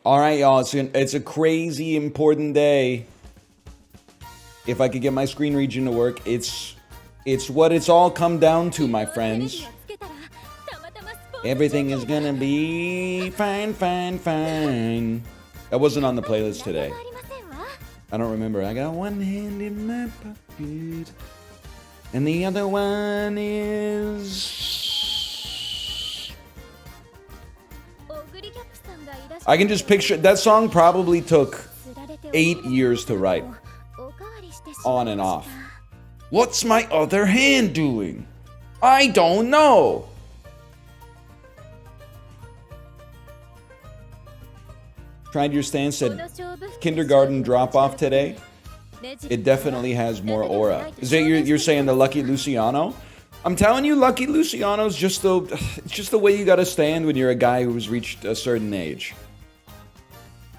All right, y'all. It's a crazy important day. If I could get my screen region to work, it's what it's all come down to, my friends. Everything is gonna be fine, fine, fine. That wasn't on the playlist today. I don't remember. I got one hand in my pocket, and the other one is... I can just picture... That song probably took 8 years to write. On and off. What's my other hand doing? I don't know. Tried your stance, said kindergarten drop-off today. It definitely has more aura. Is that you're saying the Lucky Luciano? I'm telling you, Lucky Luciano's just the way you gotta stand when you're a guy who's reached a certain age.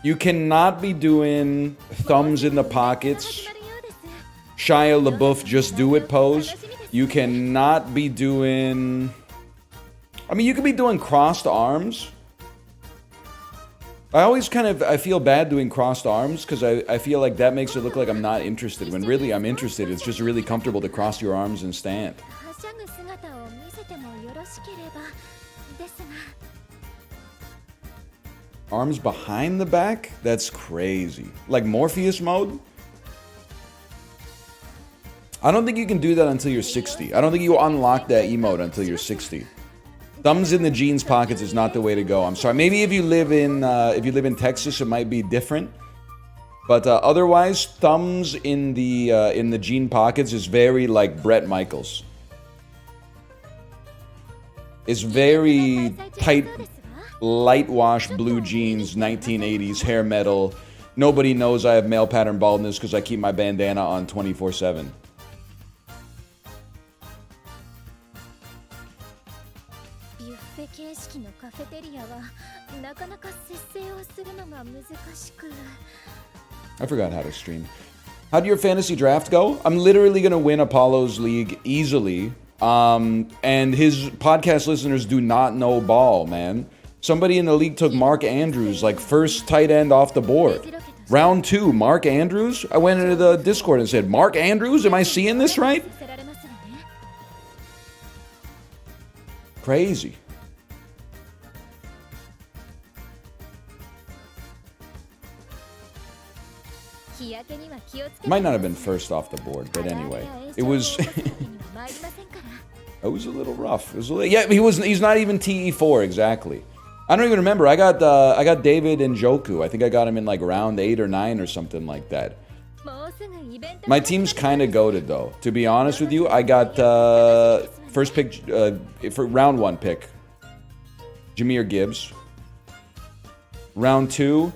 You cannot be doing thumbs in the pockets, Shia LaBeouf just do it pose. You cannot be doing... I mean, you could be doing crossed arms. I feel bad doing crossed arms because I feel like that makes it look like I'm not interested, when really I'm interested. It's just really comfortable to cross your arms and stand. Arms behind the back? That's crazy. Like Morpheus mode? I don't think you can do that until you're 60. I don't think you unlock that emote until you're 60. Thumbs in the jeans pockets is not the way to go. I'm sorry. Maybe if you live in Texas, it might be different. But otherwise, thumbs in the jean pockets is very like Bret Michaels. It's very tight, light wash blue jeans, 1980s hair metal. Nobody knows I have male pattern baldness because I keep my bandana on 24/7. I forgot how to stream. How did your fantasy draft go? I'm literally going to win Apollo's league easily. And his podcast listeners do not know ball, man. Somebody in the league took Mark Andrews, like first tight end off the board. Round 2, Mark Andrews? I went into the Discord and said, Mark Andrews? Am I seeing this right? Crazy. Might not have been first off the board, but anyway, it was. It was a little rough. It was yeah, he's not even TE4 exactly. I don't even remember. I got David Njoku. I think I got him in like round 8 or 9 or something like that. My team's kind of goated though. To be honest with you, I got first pick for round 1 pick, Jahmyr Gibbs. Round 2.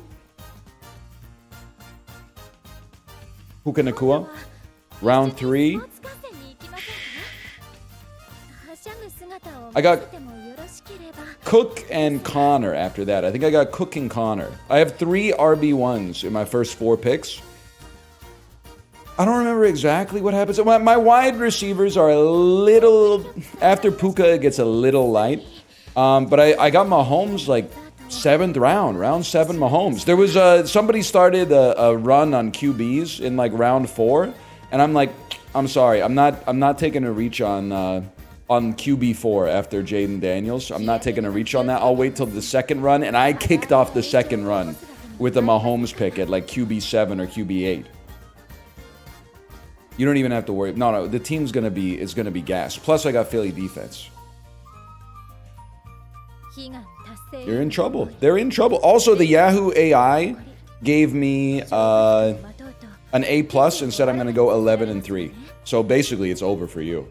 Puka Nacua. Round 3. I got Cook and Connor after that. I think I got Cook and Connor. I have 3 RB1s in my first 4 picks. I don't remember exactly what happens. My wide receivers are a little... After Puka, it gets a little light. But I got Mahomes like 7th round. Round 7 Mahomes. There was somebody started a run on QBs in like round 4. And I'm like, I'm sorry. I'm not taking a reach on QB4 after Jaden Daniels. I'm not taking a reach on that. I'll wait till the second run. And I kicked off the second run with a Mahomes pick at like QB7 or QB8. You don't even have to worry. No, the team's gonna be gassed. Plus, I got Philly defense. You're in trouble. They're in trouble. Also, the Yahoo AI gave me an A+ and said I'm gonna go 11-3. So basically, it's over for you.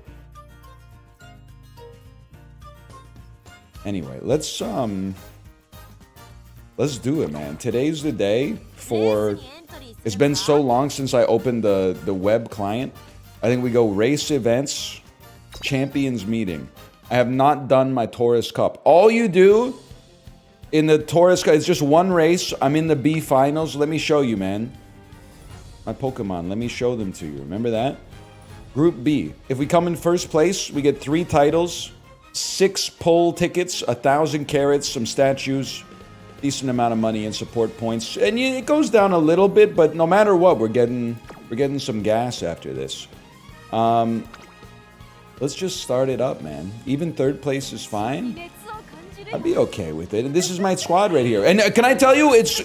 Anyway, let's do it, man. Today's the day for... It's been so long since I opened the web client. I think we go race events, champions meeting. I have not done my Taurus Cup. All you do in the Taurus Cup is just one race. I'm in the B finals. Let me show you, man. My Pokemon. Let me show them to you. Remember that? Group B. If we come in first place, we get 3 titles, 6 poll tickets, 1,000 carrots, some statues, decent amount of money in support points. And it goes down a little bit, but no matter what, we're getting some gas after this. Let's just start it up, man. Even third place is fine. I'd be okay with it. And this is my squad right here. And can I tell you, it's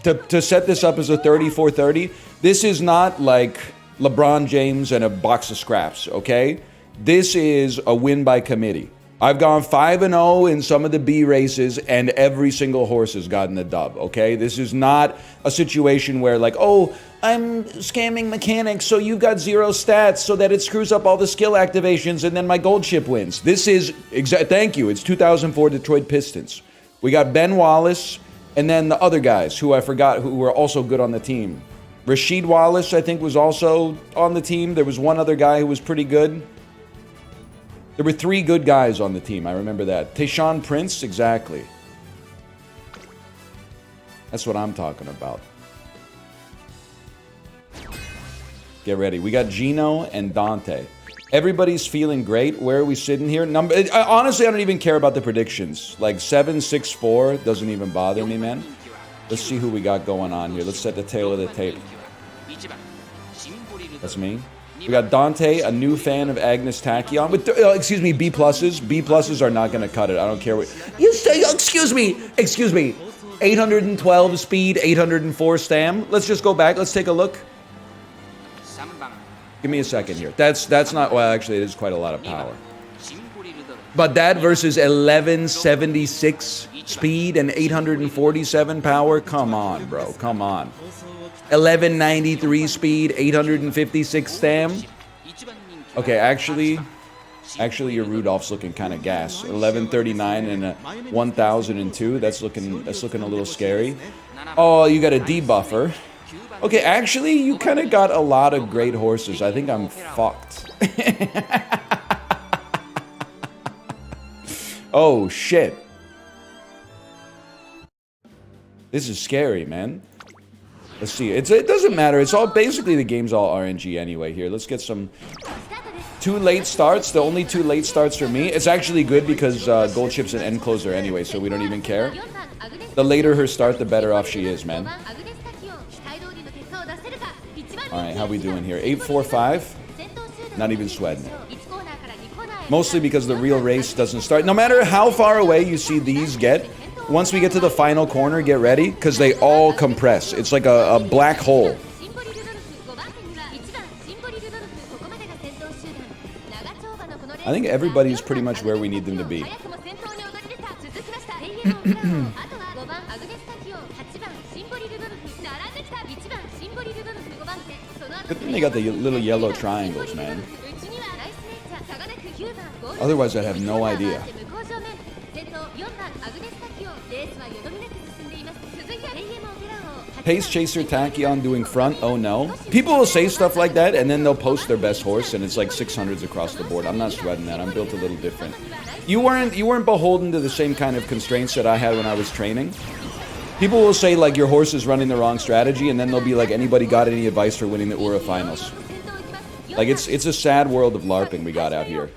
to set this up as a 34-30, this is not like LeBron James and a box of scraps, okay? This is a win by committee. I've gone 5-0 in some of the B races, and every single horse has gotten a dub, okay? This is not a situation where like, oh, I'm scamming mechanics, so you got 0 stats so that it screws up all the skill activations and then my gold chip wins. This is, thank you, it's 2004 Detroit Pistons. We got Ben Wallace and then the other guys who I forgot who were also good on the team. Rasheed Wallace, I think, was also on the team. There was one other guy who was pretty good. There were 3 good guys on the team, I remember that. Tayshaun Prince, exactly. That's what I'm talking about. Get ready. We got Gino and Dante. Everybody's feeling great. Where are we sitting here? Honestly, I don't even care about the predictions. Like 7, 6, 4 doesn't even bother me, man. Let's see who we got going on here. Let's set the tail of the tape. That's me. We got Dante, a new fan of Agnes Tachyon. With excuse me, B pluses. B pluses are not going to cut it. I don't care what you say. Excuse me. 812 speed, 804 stam. Let's just go back. Let's take a look. Give me a second here. That's not, well, actually, it is quite a lot of power. But that versus 1176 speed and 847 power? Come on, bro. Come on. 1193 speed, 856 stam? Okay, actually, your Rudolph's looking kind of gas. 1139 and a 1002. That's looking a little scary. Oh, you got a debuffer. Okay, actually, you kind of got a lot of great horses. I think I'm fucked. Oh, shit. This is scary, man. Let's see. It doesn't matter. It's all basically the game's all RNG anyway here. Let's get some 2 late starts. The only 2 late starts for me. It's actually good because gold chip's an end closer anyway, so we don't even care. The later her start, the better off she is, man. Alright, how we doing here? 845? Not even sweating it. Mostly because the real race doesn't start. No matter how far away you see these get, once we get to the final corner, get ready, because they all compress. It's like a black hole. I think everybody's pretty much where we need them to be. Good thing they got the little yellow triangles, man. Otherwise, I'd have no idea. Pace Chaser Tachyon doing front, oh no. People will say stuff like that, and then they'll post their best horse, and it's like 600s across the board. I'm not sweating that. I'm built a little different. You weren't beholden to the same kind of constraints that I had when I was training. People will say, like, your horse is running the wrong strategy, and then they'll be like, anybody got any advice for winning the Ura finals? Like, it's a sad world of LARPing we got out here.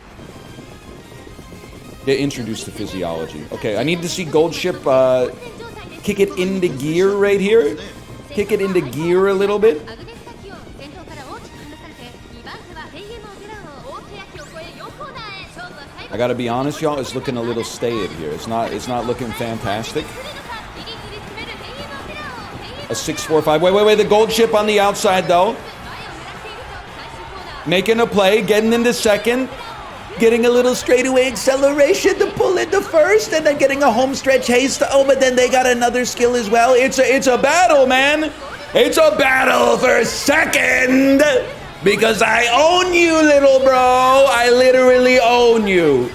Get introduced to physiology. Okay, I need to see Gold Ship kick it into gear right here. Kick it into gear a little bit. I gotta be honest, y'all, it's looking a little staid here. It's not looking fantastic. A 6-4-5. Wait, the Gold Ship on the outside though. Making a play, getting into second. Getting a little straightaway acceleration to pull into first, and then getting a home stretch haste. Oh, but then they got another skill as well. It's a battle, man. It's a battle for second. Because I own you, little bro. I literally own you.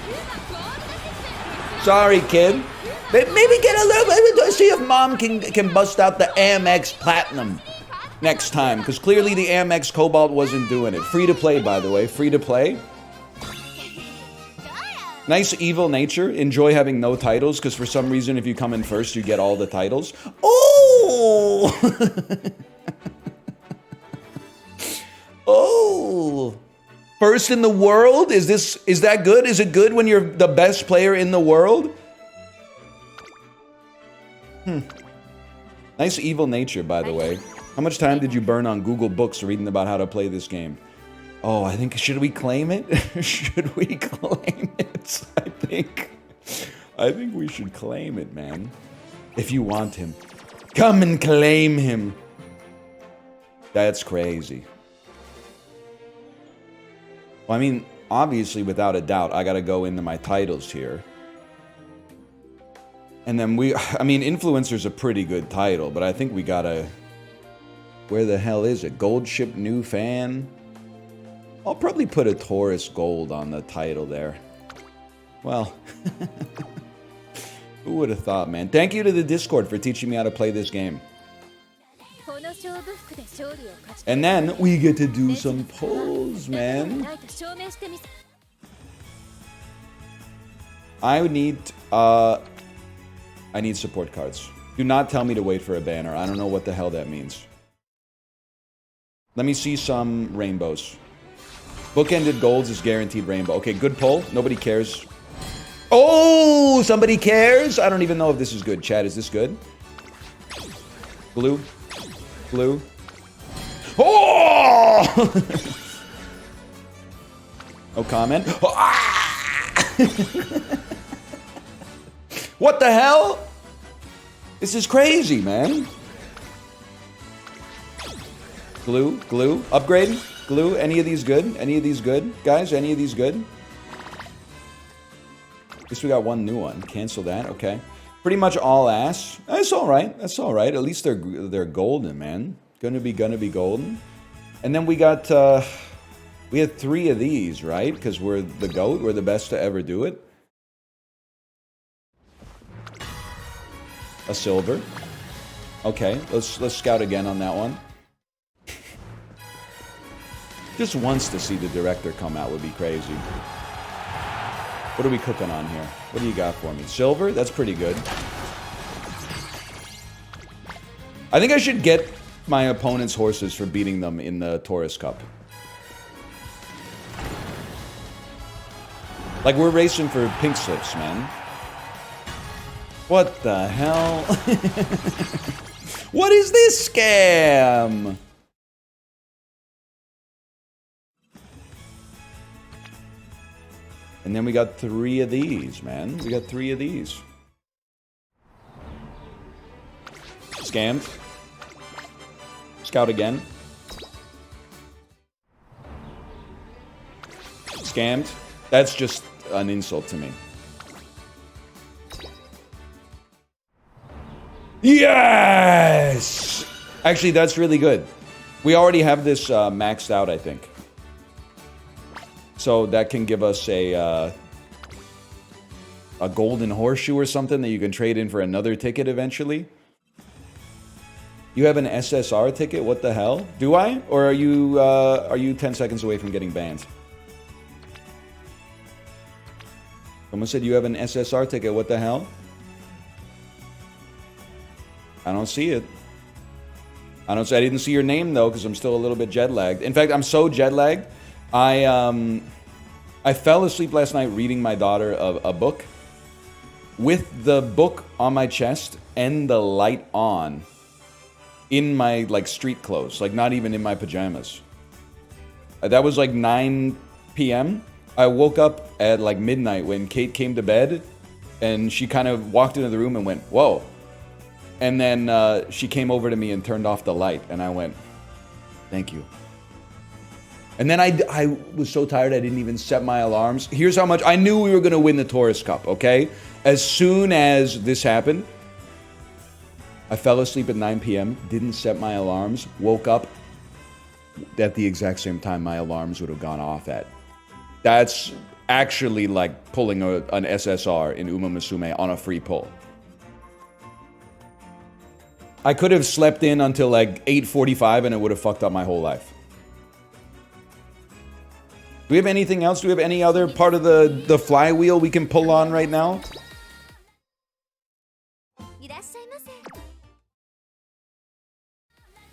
Sorry, kid. Maybe get a little bit. See if mom can bust out the Amex Platinum next time. Because clearly the Amex Cobalt wasn't doing it. Free to play, by the way. Free to play. Nice evil nature. Enjoy having no titles, because for some reason, if you come in first, you get all the titles. Oh! Oh! First in the world? Is that good? Is it good when you're the best player in the world? Nice evil nature, by the way. How much time did you burn on Google Books reading about how to play this game? Oh, I think, should we claim it? Should we claim it? I think we should claim it, man. If you want him. Come and claim him. That's crazy. Well, I mean, obviously, without a doubt, I gotta go into my titles here. And then I mean, Influencer's a pretty good title, but I think we gotta... Where the hell is it? Gold Ship New Fan? I'll probably put a Taurus Gold on the title there. Well, who would have thought, man? Thank you to the Discord for teaching me how to play this game. And then we get to do some polls, man. I need support cards. Do not tell me to wait for a banner. I don't know what the hell that means. Let me see some rainbows. Bookended golds is guaranteed rainbow. Okay, good poll. Nobody cares. Oh, somebody cares? I don't even know if this is good. Chat, is this good? Blue. Blue. Oh! No comment. What the hell? This is crazy, man. Glue, glue, upgrade, glue. Any of these good? Any of these good? Guys, any of these good? At least we got one new one. Cancel that, okay. Pretty much all ass. That's alright, that's alright. At least they're golden, man. Gonna be golden. And then we got, we had 3 of these, right? Because we're the GOAT, we're the best to ever do it. A silver. Okay, let's scout again on that one. Just once to see the director come out would be crazy. What are we cooking on here? What do you got for me? Silver? That's pretty good. I think I should get my opponent's horses for beating them in the Taurus Cup. Like, we're racing for pink slips, man. What the hell? What is this scam? And then we got 3 of these, man. We got 3 of these. Scammed. Scout again. Scammed. That's just an insult to me. Yes! Actually, that's really good. We already have this maxed out, I think. So that can give us a golden horseshoe or something that you can trade in for another ticket eventually. You have an SSR ticket? What the hell? Do I? Or are you 10 seconds away from getting banned? Someone said you have an SSR ticket. What the hell? I don't see it. I didn't see your name though, because I'm still a little bit jet lagged. In fact, I'm so jet lagged. I fell asleep last night reading my daughter a book with the book on my chest and the light on in my like street clothes, like not even in my pajamas. That was like 9 p.m. I woke up at like midnight when Kate came to bed, and she kind of walked into the room and went, "Whoa." And then she came over to me and turned off the light, and I went, "Thank you." And then I was so tired I didn't even set my alarms. Here's how much I knew we were going to win the Taurus Cup, okay? As soon as this happened, I fell asleep at 9 p.m., didn't set my alarms, woke up at the exact same time my alarms would have gone off at. That's actually like pulling an SSR in Umamusume on a free pull. I could have slept in until like 8:45 and it would have fucked up my whole life. Do we have anything else? Do we have any other part of the flywheel we can pull on right now?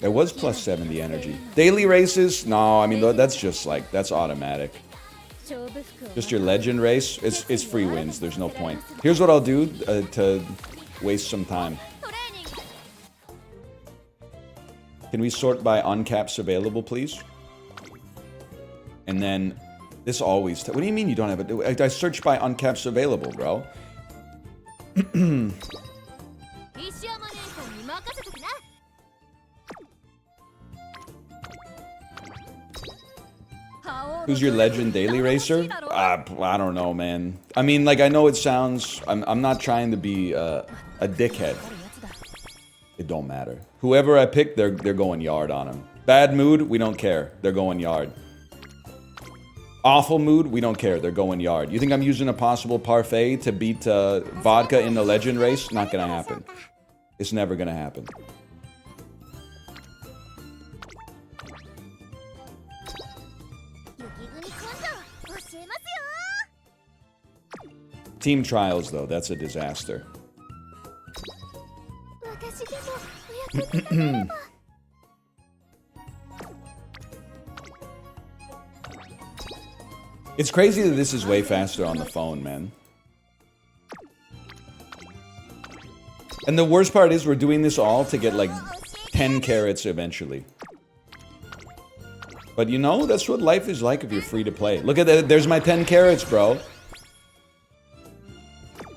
It was plus 70 energy. Daily races? No, I mean, that's just like, that's automatic. Just your legend race? It's free wins. There's no point. Here's what I'll do to waste some time. Can we sort by uncaps available, please? And then this always... What do you mean you don't have it? I searched by uncaps available, bro. Who's your legend daily racer? I don't know, man. I mean, like, I know it sounds... I'm not trying to be a dickhead. It don't matter. Whoever I pick, they're going yard on him. Bad mood, we don't care. They're going yard. Awful mood, we don't care. They're going yard. You think I'm using a possible parfait to beat vodka in the legend race? Not gonna happen. It's never gonna happen. Team trials, though, that's a disaster. It's crazy that this is way faster on the phone, man. And the worst part is we're doing this all to get like 10 carats eventually. But you know, that's what life is like if you're free to play. Look at that, there's my 10 carats, bro.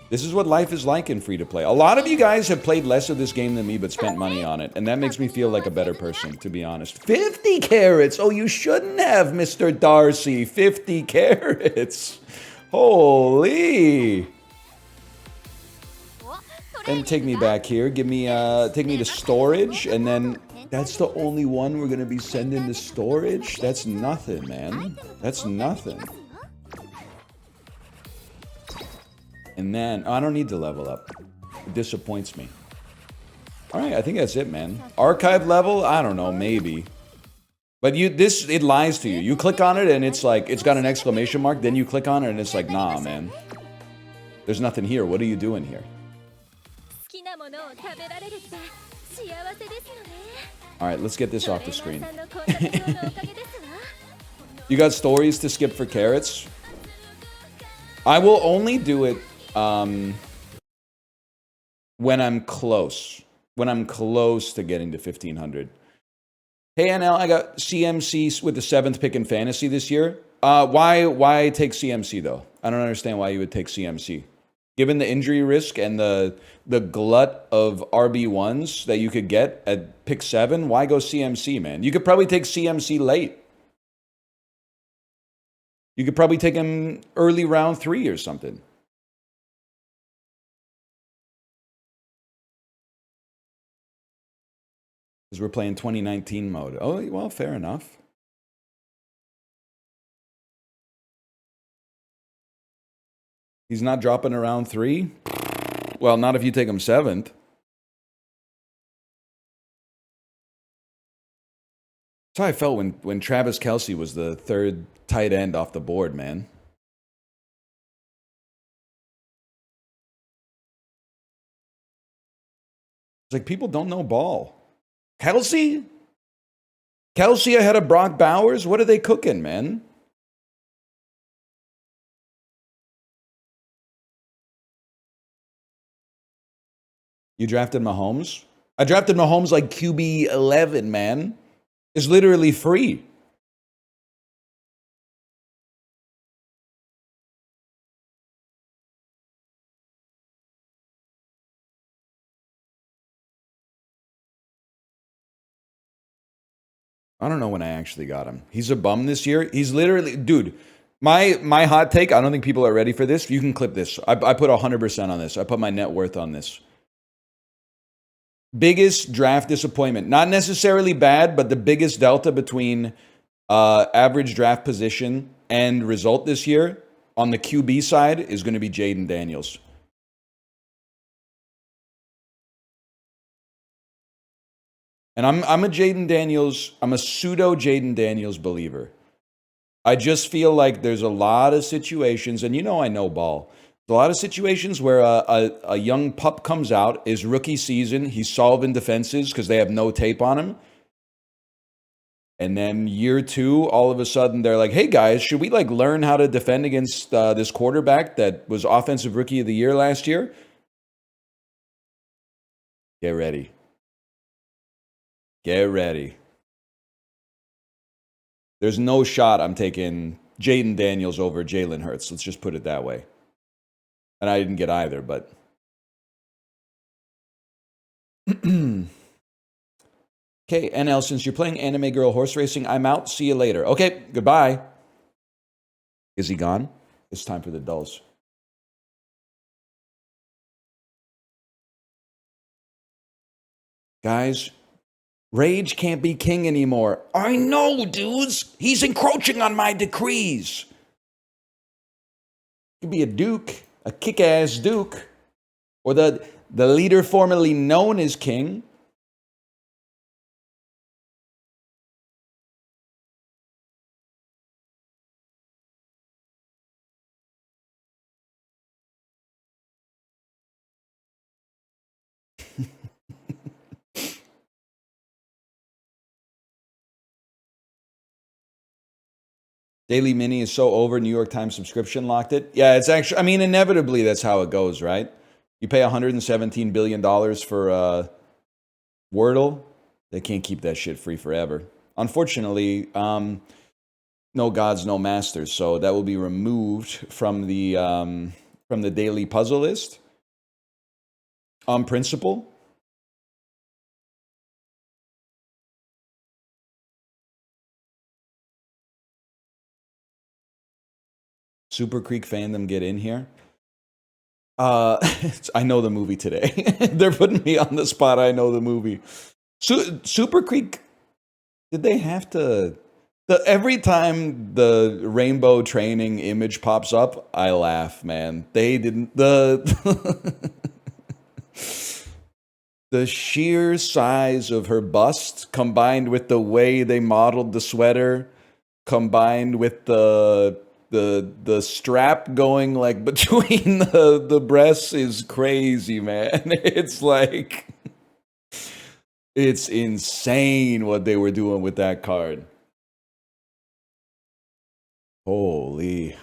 This is what life is like in free-to-play. A lot of you guys have played less of this game than me, but spent money on it. And that makes me feel like a better person, to be honest. 50 carats! Oh, you shouldn't have, Mr. Darcy. 50 carats. Holy. And take me back here. Give me, take me to storage. And then, that's the only one we're going to be sending to storage? That's nothing, man. That's nothing. And then, oh, I don't need to level up. It disappoints me. Alright, I think that's it, man. Archive level? I don't know, maybe. But it lies to you. You click on it and it's like, it's got an exclamation mark, then you click on it and it's like, nah, man. There's nothing here. What are you doing here? Alright, let's get this off the screen. You got stories to skip for carrots? I will only do it when I'm close. When I'm close to getting to 1500. Hey, NL, I got CMC with the 7th pick in fantasy this year. Why take CMC, though? I don't understand why you would take CMC. Given the injury risk and the glut of RB1s that you could get at pick 7, why go CMC, man? You could probably take CMC late. You could probably take him early round 3 or something. Because we're playing 2019 mode. Oh, well, fair enough. He's not dropping around 3? Well, not if you take him 7th. That's how I felt when Travis Kelce was the 3rd tight end off the board, man. It's like people don't know ball. Kelce? Kelce ahead of Brock Bowers? What are they cooking, man? You drafted Mahomes? I drafted Mahomes like QB 11, man. It's literally free. I don't know when I actually got him. He's a bum this year. He's literally... Dude, my hot take, I don't think people are ready for this. You can clip this. I put 100% on this. I put my net worth on this. Biggest draft disappointment. Not necessarily bad, but the biggest delta between average draft position and result this year on the QB side is going to be Jaden Daniels. And I'm a Jaden Daniels, I'm a pseudo Jaden Daniels believer. I just feel like there's a lot of situations, and you know I know ball. There's a lot of situations where a young pup comes out, his rookie season, he's solving defenses because they have no tape on him. And then year 2, all of a sudden they're like, hey guys, should we like learn how to defend against this quarterback that was offensive rookie of the year last year? Get ready. Get ready. There's no shot I'm taking Jaden Daniels over Jalen Hurts. Let's just put it that way. And I didn't get either, but... Okay, NL, since you're playing Anime Girl Horse Racing, I'm out. See you later. Okay, goodbye. Is he gone? It's time for the dulls. Guys, Rage can't be king anymore. I know, dudes. He's encroaching on my decrees. He could be a duke, a kick-ass duke, or the leader formerly known as king. Daily Mini is so over. New York Times subscription locked it. Yeah, it's actually, I mean, inevitably that's how it goes, right? You pay $117 billion for Wordle. They can't keep that shit free forever. Unfortunately, no gods, no masters. So that will be removed from the daily puzzle list on principle. Super Creek fandom, get in here. I know the movie today. They're putting me on the spot. I know the movie. Super Creek, did they have to... every time the rainbow training image pops up, I laugh, man. They didn't... The sheer size of her bust, combined with the way they modeled the sweater, combined with the strap going like between the breasts is crazy, man. It's like, it's insane what they were doing with that card. Holy.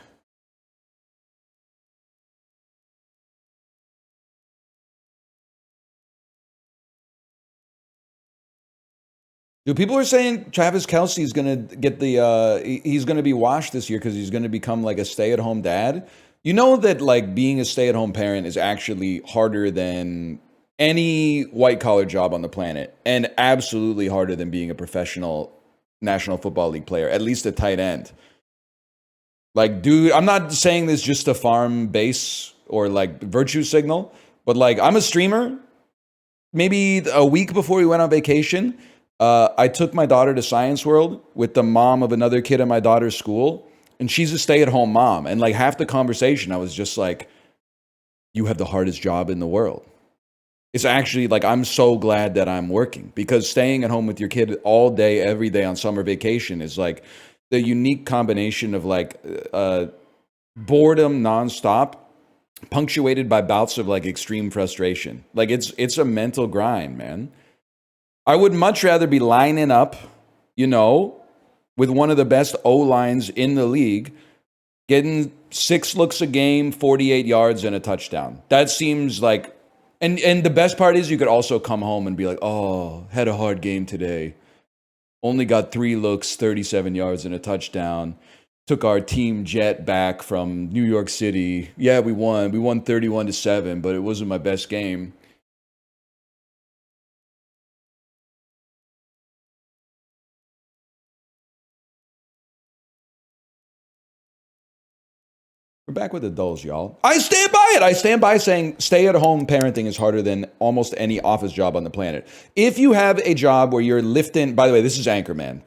Dude, people are saying Travis Kelce is gonna get he's gonna be washed this year because he's gonna become like a stay-at-home dad. You know that like being a stay-at-home parent is actually harder than any white-collar job on the planet, and absolutely harder than being a professional National Football League player, at least a tight end. Like, dude, I'm not saying this just to farm base or like virtue signal, but like I'm a streamer. Maybe a week before we went on vacation, I took my daughter to Science World with the mom of another kid at my daughter's school, and she's a stay-at-home mom. And like half the conversation, I was just like, you have the hardest job in the world. It's actually like, I'm so glad that I'm working, because staying at home with your kid all day, every day on summer vacation is like the unique combination of like boredom nonstop, punctuated by bouts of like extreme frustration. Like it's a mental grind, man. I would much rather be lining up, you know, with one of the best O-lines in the league, getting 6 looks a game, 48 yards, and a touchdown. That seems like, and the best part is you could also come home and be like, oh, had a hard game today. Only got 3 looks, 37 yards, and a touchdown. Took our team jet back from New York City. Yeah, we won. We won 31-7, but it wasn't my best game. We're back with the dulls, y'all. I stand by it. I stand by saying stay-at-home parenting is harder than almost any office job on the planet. If you have a job where you're lifting, by the way, this is Anchorman.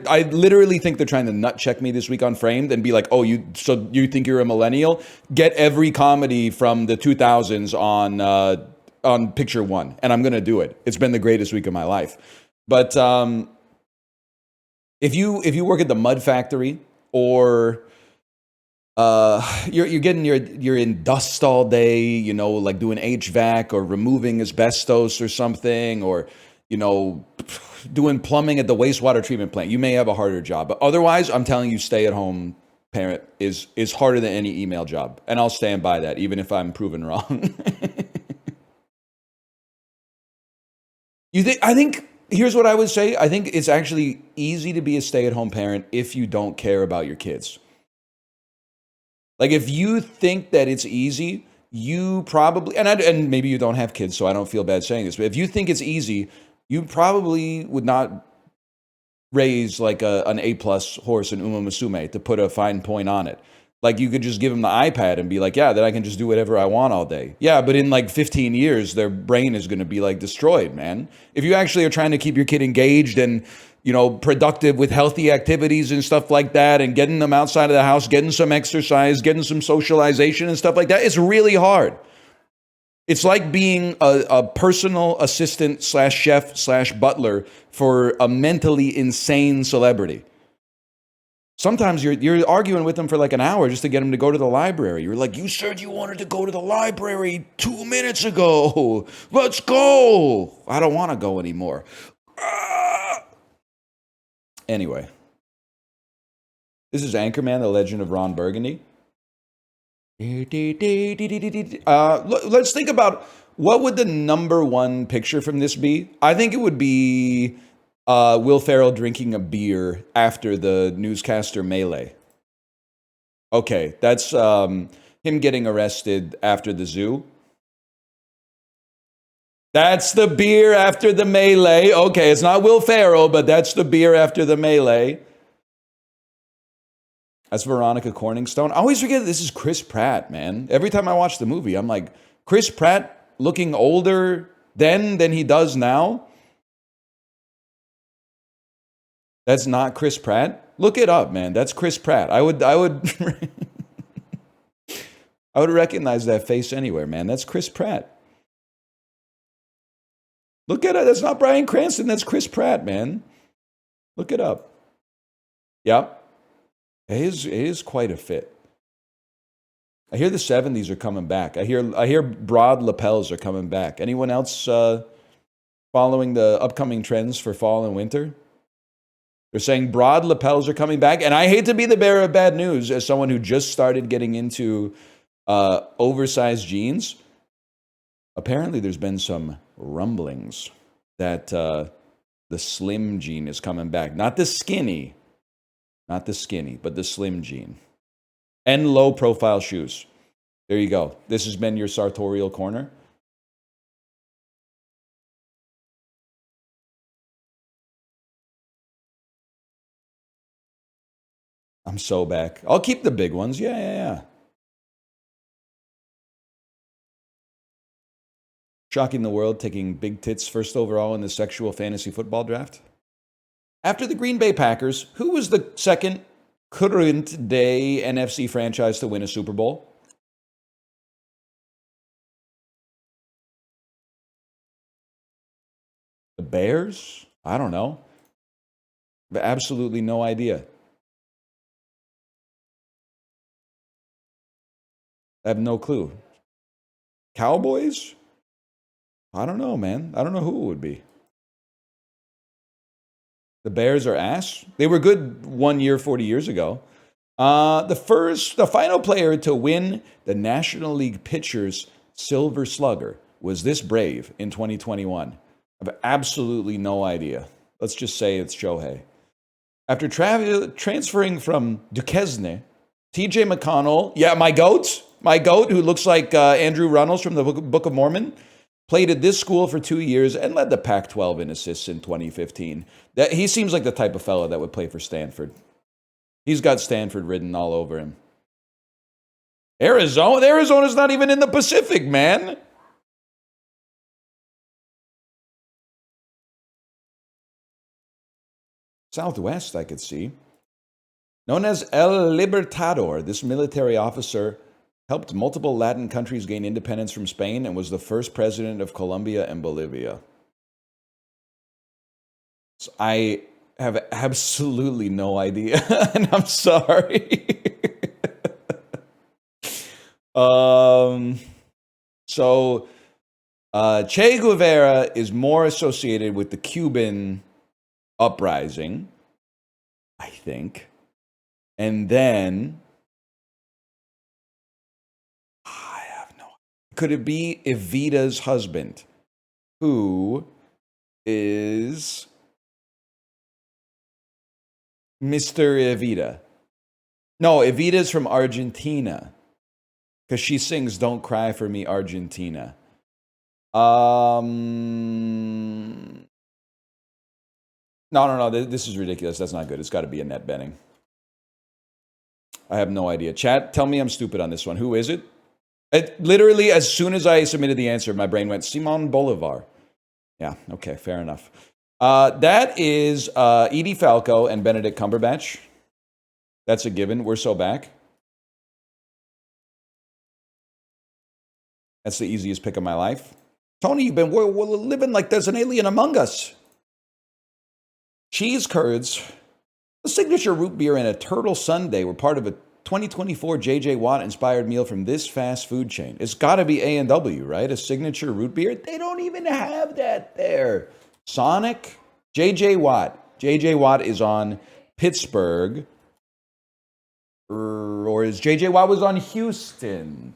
I literally think they're trying to nut check me this week on Framed and be like, oh, you think you're a millennial? Get every comedy from the 2000s on Picture One, and I'm gonna do it. It's been the greatest week of my life. But if you work at the Mud Factory, or you're getting you're in dust all day, you know, like doing HVAC or removing asbestos or something, or, you know, doing plumbing at the wastewater treatment plant, you may have a harder job. But otherwise, I'm telling you, stay-at-home parent is harder than any email job. And I'll stand by that, even if I'm proven wrong. I think Here's what I would say. I think it's actually easy to be a stay-at-home parent if you don't care about your kids. Like, if you think that it's easy, you probably, and maybe you don't have kids, so I don't feel bad saying this, but if you think it's easy, you probably would not raise like an A-plus horse in Umamusume to put a fine point on it. Like, you could just give them the iPad and be like, yeah, then I can just do whatever I want all day. Yeah, but in like 15 years, their brain is going to be like destroyed, man. If you actually are trying to keep your kid engaged and, you know, productive with healthy activities and stuff like that, and getting them outside of the house, getting some exercise, getting some socialization and stuff like that, it's really hard. It's like being a personal assistant slash chef slash butler for a mentally insane celebrity. Sometimes you're arguing with them for like an hour just to get them to go to the library. You're like, you said you wanted to go to the library 2 minutes ago. Let's go. I don't want to go anymore. Anyway, this is Anchorman, The Legend of Ron Burgundy. Let's think about what would the number one picture from this be? I think it would be Will Ferrell drinking a beer after the newscaster melee. Okay, that's him getting arrested after the zoo. That's the beer after the melee. Okay, it's not Will Ferrell, but that's the beer after the melee. That's Veronica Corningstone. I always forget this is Chris Pratt, man. Every time I watch the movie, I'm like, Chris Pratt looking older then than he does now? That's not Chris Pratt? Look it up, man. That's Chris Pratt. I would I would recognize that face anywhere, man. That's Chris Pratt. Look at it. That's not Bryan Cranston. That's Chris Pratt, man. Look it up. Yep. It is quite a fit. I hear the 70s are coming back. I hear broad lapels are coming back. Anyone else following the upcoming trends for fall and winter? They're saying broad lapels are coming back. And I hate to be the bearer of bad news as someone who just started getting into oversized jeans. Apparently, there's been some rumblings that the slim jean is coming back. Not the skinny, but the slim jean. And low profile shoes. There you go. This has been your sartorial corner. I'm so back. I'll keep the big ones. Yeah. Shocking the world, taking big tits first overall in the sexual fantasy football draft. After the Green Bay Packers, who was the second current day NFC franchise to win a Super Bowl? The Bears? I don't know. I have absolutely no idea. I have no clue. Cowboys? I don't know, man. I don't know who it would be. The Bears are ass. They were good 1 year, 40 years ago. The final player to win the National League Pitchers Silver Slugger was this brave in 2021. I have absolutely no idea. Let's just say it's Shohei. After transferring from Duquesne, TJ McConnell, my goat, who looks like Andrew Runnels from the Book of Mormon, played at this school for 2 years and led the Pac-12 in assists in 2015. He seems like the type of fellow that would play for Stanford. He's got Stanford written all over him. Arizona's not even in the Pacific, man. Southwest, I could see. Known as El Libertador, this military officer helped multiple Latin countries gain independence from Spain and was the first president of Colombia and Bolivia. So I have absolutely no idea, and I'm sorry. So Che Guevara is more associated with the Cuban uprising, I think. And then I have no. Could it be Evita's husband, who is Mr. Evita. No, Evita's from Argentina. Because she sings Don't Cry For Me, Argentina. No. This is ridiculous. That's not good. It's got to be a net betting. I have no idea. Chat, tell me I'm stupid on this one. Who is it? Literally, as soon as I submitted the answer, my brain went, Simon Bolivar. Yeah, okay, fair enough. That is Edie Falco and Benedict Cumberbatch. That's a given. We're so back. That's the easiest pick of my life. Tony, we're living like there's an alien among us. Cheese curds, a signature root beer, and a turtle sundae were part of a 2024 J.J. Watt-inspired meal from this fast food chain. It's got to be A&W, right? A signature root beer? They don't even have that there. Sonic? J.J. Watt. J.J. Watt is on Pittsburgh. Or is J.J. Watt was on Houston?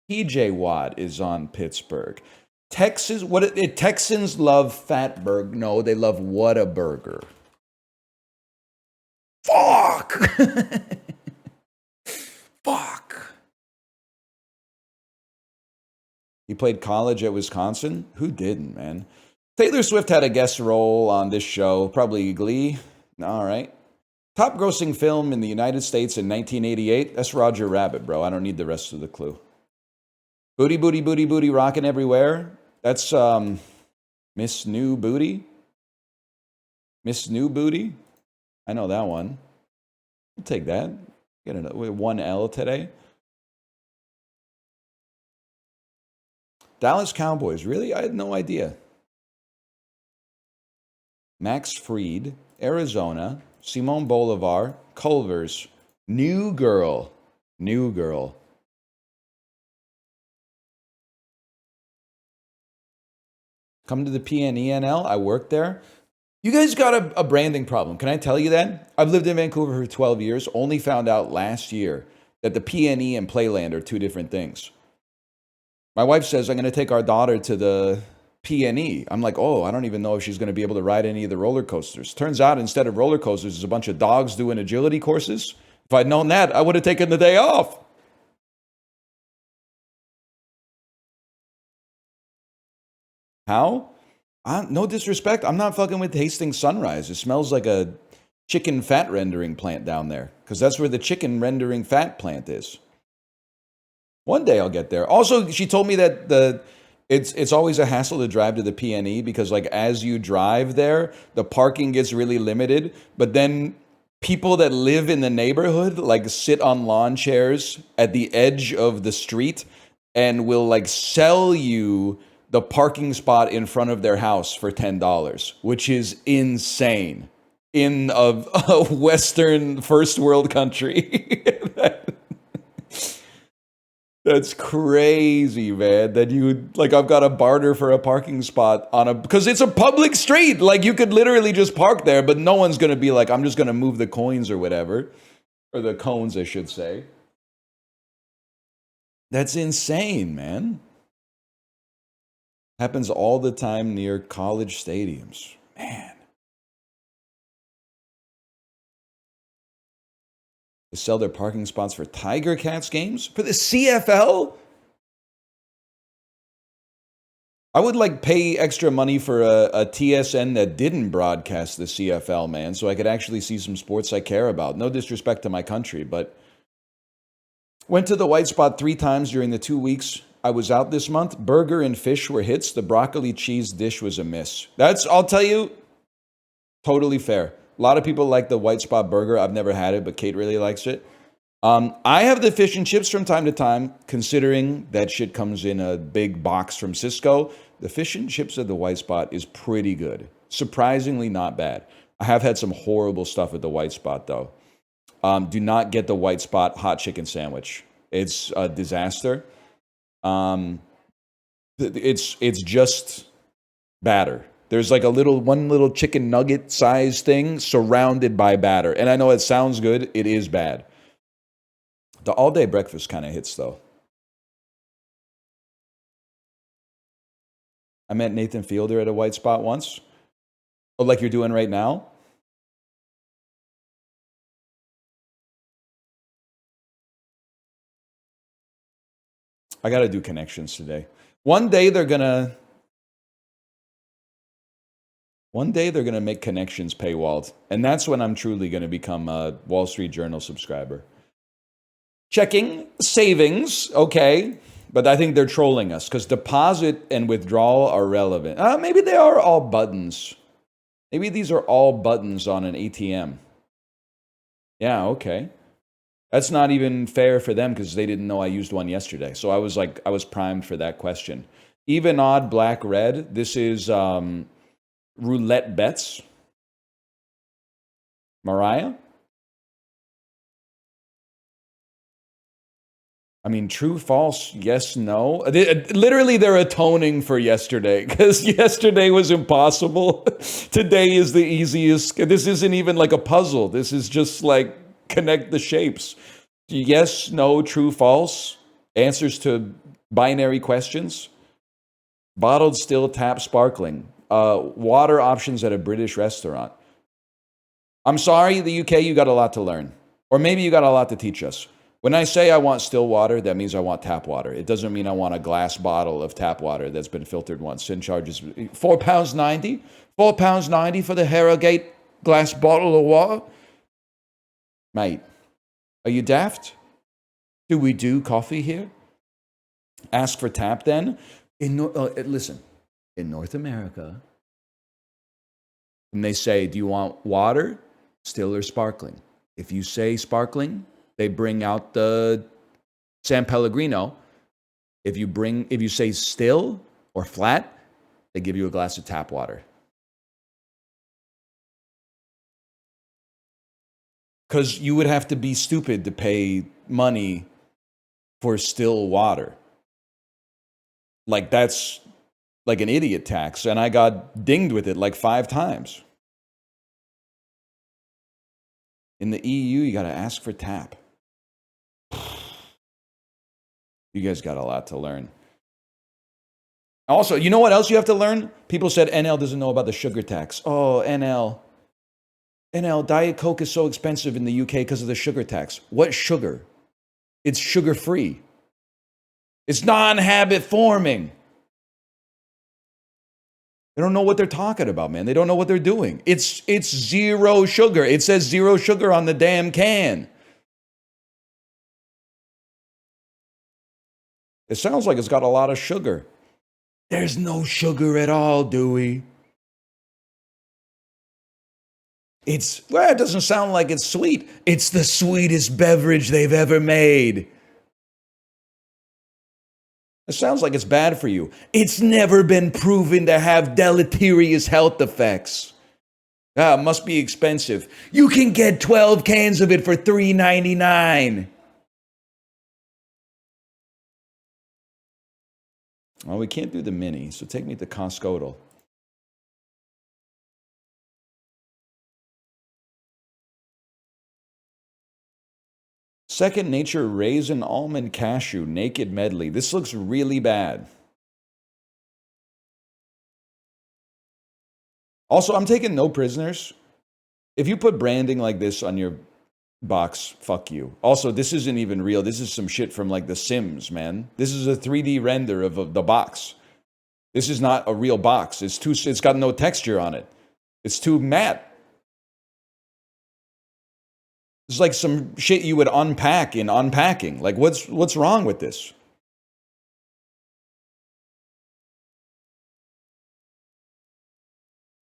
P.J. Watt is on Pittsburgh. Texas, Texans love Fatburg. No, they love Whataburger. Fuck! Fuck. He played college at Wisconsin? Who didn't, man? Taylor Swift had a guest role on this show, probably Glee. All right. Top grossing film in the United States in 1988? That's Roger Rabbit, bro. I don't need the rest of the clue. Booty, booty, booty, booty, rockin' everywhere. That's Miss New Booty. Miss New Booty. I know that one. I'll take that. Get one L today. Dallas Cowboys. Really? I had no idea. Max Fried, Arizona. Simone Bolivar, Culver's. New Girl. New Girl. Come to the PNENL. I worked there. You guys got a branding problem. Can I tell you that? I've lived in Vancouver for 12 years. Only found out last year that the PNE and Playland are two different things. My wife says I'm going to take our daughter to the PNE. I'm like, oh, I don't even know if she's going to be able to ride any of the roller coasters. Turns out instead of roller coasters, there's a bunch of dogs doing agility courses. If I'd known that, I would have taken the day off. How? No disrespect. I'm not fucking with Hastings Sunrise. It smells like a chicken fat rendering plant down there because that's where the chicken rendering fat plant is. One day I'll get there. Also, she told me that it's always a hassle to drive to the PNE because like as you drive there, the parking gets really limited. But then people that live in the neighborhood like sit on lawn chairs at the edge of the street and will like sell you the parking spot in front of their house for $10, which is insane in a Western first world country. That's crazy, man. That you like, I've got to barter for a parking spot because it's a public street. Like you could literally just park there, but no one's going to be like, I'm just going to move the coins or whatever, or the cones, I should say. That's insane, man. Happens all the time near college stadiums. Man. They sell their parking spots for Tiger Cats games? For the CFL? I would like pay extra money for a TSN that didn't broadcast the CFL, man, so I could actually see some sports I care about. No disrespect to my country, but went to the White Spot 3 times during the 2 weeks I was out this month. Burger and fish were hits. The broccoli cheese dish was a miss. I'll tell you, totally fair. A lot of people like the White Spot burger. I've never had it, but Kate really likes it. I have the fish and chips from time to time, considering that shit comes in a big box from Cisco. The fish and chips at the White Spot is pretty good. Surprisingly not bad. I have had some horrible stuff at the White Spot, though. Do not get the White Spot hot chicken sandwich. It's a disaster. It's just batter. There's like one little chicken nugget size thing surrounded by batter. And I know it sounds good. It is bad. The all-day breakfast kind of hits, though. I met Nathan Fielder at a White Spot once. Oh, like you're doing right now? I got to do connections today. One day they're going to make connections paywalled. And that's when I'm truly going to become a Wall Street Journal subscriber. Checking savings, okay. But I think they're trolling us because deposit and withdrawal are relevant. Maybe they are all buttons. Maybe these are all buttons on an ATM. Yeah, okay. That's not even fair for them because they didn't know I used one yesterday. So I was primed for that question. Even, odd, black, red. This is roulette bets. Mariah? I mean, true, false, yes, no. Literally, they're atoning for yesterday because yesterday was impossible. Today is the easiest. This isn't even like a puzzle. This is just like connect the shapes. Yes, no, true, false. Answers to binary questions. Bottled, still, tap, sparkling. Water options at a British restaurant. I'm sorry, the UK, you got a lot to learn. Or maybe you got a lot to teach us. When I say I want still water, that means I want tap water. It doesn't mean I want a glass bottle of tap water that's been filtered once and charges £4.90. £4.90 for the Harrogate glass bottle of water? Mate, are you daft? Do we do coffee here? Ask for tap then? Listen, in North America, when they say, do you want water, still or sparkling? If you say sparkling, they bring out the San Pellegrino. If you say still or flat, they give you a glass of tap water. Because you would have to be stupid to pay money for still water. Like, that's like an idiot tax. And I got dinged with it like 5 times. In the EU, you got to ask for tap. You guys got a lot to learn. Also, you know what else you have to learn? People said NL doesn't know about the sugar tax. Oh, NL. Diet Coke is so expensive in the UK because of the sugar tax. What sugar? It's sugar-free. It's non-habit forming. They don't know what they're talking about, man. They don't know what they're doing. It's zero sugar. It says zero sugar on the damn can. It sounds like it's got a lot of sugar. There's no sugar at all, Dewey. It doesn't sound like it's sweet. It's the sweetest beverage they've ever made. It sounds like it's bad for you. It's never been proven to have deleterious health effects. It must be expensive. You can get 12 cans of it for $3.99. Well, we can't do the mini, so take me to Costco. Second Nature Raisin Almond Cashew Naked Medley. This looks really bad. Also, I'm taking no prisoners. If you put branding like this on your box, fuck you. Also, this isn't even real. This is some shit from like The Sims, man. This is a 3D render of the box. This is not a real box. It's got no texture on it. It's too matte. It's like some shit you would unpack in unpacking. Like, what's wrong with this?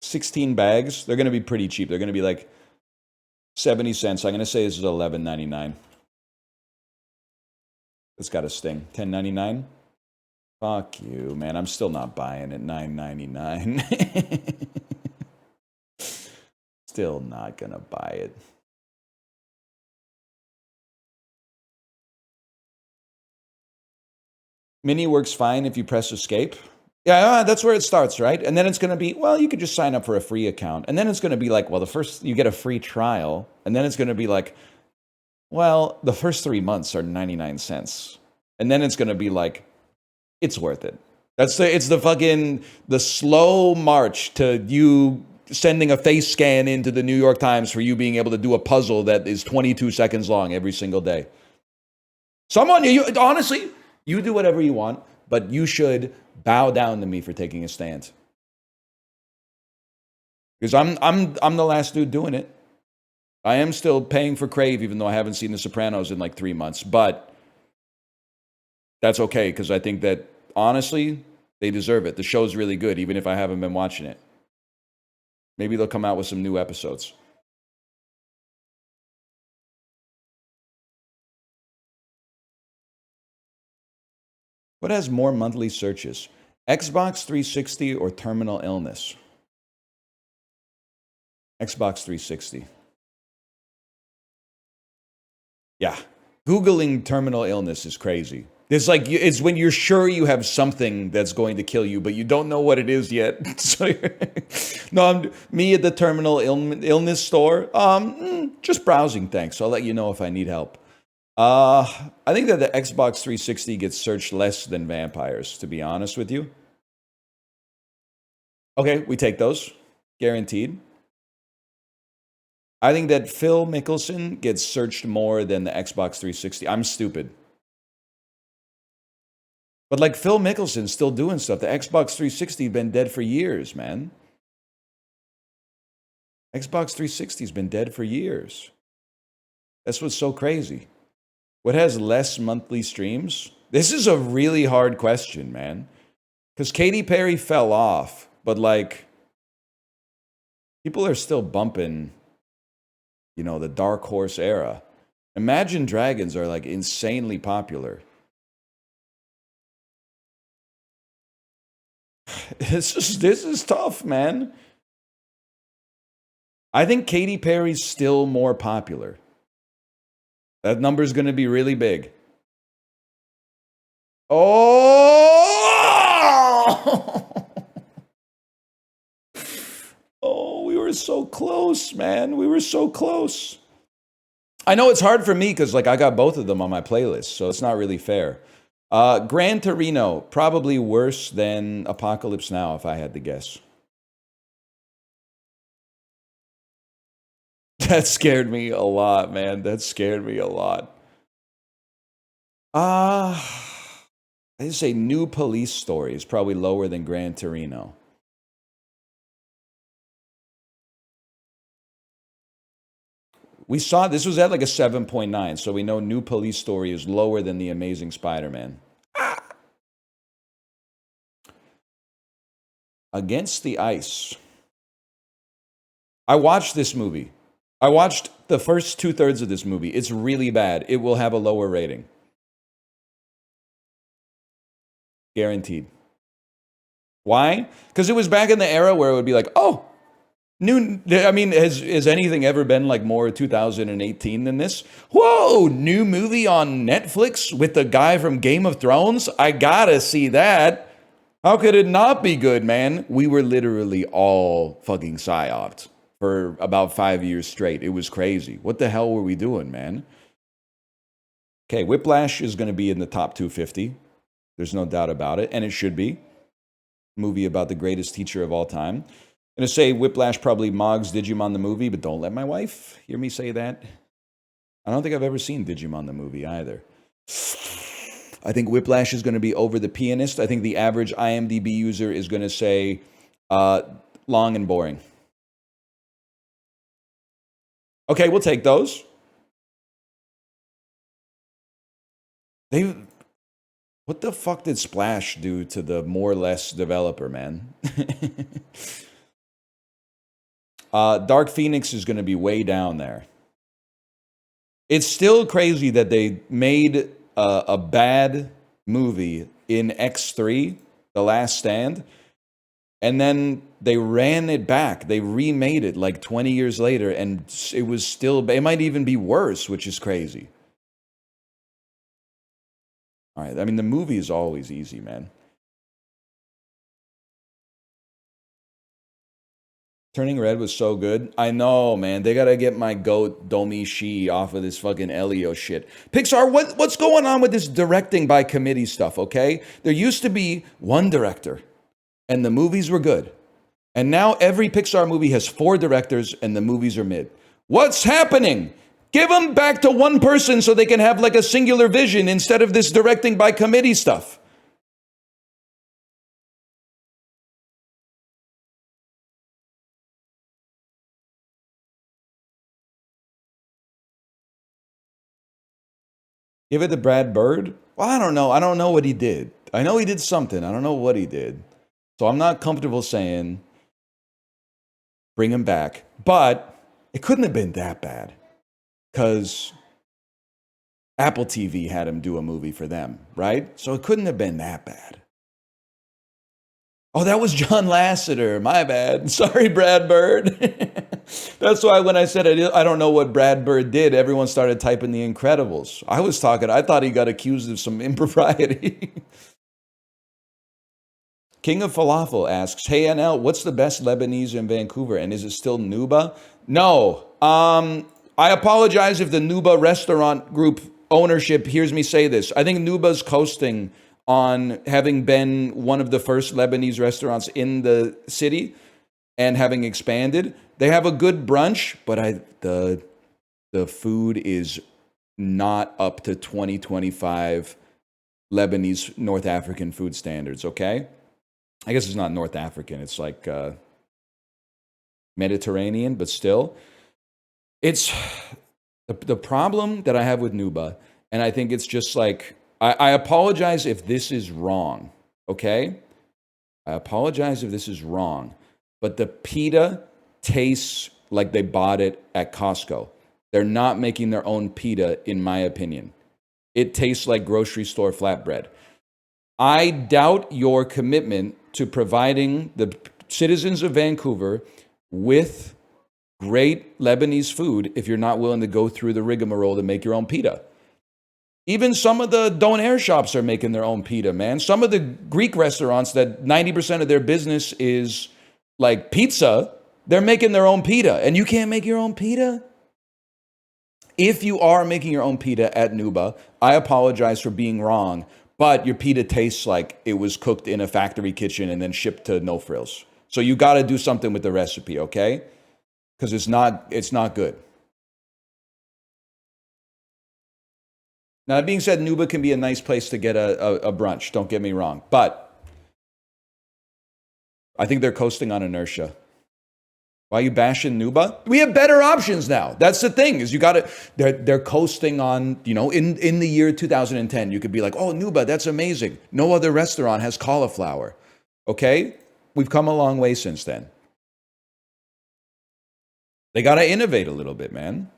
$16 bags. They're going to be pretty cheap. They're going to be like 70 cents. I'm going to say this is $11.99. It's got a sting. $10.99. Fuck you, man. I'm still not buying it. $9.99. Still not going to buy it. Mini works fine if you press escape. Yeah, that's where it starts, right? And then it's going to be, well, you could just sign up for a free account. And then it's going to be like, well, the first, you get a free trial. And then it's going to be like, well, the first 3 months are 99 cents. And then it's going to be like, it's worth it. It's the slow march to you sending a face scan into the New York Times for you being able to do a puzzle that is 22 seconds long every single day. Someone, honestly, you do whatever you want, but you should bow down to me for taking a stand. Because I'm the last dude doing it. I am still paying for Crave, even though I haven't seen The Sopranos in like 3 months. But that's okay, because I think that, honestly, they deserve it. The show's really good, even if I haven't been watching it. Maybe they'll come out with some new episodes. What has more monthly searches? Xbox 360 or terminal illness? Xbox 360. Yeah. Googling terminal illness is crazy. It's when you're sure you have something that's going to kill you, but you don't know what it is yet. So, no, me at the terminal illness store. Just browsing, thanks. I'll let you know if I need help. I think that the Xbox 360 gets searched less than vampires, to be honest with you. Okay, we take those. Guaranteed. I think that Phil Mickelson gets searched more than the Xbox 360. I'm stupid. But like Phil Mickelson's still doing stuff. The Xbox 360 has been dead for years, man. Xbox 360 has been dead for years. That's what's so crazy. What has less monthly streams? This is a really hard question, man. Because Katy Perry fell off, but like, people are still bumping, the Dark Horse era. Imagine Dragons are like insanely popular. This is tough, man. I think Katy Perry's still more popular. That number's going to be really big. Oh! Oh, we were so close, man. We were so close. I know it's hard for me because I got both of them on my playlist, so it's not really fair. Gran Torino, probably worse than Apocalypse Now, if I had to guess. That scared me a lot, man. That scared me a lot. I just say New Police Story is probably lower than Gran Torino. We saw this was at like a 7.9, so we know New Police Story is lower than The Amazing Spider-Man. Against the Ice. I watched this movie. I watched the first 2/3 of this movie. It's really bad. It will have a lower rating. Guaranteed. Why? Because it was back in the era where it would be like, oh, has anything ever been like more 2018 than this? Whoa, new movie on Netflix with the guy from Game of Thrones? I gotta see that. How could it not be good, man? We were literally all fucking psyoped for about 5 years straight. It was crazy. What the hell were we doing, man? Okay, Whiplash is going to be in the top 250. There's no doubt about it, and it should be. Movie about the greatest teacher of all time. I'm going to say Whiplash probably mogs Digimon the movie, but don't let my wife hear me say that. I don't think I've ever seen Digimon the movie either. I think Whiplash is going to be over The Pianist. I think the average IMDb user is going to say long and boring. Okay, we'll take those. What the fuck did Splash do to the more or less developer, man? Dark Phoenix is going to be way down there. It's still crazy that they made a bad movie in X3, The Last Stand, and then they ran it back. They remade it like 20 years later, and it might even be worse, which is crazy. All right, the movie is always easy, man. Turning Red was so good. I know, man. They gotta get my goat Domi Shi off of this fucking Elio shit. Pixar, what's going on with this directing by committee stuff, okay? There used to be one director, and the movies were good. And now every Pixar movie has 4 directors and the movies are mid. What's happening? Give them back to one person so they can have like a singular vision instead of this directing by committee stuff. Give it to Brad Bird? Well, I don't know. I don't know what he did. I know he did something. I don't know what he did. So I'm not comfortable saying bring him back. But it couldn't have been that bad because Apple TV had him do a movie for them, right? So it couldn't have been that bad. Oh, that was John Lasseter. My bad. Sorry, Brad Bird. That's why when I said I don't know what Brad Bird did, everyone started typing The Incredibles. I thought he got accused of some impropriety. King of Falafel asks, hey, NL, what's the best Lebanese in Vancouver? And is it still Nuba? No. I apologize if the Nuba restaurant group ownership hears me say this. I think Nuba's coasting on having been one of the first Lebanese restaurants in the city and having expanded. They have a good brunch, but the food is not up to 2025 Lebanese North African food standards, okay? I guess it's not North African. It's like Mediterranean, but still. It's the problem that I have with Nuba, and I think it's just like, I apologize if this is wrong, okay? I apologize if this is wrong, but the pita tastes like they bought it at Costco. They're not making their own pita, in my opinion. It tastes like grocery store flatbread. I doubt your commitment to providing the citizens of Vancouver with great Lebanese food if you're not willing to go through the rigmarole to make your own pita. Even some of the donair shops are making their own pita, man. Some of the Greek restaurants that 90% of their business is like pizza, they're making their own pita. And you can't make your own pita? If you are making your own pita at Nuba, I apologize for being wrong, but your pita tastes like it was cooked in a factory kitchen and then shipped to No Frills. So you got to do something with the recipe, okay? Because it's not good. Now, that being said, Nuba can be a nice place to get a brunch. Don't get me wrong. But I think they're coasting on inertia. Why are you bashing Nuba? We have better options now. That's the thing, is you got to, they're coasting on, in the year 2010, you could be like, oh, Nuba, that's amazing. No other restaurant has cauliflower. Okay? We've come a long way since then. They got to innovate a little bit, man.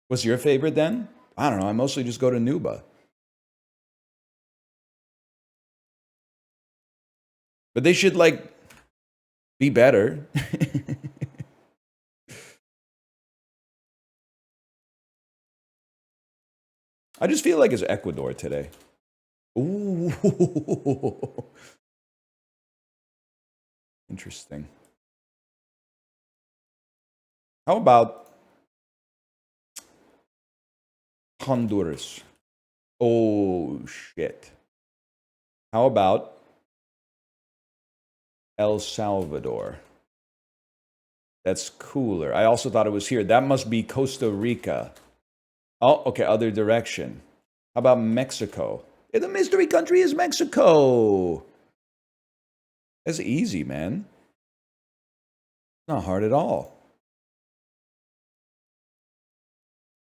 What's your favorite then? I don't know. I mostly just go to Nuba. But they should, be better. I just feel like it's Ecuador today. Ooh. Interesting. How about Honduras? Oh, shit. How about El Salvador? That's cooler. I also thought it was here. That must be Costa Rica. Oh, okay, other direction. How about Mexico? Yeah, the mystery country is Mexico. That's easy, man. Not hard at all.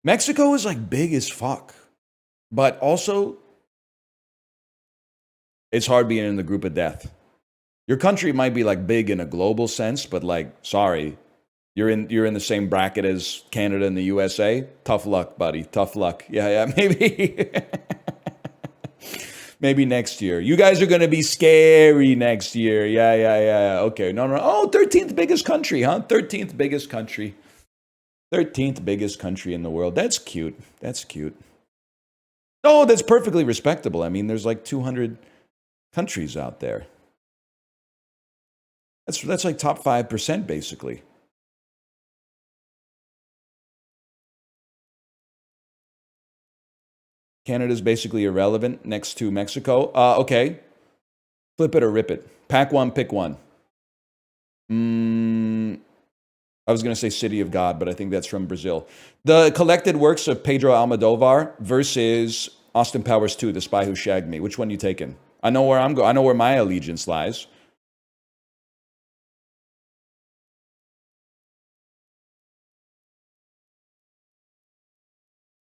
Mexico is big as fuck. But also, it's hard being in the group of death. Your country might be big in a global sense, but sorry, you're in the same bracket as Canada and the USA. Tough luck, buddy. Tough luck. Yeah, maybe. Maybe next year. You guys are going to be scary next year. Yeah. Okay, no. Oh, 13th biggest country, huh? 13th biggest country. 13th biggest country in the world. That's cute. That's cute. Oh, that's perfectly respectable. I mean, there's 200 countries out there. That's top 5%, basically. Canada's basically irrelevant next to Mexico. Okay. Flip it or rip it. Pack one, pick one. I was going to say City of God, but I think that's from Brazil. The collected works of Pedro Almodovar versus Austin Powers 2, The Spy Who Shagged Me. Which one you taking? I know where I'm going. I know where my allegiance lies.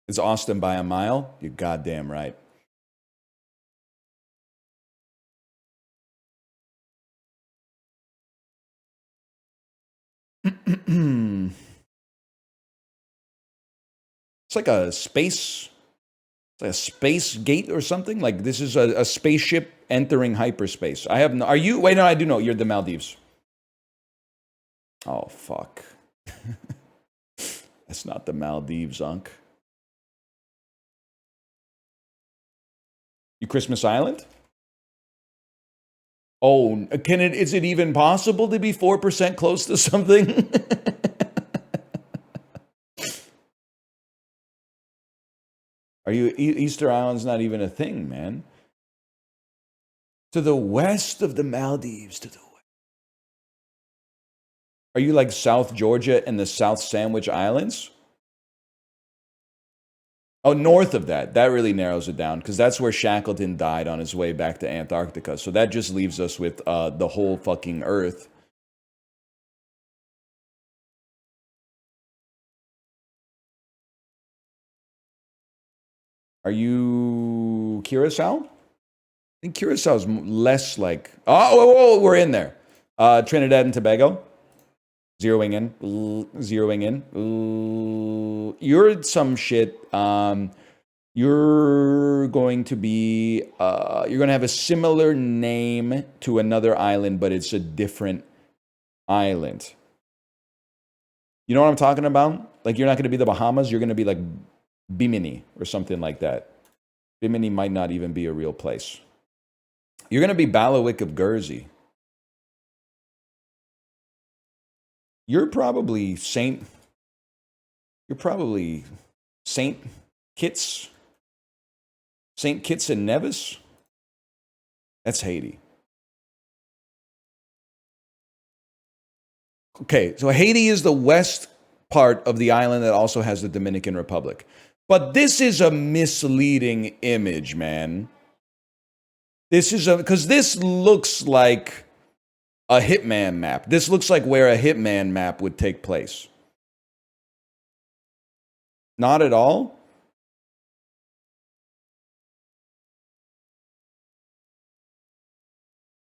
Is Austin by a mile? You're goddamn right. It's like a space gate or something. Like this is a spaceship entering hyperspace. I have no. Are you? Wait, no, I do know. You're the Maldives. Oh fuck. That's not the Maldives, Unc. You Christmas Island? Oh, can it? Is it even possible to be 4% close to something? Are you Easter Island's not even a thing, man? To the west of the Maldives, to the west. Are you like South Georgia and the South Sandwich Islands? Oh, north of that. That really narrows it down because that's where Shackleton died on his way back to Antarctica. So that just leaves us with the whole fucking Earth. Are you Curacao? I think Curacao is less like... Oh, we're in there. Trinidad and Tobago. Zeroing in. Zeroing in. You're some shit. You're going to be... you're going to have a similar name to another island, but it's a different island. You know what I'm talking about? Like, you're not going to be the Bahamas. You're going to be like Bimini or something like that. Bimini might not even be a real place. You're going to be Bailiwick of Guernsey. You're probably Saint Kitts. Saint Kitts and Nevis? That's Haiti. Okay, so Haiti is the west part of the island that also has the Dominican Republic. But this is a misleading image, man. This is because this looks like a Hitman map. This looks like where a Hitman map would take place. Not at all?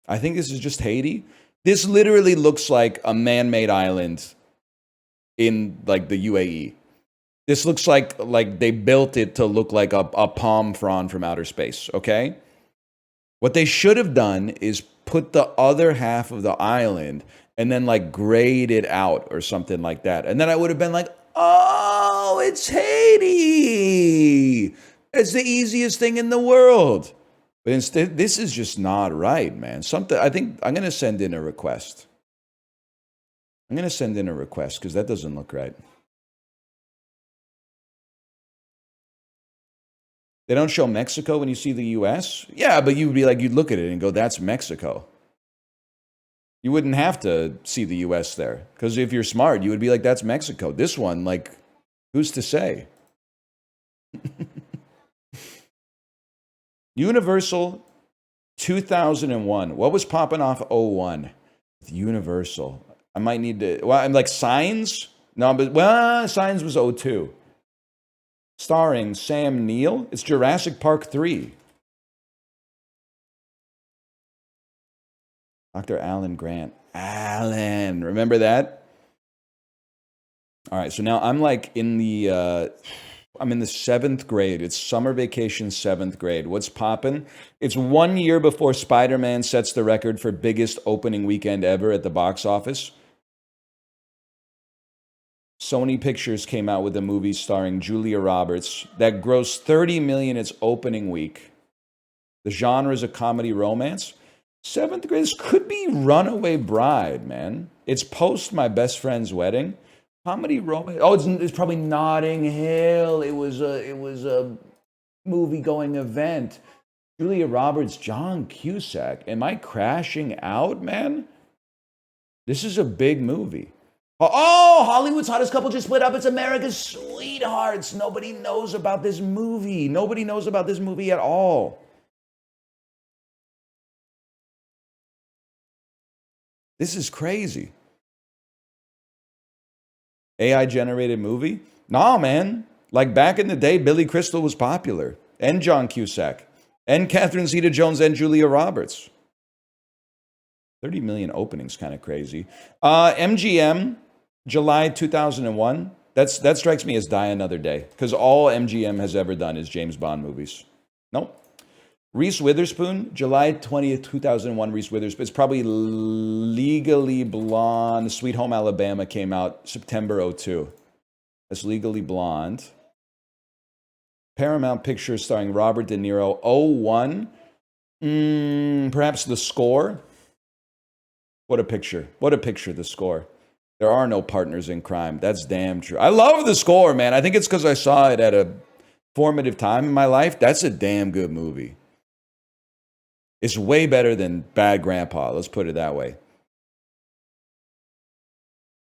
I think this is just Haiti. This literally looks like a man-made island in like the UAE. This looks like they built it to look like a palm frond from outer space, okay? What they should have done is put the other half of the island and then like grade it out or something like that. And then I would have been like, oh, it's Haiti. It's the easiest thing in the world. But instead, this is just not right, man. I think I'm going to send in a request. I'm going to send in a request because that doesn't look right. They don't show Mexico when you see the U.S.? Yeah, but you'd be like, you'd look at it and go, that's Mexico. You wouldn't have to see the U.S. there. Because if you're smart, you would be like, that's Mexico. This one, like, who's to say? Universal 2001. What was popping off 01? Universal. I might need to... Well, I'm like, Signs? No, but... Well, Signs was 02. Starring Sam Neill. It's Jurassic Park 3. Dr. Alan Grant. Alan. Remember that? All right, so now I'm like in the... I'm in the 7th grade. It's summer vacation 7th grade. What's poppin'? It's 1 year before Spider-Man sets the record for biggest opening weekend ever at the box office. Sony Pictures came out with a movie starring Julia Roberts that grossed $30 million its opening week. The genre is a comedy romance. 7th grade, this could be Runaway Bride, man. It's post My Best Friend's Wedding. Comedy romance. Oh, it's probably Notting Hill. It was a movie going event. Julia Roberts, John Cusack. Am I crashing out, man? This is a big movie. Oh, Hollywood's hottest couple just split up. It's America's Sweethearts. Nobody knows about this movie. Nobody knows about this movie at all. This is crazy. AI generated movie? Nah, man. Like back in the day, Billy Crystal was popular. And John Cusack. And Catherine Zeta-Jones and Julia Roberts. 30 million openings, kind of crazy. MGM, July 2001. That strikes me as Die Another Day. Because all MGM has ever done is James Bond movies. Nope. Reese Witherspoon, July 20th, 2001, Reese Witherspoon. It's probably Legally Blonde. Sweet Home Alabama came out September 02. That's Legally Blonde. Paramount Pictures starring Robert De Niro, 01. Perhaps The Score. What a picture. What a picture, The Score. There are no partners in crime. That's damn true. I love The Score, man. I think it's because I saw it at a formative time in my life. That's a damn good movie. It's way better than Bad Grandpa. Let's put it that way.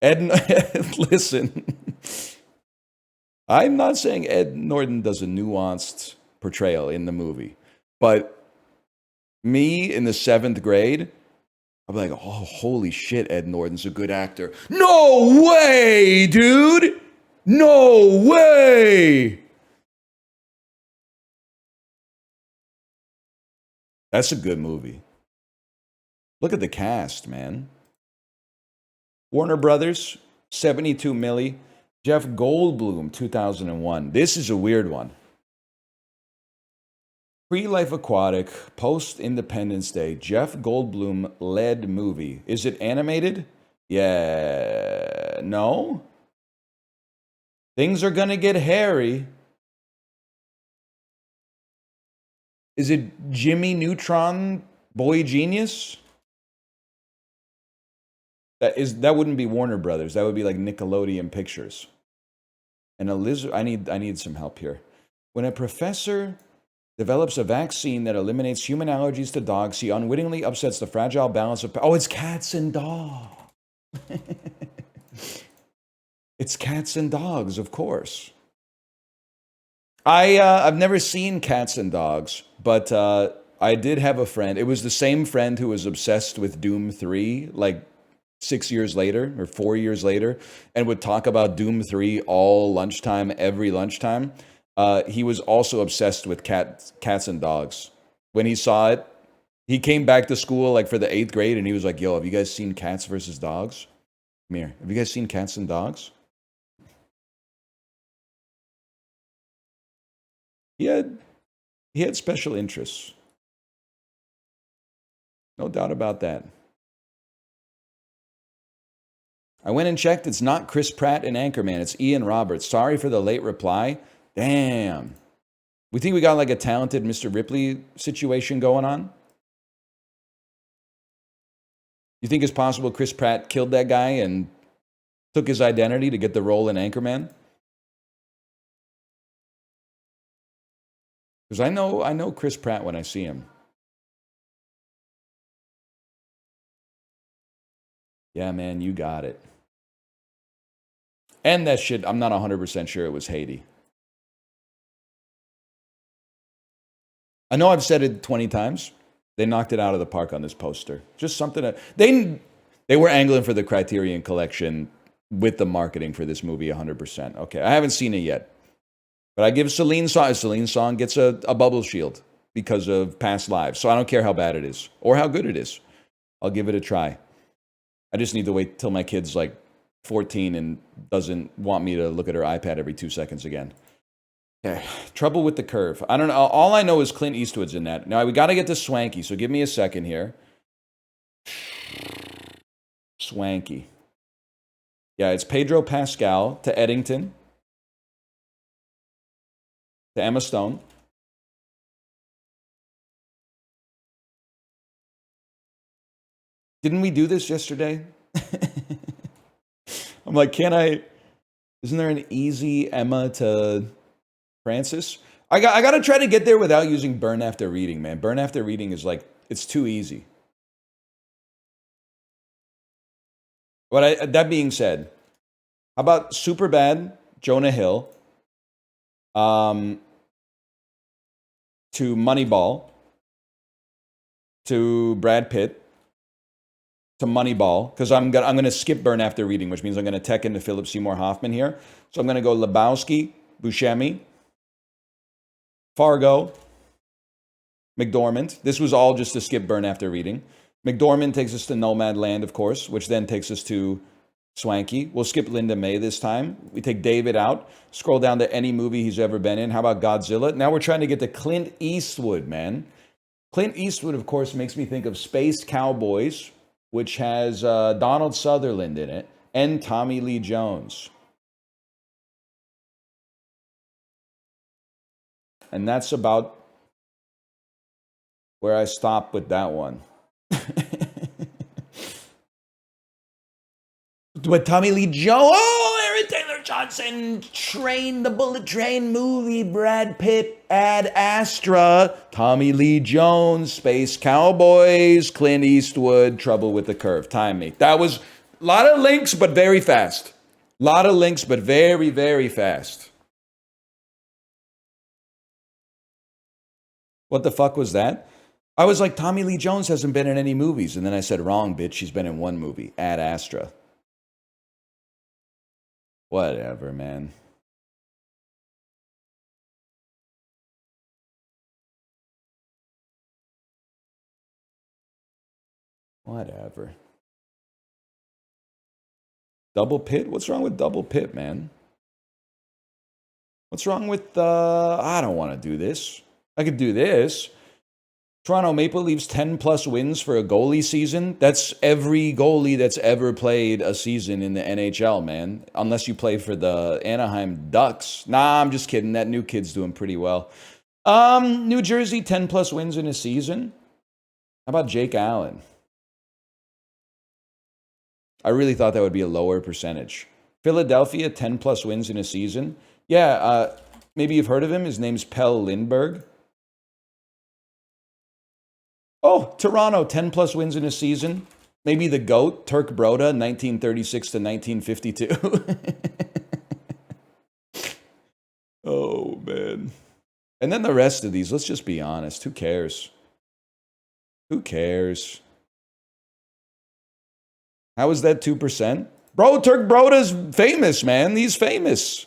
Listen. I'm not saying Ed Norton does a nuanced portrayal in the movie. But me in the 7th grade, I'm like, oh, holy shit, Ed Norton's a good actor. No way, dude! No way! That's a good movie. Look at the cast, man. Warner Brothers, 72 milli. Jeff Goldblum, 2001. This is a weird one. Pre-Life Aquatic, post-Independence Day, Jeff Goldblum led movie. Is it animated? Yeah. No? Things are gonna get hairy. Is it Jimmy Neutron, Boy Genius? That wouldn't be Warner Brothers. That would be like Nickelodeon Pictures. And I need some help here. When a professor develops a vaccine that eliminates human allergies to dogs, he unwittingly upsets the fragile balance of... Oh, it's Cats and Dogs. It's Cats and Dogs, of course. I've never seen Cats and Dogs, but I did have a friend. It was the same friend who was obsessed with Doom 3, like 6 years later or 4 years later, and would talk about Doom 3 all lunchtime, every lunchtime. He was also obsessed with Cats and Dogs. When he saw it, he came back to school like for the 8th grade, and he was like, yo, have you guys seen Cats versus Dogs? Come here. Have you guys seen Cats and Dogs? He had special interests. No doubt about that. I went and checked. It's not Chris Pratt and Anchorman. It's Ian Roberts. Sorry for the late reply. Damn. We think we got like a talented Mr. Ripley situation going on? You think it's possible Chris Pratt killed that guy and took his identity to get the role in Anchorman? Because I know Chris Pratt when I see him. Yeah, man, you got it. And that shit, I'm not 100% sure it was Haiti. I know I've said it 20 times. They knocked it out of the park on this poster. Just something that... They were angling for the Criterion Collection with the marketing for this movie 100%. Okay, I haven't seen it yet. But I give Celine Song gets a bubble shield because of past lives. So I don't care how bad it is or how good it is. I'll give it a try. I just need to wait till my kid's like 14 and doesn't want me to look at her iPad every 2 seconds again. Okay, Trouble with the Curve. I don't know. All I know is Clint Eastwood's in that. Now, we got to get to Swanky, so give me a second here. Swanky. Yeah, it's Pedro Pascal to Eddington. To Emma Stone. Didn't we do this yesterday? I'm like, isn't there an easy Emma to Francis? I got to try to get there without using burn after reading, man. Burn after reading is like, it's too easy. But that being said, how about Superbad, Jonah Hill, to Moneyball, to Brad Pitt, to Moneyball, because I'm gonna skip burn after reading, which means I'm gonna tech into Philip Seymour Hoffman here. So I'm gonna go Lebowski, Buscemi, Fargo, McDormand. This was all just to skip burn after reading. McDormand takes us to Nomadland, of course, which then takes us to Swanky. We'll skip Linda May this time. We take David out. Scroll down to any movie he's ever been in. How about Godzilla? Now we're trying to get to Clint Eastwood, man. Clint Eastwood, of course, makes me think of Space Cowboys, which has Donald Sutherland in it, and Tommy Lee Jones. And that's about where I stop with that one. But Tommy Lee Jones, Aaron Taylor Johnson, the Bullet Train movie, Brad Pitt, Ad Astra, Tommy Lee Jones, Space Cowboys, Clint Eastwood, Trouble with the Curve. Time me. That was a lot of links, but very fast. A lot of links, but very, very fast. What the fuck was that? I was like, Tommy Lee Jones hasn't been in any movies. And then I said, wrong, bitch. She's been in one movie, Ad Astra. Whatever, man. Whatever. Double Pit? What's wrong with Double Pit, man? What's wrong with, I don't want to do this. I could do this. Toronto Maple Leafs 10-plus wins for a goalie season. That's every goalie that's ever played a season in the NHL, man. Unless you play for the Anaheim Ducks. Nah, I'm just kidding. That new kid's doing pretty well. New Jersey 10-plus wins in a season. How about Jake Allen? I really thought that would be a lower percentage. Philadelphia 10-plus wins in a season. Yeah, maybe you've heard of him. His name's Pell Lindbergh. Oh, Toronto, 10-plus wins in a season. Maybe the GOAT, Turk Broda, 1936 to 1952. Oh, man. And then the rest of these, let's just be honest. Who cares? Who cares? How is that 2%? Bro, Turk Broda's famous, man. He's famous.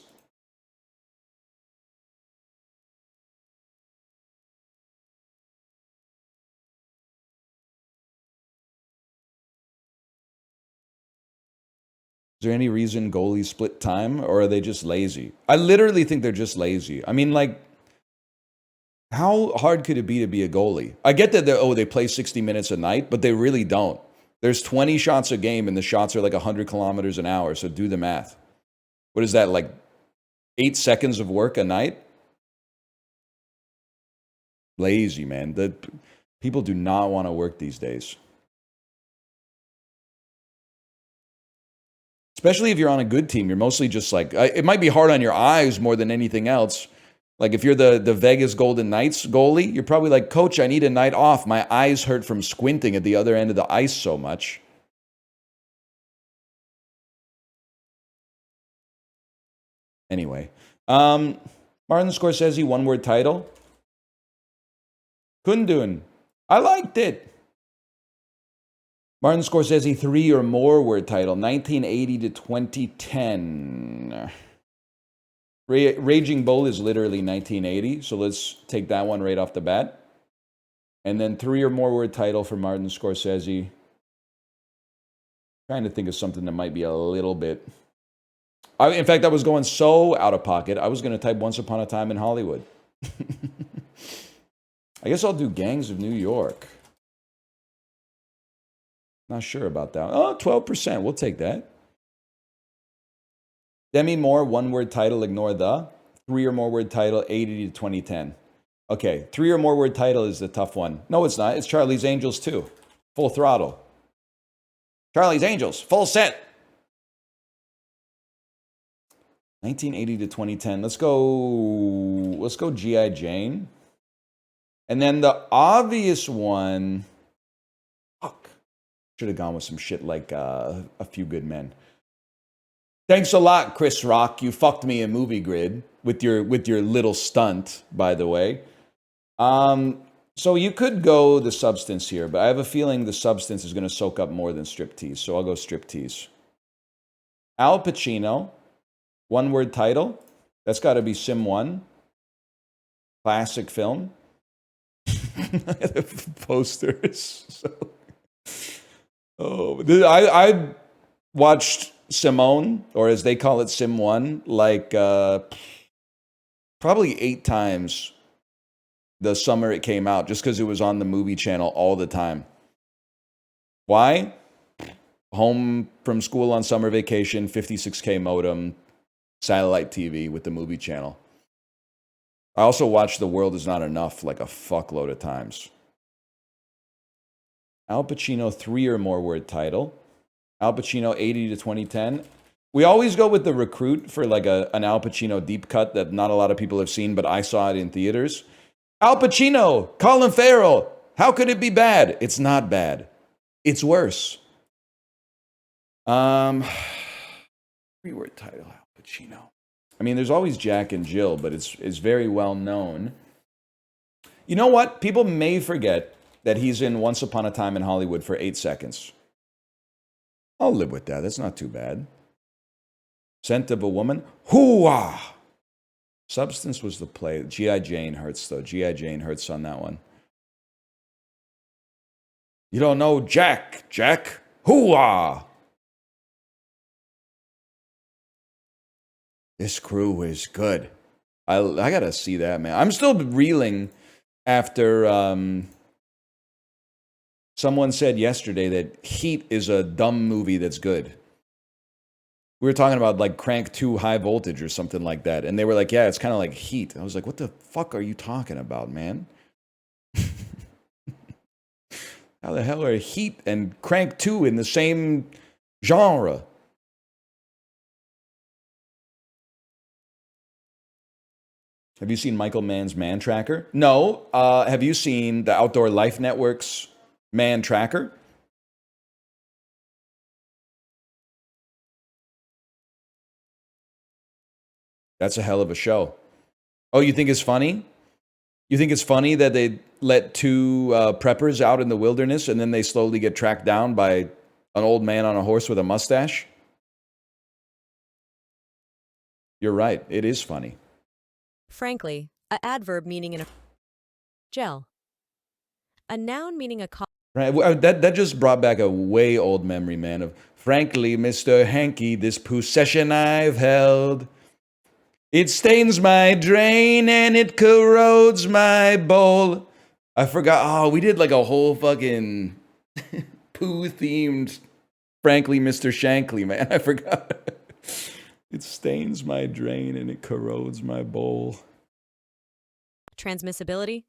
Is there any reason goalies split time, or are they just lazy? I literally think they're just lazy. I mean, like, how hard could it be to be a goalie? I get that they play 60 minutes a night, but they really don't. There's 20 shots a game, and the shots are like 100 kilometers an hour, so do the math. What is that, like 8 seconds of work a night? Lazy, man. People do not want to work these days. Especially if you're on a good team, you're mostly just like, it might be hard on your eyes more than anything else. Like if you're the Vegas Golden Knights goalie, you're probably like, Coach, I need a night off. My eyes hurt from squinting at the other end of the ice so much. Anyway, Martin Scorsese, one-word title. Kundun. I liked it. Martin Scorsese, 3 or more word title, 1980 to 2010. Raging Bull is literally 1980, so let's take that one right off the bat. And then 3 or more word title for Martin Scorsese. Trying to think of something that might be a little bit... in fact, I was going so out of pocket, I was going to type Once Upon a Time in Hollywood. I guess I'll do Gangs of New York. Not sure about that. Oh, 12%. We'll take that. Demi Moore, one-word title, ignore the. 3 or more word title, 80 to 2010. Okay, 3 or more word title is the tough one. No, it's not. It's Charlie's Angels 2. Full throttle. Charlie's Angels, full set. 1980 to 2010. Let's go G.I. Jane. And then the obvious one, fuck. Should have gone with some shit like A Few Good Men. Thanks a lot, Chris Rock. You fucked me in Movie Grid with your little stunt, by the way. So you could go the substance here, but I have a feeling the substance is going to soak up more than striptease. So I'll go striptease. Al Pacino, one-word title. That's got to be Sim 1. Classic film. Posters. So. Oh, I watched Simone, or as they call it, Sim 1, like probably 8 times the summer it came out, just because it was on the movie channel all the time. Why? Home from school on summer vacation, 56K modem, satellite TV with the movie channel. I also watched The World Is Not Enough like a fuckload of times. Al Pacino, 3 or more word title. Al Pacino, 80 to 2010. We always go with The Recruit for like an Al Pacino deep cut that not a lot of people have seen, but I saw it in theaters. Al Pacino, Colin Farrell. How could it be bad? It's not bad. It's worse. 3-word title, Al Pacino. I mean, there's always Jack and Jill, but it's very well known. You know what? People may forget that he's in Once Upon a Time in Hollywood for 8 seconds. I'll live with that. That's not too bad. Scent of a Woman. Hoo-ah! Substance was the play. G.I. Jane hurts, though. G.I. Jane hurts on that one. You don't know Jack. Jack. Hoo-ah! This crew is good. I gotta see that, man. I'm still reeling after someone said yesterday that Heat is a dumb movie that's good. We were talking about like Crank 2 High Voltage or something like that. And they were like, yeah, it's kind of like Heat. I was like, what the fuck are you talking about, man? How the hell are Heat and Crank 2 in the same genre? Have you seen Michael Mann's Man Tracker? No. Have you seen the Outdoor Life Network's Man Tracker? That's a hell of a show. Oh, you think it's funny? You think it's funny that they let 2 preppers out in the wilderness and then they slowly get tracked down by an old man on a horse with a mustache? You're right. It is funny. Frankly, a adverb meaning a gel. A noun meaning a Right. That just brought back a way old memory, man, of frankly, Mr. Hanky, this possession I've held. It stains my drain and it corrodes my bowl. I forgot. Oh, we did like a whole fucking poo-themed, frankly, Mr. Shankly, man. I forgot. It stains my drain and it corrodes my bowl. Transmissibility.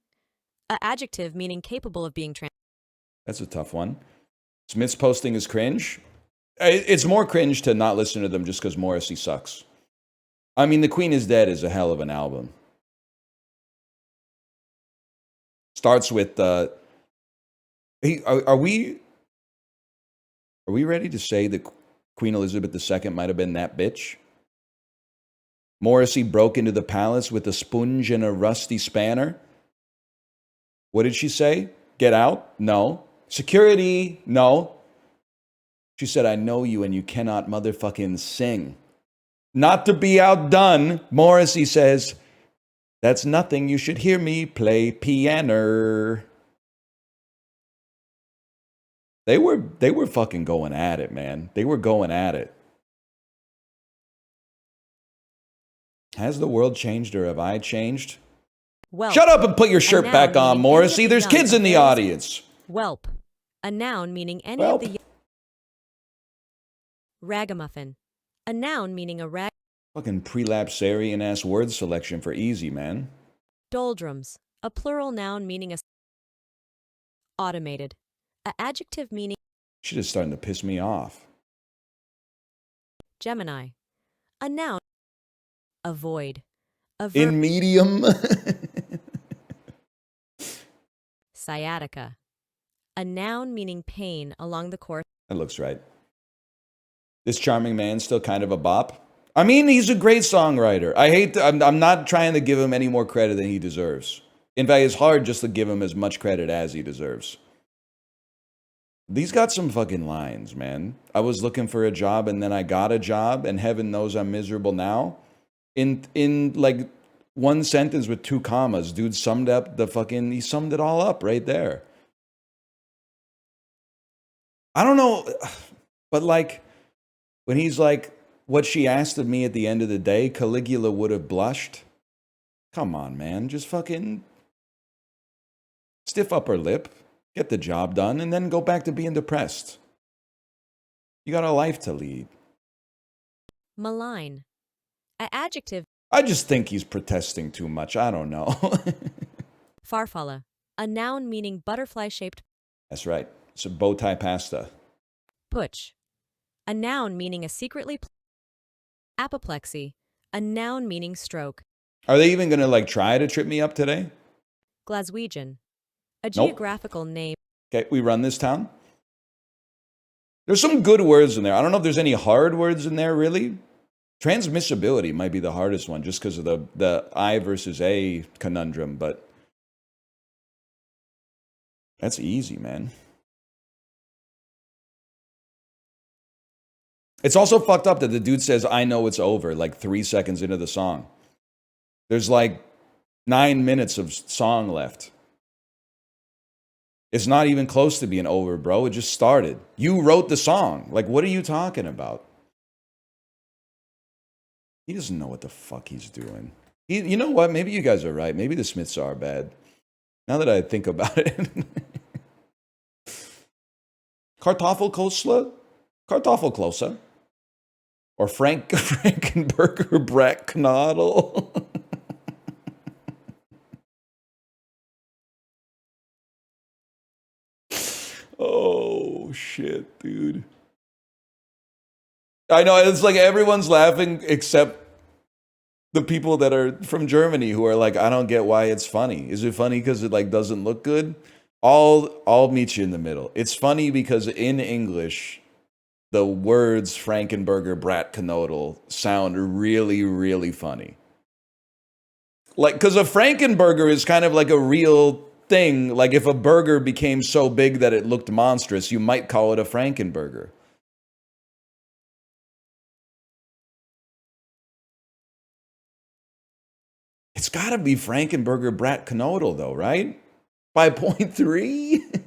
A adjective meaning capable of being That's a tough one. Smith's posting is cringe. It's more cringe to not listen to them just because Morrissey sucks. I mean, The Queen is Dead is a hell of an album. Starts with, hey, are we ready to say that Queen Elizabeth II might have been that bitch? Morrissey broke into the palace with a sponge and a rusty spanner. What did she say? Get out? No. Security? No. She said, I know you and you cannot motherfucking sing. Not to be outdone, Morrissey says, that's nothing. You should hear me play piano. They were fucking going at it, man. They were going at it. Has the world changed or have I changed? Whelp. Shut up and put your shirt back on, Morrissey. There's kids in the audience. Whelp. A noun meaning any of the... Ragamuffin. A noun meaning a rag... Fucking prelapsarian-ass word selection for easy, man. Doldrums. A plural noun meaning a... Automated. A adjective meaning... Shit is starting to piss me off. Gemini. A noun... avoid. A verb, In medium. sciatica. A noun meaning pain along the course. That looks right. This charming man's still kind of a bop. I mean, he's a great songwriter. I'm not trying to give him any more credit than he deserves. In fact, it's hard just to give him as much credit as he deserves. He's got some fucking lines, man. I was looking for a job and then I got a job and heaven knows I'm miserable now. In like one sentence with 2 commas, dude summed up he summed it all up right there. I don't know, but like, when he's like, what she asked of me at the end of the day, Caligula would have blushed. Come on, man. Just fucking stiff upper lip, get the job done, and then go back to being depressed. You got a life to lead. Malign. An adjective. I just think he's protesting too much. I don't know. Farfalla. A noun meaning butterfly-shaped. That's right. It's a bow tie pasta. Putsch. A noun meaning a secretly. Apoplexy. A noun meaning stroke. Are they even going to like try to trip me up today? Glaswegian. A Nope. geographical name. Okay, we run this town. There's some good words in there. I don't know if there's any hard words in there, really. Transmissibility might be the hardest one just because of the I versus A conundrum, but that's easy, man. It's also fucked up that the dude says, I know it's over, like 3 seconds into the song. There's like 9 minutes of song left. It's not even close to being over, bro. It just started. You wrote the song. Like, what are you talking about? He doesn't know what the fuck he's doing. You know what? Maybe you guys are right. Maybe the Smiths are bad. Now that I think about it. Kartoffelkosla? Kartoffelklose? Or Frankenburger Brattknadel? Oh, shit, dude. I know, it's like everyone's laughing except the people that are from Germany who are like, I don't get why it's funny. Is it funny because it like doesn't look good? I'll meet you in the middle. It's funny because in English, the words Frankenburger Brattknodel sound really, really funny. Like, because a Frankenburger is kind of like a real thing. Like, if a burger became so big that it looked monstrous, you might call it a Frankenburger. It's got to be Frankenburger Brattknodel, though, right? 5.3?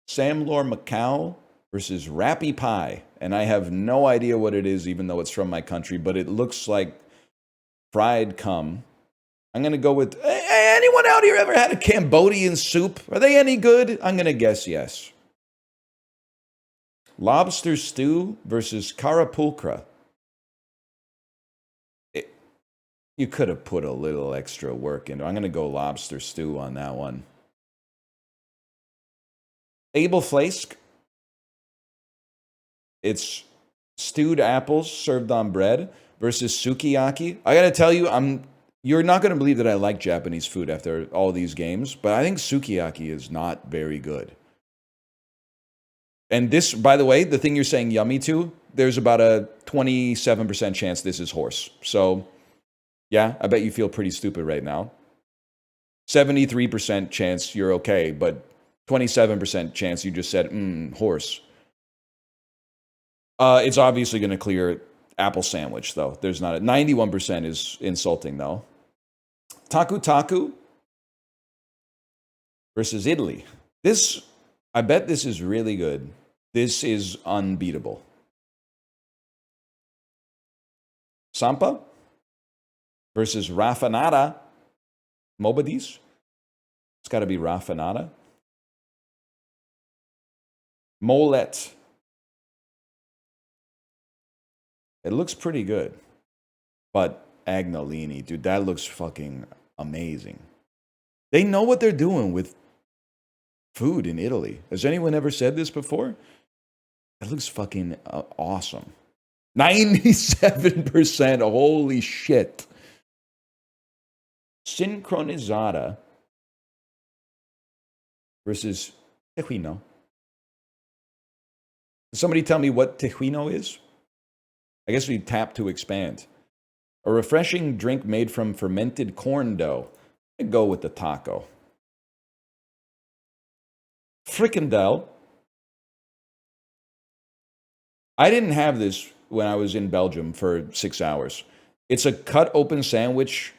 Sam Lore Macau versus Rappy Pie. And I have no idea what it is, even though it's from my country, but it looks like fried cum. I'm going to go with, anyone out here ever had a Cambodian soup? Are they any good? I'm going to guess yes. Lobster stew versus Carapulcra. You could have put a little extra work into it. I'm going to go lobster stew on that one. Abel Flask. It's stewed apples served on bread versus sukiyaki. I got to tell you, you're not going to believe that I like Japanese food after all these games, but I think sukiyaki is not very good. And this, by the way, the thing you're saying yummy to, there's about a 27% chance this is horse. So, yeah, I bet you feel pretty stupid right now. 73% chance you're okay, but 27% chance you just said, horse. It's obviously going to clear apple sandwich, though. There's not a 91% is insulting, though. Taku Taku versus Italy. I bet this is really good. This is unbeatable. Sampa versus Raffanata. Mobadis. It's got to be Raffanata. Molet. It looks pretty good. But Agnolini, dude, that looks fucking amazing. They know what they're doing with food in Italy. Has anyone ever said this before? That looks fucking awesome. 97%. Holy shit. Sincronizada versus tejuino. Somebody tell me what tejuino is? I guess we tap to expand. A refreshing drink made from fermented corn dough. I'd go with the taco. Frikandel. I didn't have this when I was in Belgium for 6 hours. It's a cut open sandwich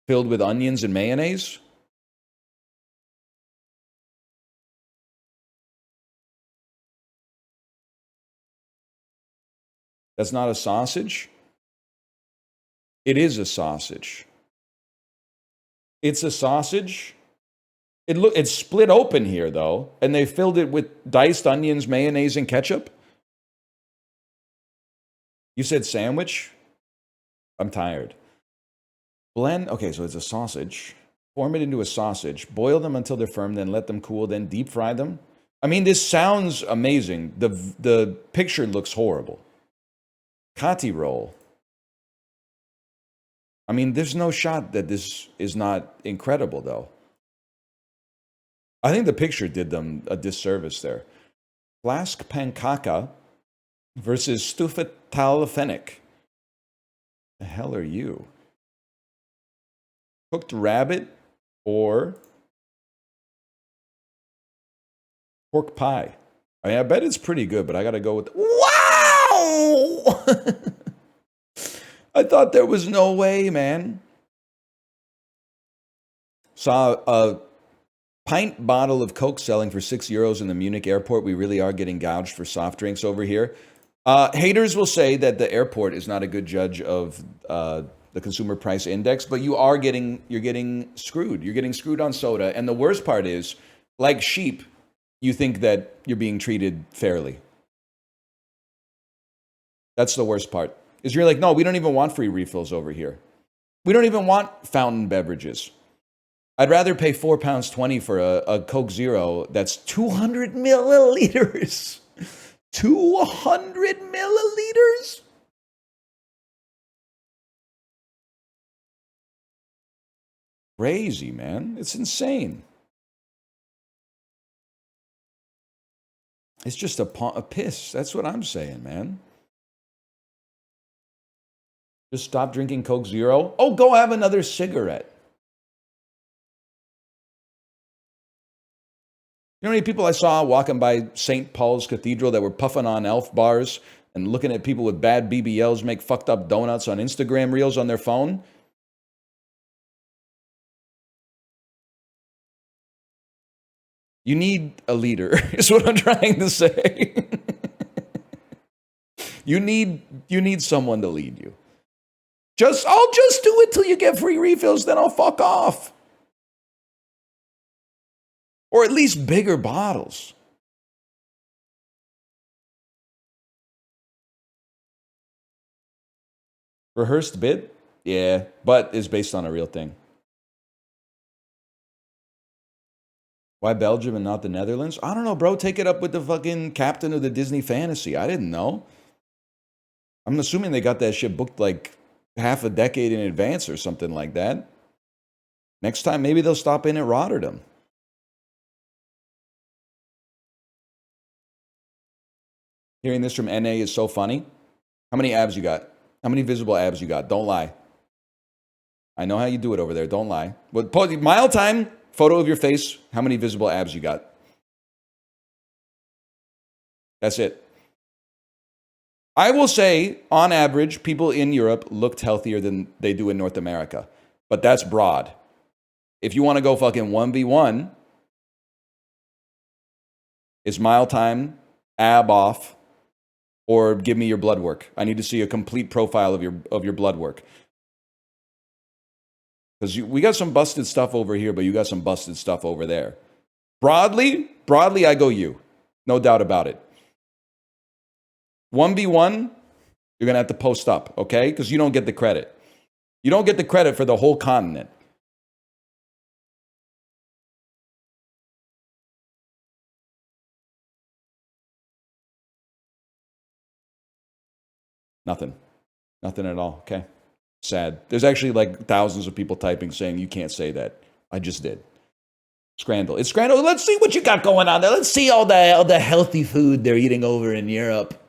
filled with onions and mayonnaise. That's not a sausage? It is a sausage. It's a sausage. It's split open here, though, and they filled it with diced onions, mayonnaise, and ketchup? You said sandwich? I'm tired. Blend, okay, so it's a sausage. Form it into a sausage. Boil them until they're firm, then let them cool, then deep fry them. I mean, this sounds amazing. The picture looks horrible. Kati roll. I mean, there's no shot that this is not incredible, though. I think the picture did them a disservice there. Flask pankaka versus stufa talafenic. The hell are you? Cooked rabbit or pork pie. I mean, I bet it's pretty good, but I got to go with... Wow! I thought there was no way, man. Saw a pint bottle of Coke selling for €6 in the Munich airport. We really are getting gouged for soft drinks over here. Haters will say that the airport is not a good judge of the consumer price index, but you're getting screwed. You're getting screwed on soda. And the worst part is, like sheep, you think that you're being treated fairly. That's the worst part. Is you're like, no, we don't even want free refills over here. We don't even want fountain beverages. I'd rather pay £4.20 for a Coke Zero that's 200 milliliters. 200 milliliters? Crazy, man. It's insane. It's just a piss. That's what I'm saying, man. Just stop drinking Coke Zero. Oh, go have another cigarette. You know how many people I saw walking by St. Paul's Cathedral that were puffing on Elf bars and looking at people with bad BBLs make fucked up donuts on Instagram reels on their phone? You need a leader, is what I'm trying to say. You need someone to lead you. I'll just do it till you get free refills, then I'll fuck off. Or at least bigger bottles. Rehearsed bit? Yeah, but is based on a real thing. Why Belgium and not the Netherlands? I don't know, bro. Take it up with the fucking captain of the Disney Fantasy. I didn't know. I'm assuming they got that shit booked like half a decade in advance or something like that. Next time, maybe they'll stop in at Rotterdam. Hearing this from NA is so funny. How many abs you got? How many visible abs you got? Don't lie. I know how you do it over there. Don't lie. But mile time, photo of your face. How many visible abs you got? That's it. I will say, on average, people in Europe looked healthier than they do in North America. But that's broad. If you want to go fucking 1v1, it's mile time, ab off, or give me your blood work. I need to see a complete profile of your blood work. Because we got some busted stuff over here, but you got some busted stuff over there. Broadly, I go you. No doubt about it. 1v1, you're going to have to post up, okay? Because you don't get the credit. You don't get the credit for the whole continent. Nothing. Nothing at all. Okay. Sad. There's actually like thousands of people typing saying you can't say that. I just did. Scrandal. It's Scrandal. Let's see what you got going on there. Let's see all the healthy food they're eating over in Europe.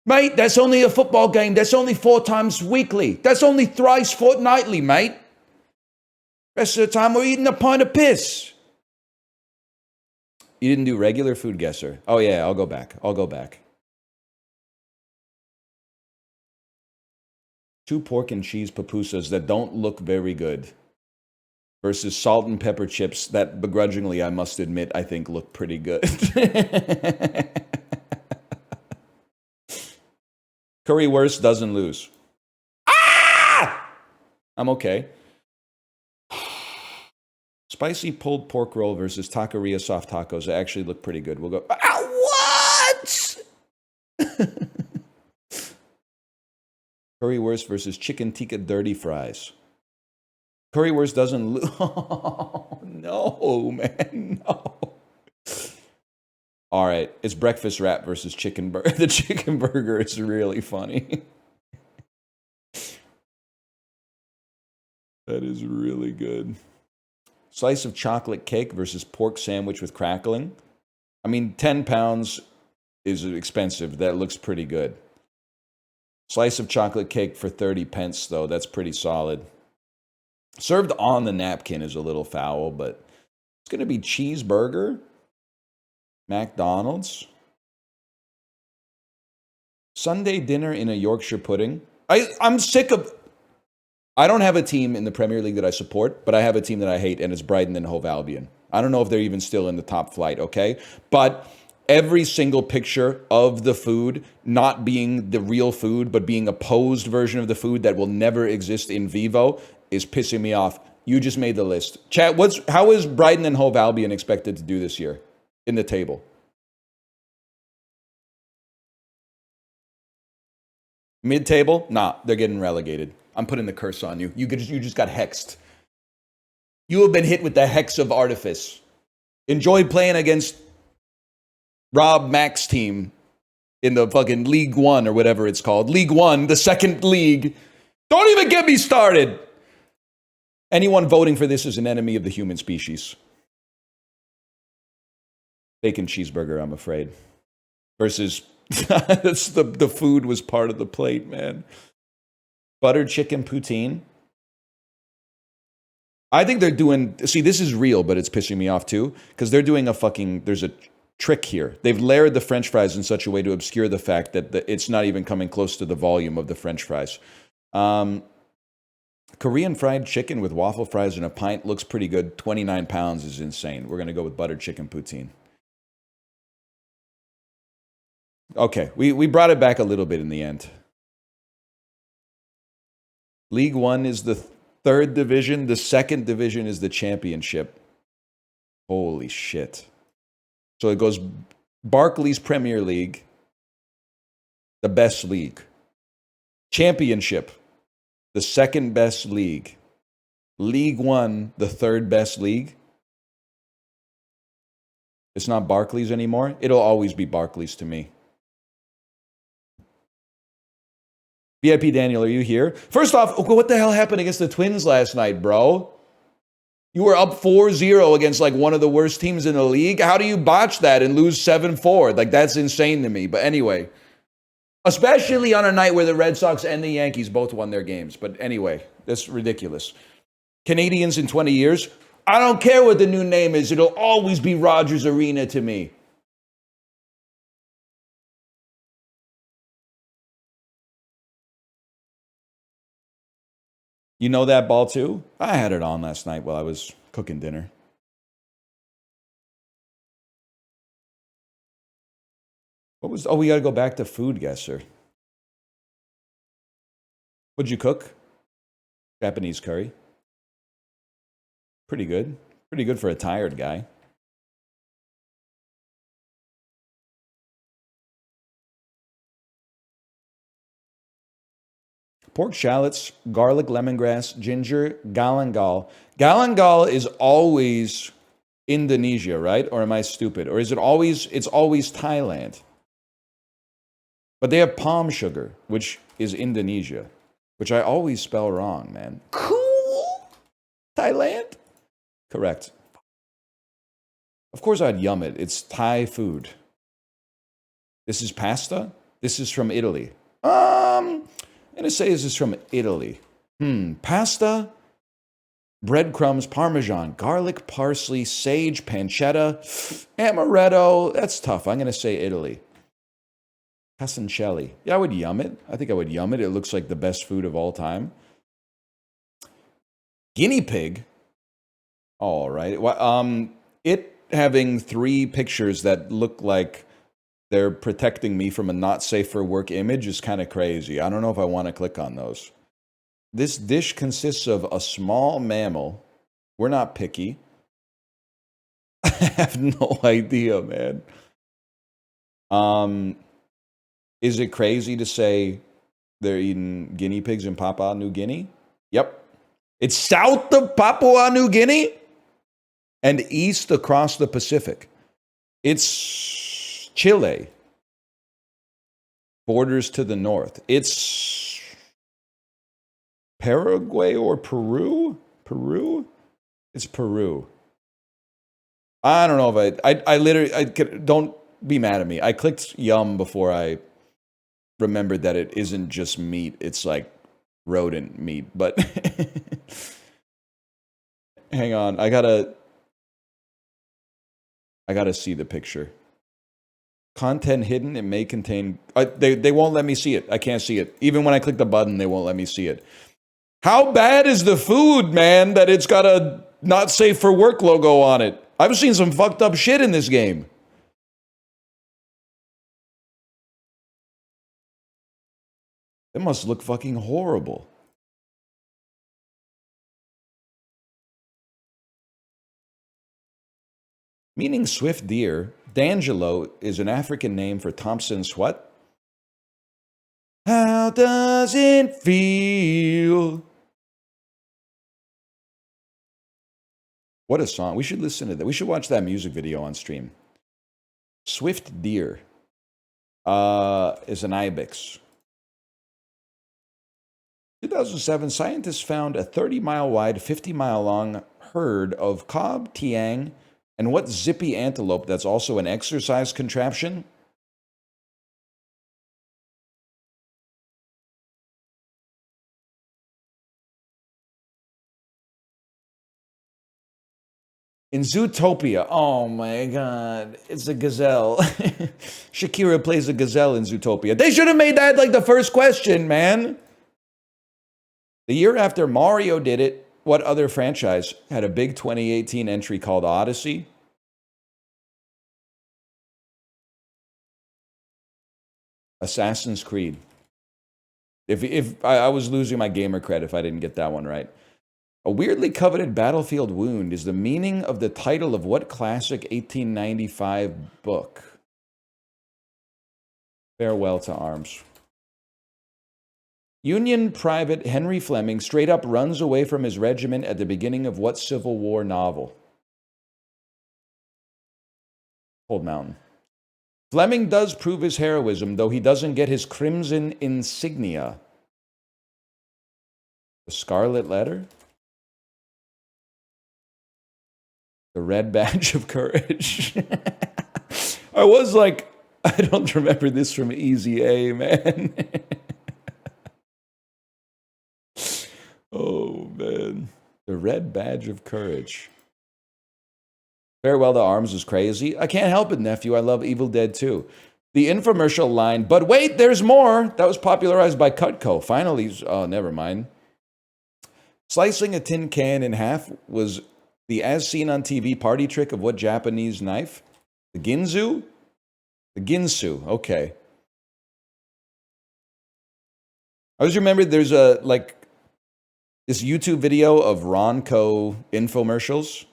Mate, that's only a football game. That's only 4 times weekly. That's only thrice fortnightly, mate. Rest of the time, we're eating a pint of piss. You didn't do regular food guesser. Oh, yeah, I'll go back. 2 pork and cheese pupusas that don't look very good versus salt and pepper chips that begrudgingly, I must admit, I think look pretty good. Currywurst doesn't lose. Ah! I'm okay. Spicy pulled pork roll versus taqueria soft tacos. They actually look pretty good. We'll go. What? Currywurst versus chicken tikka dirty fries. Currywurst doesn't lose. Oh, no, man, no. All right, it's breakfast wrap versus chicken burger. The chicken burger is really funny. That is really good. Slice of chocolate cake versus pork sandwich with crackling. I mean, 10 pounds is expensive. That looks pretty good. Slice of chocolate cake for 30 pence, though. That's pretty solid. Served on the napkin is a little foul, but it's going to be cheeseburger. McDonald's. Sunday dinner in a Yorkshire pudding. I'm sick of... I don't have a team in the Premier League that I support, but I have a team that I hate, and it's Brighton and Hove Albion. I don't know if they're even still in the top flight, okay? But every single picture of the food not being the real food, but being a posed version of the food that will never exist in vivo is pissing me off. You just made the list. Chat, how is Brighton and Hove Albion expected to do this year in the table? Mid-table? Nah, they're getting relegated. I'm putting the curse on you. You just got hexed. You have been hit with the hex of artifice. Enjoy playing against Rob Mack's team in the fucking League One or whatever it's called. League One, the second league. Don't even get me started. Anyone voting for this is an enemy of the human species. Bacon cheeseburger, I'm afraid. Versus, the food was part of the plate, man. Buttered chicken poutine. I think they're doing... See, this is real, but it's pissing me off too. Because they're doing there's a trick here. They've layered the French fries in such a way to obscure the fact that it's not even coming close to the volume of the French fries. Korean fried chicken with waffle fries and a pint looks pretty good. 29 pounds is insane. We're going to go with buttered chicken poutine. Okay, we brought it back a little bit in the end. League One is the 3rd division. The 2nd division is the championship. Holy shit. So it goes Barclays Premier League, the best league. Championship, the 2nd best league. League One, the 3rd best league. It's not Barclays anymore. It'll always be Barclays to me. VIP Daniel, are you here? First off, what the hell happened against the Twins last night, bro? You were up 4-0 against like one of the worst teams in the league. How do you botch that and lose 7-4? Like, that's insane to me. But anyway, especially on a night where the Red Sox and the Yankees both won their games. But anyway, that's ridiculous. Canadians in 20 years. I don't care what the new name is. It'll always be Rogers Arena to me. You know that ball too? I had it on last night while I was cooking dinner. We got to go back to food guesser. What'd you cook? Japanese curry. Pretty good. Pretty good for a tired guy. Pork shallots, garlic, lemongrass, ginger, galangal. Galangal is always Indonesia, right? Or am I stupid? Or is it always, it's always Thailand? But they have palm sugar, which is Indonesia, which I always spell wrong, man. Cool. Thailand? Correct. Of course I'd yum it. It's Thai food. This is pasta? This is from Italy. I'm gonna say this is from Italy. Pasta, breadcrumbs, parmesan, garlic, parsley, sage, pancetta, amaretto. That's tough. I'm gonna say Italy. Casoncelli. Yeah, I would yum it. I think I would yum it. It looks like the best food of all time. Guinea pig. All right. Well, it having 3 pictures that look like they're protecting me from a not safe for work image is kind of crazy. I don't know if I want to click on those. This dish consists of a small mammal. We're not picky. I have no idea, man. Is it crazy to say they're eating guinea pigs in Papua New Guinea? Yep. It's south of Papua New Guinea and east across the Pacific. It's Chile. Borders to the north. It's Paraguay or Peru? Peru? It's Peru. I don't know if I literally, don't be mad at me. I clicked yum before I remembered that it isn't just meat. It's like rodent meat. But hang on. I gotta see the picture. Content hidden. It may contain... They won't let me see it. I can't see it. Even when I click the button, they won't let me see it. How bad is the food, man, that it's got a not safe for work logo on it? I've seen some fucked up shit in this game. It must look fucking horrible. Meaning swift deer, D'Angelo is an African name for Thompson's what? How does it feel? What a song. We should listen to that. We should watch that music video on stream. Swift deer is an ibex. 2007, scientists found a 30-mile wide, 50-mile long herd of cob, tiang, and what zippy antelope that's also an exercise contraption? In Zootopia. Oh my god. It's a gazelle. Shakira plays a gazelle in Zootopia. They should have made that like the first question, man. The year after Mario did it, what other franchise had a big 2018 entry called Odyssey? Assassin's Creed. If I was losing my gamer cred if I didn't get that one right. A weirdly coveted battlefield wound is the meaning of the title of what classic 1895 book? Farewell to Arms. Union Private Henry Fleming straight up runs away from his regiment at the beginning of what Civil War novel? Cold Mountain. Fleming does prove his heroism, though he doesn't get his crimson insignia. The Scarlet Letter? The Red Badge of Courage. I was like, I don't remember this from Easy A, man. Oh, man. The Red Badge of Courage. Farewell to Arms is crazy. I can't help it, nephew. I love Evil Dead 2. The infomercial line, but wait, there's more. That was popularized by Cutco. Finally, oh, never mind. Slicing a tin can in half was the as seen on TV party trick of what Japanese knife? The Ginsu? The Ginsu, okay. I always remember there's a, like, this YouTube video of Ronco infomercials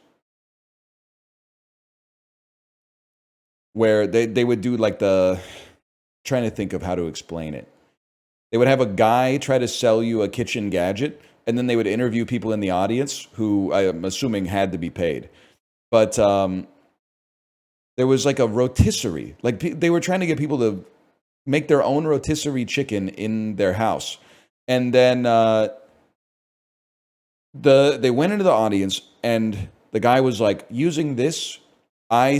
where they would do like trying to think of how to explain it. They would have a guy try to sell you a kitchen gadget, and then they would interview people in the audience who I'm assuming had to be paid. But there was like a rotisserie. Like they were trying to get people to make their own rotisserie chicken in their house. And then they went into the audience, and the guy was like, using this, I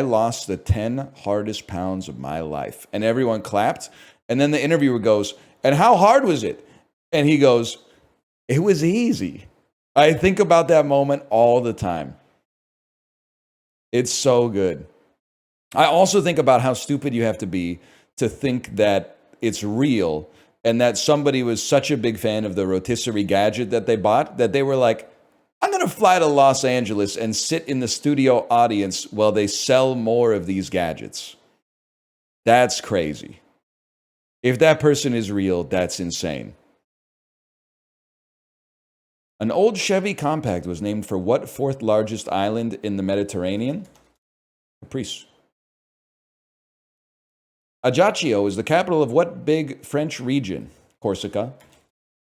lost the 10 hardest pounds of my life. And everyone clapped. And then the interviewer goes, and how hard was it? And he goes, it was easy. I think about that moment all the time. It's so good. I also think about how stupid you have to be to think that it's real and that somebody was such a big fan of the rotisserie gadget that they bought that they were like, I'm going to fly to Los Angeles and sit in the studio audience while they sell more of these gadgets. That's crazy. If that person is real, that's insane. An old Chevy Compact was named for what fourth largest island in the Mediterranean? Caprice. Ajaccio is the capital of what big French region? Corsica.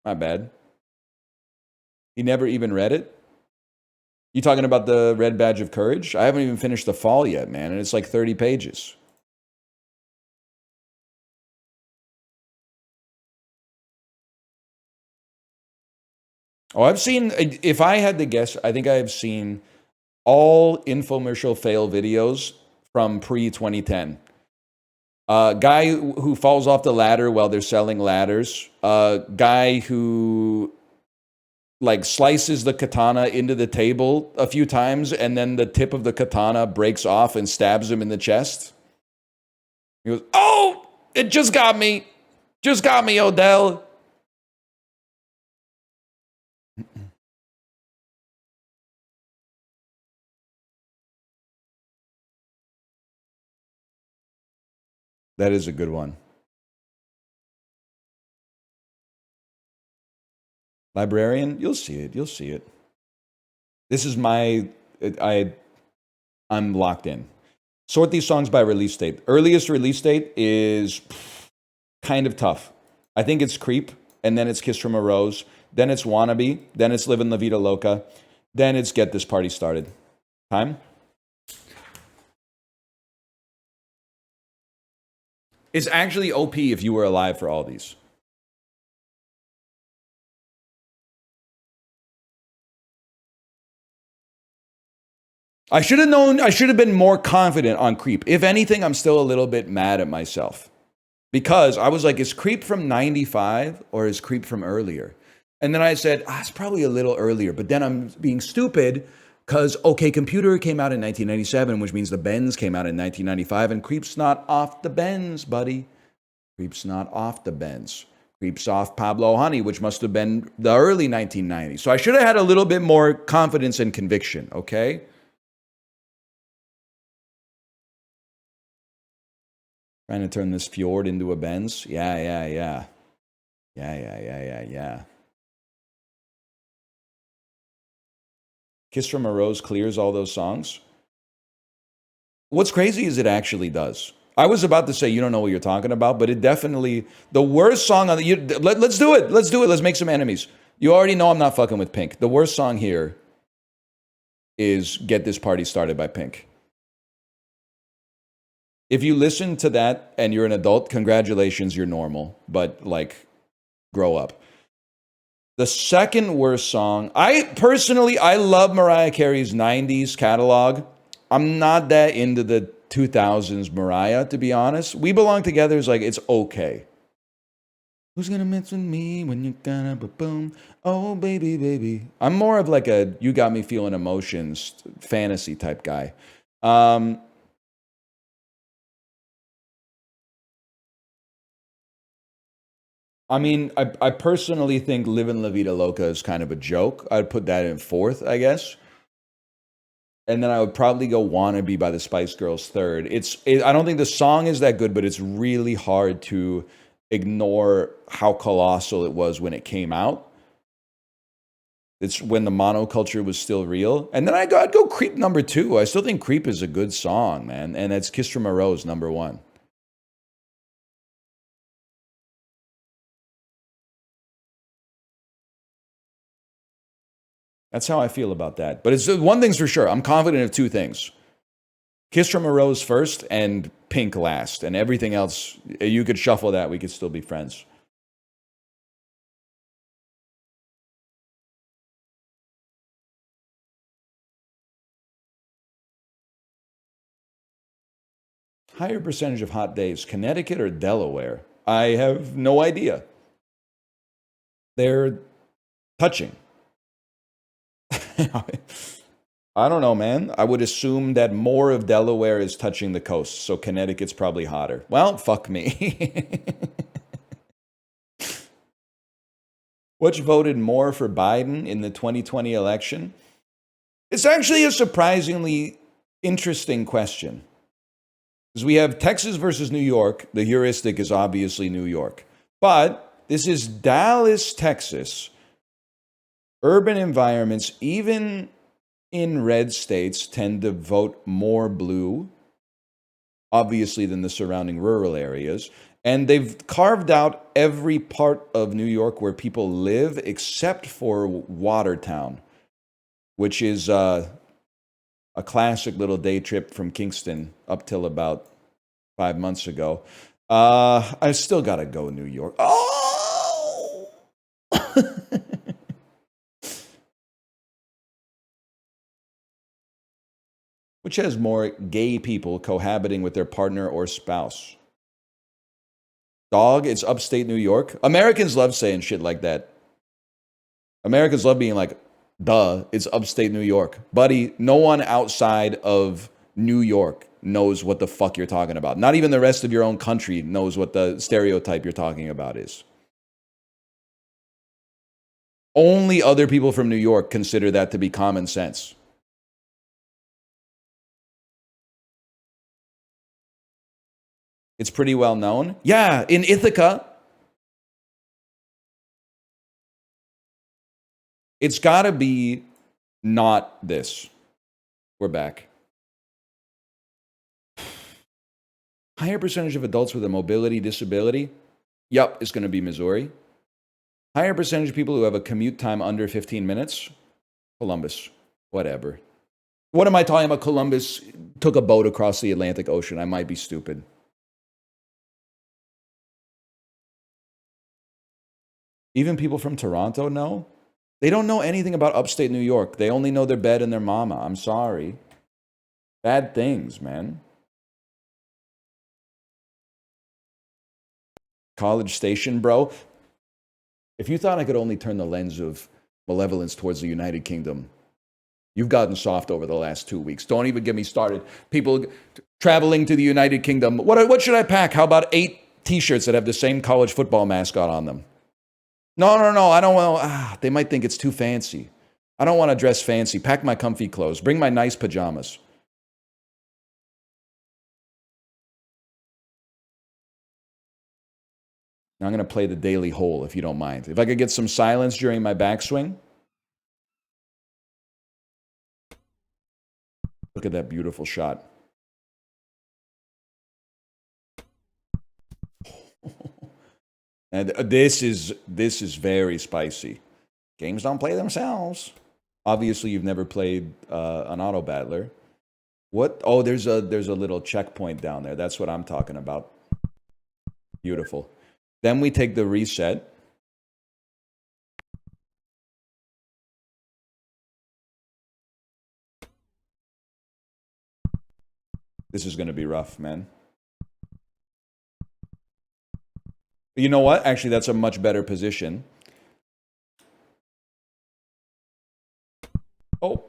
Not bad. He never even read it? You talking about the Red Badge of Courage? I haven't even finished The Fall yet, man, and it's like 30 pages. Oh, I've seen, if I had to guess, I think I have seen all infomercial fail videos from pre-2010. Guy who falls off the ladder while they're selling ladders. Guy who like slices the katana into the table a few times and then the tip of the katana breaks off and stabs him in the chest. He goes, oh, it just got me. Just got me, Odell. That is a good one. Librarian, you'll see it. You'll see it. This is I'm locked in. Sort these songs by release date. Earliest release date is kind of tough. I think it's Creep, and then it's Kiss from a Rose, then it's Wannabe, then it's Livin' La Vida Loca, then it's Get This Party Started. Time? It's actually OP if you were alive for all these. I should have known, I should have been more confident on Creep. If anything, I'm still a little bit mad at myself. Because I was like, is Creep from 95 or is Creep from earlier? And then I said, it's probably a little earlier. But then I'm being stupid because, OK Computer came out in 1997, which means the Bends came out in 1995. And Creep's not off the Bends, buddy. Creep's not off the Bends. Creep's off Pablo Honey, which must have been the early 1990s. So I should have had a little bit more confidence and conviction, OK? Trying to turn this fjord into a Benz? Yeah. Kiss from a Rose clears all those songs. What's crazy is it actually does. I was about to say you don't know what you're talking about, but it definitely, the worst song on the, let's do it. Let's make some enemies. You already know I'm not fucking with Pink. The worst song here is Get This Party Started by Pink. If you listen to that and you're an adult, congratulations, you're normal. But, like, grow up. The second worst song, I love Mariah Carey's 90s catalog. I'm not that into the 2000s Mariah, to be honest. We Belong Together is like, it's okay. Who's gonna mess with me when you're gonna boom? Oh, baby, baby. I'm more of like a you got me feeling emotions fantasy type guy. I mean, I personally think Livin' La Vida Loca is kind of a joke. I'd put that in fourth, I guess. And then I would probably go Wannabe by the Spice Girls third. I don't think the song is that good, but it's really hard to ignore how colossal it was when it came out. It's when the monoculture was still real. And then I'd go Creep number 2. I still think Creep is a good song, man. And that's Kiss from a Rose number 1. That's how I feel about that. But it's one thing's for sure. I'm confident of two things. Kiss from a Rose first and Pink last. And everything else, you could shuffle that. We could still be friends. Higher percentage of hot days, Connecticut or Delaware? I have no idea. They're touching. I don't know, man. I would assume that more of Delaware is touching the coast, so Connecticut's probably hotter. Well, fuck me. Which voted more for Biden in the 2020 election? It's actually a surprisingly interesting question. Because we have Texas versus New York. The heuristic is obviously New York. But this is Dallas, Texas. Urban environments, even in red states, tend to vote more blue, obviously, than the surrounding rural areas. And they've carved out every part of New York where people live except for Watertown, which is a classic little day trip from Kingston up till about 5 months ago. I still got to go New York. Oh! Which has more gay people cohabiting with their partner or spouse? Dog, it's upstate New York. Americans love saying shit like that. Americans love being like, duh, it's upstate New York. Buddy, no one outside of New York knows what the fuck you're talking about. Not even the rest of your own country knows what the stereotype you're talking about is. Only other people from New York consider that to be common sense. It's pretty well known. Yeah, in Ithaca. It's got to be not this. We're back. Higher percentage of adults with a mobility disability? Yup, it's going to be Missouri. Higher percentage of people who have a commute time under 15 minutes? Columbus. Whatever. What am I talking about? Columbus took a boat across the Atlantic Ocean. I might be stupid. Even people from Toronto know? They don't know anything about upstate New York. They only know their bed and their mama. I'm sorry. Bad things, man. College Station, bro. If you thought I could only turn the lens of malevolence towards the United Kingdom, you've gotten soft over the last 2 weeks. Don't even get me started. People traveling to the United Kingdom. What should I pack? How about 8 t-shirts that have the same college football mascot on them? No. I don't want. They might think it's too fancy. I don't want to dress fancy. Pack my comfy clothes. Bring my nice pajamas. Now I'm going to play the daily hole, if you don't mind. If I could get some silence during my backswing. Look at that beautiful shot. And this is very spicy. Games don't play themselves. Obviously, you've never played an auto battler. What? Oh, there's a little checkpoint down there. That's what I'm talking about. Beautiful. Then we take the reset. This is going to be rough, man. You know what? Actually, that's a much better position. Oh.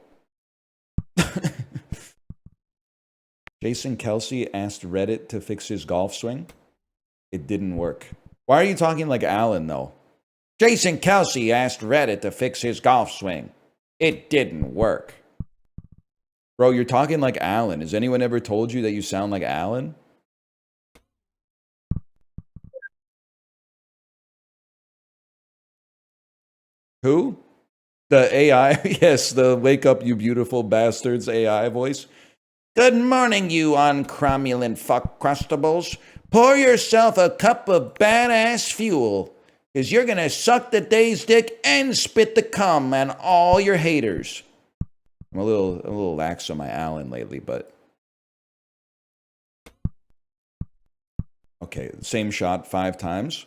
Jason Kelsey asked Reddit to fix his golf swing. It didn't work. Why are you talking like Alan, though? Jason Kelsey asked Reddit to fix his golf swing. It didn't work. Bro, you're talking like Alan. Has anyone ever told you that you sound like Alan? Who? The AI? Yes, the wake up, you beautiful bastards AI voice. Good morning, you uncromulent fuck crustables. Pour yourself a cup of badass fuel, because you're going to suck the day's dick and spit the cum on all your haters. I'm a little lax on my Alan lately, but Okay, same shot 5 times.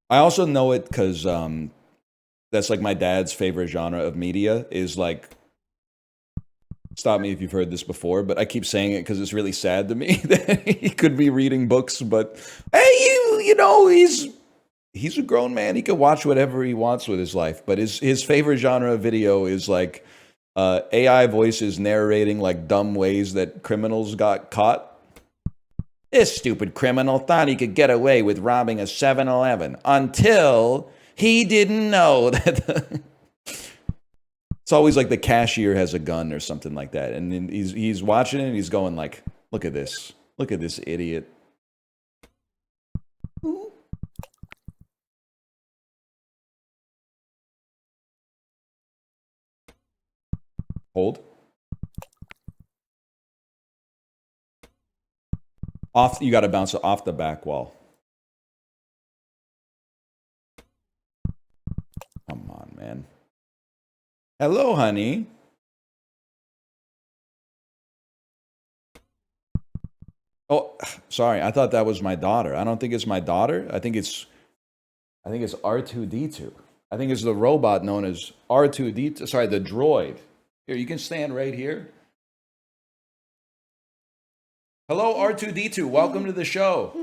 I also know it because that's like my dad's favorite genre of media is like, stop me if you've heard this before, but I keep saying it because it's really sad to me that he could be reading books, but hey, you know, he's a grown man. He can watch whatever he wants with his life, but his favorite genre of video is like AI voices narrating like dumb ways that criminals got caught. This stupid criminal thought he could get away with robbing a 7-Eleven until he didn't know that it's always like the cashier has a gun or something like that. And then he's watching it and he's going like, look at this. Look at this idiot. Hold. Off, you got to bounce it off the back wall. Come on, man. Hello, honey. Oh, sorry. I thought that was my daughter. I don't think it's my daughter. I think it's R2D2. I think it's the robot known as R2D2. Sorry, the droid. Here, you can stand right here. Hello, R2D2. Welcome to the show.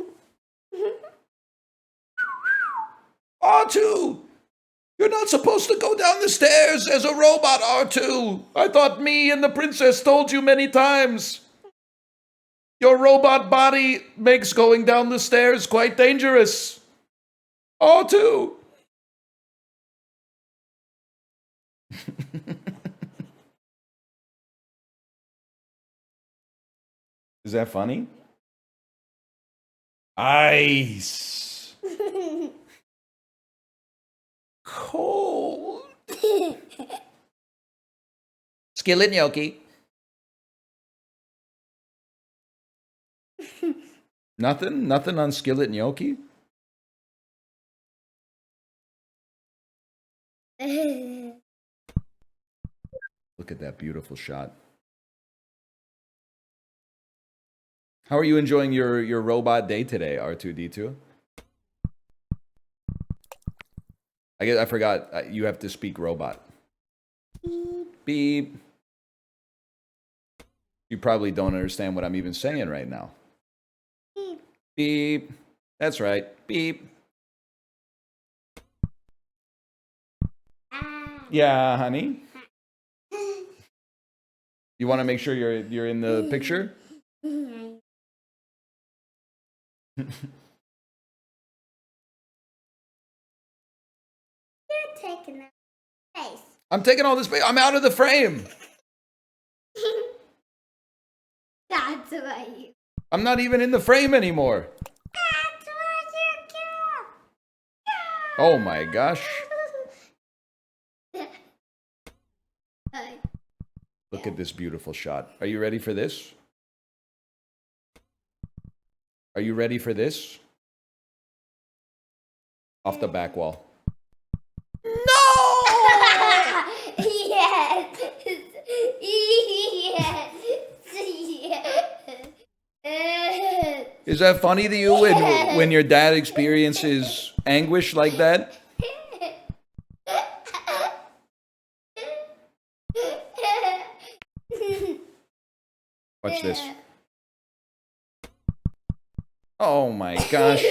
R2! You're not supposed to go down the stairs as a robot, R2. I thought me and the princess told you many times. Your robot body makes going down the stairs quite dangerous. R2! Is that funny? Ice. Cold. Skillet gnocchi. Nothing? Nothing on skillet gnocchi? Look at that beautiful shot. How are you enjoying your robot day today, R2D2? I forgot. You have to speak robot. Beep. Beep. You probably don't understand what I'm even saying right now. Beep. Beep. That's right. Beep. Yeah, honey. You want to make sure you're in the picture? You're taking up space. I'm taking all this space. I'm out of the frame. That's what you. I'm not even in the frame anymore. That's what you do. Oh my gosh. Look at this beautiful shot. Are you ready for this? Are you ready for this? Off the back wall. No! Yes. Yes. Is that funny to you when your dad experiences anguish like that? Watch this. Oh my gosh.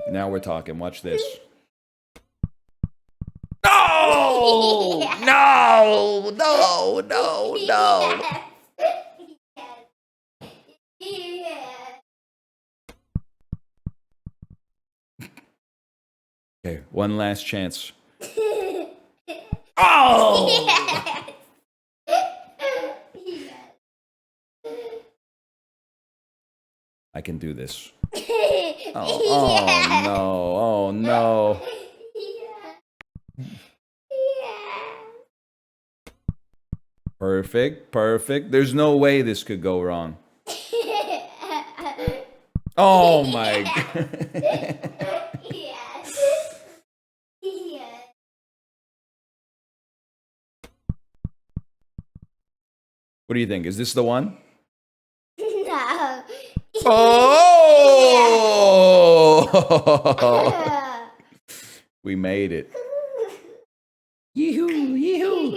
Now we're talking. Watch this. No! No! No! No! No! Okay, one last chance. Oh! I can do this. Oh no. Oh no. Perfect. Perfect. There's no way this could go wrong. Oh my God. What do you think? Is this the one? No. Oh! We made it. Yee-hoo, yee-hoo.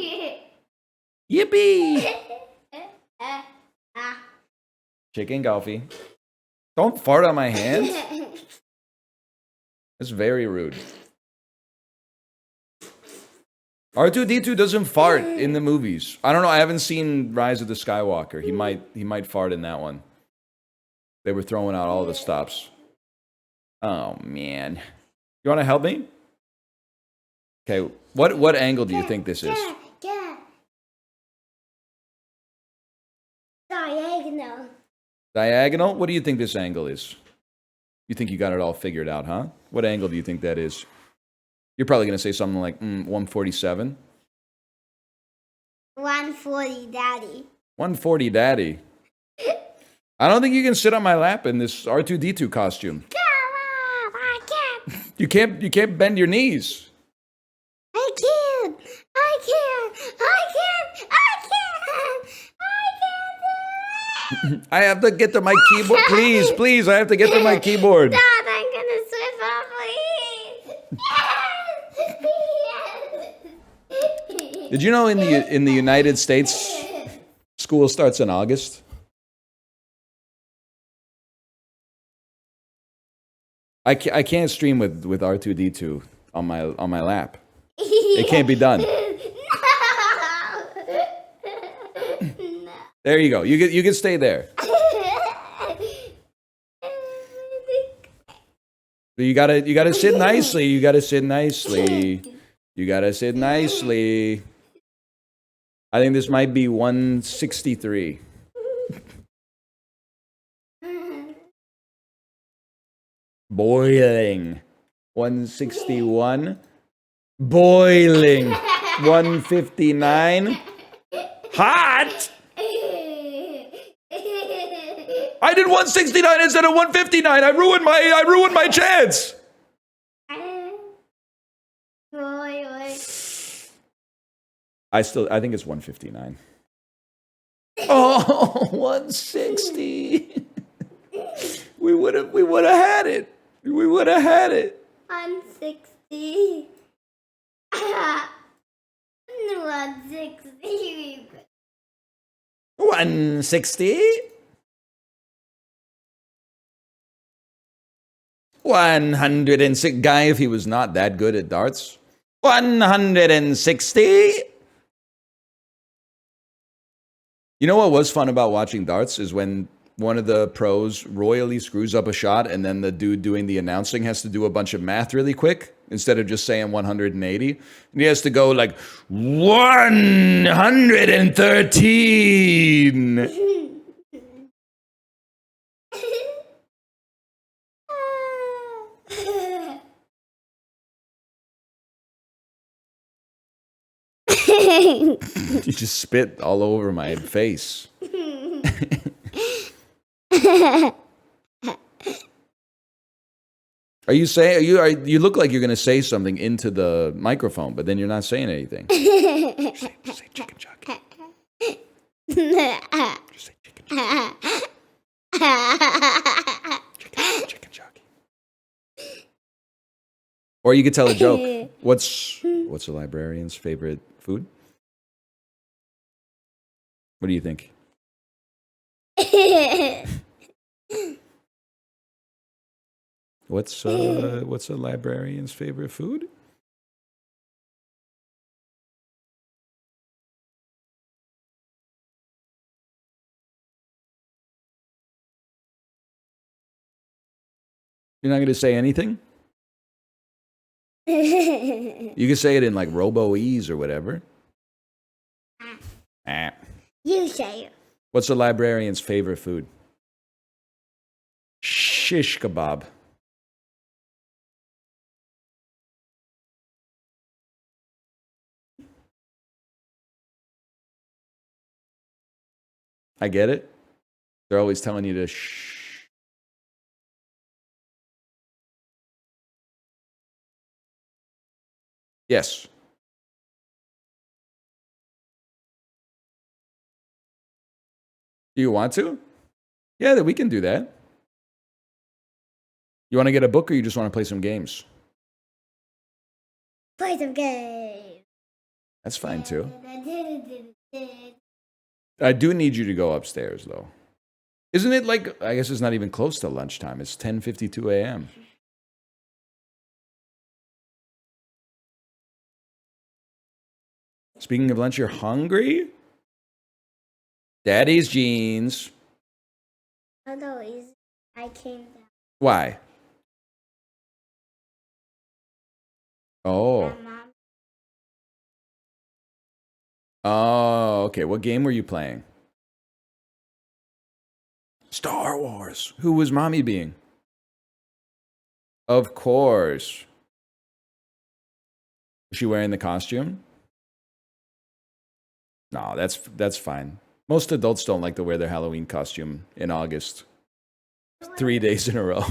Yippee! Chicken coffee. Don't fart on my hand. That's very rude. R2-D2 doesn't fart in the movies. I don't know. I haven't seen Rise of the Skywalker. He might fart in that one. They were throwing out all the stops. Oh man. You want to help me? Okay. What angle do you think this is? Diagonal. Diagonal? What do you think this angle is? You think you got it all figured out, huh? What angle do you think that is? You're probably going to say something like 147. 140, Daddy. 140, Daddy. I don't think you can sit on my lap in this R2-D2 costume. Come on, I can't. You can't bend your knees. I can't. I can't. I can't. I can't. I can't. I have to get to my keyboard. Please, I have to get to my keyboard. Dad, I'm gonna swim up, please. Did you know in the United States, school starts in August? I can't stream with R2-D2 on my lap. It can't be done. No. There you go. You can stay there. You gotta sit nicely. You gotta sit nicely. You gotta sit nicely. I think this might be 163. Boiling. 161. Boiling. 159. Hot! I did 169 instead of 159. I ruined my chance. I think it's 159. Oh, 160. We would have had it. We would have had it. 160. 160. 160. 106. Guy, if he was not that good at darts. 160. You know what was fun about watching darts is when one of the pros royally screws up a shot and then the dude doing the announcing has to do a bunch of math really quick instead of just saying 180. And he has to go like 113. You just spit all over my face. You look like you're going to say something into the microphone, but then you're not saying anything. Just say chicken jockey. Just say chicken jockey. Chicken jockey. Or you could tell a joke. What's a librarian's favorite food? What do you think? What's a librarian's favorite food? You're not going to say anything? You can say it in like Robo-Ease or whatever. You say it. What's a librarian's favorite food? Shish kebab. I get it. They're always telling you to shh. Yes. Do you want to? Yeah, we can do that. You want to get a book or you just want to play some games? Play some games. That's fine too. I do need you to go upstairs though. Isn't it like, I guess it's not even close to lunchtime. It's 10:52 a.m. Speaking of lunch, you're hungry? Daddy's jeans. Oh no, I came down. Why? Oh. My mom. Oh, okay. What game were you playing? Star Wars. Who was mommy being? Of course. Was she wearing the costume? No, that's fine. Most adults don't like to wear their Halloween costume in August. 3 days in a row.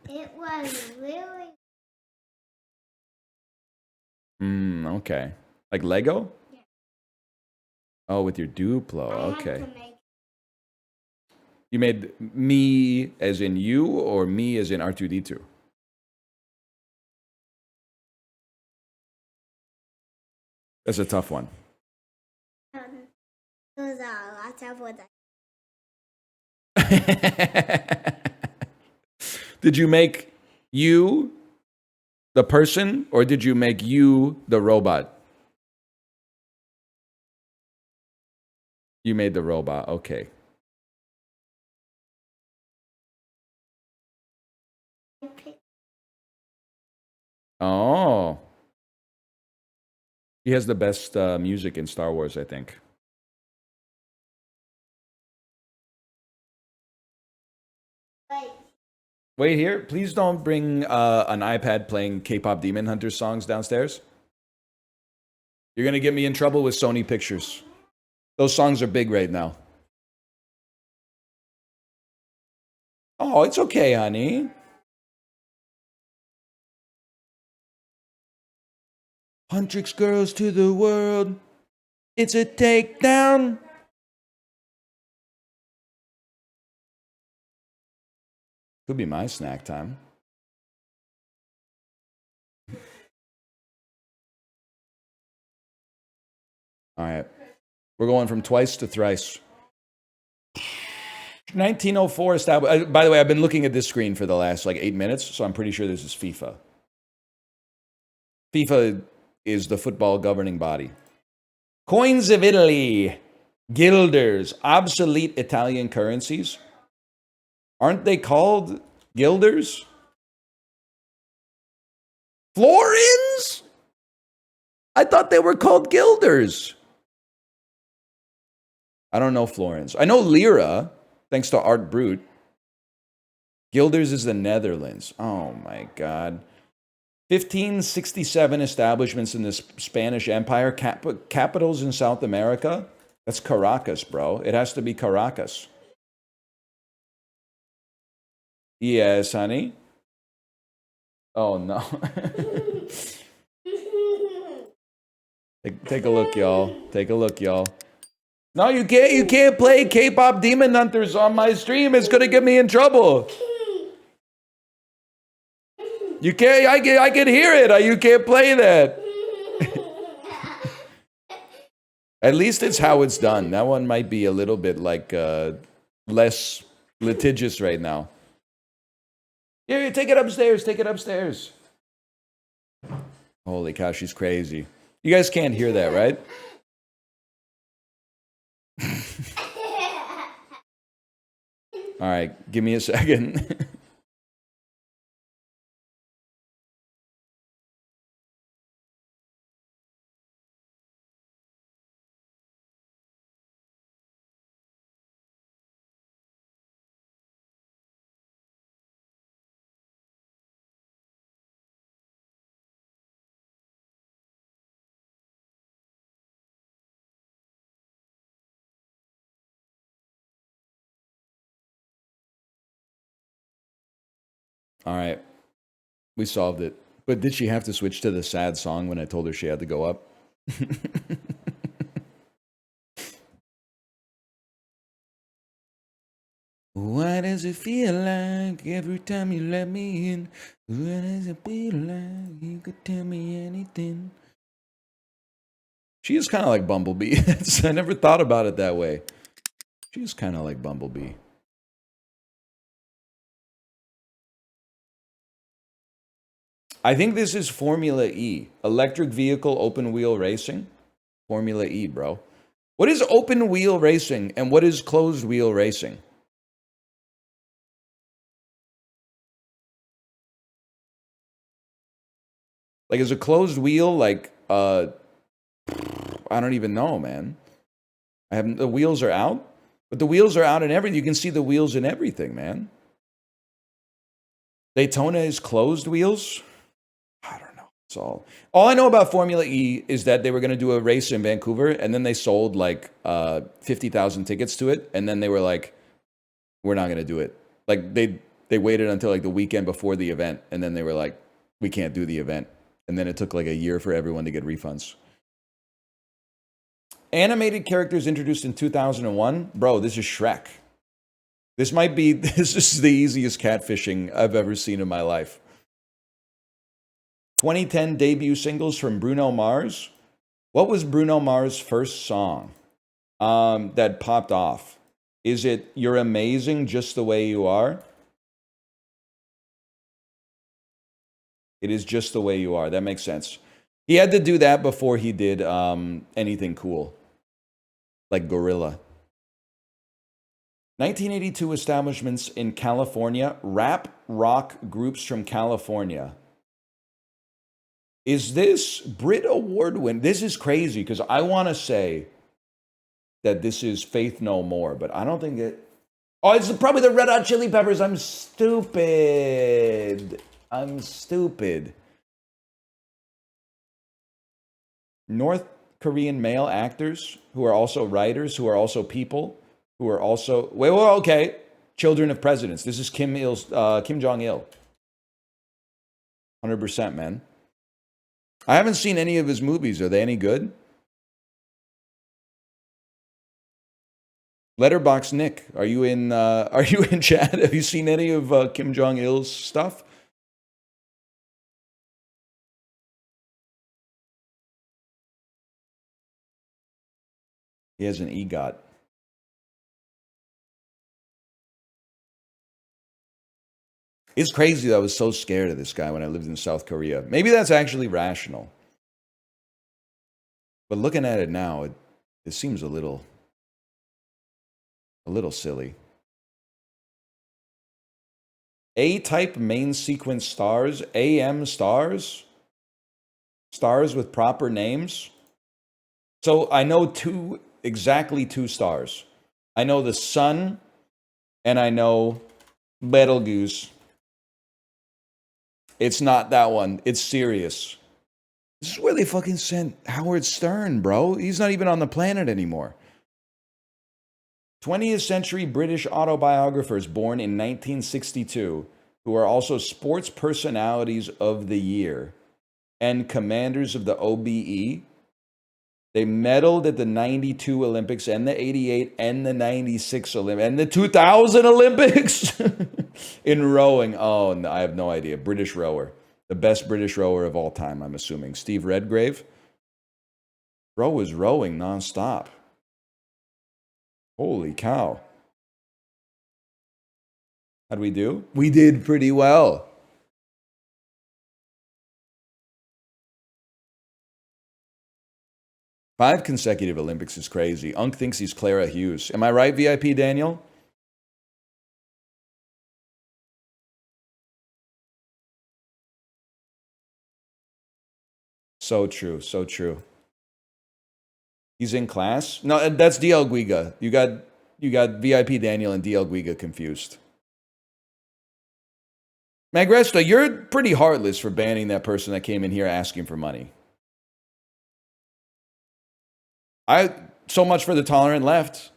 It was really. Okay. Like Lego? Yeah. Oh, with your Duplo. I had Okay. to make You made me as in you or me as in R2D2? That's a tough one. those are lots of what Did you make you the person or did you make you the robot? You made the robot. Okay. I picked. Oh. He has the best music in Star Wars, I think. Wait here. Please don't bring an iPad playing K-pop Demon Hunter songs downstairs. You're going to get me in trouble with Sony Pictures. Those songs are big right now. Oh, it's okay, honey. Huntrix girls to the world. It's a takedown. Could be my snack time. All right. We're going from twice to thrice. 1904 established. By the way, I've been looking at this screen for the last like 8 minutes, so I'm pretty sure this is FIFA. FIFA is the football governing body. Coins of Italy. Guilders. Obsolete Italian currencies. Aren't they called guilders? Florins? I thought they were called guilders. I don't know florins. I know lira, thanks to Art Brut. Guilders is the Netherlands. Oh my God. 1567 establishments in the Spanish Empire. Capitals in South America. That's Caracas, bro. It has to be Caracas. Yes, honey. Oh no. Take a look, y'all. Take a look, y'all. No, you can't play K-pop Demon Hunters on my stream. It's gonna get me in trouble. You can't. I can hear it. You can't play that. At least it's how it's done. That one might be a little bit like less litigious right now. Here, take it upstairs. Take it upstairs. Holy cow, she's crazy. You guys can't hear that, right? All right, give me a second. All right, we solved it. But did she have to switch to the sad song when I told her she had to go up? What does it feel like every time you let me in? What does it feel like? You could tell me anything. She is kind of like Bumblebee. I never thought about it that way. She is kind of like Bumblebee. I think this is Formula E. Electric vehicle open wheel racing. Formula E, bro. What is open wheel racing and what is closed wheel racing? Like, is a closed wheel like, I don't even know, man. The wheels are out, but the wheels are out in everything. You can see the wheels in everything, man. Daytona is closed wheels. I don't know. It's all I know about Formula E is that they were going to do a race in Vancouver, and then they sold like 50,000 tickets to it, and then they were like, "We're not going to do it." Like they waited until like the weekend before the event, and then they were like, "We can't do the event," and then it took like a year for everyone to get refunds. Animated characters introduced in 2001, bro. This is Shrek. This is the easiest catfishing I've ever seen in my life. 2010 debut singles from Bruno Mars. What was Bruno Mars' first song that popped off? Is it You're Amazing Just the Way You Are? It is Just the Way You Are. That makes sense. He had to do that before he did anything cool, like Gorilla. 1982 establishments in California, rap rock groups from California. Is this Brit Award win? This is crazy because I want to say that this is Faith No More, but I don't think it. Oh, it's probably the Red Hot Chili Peppers. I'm stupid. North Korean male actors who are also writers, who are also people, who are also okay. Children of presidents. This is Kim Jong-il. 100%, man. I haven't seen any of his movies. Are they any good? Letterbox Nick, are you in chat? Have you seen any of Kim Jong-il's stuff? He has an EGOT. It's crazy that I was so scared of this guy when I lived in South Korea. Maybe that's actually rational. But looking at it now, it seems a little silly. A-type main sequence stars, AM stars, stars with proper names. So I know exactly two stars. I know the sun, and I know Betelgeuse. It's not that one. It's Sirius. This is where they fucking sent Howard Stern, bro. He's not even on the planet anymore. 20th century British autobiographers born in 1962 who are also sports personalities of the year and commanders of the OBE. They medaled at the 92 Olympics and the 88 and the 96 Olympics and the 2000 Olympics in rowing. Oh, no, I have no idea. British rower. The best British rower of all time, I'm assuming. Steve Redgrave. Bro was rowing nonstop. Holy cow. How'd we do? We did pretty well. Five consecutive Olympics is crazy. Unc thinks he's Clara Hughes. Am I right, VIP Daniel? So true, so true. He's in class? No, that's DL Guiga. You got VIP Daniel and DL Guiga confused. Magresta, you're pretty heartless for banning that person that came in here asking for money. So much for the tolerant left.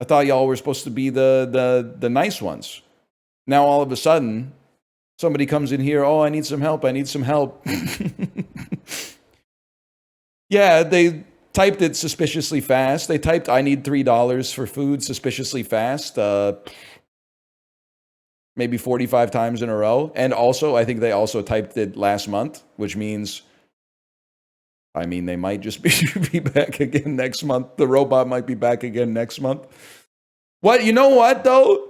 I thought y'all were supposed to be the nice ones. Now all of a sudden, somebody comes in here, oh, I need some help. Yeah, typed it suspiciously fast. They typed, I need $3 for food suspiciously fast. Maybe 45 times in a row. And also, I think they also typed it last month, which means, I mean, they might just be back again next month. The robot might be back again next month. What? You know what, though?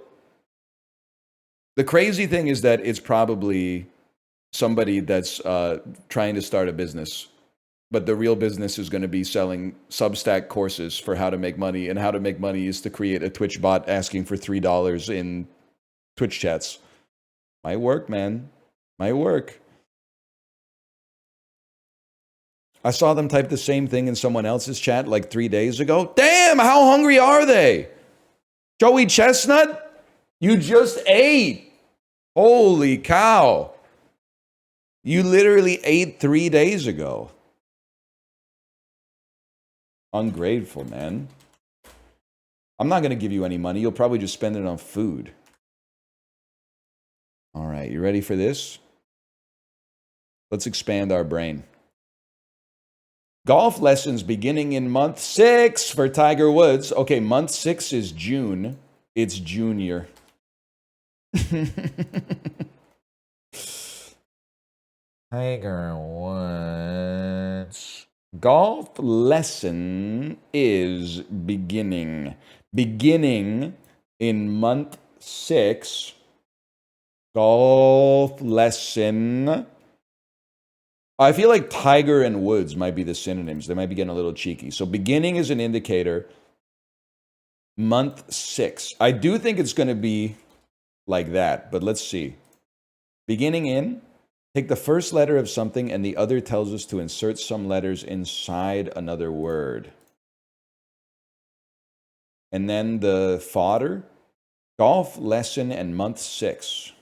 The crazy thing is that it's probably somebody that's trying to start a business. But the real business is going to be selling Substack courses for how to make money. And how to make money is to create a Twitch bot asking for $3 in Twitch chats. Might work, man. Might work. I saw them type the same thing in someone else's chat like 3 days ago. Damn, how hungry are they? Joey Chestnut, you just ate. Holy cow. You literally ate 3 days ago. Ungrateful, man. I'm not going to give you any money. You'll probably just spend it on food. All right, you ready for this? Let's expand our brain. Golf lessons beginning in month 6 for Tiger Woods. Okay, month 6 is June. It's junior. Tiger Woods. Golf lesson is beginning. Beginning in month 6. Golf lesson. I feel like Tiger and Woods might be the synonyms. They might be getting a little cheeky. So beginning is an indicator. Month 6. I do think it's going to be like that, but let's see. Beginning in, take the first letter of something and the other tells us to insert some letters inside another word. And then the fodder, golf lesson and month 6.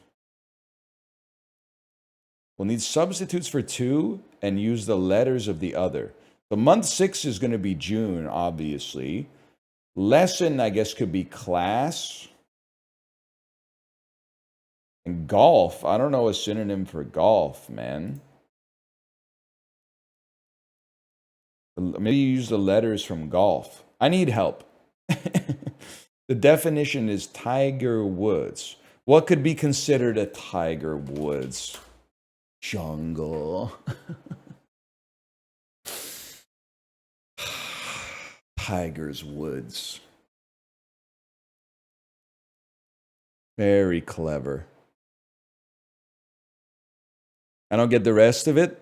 We'll need substitutes for 2 and use the letters of the other. The month 6 is going to be June, obviously. Lesson, I guess, could be class. And golf, I don't know a synonym for golf, man. Maybe you use the letters from golf. I need help. The definition is Tiger Woods. What could be considered a Tiger Woods? Jungle. Tiger's Woods. Very clever. I don't get the rest of it.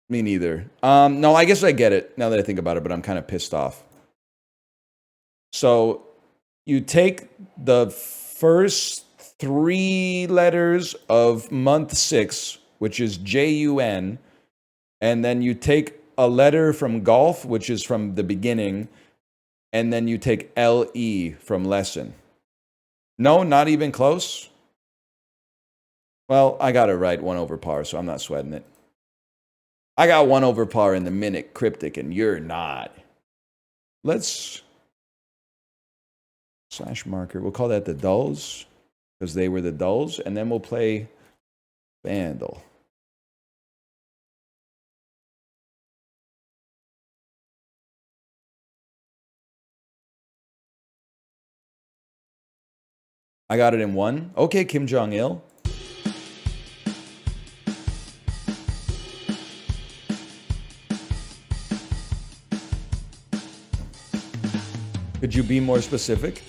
Me neither. No, I guess I get it now that I think about it, but I'm kind of pissed off. So you take the first 3 letters of month 6, which is J-U-N, and then you take a letter from golf, which is from the beginning, and then you take L-E from lesson. No, not even close. Well, I got it right, 1 over par, so I'm not sweating it. I got 1 over par in the minute cryptic, and you're not. Let's slash marker. We'll call that the dulls, because they were the dulls, and then we'll play Vandal. I got it in 1. Okay, Kim Jong-il. Could you be more specific?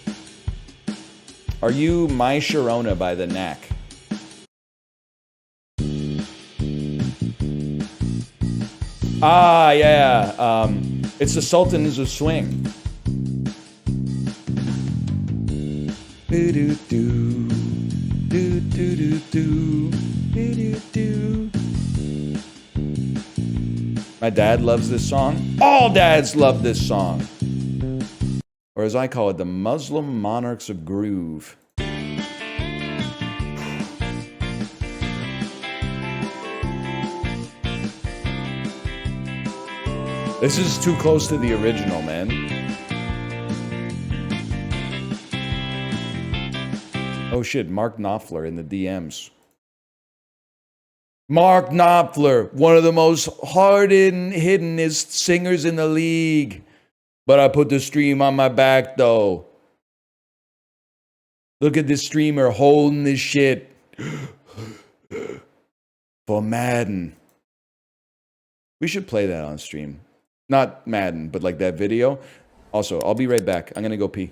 Are you My Sharona by the Knack? Ah, yeah. It's the Sultans of Swing. Do-do-do, do-do-do-do, do-do-do. My dad loves this song. All dads love this song. Or as I call it, the Muslim Monarchs of Groove. This is too close to the original, man. Oh shit, Mark Knopfler in the DMs. Mark Knopfler, one of the most hiddenest singers in the league. But I put the stream on my back, though. Look at this streamer holding this shit for Madden. We should play that on stream. Not Madden, but like that video. Also, I'll be right back. I'm going to go pee.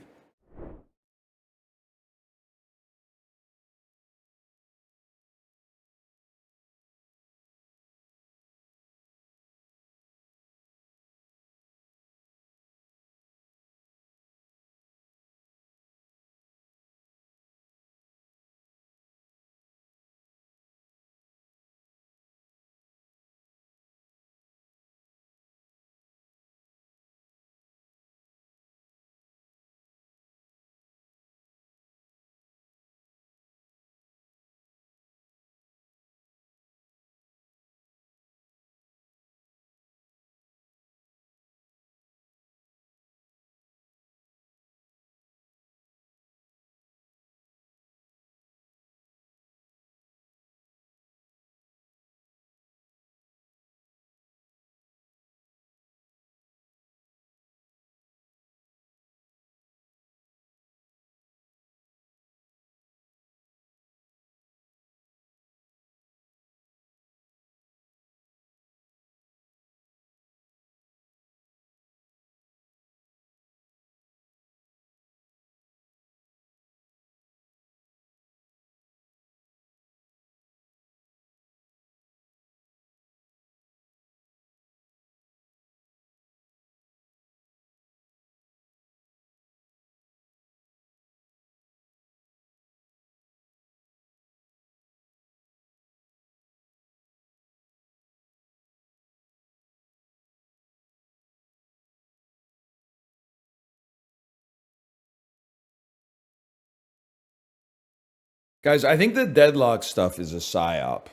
Guys, I think the deadlock stuff is a psyop.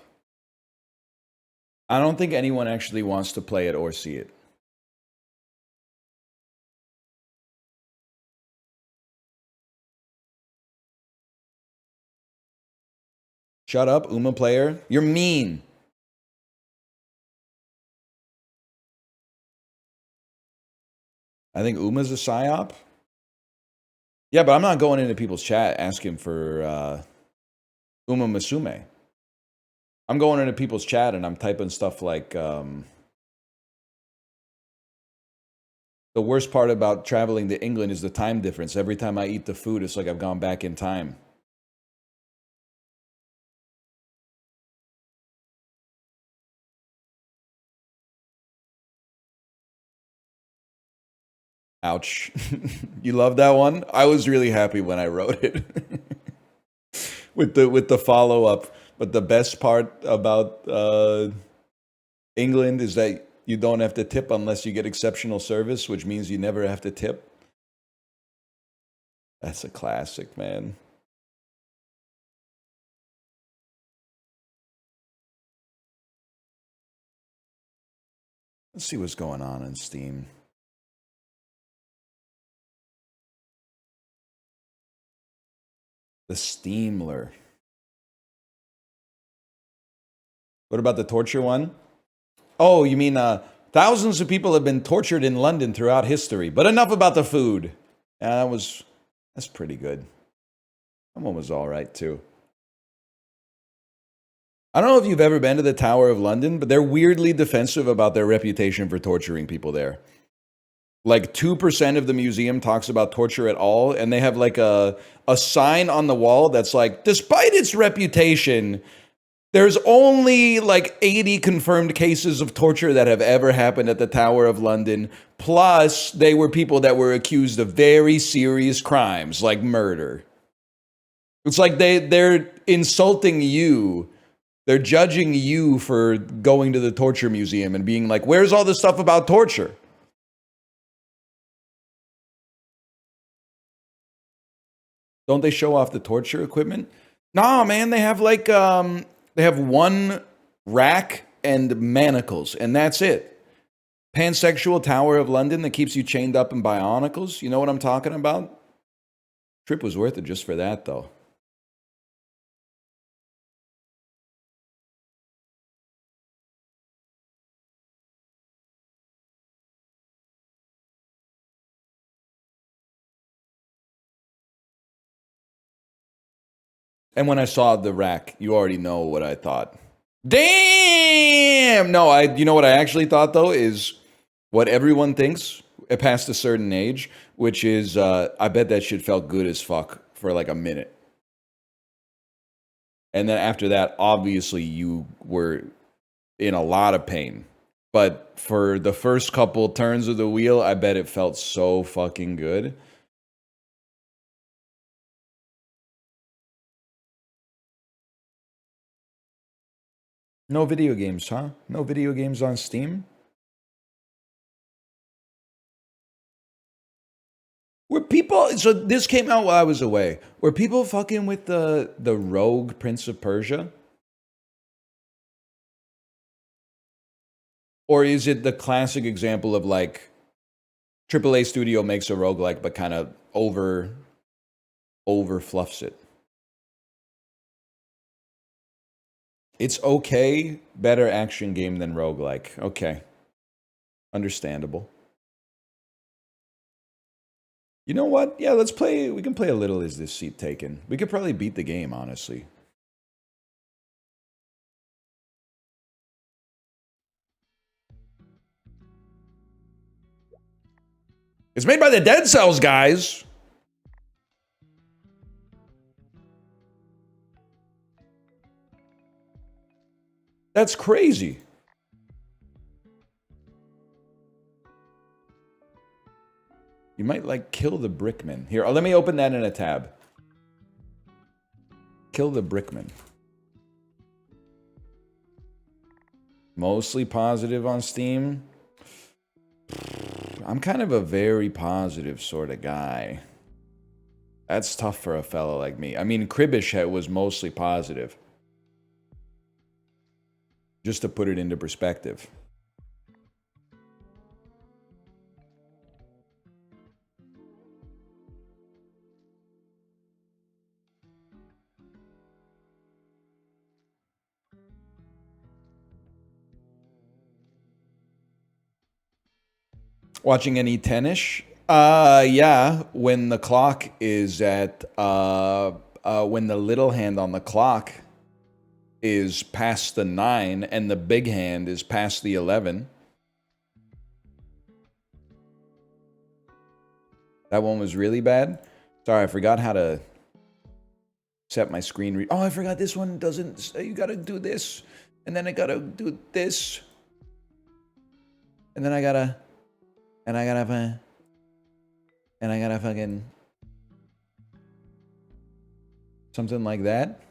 I don't think anyone actually wants to play it or see it. Shut up, Uma player. You're mean. I think Uma's a psyop. Yeah, but I'm not going into people's chat asking for Umamusume. I'm going into people's chat and I'm typing stuff like, the worst part about traveling to England is the time difference. Every time I eat the food, it's like I've gone back in time. Ouch. You love that one? I was really happy when I wrote it. with the follow-up. But the best part about England is that you don't have to tip unless you get exceptional service, which means you never have to tip. That's a classic, man. Let's see what's going on in Steam. The Steamler. What about the torture one? Oh, you mean thousands of people have been tortured in London throughout history. But enough about the food. That's pretty good. That one was all right, too. I don't know if you've ever been to the Tower of London, but they're weirdly defensive about their reputation for torturing people there. Like 2% of the museum talks about torture at all, and they have like a sign on the wall that's like, despite its reputation, there's only like 80 confirmed cases of torture that have ever happened at the Tower of London. Plus, they were people that were accused of very serious crimes, like murder. It's like they're insulting you. They're judging you for going to the torture museum and being like, where's all this stuff about torture? Don't they show off the torture equipment? Nah, man, they have like, they have one rack and manacles, and that's it. Pansexual Tower of London that keeps you chained up in bionicles. You know what I'm talking about? Trip was worth it just for that, though. And when I saw the rack, you already know what I thought. Damn! No, you know what I actually thought, though, is what everyone thinks past a certain age, which is, I bet that shit felt good as fuck for like a minute. And then after that, obviously, you were in a lot of pain. But for the first couple turns of the wheel, I bet it felt so fucking good. No video games, huh? No video games on Steam? Were people, so this came out while I was away. Were people fucking with the Rogue Prince of Persia? Or is it the classic example of like AAA studio makes a roguelike but kind of over fluffs it? It's okay, better action game than roguelike. Okay. Understandable. You know what? Yeah, let's play. We can play a little Is This Seat Taken? We could probably beat the game, honestly. It's made by the Dead Cells, guys. That's crazy. You might like kill the Brickman. Here, let me open that in a tab. Kill the Brickman. Mostly positive on Steam. I'm kind of a very positive sort of guy. That's tough for a fellow like me. I mean, Kribish was mostly positive. Just to put it into perspective. Watching any tennis? Yeah, when the clock is at, when the little hand on the clock is past the 9 and the big hand is past the 11. That one was really bad. Sorry, I forgot how to set my screen. Oh, I forgot this one doesn't, you gotta do this. And then I gotta do this. And then I gotta fucking something like that.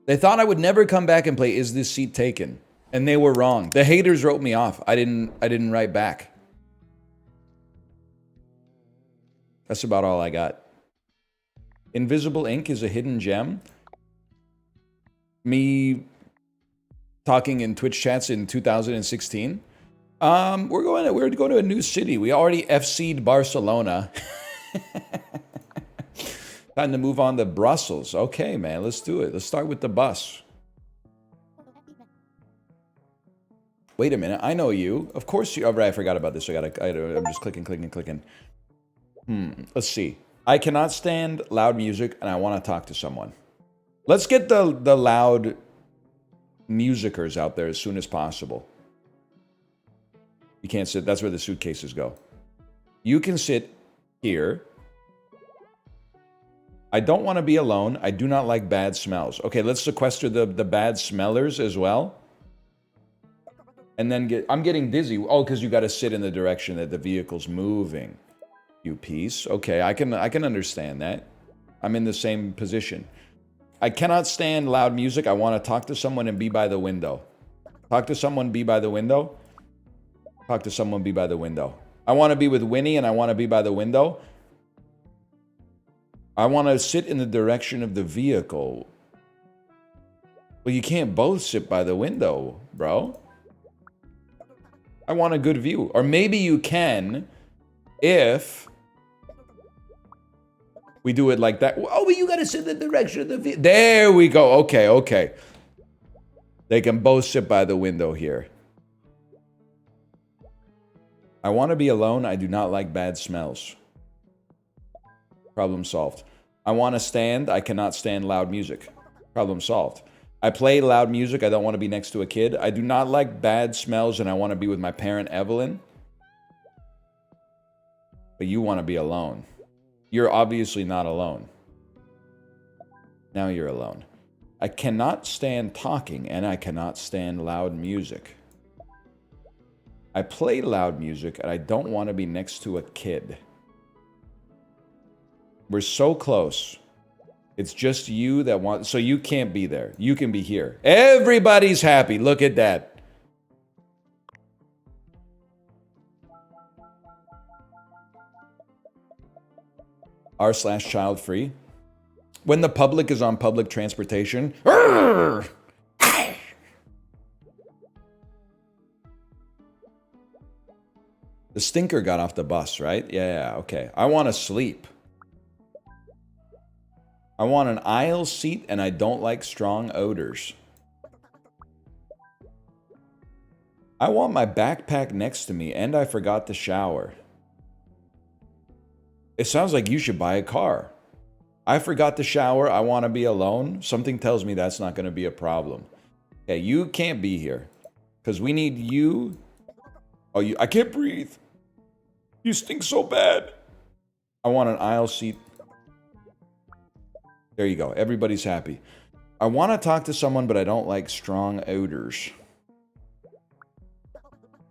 They thought I would never come back and play Is This Seat Taken? And they were wrong. The haters wrote me off. I didn't write back. That's about all I got. Invisible Ink is a hidden gem. Me talking in Twitch chats in 2016. We're going to a new city. We already FC'd Barcelona. Time to move on to Brussels. Okay, man, let's do it. Let's start with the bus. Wait a minute, I know you. Of course you. Oh, right, I forgot about this. I'm just clicking. Let's see. I cannot stand loud music, and I want to talk to someone. Let's get the loud musicers out there as soon as possible. You can't sit. That's where the suitcases go. You can sit here. I don't want to be alone. I do not like bad smells. Okay, let's sequester the bad smellers as well. And then I'm getting dizzy. Oh, because you got to sit in the direction that the vehicle's moving. You piece. Okay, I can understand that. I'm in the same position. I cannot stand loud music. I want to talk to someone and be by the window. Talk to someone, be by the window. Talk to someone, be by the window. I want to be with Winnie and I want to be by the window. I want to sit in the direction of the vehicle. Well, you can't both sit by the window, bro. I want a good view. Or maybe you can if we do it like that. Oh, but you got to sit in the direction of the vehicle. There we go. Okay. They can both sit by the window here. I want to be alone. I do not like bad smells. Problem solved. I want to stand. I cannot stand loud music. Problem solved. I play loud music. I don't want to be next to a kid. I do not like bad smells, and I want to be with my parent, Evelyn. But you want to be alone. You're obviously not alone. Now you're alone. I cannot stand talking, and I cannot stand loud music. I play loud music, and I don't want to be next to a kid. We're so close. It's just you that want... So you can't be there. You can be here. Everybody's happy. Look at that. R/child free. When the public is on public transportation. The stinker got off the bus, right? Yeah, okay. I want to sleep. I want an aisle seat, and I don't like strong odors. I want my backpack next to me, and I forgot to shower. It sounds like you should buy a car. I forgot to shower. I want to be alone. Something tells me that's not going to be a problem. Okay, you can't be here. Because we need you. Oh, I can't breathe. You stink so bad. I want an aisle seat. There you go. Everybody's happy. I want to talk to someone, but I don't like strong odors.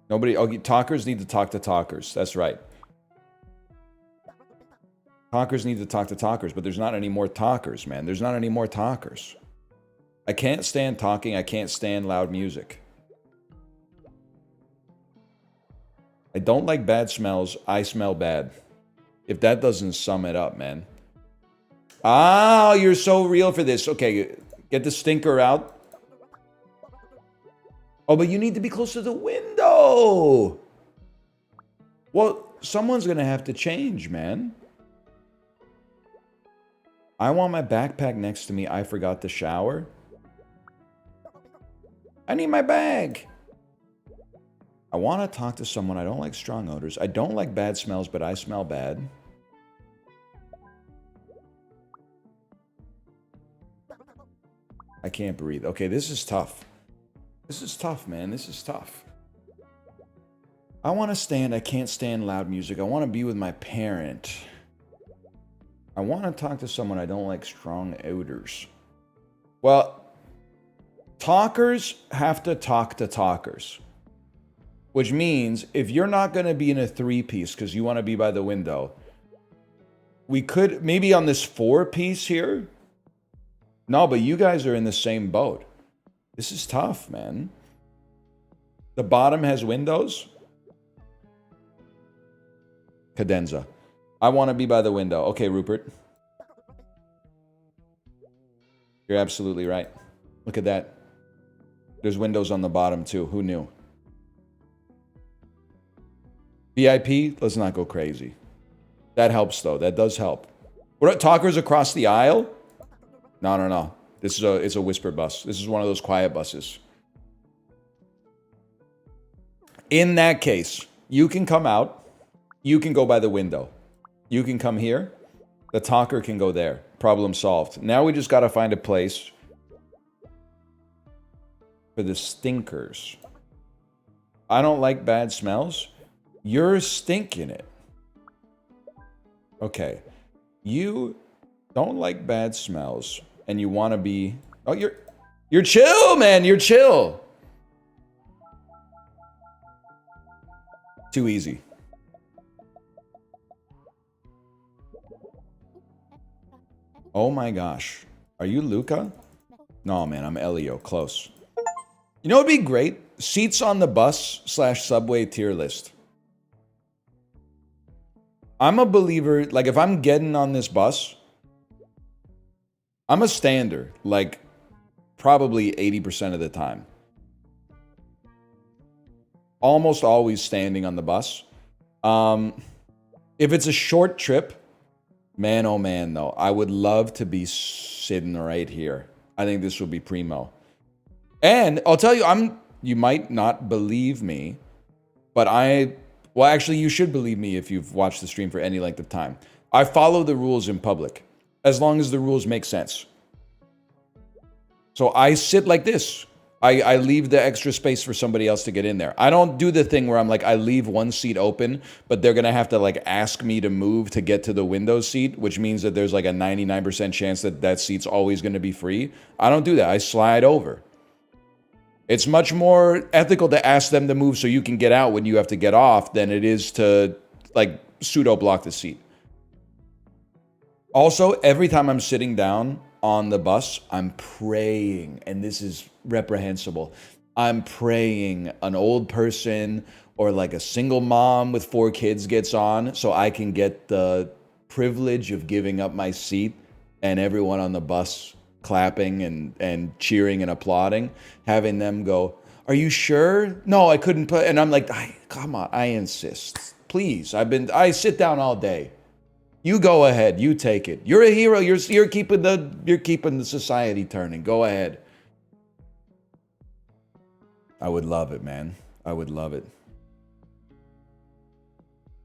Nobody... Okay, talkers need to talk to talkers. That's right. Talkers need to talk to talkers, but there's not any more talkers, man. There's not any more talkers. I can't stand talking. I can't stand loud music. I don't like bad smells. I smell bad. If that doesn't sum it up, man. Oh, you're so real for this. Okay, get the stinker out. Oh, but you need to be close to the window. Well, someone's going to have to change, man. I want my backpack next to me. I forgot to shower. I need my bag. I want to talk to someone. I don't like strong odors. I don't like bad smells, but I smell bad. I can't breathe. Okay, this is tough. This is tough, man. This is tough. I want to stand. I can't stand loud music. I want to be with my parent. I want to talk to someone. I don't like strong odors. Well, talkers have to talk to talkers. Which means if you're not going to be in a three-piece because you want to be by the window, we could maybe on this four-piece here. No, but you guys are in the same boat. This is tough, man. The bottom has windows. Cadenza. I want to be by the window. Okay, Rupert. You're absolutely right. Look at that. There's windows on the bottom too. Who knew? VIP, let's not go crazy. That helps though. That does help. What are talkers across the aisle? No. It's a whisper bus. This is one of those quiet buses. In that case, you can come out. You can go by the window. You can come here. The talker can go there. Problem solved. Now we just got to find a place for the stinkers. I don't like bad smells. You're stinking it. Okay. You don't like bad smells and you want to be... Oh, you're chill, man. You're chill. Too easy. Oh my gosh. Are you Luca? No, man, I'm Elio. Close. You know what would be great? Seats on the bus / subway tier list. I'm a believer, like if I'm getting on this bus, I'm a stander, like probably 80% of the time. Almost always standing on the bus. If it's a short trip, man, oh man, though, I would love to be sitting right here. I think this would be primo. And I'll tell you, you might not believe me, but well, actually, you should believe me if you've watched the stream for any length of time. I follow the rules in public, as long as the rules make sense. So I sit like this. I leave the extra space for somebody else to get in there. I don't do the thing where I'm like, I leave one seat open, but they're going to have to like ask me to move to get to the window seat, which means that there's like a 99% chance that that seat's always going to be free. I don't do that. I slide over. It's much more ethical to ask them to move so you can get out when you have to get off than it is to like pseudo block the seat. Also, every time I'm sitting down on the bus, I'm praying, and this is reprehensible. I'm praying an old person or like a single mom with 4 kids gets on so I can get the privilege of giving up my seat and everyone on the bus clapping and cheering and applauding, having them go, "Are you sure?" "No, I couldn't put," and I'm like, come on, I insist. Please, I sit down all day. You go ahead. You take it. You're a hero. You're keeping the society turning. Go ahead. I would love it, man. I would love it.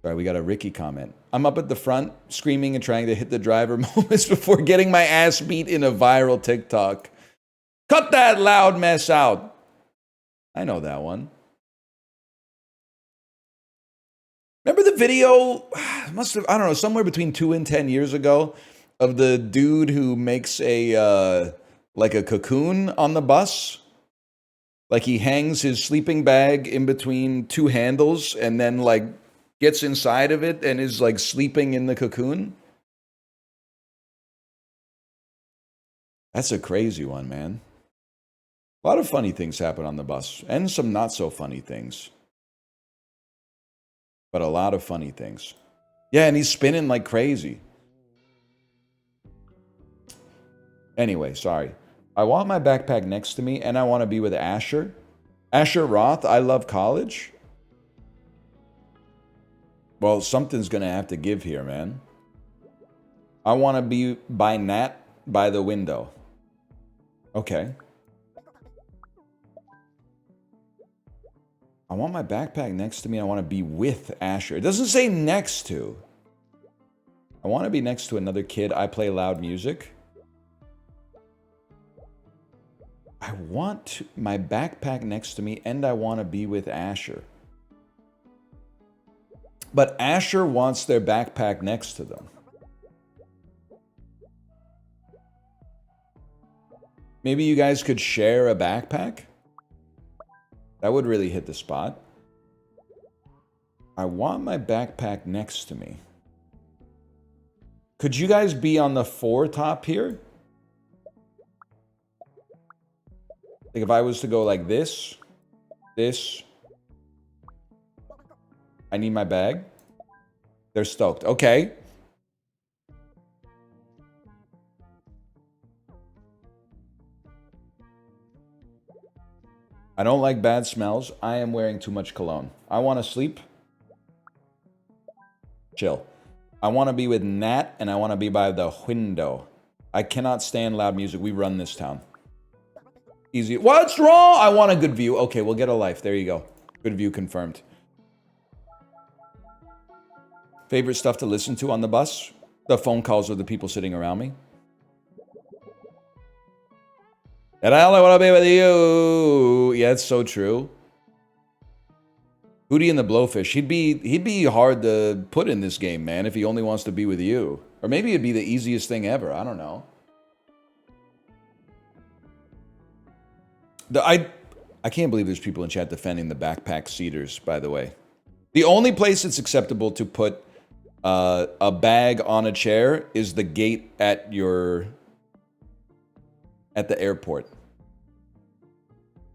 All right, we got a Ricky comment. I'm up at the front, screaming and trying to hit the driver moments before getting my ass beat in a viral TikTok. Cut that loud mess out. I know that one. Remember the video, must have, I don't know, somewhere between 2 and 10 years ago, of the dude who makes like a cocoon on the bus? Like he hangs his sleeping bag in between 2 handles and then like gets inside of it and is like sleeping in the cocoon? That's a crazy one, man. A lot of funny things happen on the bus and some not so funny things. But a lot of funny things. Yeah, and he's spinning like crazy. Anyway, sorry. I want my backpack next to me, and I want to be with Asher. Asher Roth, I love college. Well, something's going to have to give here, man. I want to be by Nat by the window. Okay. I want my backpack next to me. I want to be with Asher. It doesn't say next to. I want to be next to another kid. I play loud music. I want my backpack next to me, and I want to be with Asher. But Asher wants their backpack next to them. Maybe you guys could share a backpack? That would really hit the spot. I want my backpack next to me. Could you guys be on the 4 top here? Like if I was to go like this, I need my bag. They're stoked. Okay. I don't like bad smells. I am wearing too much cologne. I want to sleep. Chill. I want to be with Nat, and I want to be by the window. I cannot stand loud music. We run this town. Easy. What's wrong? I want a good view. Okay, we'll get a life. There you go. Good view confirmed. Favorite stuff to listen to on the bus? The phone calls of the people sitting around me. And I only want to be with you. Yeah, it's so true. Hootie and the Blowfish. He'd be hard to put in this game, man, if he only wants to be with you. Or maybe it'd be the easiest thing ever. I don't know. I can't believe there's people in chat defending the backpack seaters, by the way. The only place it's acceptable to put a bag on a chair is the gate at the airport.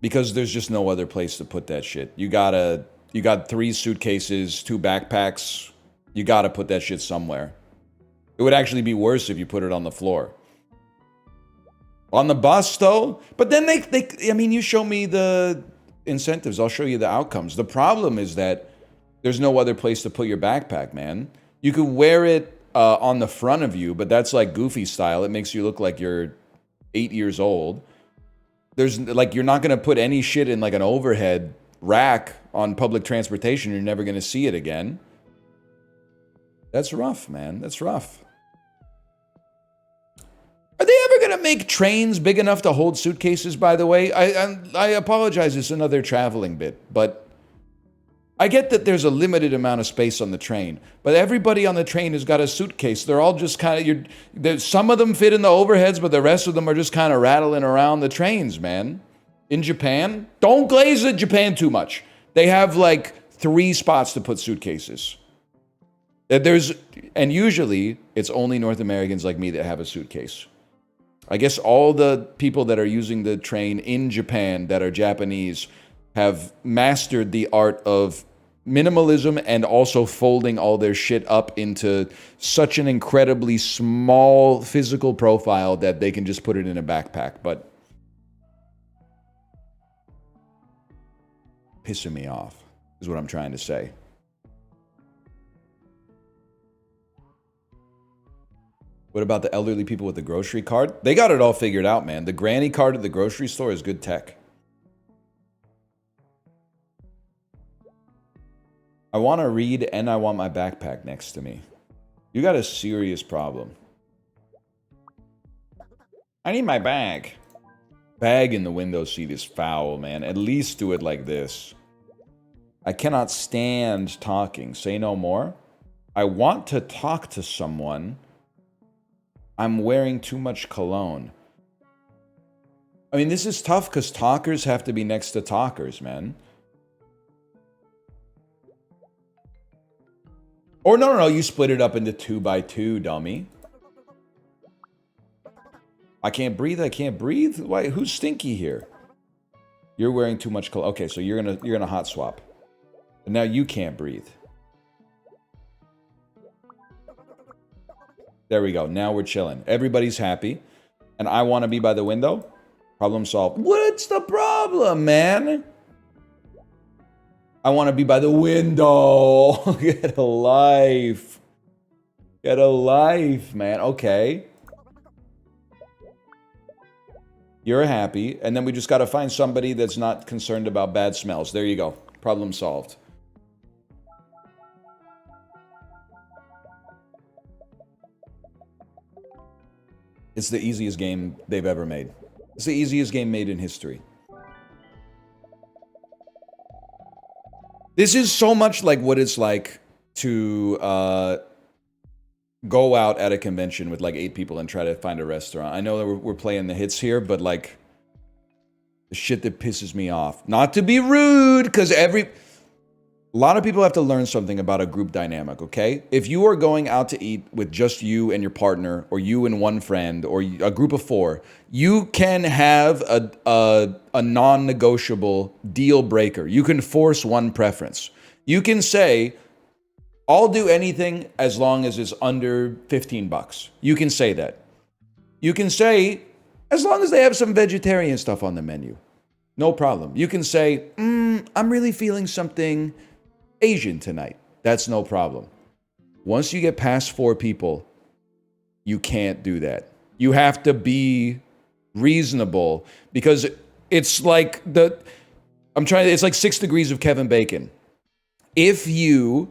Because there's just no other place to put that shit. You got 3 suitcases, 2 backpacks. You gotta put that shit somewhere. It would actually be worse if you put it on the floor. On the bus, though? But then I mean, you show me the incentives. I'll show you the outcomes. The problem is that there's no other place to put your backpack, man. You could wear it on the front of you, but that's like Goofy style. It makes you look like you're 8 years old. There's like, you're not going to put any shit in like an overhead rack on public transportation. You're never going to see it again. That's rough, man. That's rough. Are they ever going to make trains big enough to hold suitcases, by the way? I apologize, it's another traveling bit, but I get that there's a limited amount of space on the train, but everybody on the train has got a suitcase. They're all just kind of, some of them fit in the overheads, but the rest of them are just kind of rattling around the trains, man. In Japan, don't glaze at Japan too much. They have like 3 spots to put suitcases. And usually it's only North Americans like me that have a suitcase. I guess all the people that are using the train in Japan that are Japanese have mastered the art of minimalism and also folding all their shit up into such an incredibly small physical profile that they can just put it in a backpack. But pissing me off is what I'm trying to say. What about the elderly people with the grocery card? They got it all figured out, man. The granny card at the grocery store is good tech. I want to read and I want my backpack next to me. You got a serious problem. I need my bag. Bag in the window seat is foul, man. At least do it like this. I cannot stand talking. Say no more. I want to talk to someone. I'm wearing too much cologne. I mean, this is tough because talkers have to be next to talkers, man. Or no, you split it up into 2 by 2, dummy. I can't breathe. Why? Who's stinky here? You're wearing too much cologne. Okay, so you're gonna hot swap. And now you can't breathe. There we go. Now we're chilling. Everybody's happy. And I want to be by the window. Problem solved. What's the problem, man? I want to be by the window. Get a life. Get a life, man. Okay. You're happy. And then we just got to find somebody that's not concerned about bad smells. There you go. Problem solved. It's the easiest game they've ever made. It's the easiest game made in history. This is so much like what it's like to go out at a convention with like 8 people and try to find a restaurant. I know that we're playing the hits here, but like the shit that pisses me off. Not to be rude, because a lot of people have to learn something about a group dynamic, okay? If you are going out to eat with just you and your partner, or you and one friend, or a group of 4, you can have a non-negotiable deal breaker. You can force one preference. You can say, I'll do anything as long as it's under $15. You can say that. You can say, as long as they have some vegetarian stuff on the menu. No problem. You can say, I'm really feeling something Asian tonight. That's no problem. Once you get past 4 people, you can't do that. You have to be reasonable, because it's like it's like 6 degrees of Kevin Bacon. If you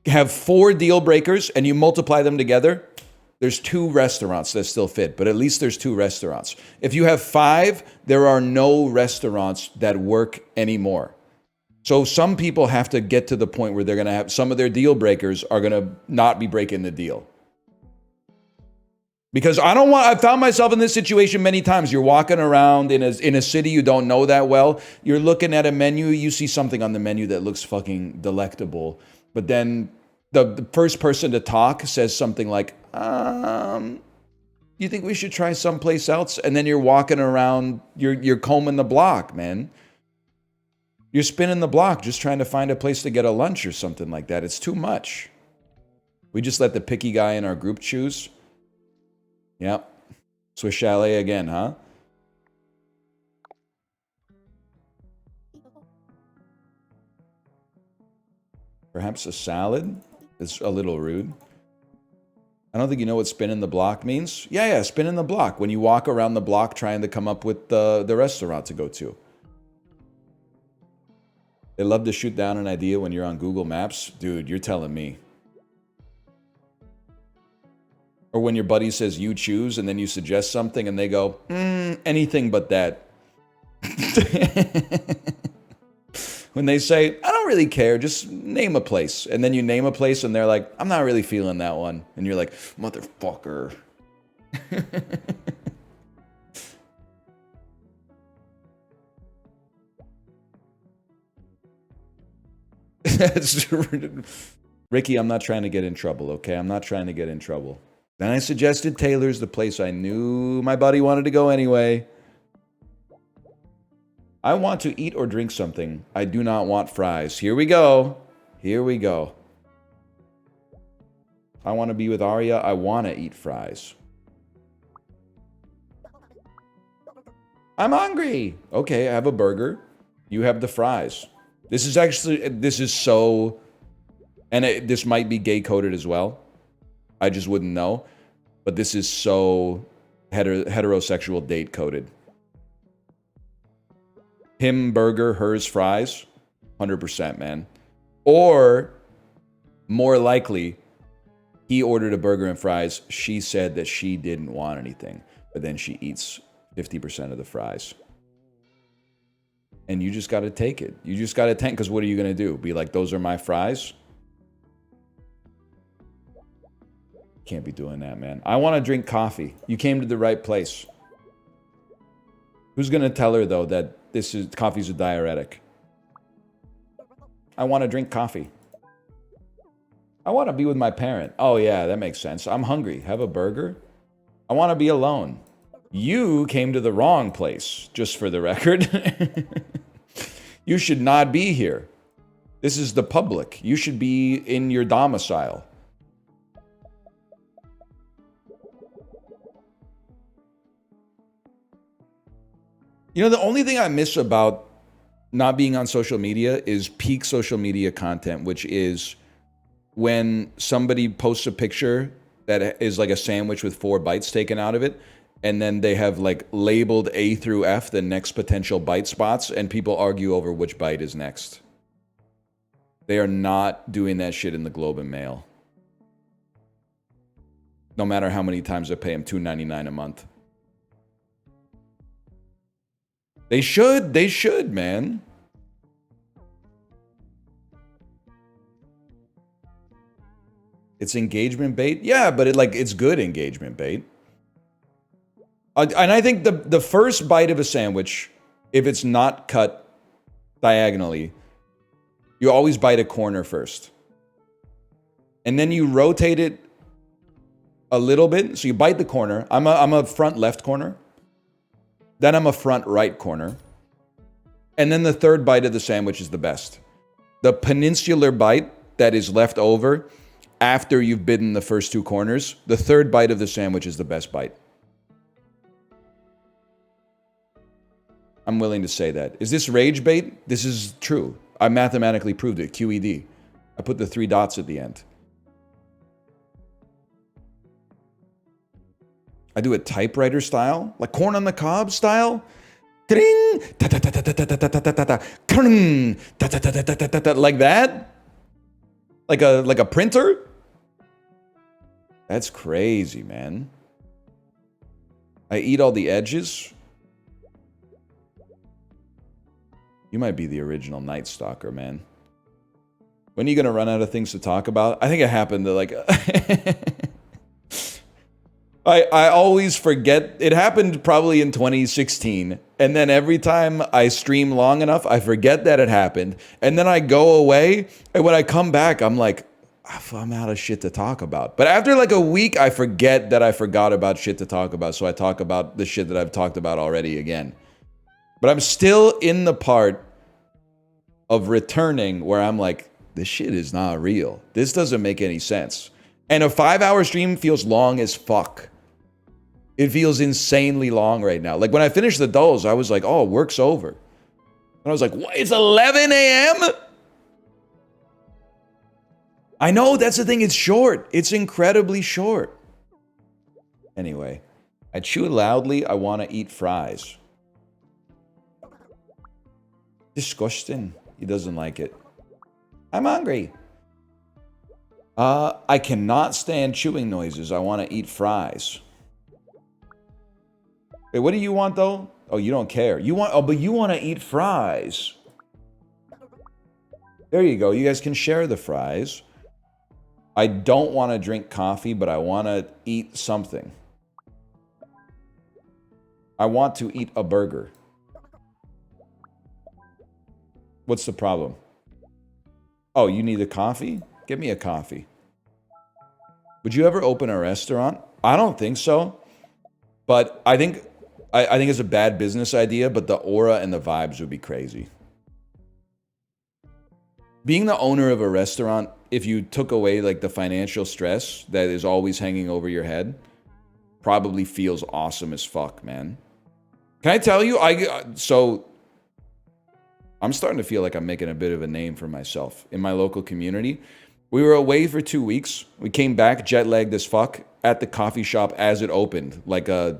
have 4 deal breakers and you multiply them together, there's 2 restaurants that still fit, but at least there's 2 restaurants. If you have 5, there are no restaurants that work anymore. So some people have to get to the point where they're going to have some of their deal breakers are going to not be breaking the deal. Because I found myself in this situation many times. You're walking around in a city you don't know that well. You're looking at a menu. You see something on the menu that looks fucking delectable. But then the first person to talk says something like, you think we should try someplace else? And then you're walking around, you're combing the block, man. You're spinning the block just trying to find a place to get a lunch or something like that. It's too much. We just let the picky guy in our group choose. Yep. Swiss Chalet again, huh? Perhaps a salad? It's a little rude. I don't think you know what spinning the block means. Yeah, spinning the block. When you walk around the block trying to come up with the restaurant to go to. They love to shoot down an idea when you're on Google Maps. Dude, you're telling me. Or when your buddy says you choose and then you suggest something and they go, anything but that. When they say, I don't really care, just name a place. And then you name a place and they're like, I'm not really feeling that one. And you're like, motherfucker. Ricky, I'm not trying to get in trouble, okay? I'm not trying to get in trouble. Then I suggested Taylor's, the place I knew my buddy wanted to go anyway. I want to eat or drink something. I do not want fries. Here we go. Here we go. I want to be with Arya. I want to eat fries. I'm hungry. Okay, I have a burger. You have the fries. This is so... And this might be gay-coded as well. I just wouldn't know. But this is so heterosexual date-coded. Him burger, hers fries. 100%, man. Or, more likely, he ordered a burger and fries. She said that she didn't want anything. But then she eats 50% of the fries. And you just got to take it. You just got to tank, because what are you going to do? Be like, those are my fries? Can't be doing that, man. I want to drink coffee. You came to the right place. Who's going to tell her, though, that coffee's a diuretic? I want to drink coffee. I want to be with my parent. Oh, yeah, that makes sense. I'm hungry. Have a burger? I want to be alone. You came to the wrong place, just for the record. You should not be here. This is the public. You should be in your domicile. You know, the only thing I miss about not being on social media is peak social media content, which is when somebody posts a picture that is like a sandwich with 4 bites taken out of it, and then they have like labeled A through F the next potential bite spots, and people argue over which bite is next. They are not doing that shit in the Globe and Mail. No matter how many times I pay them $2.99 a month. They should, man. It's engagement bait? Yeah, but it's good engagement bait. And I think the first bite of a sandwich, if it's not cut diagonally, you always bite a corner first. And then you rotate it a little bit. So you bite the corner. I'm a front left corner. Then I'm a front right corner. And then the third bite of the sandwich is the best. The peninsular bite that is left over after you've bitten the first 2 corners, the third bite of the sandwich is the best bite. I'm willing to say that. Is this rage bait? This is true. I mathematically proved it. QED. I put the 3 dots at the end. I do it typewriter style, like corn on the cob style. Like that? Like a printer? That's crazy, man. I eat all the edges. You might be the original Night Stalker, man. When are you gonna run out of things to talk about? I think it happened to like... I always forget. It happened probably in 2016. And then every time I stream long enough, I forget that it happened. And then I go away. And when I come back, I'm like, I'm out of shit to talk about. But after like a week, I forget that I forgot about shit to talk about. So I talk about the shit that I've talked about already again. But I'm still in the part of returning where I'm like, this shit is not real. This doesn't make any sense. And a 5-hour stream feels long as fuck. It feels insanely long right now. Like when I finished the dolls, I was like, oh, work's over. And I was like, what? It's 11 a.m.? I know, that's the thing. It's short. It's incredibly short. Anyway, I chew loudly. I want to eat fries. Disgusting. He doesn't like it. I'm hungry. I cannot stand chewing noises. I want to eat fries. Wait, what do you want though? Oh, you don't care. You want, oh, but you want to eat fries. There you go. You guys can share the fries. I don't want to drink coffee, but I want to eat something. I want to eat a burger. What's the problem? Oh, you need a coffee? Get me a coffee. Would you ever open a restaurant? I don't think so. But I think it's a bad business idea, but the aura and the vibes would be crazy. Being the owner of a restaurant, if you took away like the financial stress that is always hanging over your head, probably feels awesome as fuck, man. Can I tell you, so I'm starting to feel like I'm making a bit of a name for myself in my local community. We were away for 2 weeks. We came back jet lagged as fuck at the coffee shop as it opened, like an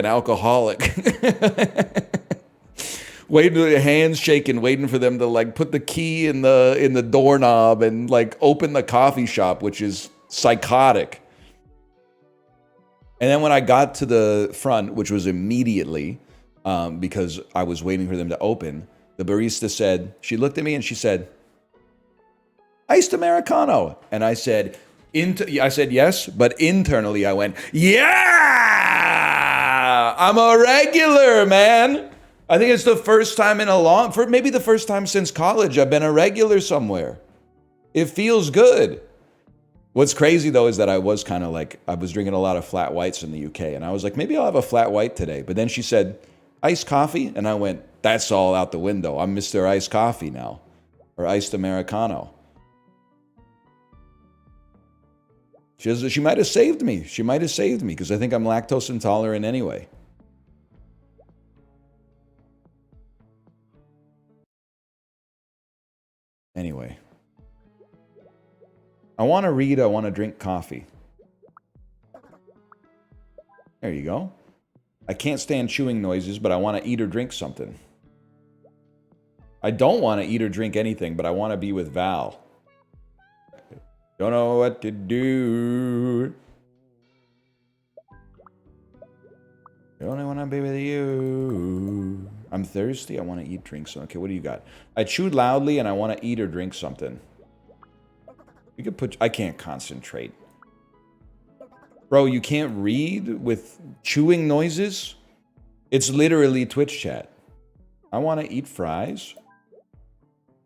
alcoholic. Waiting, hands shaking, waiting for them to like put the key in the doorknob and like open the coffee shop, which is psychotic. And then when I got to the front, which was immediately, because I was waiting for them to open, the barista said, she looked at me and she said, "Iced Americano." And I said, yes, but internally I went, yeah, I'm a regular, man. I think it's the first time maybe the first time since college I've been a regular somewhere. It feels good. What's crazy though is that I was kind of like, I was drinking a lot of flat whites in the UK and I was like, maybe I'll have a flat white today. But then she said, "Iced coffee?" And I went, that's all out the window. I'm Mr. Iced Coffee now, or Iced Americano. She might have saved me. She might have saved me because I think I'm lactose intolerant anyway. Anyway. I want to read, I want to drink coffee. There you go. I can't stand chewing noises, but I want to eat or drink something. I don't want to eat or drink anything, but I want to be with Val. Don't know what to do. Don't want to be with you. I'm thirsty. I want to eat, drink something. Okay, what do you got? I chewed loudly and I want to eat or drink something. You could put... I can't concentrate. Bro, you can't read with chewing noises? It's literally Twitch chat. I want to eat fries.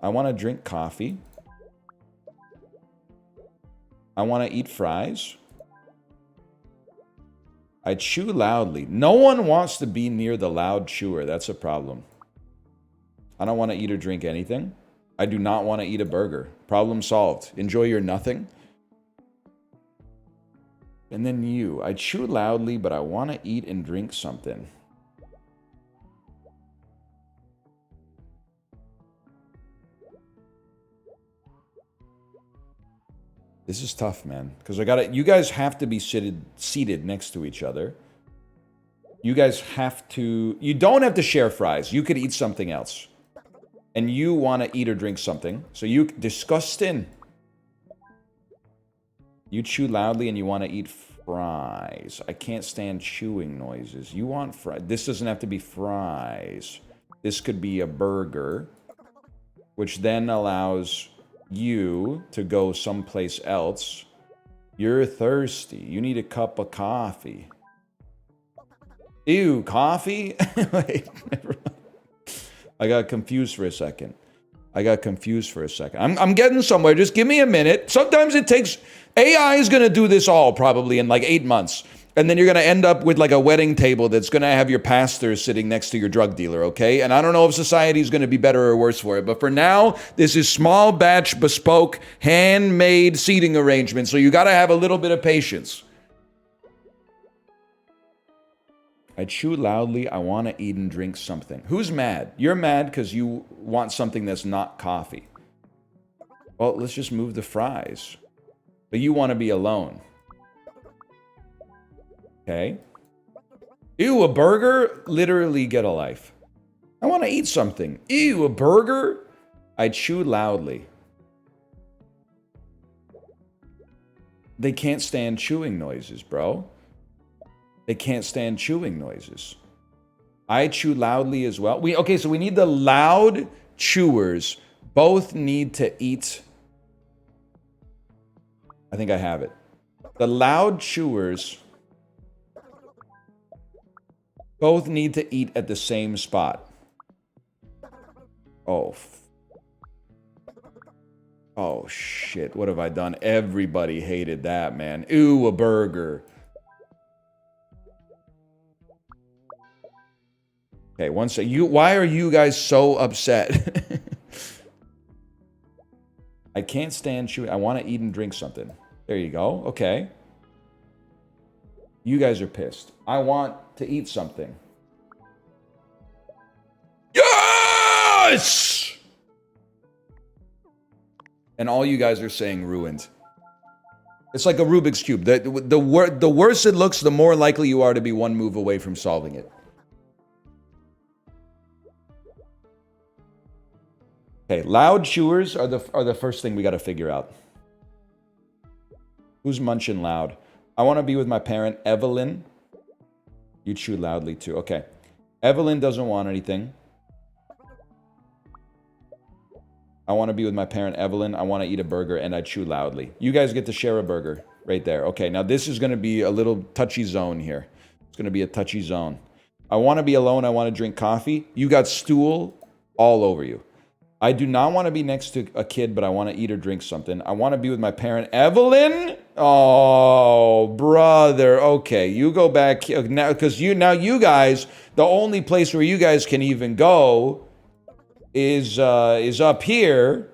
I want to drink coffee. I want to eat fries. I chew loudly. No one wants to be near the loud chewer. That's a problem. I don't want to eat or drink anything. I do not want to eat a burger. Problem solved. Enjoy your nothing. And then you. I chew loudly, but I want to eat and drink something. This is tough, man. Because you guys have to be seated next to each other. You guys have to... You don't have to share fries. You could eat something else. And you want to eat or drink something. So you... Disgusting. You chew loudly and you want to eat fries. I can't stand chewing noises. You want fries. This doesn't have to be fries. This could be a burger. Which then allows... you to go someplace else. You're thirsty. You need a cup of coffee. Ew, coffee? Wait, never mind. I got confused for a second. I'm getting somewhere. Just give me a minute. Sometimes it takes... AI is going to do this all probably in like 8 months. And then you're going to end up with like a wedding table that's going to have your pastor sitting next to your drug dealer, okay? And I don't know if society is going to be better or worse for it. But for now, this is small batch, bespoke, handmade seating arrangement. So you got to have a little bit of patience. I chew loudly. I want to eat and drink something. Who's mad? You're mad because you want something that's not coffee. Well, let's just move the fries. But you want to be alone. Okay. Ew, a burger? Literally get a life. I want to eat something. Ew, a burger? I chew loudly. They can't stand chewing noises, bro. They can't stand chewing noises. I chew loudly as well. Okay, so we need the loud chewers. Both need to eat. I think I have it. The loud chewers both need to eat at the same spot. Oh. Oh, shit. What have I done? Everybody hated that, man. Ooh, a burger. Okay, one sec. Why are you guys so upset? I can't stand chewing. I want to eat and drink something. There you go. Okay. You guys are pissed. I want to eat something. Yes! And all you guys are saying ruined. It's like a Rubik's Cube. The worse it looks, the more likely you are to be one move away from solving it. Okay, loud chewers are the first thing we got to figure out. Who's munching loud? I want to be with my parent, Evelyn. You chew loudly too. Okay. Evelyn doesn't want anything. I want to be with my parent, Evelyn. I want to eat a burger, and I chew loudly. You guys get to share a burger right there. Okay, now this is going to be a little touchy zone here. It's going to be a touchy zone. I want to be alone. I want to drink coffee. You got stool all over you. I do not want to be next to a kid, but I want to eat or drink something. I want to be with my parent, Evelyn. Oh, brother. Okay, you go back now, because you guys, the only place where you guys can even go is up here.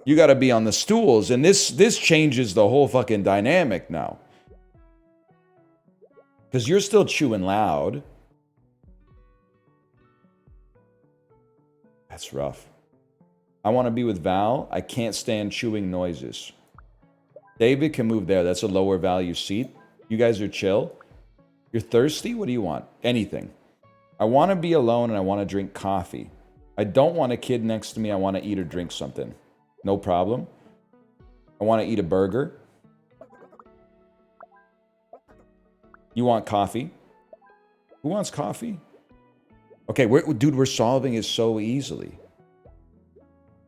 You got to be on the stools, and this changes the whole fucking dynamic now, because you're still chewing loud. That's rough. I want to be with Val. I can't stand chewing noises. David can move there. That's a lower value seat. You guys are chill. You're thirsty? What do you want? Anything. I want to be alone and I want to drink coffee. I don't want a kid next to me. I want to eat or drink something. No problem. I want to eat a burger. You want coffee? Who wants coffee? Okay, dude, we're solving it so easily.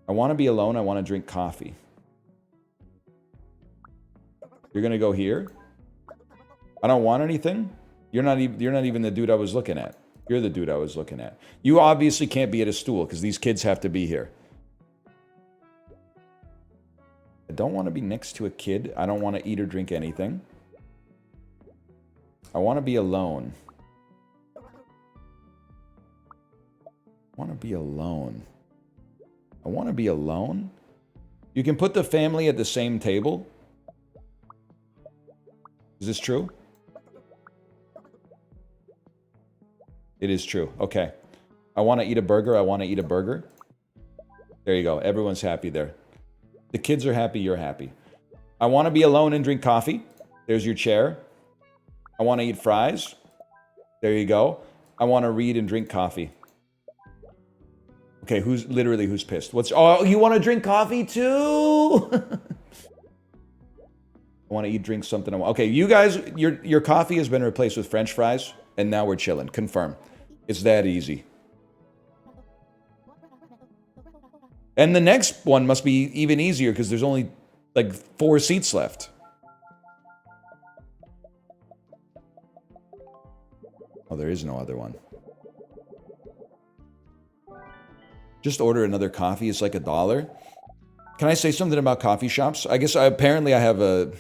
I want to be alone. I want to drink coffee. You're going to go here? I don't want anything? You're not even the dude I was looking at. You're the dude I was looking at. You obviously can't be at a stool because these kids have to be here. I don't want to be next to a kid. I don't want to eat or drink anything. I want to be alone. I want to be alone. I want to be alone? You can put the family at the same table? Is this true? It is true. Okay. I want to eat a burger. I want to eat a burger. There you go. Everyone's happy there. The kids are happy. You're happy. I want to be alone and drink coffee. There's your chair. I want to eat fries. There you go. I want to read and drink coffee. Okay, who's pissed? Oh, you want to drink coffee too? I want to eat, drink something. Okay, you guys, your coffee has been replaced with French fries, and now we're chilling. Confirm. It's that easy. And the next one must be even easier because there's only like 4 seats left. Oh, there is no other one. Just order another coffee. It's like $1. Can I say something about coffee shops? I guess apparently I have a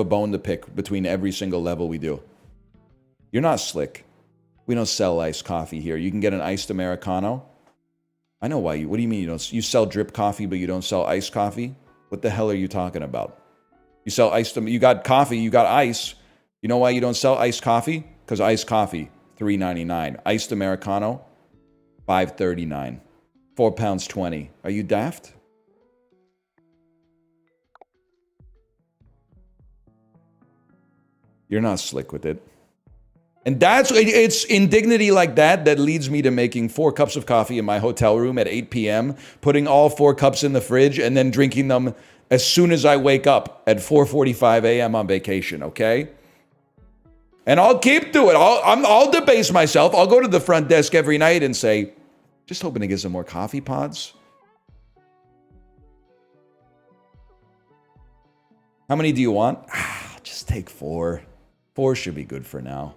bone to pick between every single level we do. You're not slick. We don't sell iced coffee here. You can get an iced Americano. I know why what do you mean you sell drip coffee but you don't sell iced coffee? What the hell are you talking about? You sell iced, you got coffee, you got ice. You know why you don't sell iced coffee? Because iced coffee, $3.99. Iced Americano, $5.39. 4 pounds 20. Are you daft? You're not slick with it. And it's indignity like that that leads me to making 4 cups of coffee in my hotel room at 8 p.m., putting all 4 cups in the fridge, and then drinking them as soon as I wake up at 4:45 a.m. on vacation, okay? And I'll keep doing it. I'll debase myself. I'll go to the front desk every night and say, just hoping to get some more coffee pods. How many do you want? Just take 4. 4 should be good for now.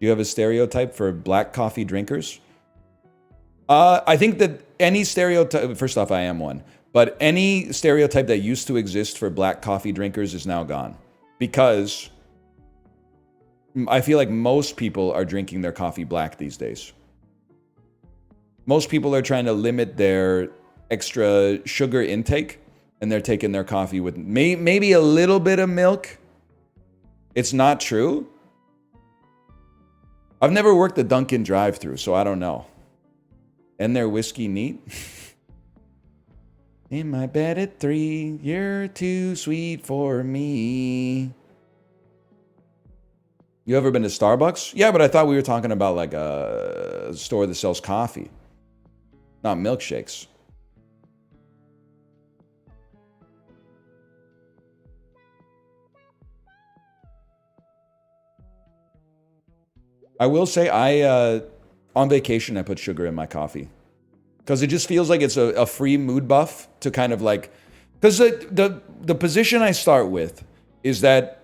Do you have a stereotype for black coffee drinkers? I think that any stereotype, first off, I am one, but any stereotype that used to exist for black coffee drinkers is now gone. Because I feel like most people are drinking their coffee black these days. Most people are trying to limit their extra sugar intake, and they're taking their coffee with maybe a little bit of milk. It's not true. I've never worked the Dunkin' drive-thru, so I don't know. And their whiskey neat. In my bed at 3, you're too sweet for me. You ever been to Starbucks? Yeah, but I thought we were talking about like a store that sells coffee, not milkshakes. I will say on vacation, I put sugar in my coffee. Because it just feels like it's a free mood buff to kind of like... Because the position I start with is that,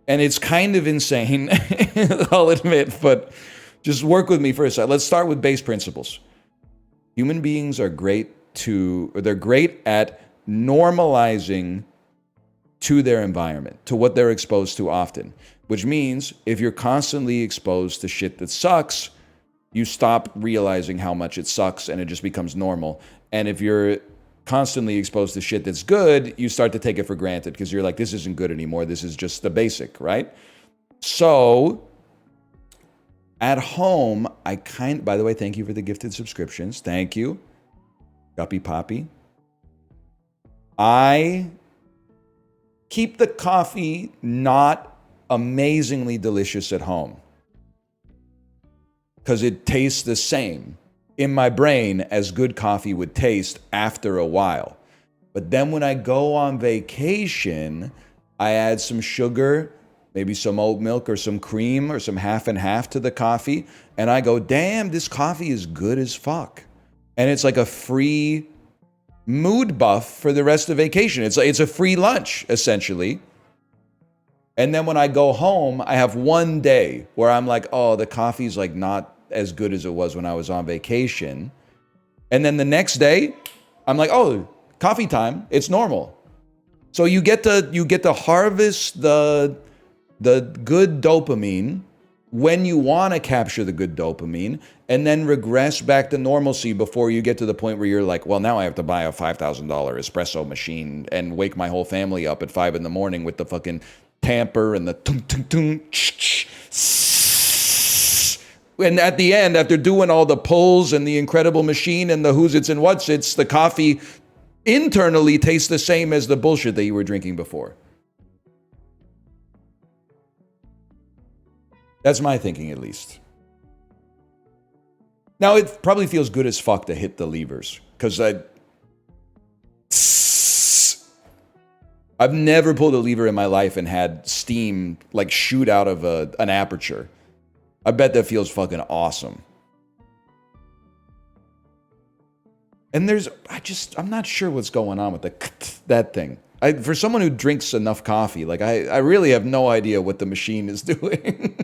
and it's kind of insane, I'll admit, but just work with me for a second. Let's start with base principles. Human beings are they're great at normalizing to their environment, to what they're exposed to often. Which means if you're constantly exposed to shit that sucks, you stop realizing how much it sucks and it just becomes normal. And if you're constantly exposed to shit that's good, you start to take it for granted because you're like, this isn't good anymore. This is just the basic, right? So at home, by the way, thank you for the gifted subscriptions. Thank you. Guppy Poppy. I keep the coffee not amazingly delicious at home because it tastes the same in my brain as good coffee would taste after a while. But then when I go on vacation, I add some sugar, maybe some oat milk or some cream or some half and half to the coffee, and I go, damn, this coffee is good as fuck. And it's like a free mood buff for the rest of vacation. It's a free lunch, essentially. And then when I go home, I have one day where I'm like, oh, the coffee's like not as good as it was when I was on vacation. And then the next day, I'm like, oh, coffee time. It's normal. So you get to harvest the good dopamine when you want to capture the good dopamine, and then regress back to normalcy before you get to the point where you're like, well, now I have to buy a $5,000 espresso machine and wake my whole family up at 5 a.m. with the fucking tamper and the tung tung tung. And at the end, after doing all the pulls and the incredible machine and the who's its and what's its, the coffee internally tastes the same as the bullshit that you were drinking before. That's my thinking, at least. Now, it probably feels good as fuck to hit the levers, because I've never pulled a lever in my life and had steam like shoot out of an aperture. I bet that feels fucking awesome. And I'm not sure what's going on with that thing. For someone who drinks enough coffee, like I really have no idea what the machine is doing.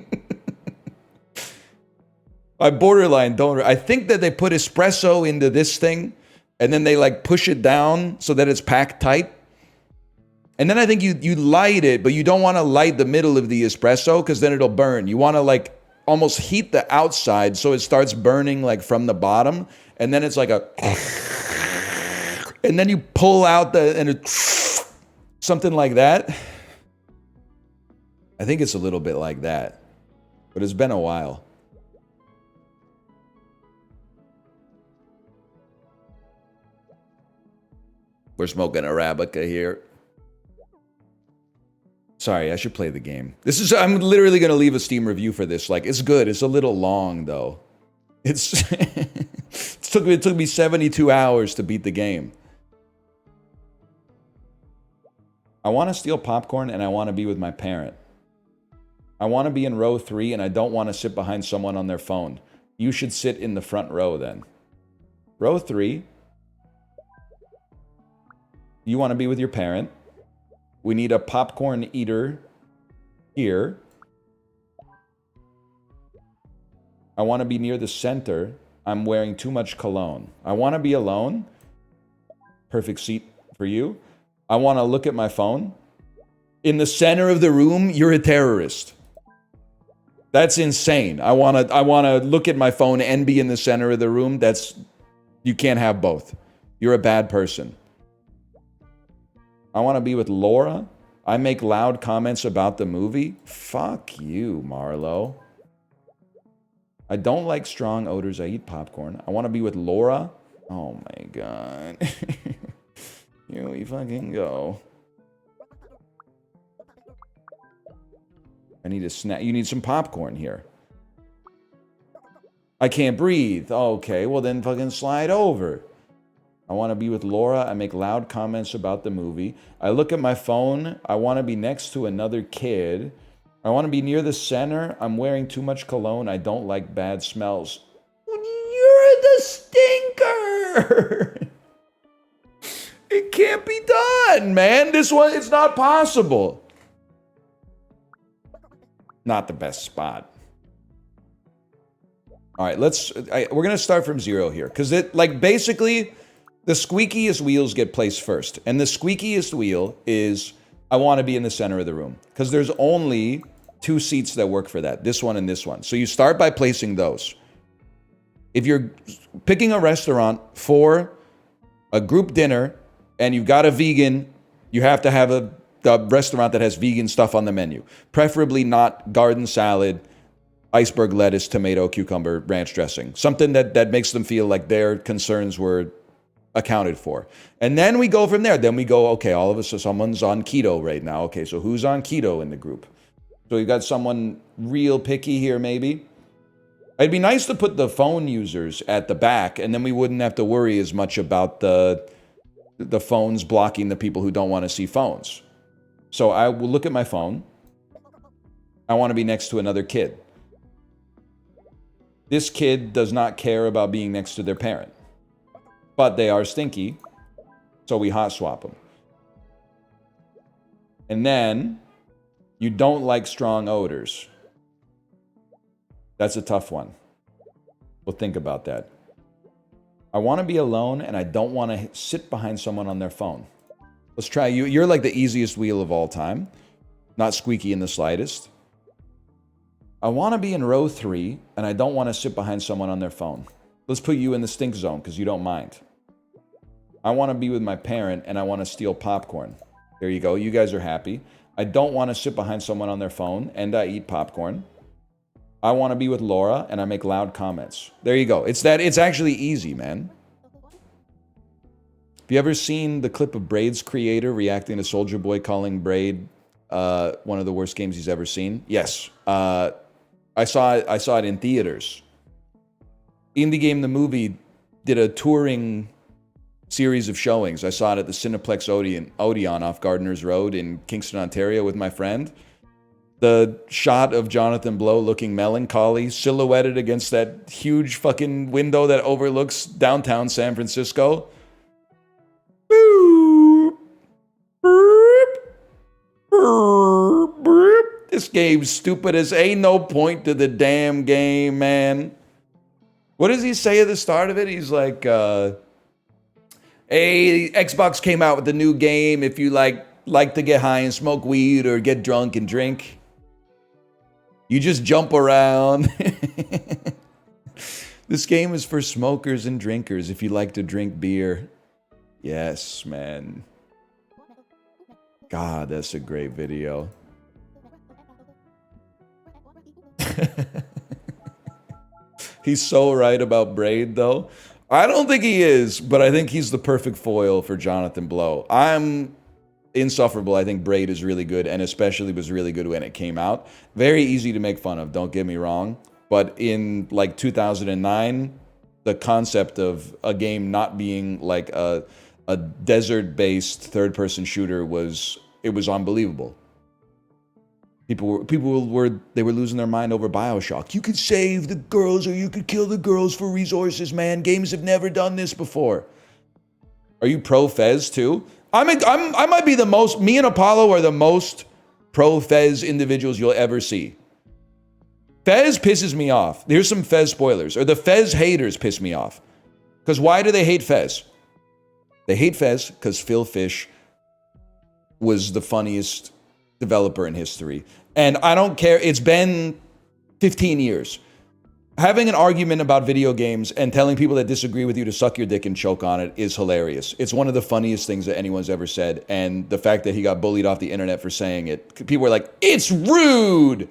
I borderline don't. I think that they put espresso into this thing, and then they like push it down so that it's packed tight. And then I think you light it, but you don't want to light the middle of the espresso because then it'll burn. You want to like almost heat the outside so it starts burning like from the bottom, and then it's like and then you pull out something like that. I think it's a little bit like that, but it's been a while. We're smoking Arabica here. Sorry, I should play the game. I'm literally going to leave a Steam review for this. Like, it's good. It's a little long, though. It took me 72 hours to beat the game. I want to steal popcorn and I want to be with my parent. I want to be in row 3 and I don't want to sit behind someone on their phone. You should sit in the front row then. Row 3. You want to be with your parent. We need a popcorn eater here. I want to be near the center. I'm wearing too much cologne. I want to be alone. Perfect seat for you. I want to look at my phone. In the center of the room, you're a terrorist. That's insane. I want to look at my phone and be in the center of the room. You can't have both. You're a bad person. I want to be with Laura. I make loud comments about the movie. Fuck you, Marlo. I don't like strong odors. I eat popcorn. I want to be with Laura. Oh my god. Here we fucking go. I need a snack. You need some popcorn here. I can't breathe. Okay, well then fucking slide over. I want to be with Laura. I make loud comments about the movie. I look at my phone. I want to be next to another kid. I want to be near the center. I'm wearing too much cologne. I don't like bad smells. You're the stinker! It can't be done, man. This one, it's not possible. Not the best spot. All right, we're going to start from 0 here. Because basically, the squeakiest wheels get placed first. And the squeakiest wheel is, I want to be in the center of the room. Because there's only 2 seats that work for that. This one and this one. So you start by placing those. If you're picking a restaurant for a group dinner, and you've got a vegan, you have to have a restaurant that has vegan stuff on the menu. Preferably not garden salad, iceberg lettuce, tomato, cucumber, ranch dressing. Something that makes them feel like their concerns were accounted for. And then we go from there. Then we go, okay, all of us, so someone's on keto right now. Okay, so who's on keto in the group? So you got someone real picky here, maybe. It'd be nice to put the phone users at the back, and then we wouldn't have to worry as much about the phones blocking the people who don't want to see phones. So I will look at my phone. I want to be next to another kid. This kid does not care about being next to their parent. But they are stinky, so we hot swap them. And then, you don't like strong odors. That's a tough one. We'll think about that. I want to be alone, and I don't want to sit behind someone on their phone. Let's try you. You're like the easiest wheel of all time. Not squeaky in the slightest. I want to be in row 3, and I don't want to sit behind someone on their phone. Let's put you in the stink zone, because you don't mind. I want to be with my parent, and I want to steal popcorn. There you go. You guys are happy. I don't want to sit behind someone on their phone, and I eat popcorn. I want to be with Laura, and I make loud comments. There you go. It's actually easy, man. Have you ever seen the clip of Braid's creator reacting to Soulja Boy calling Braid one of the worst games he's ever seen? Yes. I saw it in theaters. Indie Game the movie did a touring series of showings. I saw it at the Cineplex Odeon off Gardeners Road in Kingston, Ontario with my friend. The shot of Jonathan Blow looking melancholy, silhouetted against that huge fucking window that overlooks downtown San Francisco. This game's stupid as ain't no point to the damn game, man. What does he say at the start of it? He's like, hey, Xbox came out with the new game. If you like to get high and smoke weed or get drunk and drink, you just jump around. This game is for smokers and drinkers if you like to drink beer. Yes, man. God, that's a great video. He's so right about Braid, though. I don't think he is, but I think he's the perfect foil for Jonathan Blow. I'm insufferable. I think Braid is really good, and especially was really good when it came out. Very easy to make fun of, don't get me wrong. But in like 2009, the concept of a game not being like a desert-based third-person shooter was unbelievable. People were losing their mind over BioShock. You could save the girls or you could kill the girls for resources, man. Games have never done this before. Are you pro Fez too? I might be the most. Me and Apollo are the most pro Fez individuals you'll ever see. Fez pisses me off. Here's some Fez spoilers. Or the Fez haters piss me off. Because why do they hate Fez? They hate Fez because Phil Fish was the funniest developer in history. And I don't care. It's been 15 years. Having an argument about video games and telling people that disagree with you to suck your dick and choke on it is hilarious. It's one of the funniest things that anyone's ever said. And the fact that he got bullied off the internet for saying it, people were like, it's rude.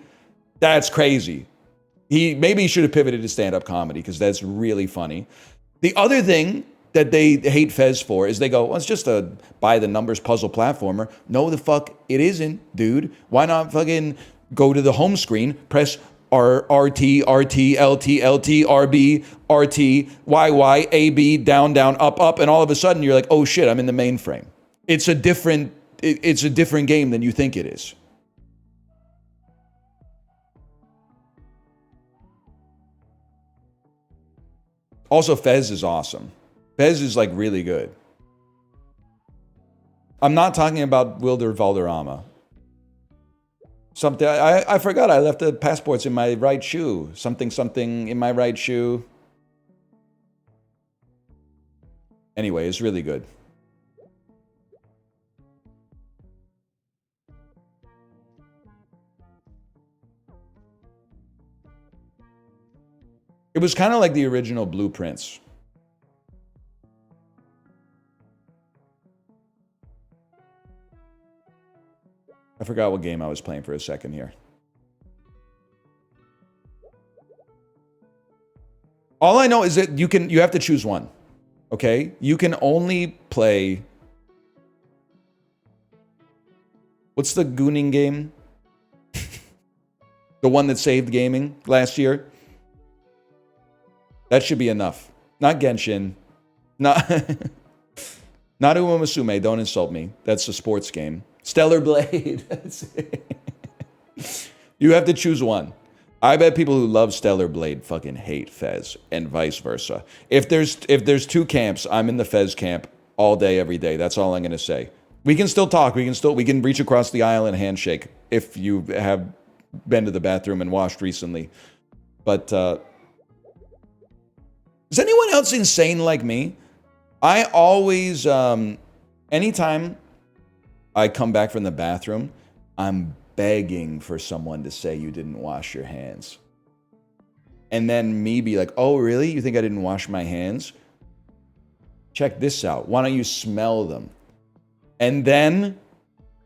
That's crazy. Maybe he should have pivoted to stand-up comedy because that's really funny. The other thing that they hate Fez for is they go, well, it's just a by-the-numbers puzzle platformer. No, the fuck it isn't, dude. Why not fucking go to the home screen, press RT, RT, LT, LT, RB, RT, YY, AB, down, down, up, up, and all of a sudden you're like, oh shit, I'm in the mainframe. It's a different game than you think it is. Also, Fez is awesome. Fez is like really good. I'm not talking about Wilder Valderrama. Something I forgot. I left the passports in my right shoe. Something in my right shoe. Anyway, it's really good. It was kind of like the original Blueprints. I forgot what game I was playing for a second here. All I know is that you have to choose one. Okay? You can only play. What's the gooning game? The one that saved gaming last year? That should be enough. Not Genshin. Not Umamusume. Don't insult me. That's a sports game. Stellar Blade. You have to choose one. I bet people who love Stellar Blade fucking hate Fez, and vice versa. If there's two camps, I'm in the Fez camp all day, every day. That's all I'm gonna say. We can still talk. We can reach across the aisle and handshake if you have been to the bathroom and washed recently. But is anyone else insane like me? I always, anytime I come back from the bathroom, I'm begging for someone to say you didn't wash your hands. And then me be like, oh, really? You think I didn't wash my hands? Check this out. Why don't you smell them? And then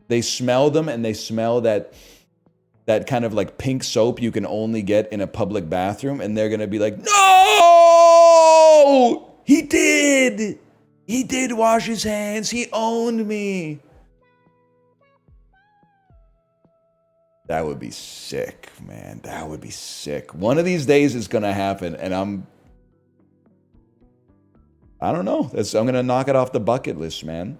they smell them and they smell that kind of like pink soap you can only get in a public bathroom. And they're going to be like, no, he did. He did wash his hands. He owned me. That would be sick, man. That would be sick. One of these days it's going to happen. And I don't know. I'm going to knock it off the bucket list, man.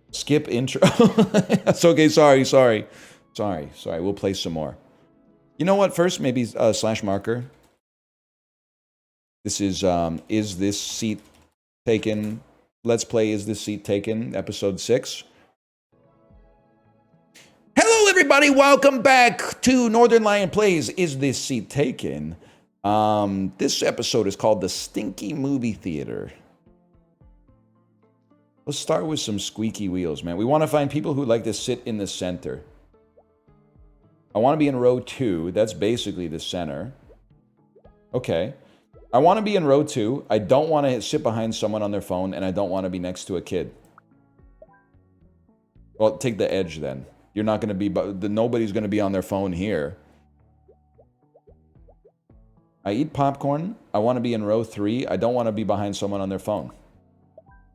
Skip intro. That's okay. Sorry. We'll play some more. You know what? First, maybe slash marker. This is this seat taken? Let's play Is This Seat Taken? Episode 6. Hello, everybody. Welcome back to Northern Lion Plays Is This Seat Taken? This episode is called The Stinky Movie Theater. Let's start with some squeaky wheels, man. We want to find people who like to sit in the center. I want to be in row 2. That's basically the center. Okay. I want to be in row 2. I don't want to sit behind someone on their phone, and I don't want to be next to a kid. Well, take the edge then. You're not going to be... Nobody's going to be on their phone here. I eat popcorn. I want to be in row 3. I don't want to be behind someone on their phone.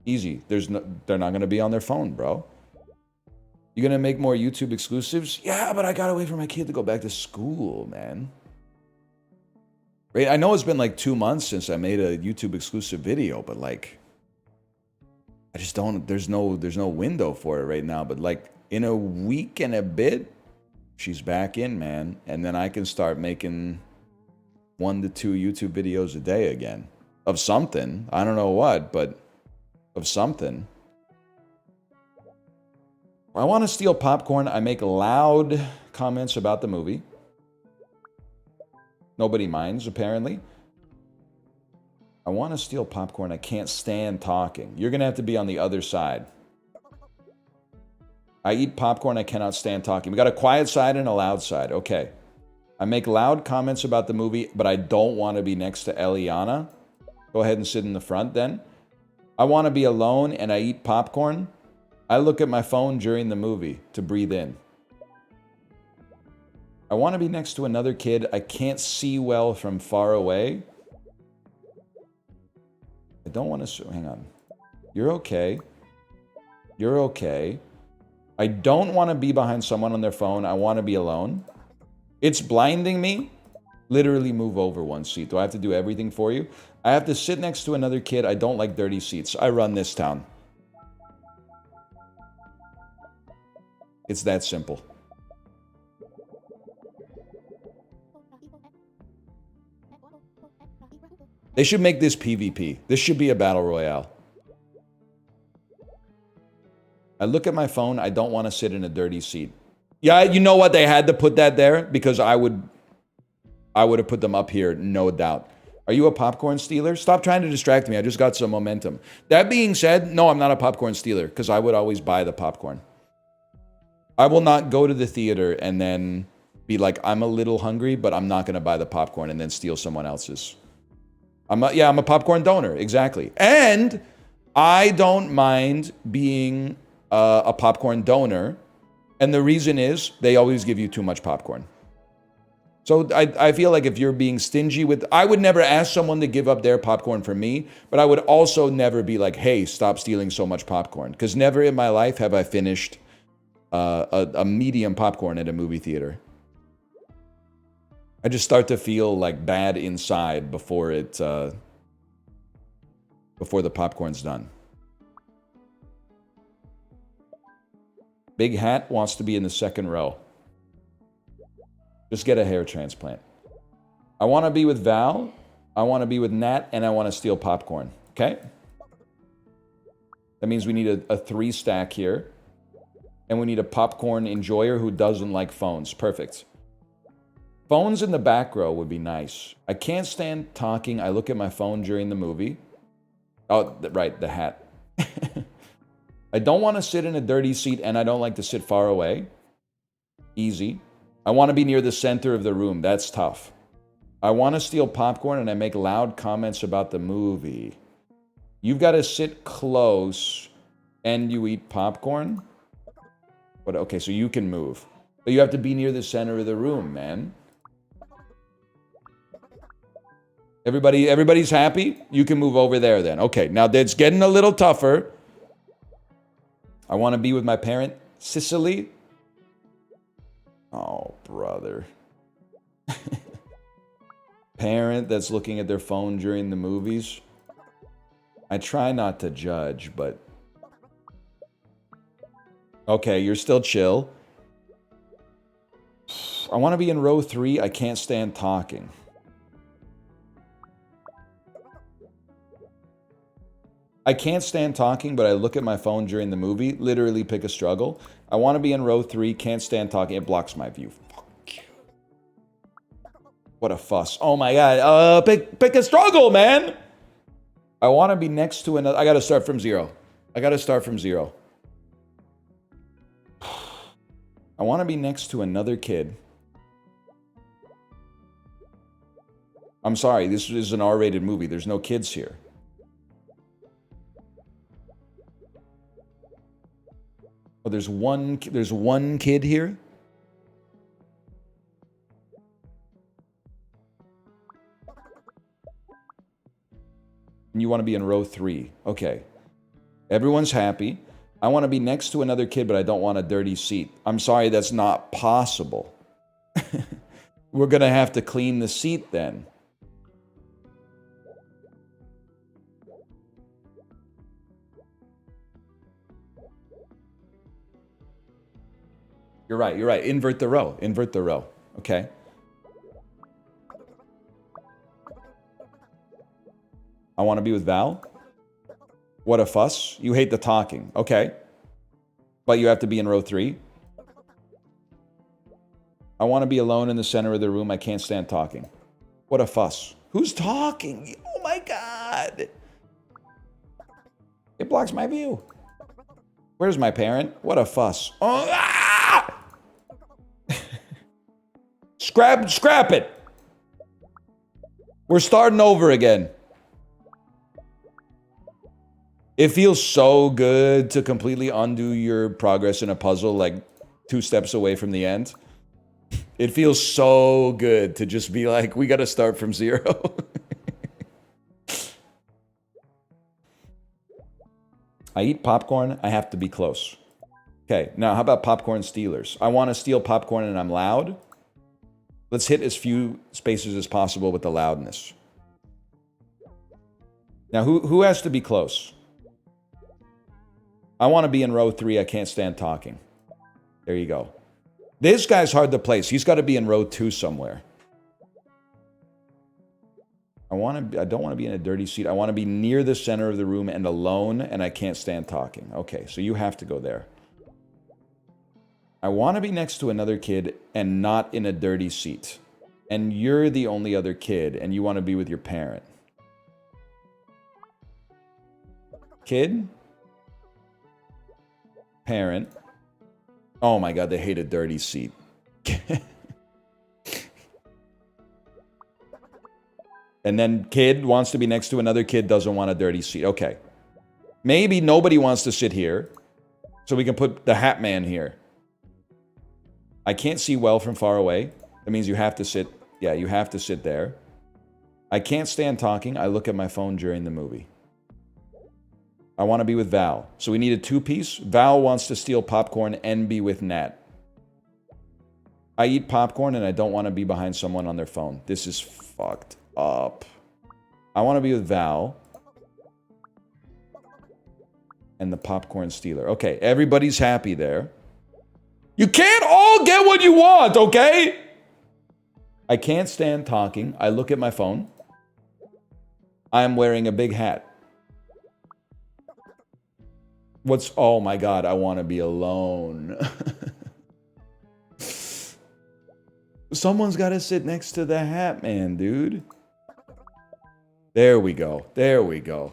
Easy. They're not going to be on their phone, bro. You going to make more YouTube exclusives? Yeah, but I got to wait for my kid to go back to school, man. Right? I know it's been like 2 months since I made a YouTube exclusive video, but like, I just don't, there's no window for it right now. But like in a week and a bit, she's back in, man. And then I can start making 1 to 2 YouTube videos a day again. Of something. I don't know what, but of something. I want to steal popcorn. I make loud comments about the movie. Nobody minds, apparently. I want to steal popcorn. I can't stand talking. You're going to have to be on the other side. I eat popcorn. I cannot stand talking. We got a quiet side and a loud side. Okay. I make loud comments about the movie, but I don't want to be next to Eliana. Go ahead and sit in the front then. I want to be alone and I eat popcorn. I look at my phone during the movie to breathe in. I want to be next to another kid. I can't see well from far away. I don't want to... Hang on. You're okay. You're okay. I don't want to be behind someone on their phone. I want to be alone. It's blinding me. Literally move over 1 seat. Do I have to do everything for you? I have to sit next to another kid. I don't like dirty seats. I run this town. It's that simple. They should make this PvP. This should be a battle royale. I look at my phone. I don't want to sit in a dirty seat. Yeah, you know what? They had to put that there because I would have put them up here, no doubt. Are you a popcorn stealer? Stop trying to distract me. I just got some momentum. That being said, no, I'm not a popcorn stealer because I would always buy the popcorn. I will not go to the theater and then be like, I'm a little hungry, but I'm not going to buy the popcorn and then steal someone else's. I'm a popcorn donor. Exactly. And I don't mind being a popcorn donor. And the reason is they always give you too much popcorn. So I feel like if you're being stingy with, I would never ask someone to give up their popcorn for me, but I would also never be like, hey, stop stealing so much popcorn. Because never in my life have I finished a medium popcorn at a movie theater. I just start to feel like bad inside before the popcorn's done. Big Hat wants to be in the second row. Just get a hair transplant. I want to be with Val. I want to be with Nat, and I want to steal popcorn. Okay? That means we need a 3 stack here. And we need a popcorn enjoyer who doesn't like phones. Perfect. Phones in the back row would be nice. I can't stand talking. I look at my phone during the movie. Oh, right, the hat. I don't want to sit in a dirty seat, and I don't like to sit far away. Easy. I want to be near the center of the room. That's tough. I want to steal popcorn, and I make loud comments about the movie. You've got to sit close, and you eat popcorn? But okay, so you can move. But you have to be near the center of the room, man. Everybody's happy? You can move over there then. Okay, now it's getting a little tougher. I want to be with my parent, Sicily. Oh, brother. Parent that's looking at their phone during the movies. I try not to judge, but... Okay, you're still chill. I want to be in row 3. I can't stand talking. I can't stand talking, but I look at my phone during the movie. Literally pick a struggle. I want to be in row 3. Can't stand talking. It blocks my view. Fuck you. What a fuss. Oh my god. Pick a struggle, man. I want to be next to another. I got to start from 0. I want to be next to another kid. I'm sorry. This is an R-rated movie. There's no kids here. Oh, there's one kid here? And you want to be in row 3. Okay. Everyone's happy. I want to be next to another kid, but I don't want a dirty seat. I'm sorry, that's not possible. We're going to have to clean the seat then. You're right, you're right. Invert the row. Invert the row. Okay. I want to be with Val. What a fuss. You hate the talking. Okay. But you have to be in row 3. I want to be alone in the center of the room. I can't stand talking. What a fuss. Who's talking? Oh my God. It blocks my view. Where's my parent? What a fuss. Oh, ah! Scrap it. We're starting over again. It feels so good to completely undo your progress in a puzzle like 2 steps away from the end. It feels so good to just be like, we got to start from 0. I eat popcorn. I have to be close. Okay, now how about popcorn stealers? I want to steal popcorn and I'm loud. Let's hit as few spaces as possible with the loudness. Now, who has to be close? I want to be in row 3. I can't stand talking. There you go. This guy's hard to place. He's got to be in row 2 somewhere. I don't want to be in a dirty seat. I want to be near the center of the room and alone, and I can't stand talking. Okay, so you have to go there. I want to be next to another kid and not in a dirty seat. And you're the only other kid, and you want to be with your parent. Kid? Parent. Oh my God, they hate a dirty seat. And then kid wants to be next to another kid, doesn't want a dirty seat. Okay. Maybe nobody wants to sit here, so we can put the hat man here. I can't see well from far away. That means you have to sit. Yeah, you have to sit there. I can't stand talking. I look at my phone during the movie. I want to be with Val. So we need a 2-piece. Val wants to steal popcorn and be with Nat. I eat popcorn and I don't want to be behind someone on their phone. This is fucked up. I want to be with Val. And the popcorn stealer. Okay, everybody's happy there. You can't all get what you want, okay? I can't stand talking. I look at my phone. I'm wearing a big hat. Oh my God, I want to be alone. Someone's got to sit next to the hat man, dude. There we go. There we go.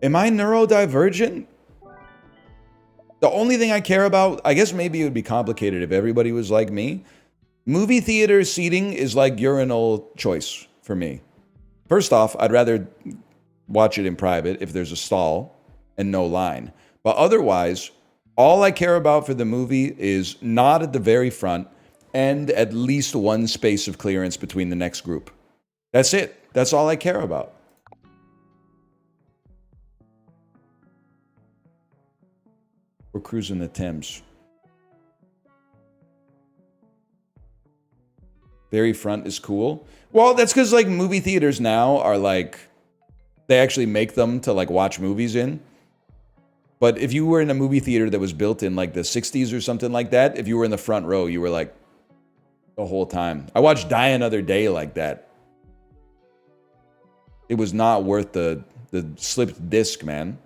Am I neurodivergent? The only thing I care about, I guess maybe it would be complicated if everybody was like me. Movie theater seating is like urinal choice for me. First off, I'd rather watch it in private if there's a stall and no line. But otherwise, all I care about for the movie is not at the very front and at least 1 space of clearance between the next group. That's it. That's all I care about. We're cruising the Thames. Very front is cool. Well, that's because like movie theaters now are like, they actually make them to like watch movies in. But if you were in a movie theater that was built in like the 60s or something like that, if you were in the front row, you were like the whole time. I watched Die Another Day like that. It was not worth the slipped disc, man.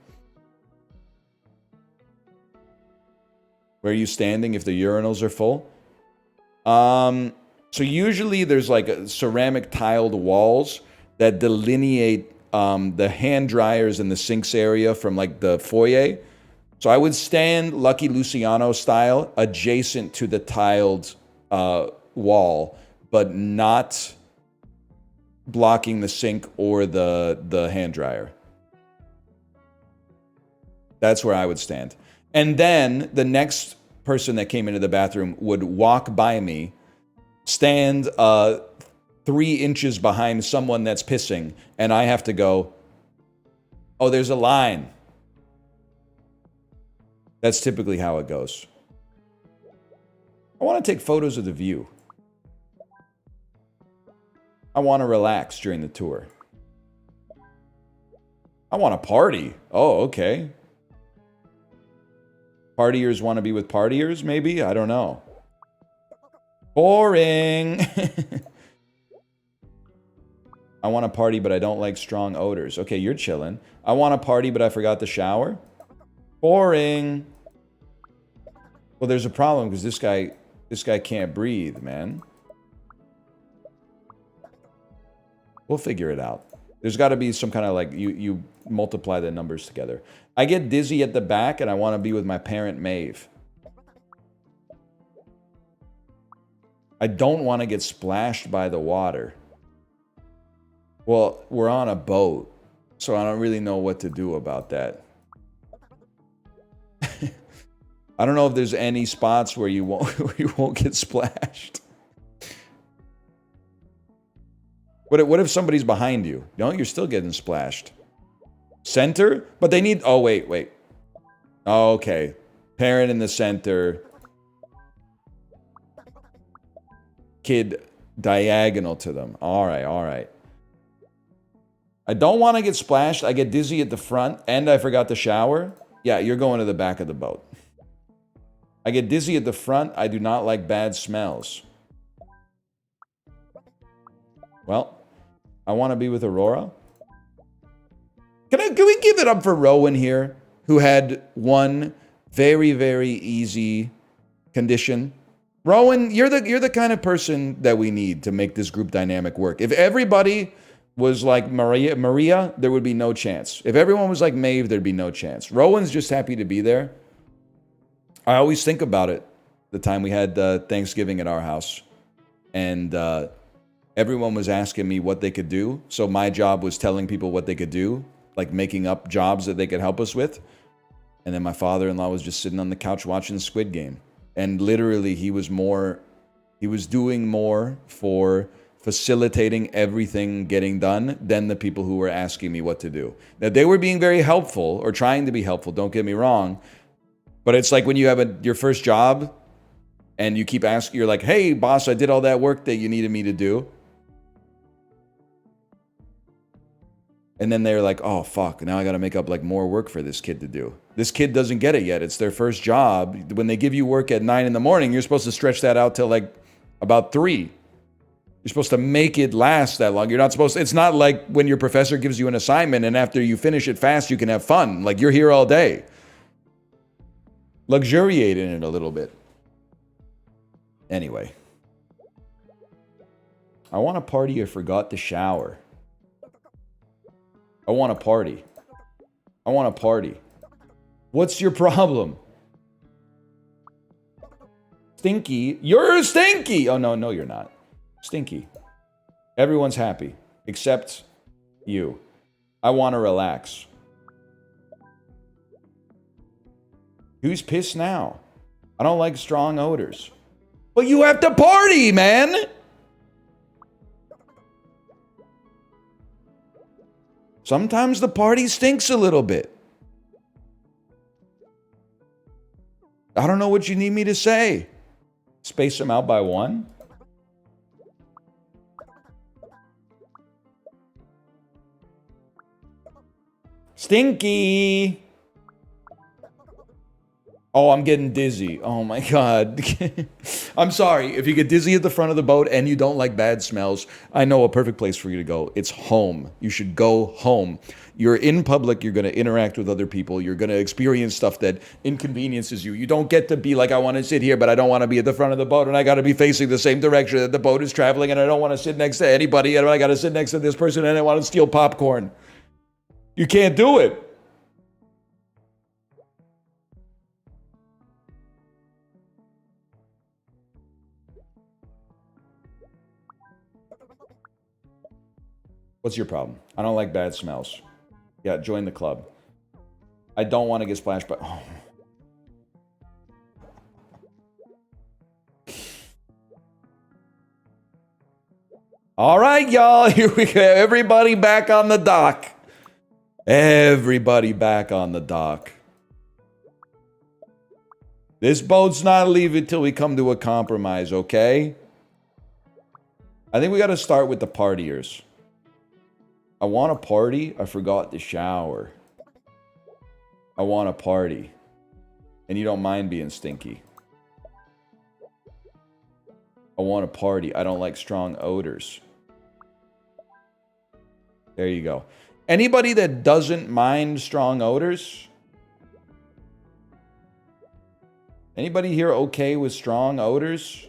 Where are you standing if the urinals are full? So usually there's like ceramic tiled walls that delineate the hand dryers and the sinks area from like the foyer. So I would stand Lucky Luciano style adjacent to the tiled wall, but not blocking the sink or the hand dryer. That's where I would stand. And then the next person that came into the bathroom would walk by me, stand 3 inches behind someone that's pissing, and I have to go, oh, there's a line. That's typically how it goes. I want to take photos of the view. I want to relax during the tour. I want to party. Oh, okay. Partiers want to be with partiers, maybe? I don't know. Boring. I want to party, but I don't like strong odors. Okay, you're chilling. I want to party, but I forgot the shower. Boring. Well, there's a problem because this guy can't breathe, man. We'll figure it out. There's got to be some kind of like, you multiply the numbers together. I get dizzy at the back and I want to be with my parent Maeve. I don't want to get splashed by the water. Well, we're on a boat, so I don't really know what to do about that. I don't know if there's any spots where you won't get splashed. What if somebody's behind you? No, you're still getting splashed. Center? But they need... Oh, wait. Oh, okay. Parent in the center. Kid diagonal to them. All right. I don't want to get splashed. I get dizzy at the front, and I forgot the shower. Yeah, you're going to the back of the boat. I get dizzy at the front. I do not like bad smells. Well, I want to be with Aurora. Can we give it up for Rowan here, who had one very, very easy condition? Rowan, you're the kind of person that we need to make this group dynamic work. If everybody was like Maria, there would be no chance. If everyone was like Maeve, there'd be no chance. Rowan's just happy to be there. I always think about it, the time we had Thanksgiving at our house. And everyone was asking me what they could do. So my job was telling people what they could do, like making up jobs that they could help us with. And then my father-in-law was just sitting on the couch watching the Squid Game. And literally, he was doing more for facilitating everything getting done than the people who were asking me what to do. Now, they were being very helpful, or trying to be helpful, don't get me wrong. But it's like when you have your first job, and you keep asking, you're like, hey, boss, I did all that work that you needed me to do. And then they're like, oh, fuck, now I got to make up like more work for this kid to do. This kid doesn't get it yet. It's their first job. When they give you work at 9 in the morning, you're supposed to stretch that out till like about 3. You're supposed to make it last that long. You're not supposed to, it's not like when your professor gives you an assignment and after you finish it fast, you can have fun. Like you're here all day. Luxuriate in it a little bit. Anyway. I want to party. I forgot to shower. I want to party. I want to party. What's your problem? Stinky. You're stinky. Oh, no, you're not. Stinky. Everyone's happy. Except you. I want to relax. Who's pissed now? I don't like strong odors. But you have to party, man! Sometimes the party stinks a little bit. I don't know what you need me to say. Space them out by 1? Stinky! Oh, I'm getting dizzy. Oh my God. I'm sorry. If you get dizzy at the front of the boat and you don't like bad smells, I know a perfect place for you to go. It's home. You should go home. You're in public. You're going to interact with other people. You're going to experience stuff that inconveniences you. You don't get to be like, I want to sit here, but I don't want to be at the front of the boat and I got to be facing the same direction that the boat is traveling and I don't want to sit next to anybody and I got to sit next to this person and I want to steal popcorn. You can't do it. What's your problem? I don't like bad smells. Yeah, join the club. I don't want to get splashed by... Oh. All right, y'all. Here we go. Everybody back on the dock. Everybody back on the dock. This boat's not leaving till we come to a compromise, okay? I think we got to start with the partiers. I want a party. I forgot to shower. I want a party. And you don't mind being stinky. I want a party. I don't like strong odors. There you go. Anybody that doesn't mind strong odors? Anybody here okay with strong odors?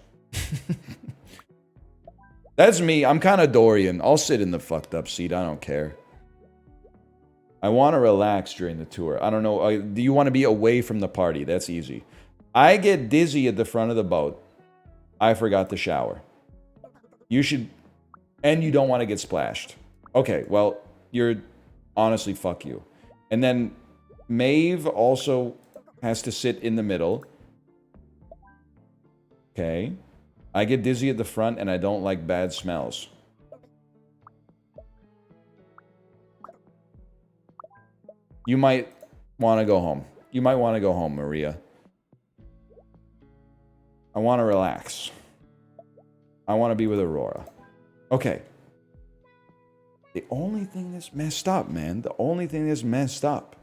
That's me. I'm kind of Dorian. I'll sit in the fucked up seat. I don't care. I want to relax during the tour. I don't know. Do you want to be away from the party? That's easy. I get dizzy at the front of the boat. I forgot to shower. You should... And you don't want to get splashed. Okay, well, you're... Honestly, fuck you. And then Maeve also has to sit in the middle. Okay. I get dizzy at the front and I don't like bad smells. You might want to go home. You might want to go home, Maria. I want to relax. I want to be with Aurora. Okay. The only thing that's messed up, man. The only thing that's messed up.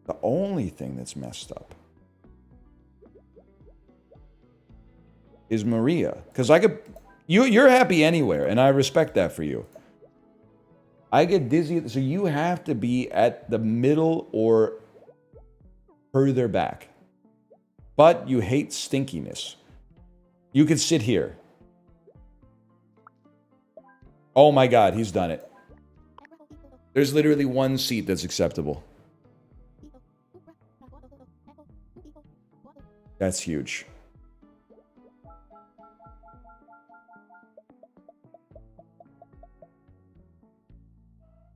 The only thing that's messed up is Maria. Because I could... You're happy anywhere, and I respect that for you. I get dizzy, so you have to be at the middle or further back. But you hate stinkiness. You could sit here. Oh my God, he's done it. There's literally one seat that's acceptable. That's huge.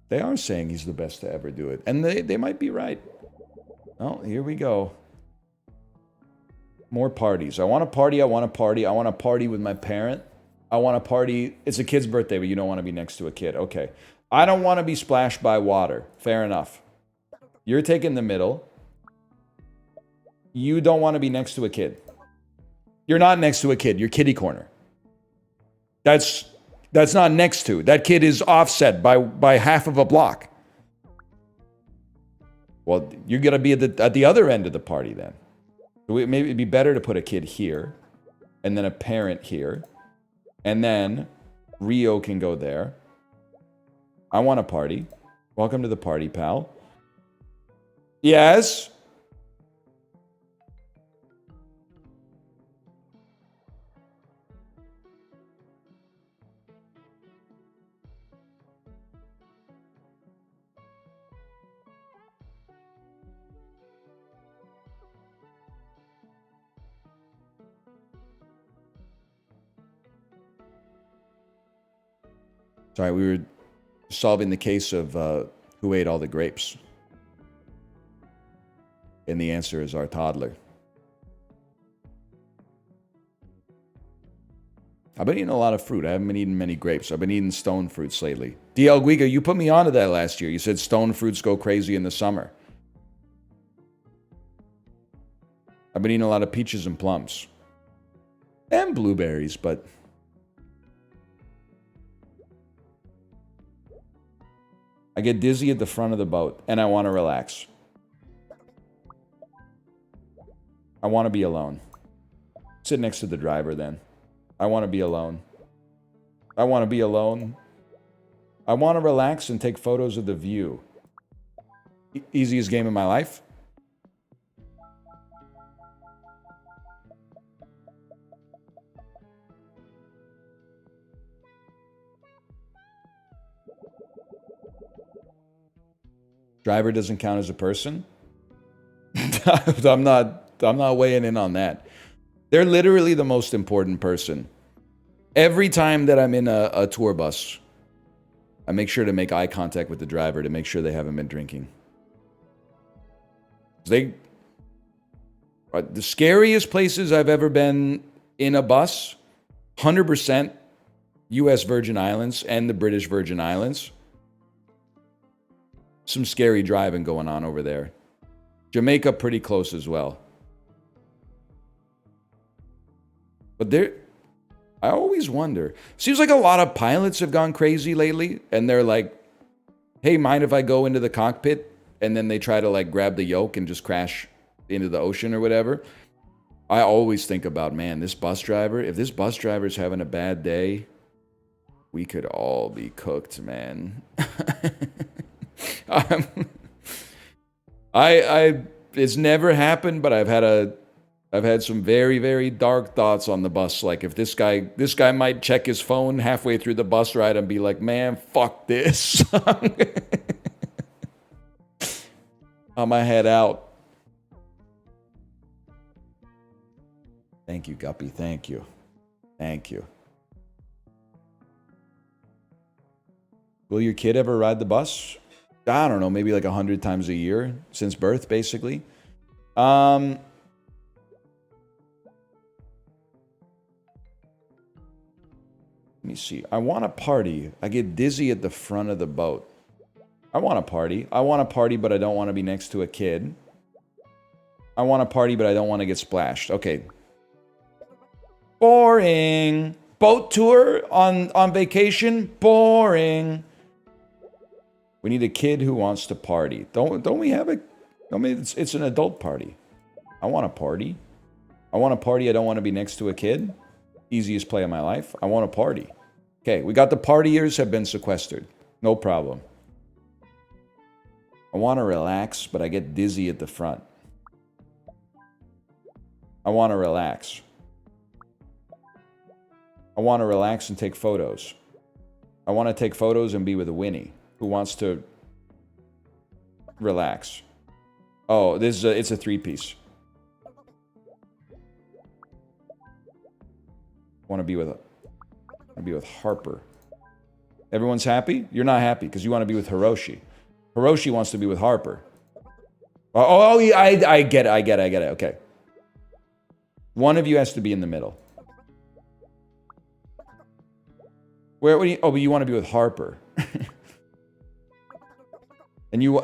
They are saying he's the best to ever do it. And they might be right. Oh, here we go. More parties. I want a party. I want a party. I want a party with my parent. I want a party. It's a kid's birthday, but you don't want to be next to a kid. Okay. I don't want to be splashed by water. Fair enough. You're taking the middle. You don't want to be next to a kid. You're not next to a kid. You're kitty corner. That's not next to. That kid is offset by half of a block. Well, you're going to be at the other end of the party then. Maybe it'd be better to put a kid here, and then a parent here, and then Rio can go there. I want a party. Welcome to the party, pal. Yes? Sorry, we were solving the case of who ate all the grapes. And the answer is our toddler. I've been eating a lot of fruit. I haven't been eating many grapes. I've been eating stone fruits lately. DL Guiga, you put me onto that last year. You said stone fruits go crazy in the summer. I've been eating a lot of peaches and plums. And blueberries, but... I get dizzy at the front of the boat, and I want to relax. I want to be alone. Sit next to the driver, then. I want to be alone. I want to be alone. I want to relax and take photos of the view. Easiest game of my life? Driver doesn't count as a person? I'm not weighing in on that. They're literally the most important person. Every time that I'm in a tour bus, I make sure to make eye contact with the driver to make sure they haven't been drinking. The scariest places I've ever been in a bus, 100% U.S. Virgin Islands and the British Virgin Islands. Some scary driving going on over there. Jamaica pretty close as well. But I always wonder. Seems like a lot of pilots have gone crazy lately, and they're like, hey, mind if I go into the cockpit? And then they try to like grab the yoke and just crash into the ocean or whatever. I always think about, man, this bus driver, if this bus driver's having a bad day, we could all be cooked, man. It's never happened, but I've had some very, very dark thoughts on the bus. Like if this guy might check his phone halfway through the bus ride and be like, man, fuck this. I'm gonna head out. Thank you, Guppy. Thank you. Thank you. Will your kid ever ride the bus? I don't know, maybe like 100 times a year since birth, basically. Let me see. I want to party. I get dizzy at the front of the boat. I want to party. I want to party, but I don't want to be next to a kid. I want to party, but I don't want to get splashed. Okay. Boring. Boat tour on vacation? Boring. We need a kid who wants to party. Don't we have a... I mean, it's an adult party. I want to party. I want to party. I don't want to be next to a kid. Easiest play of my life. I want to party. Okay, we got the partiers have been sequestered. No problem. I want to relax, but I get dizzy at the front. I want to relax. I want to relax and take photos. I want to take photos and be with Winnie, who wants to relax. Oh, it's a three-piece. I want to be with Harper. Everyone's happy? You're not happy because you want to be with Hiroshi. Hiroshi wants to be with Harper. Oh, yeah, I get it. Okay. One of you has to be in the middle. Where? What do you, oh, but you want to be with Harper. And you...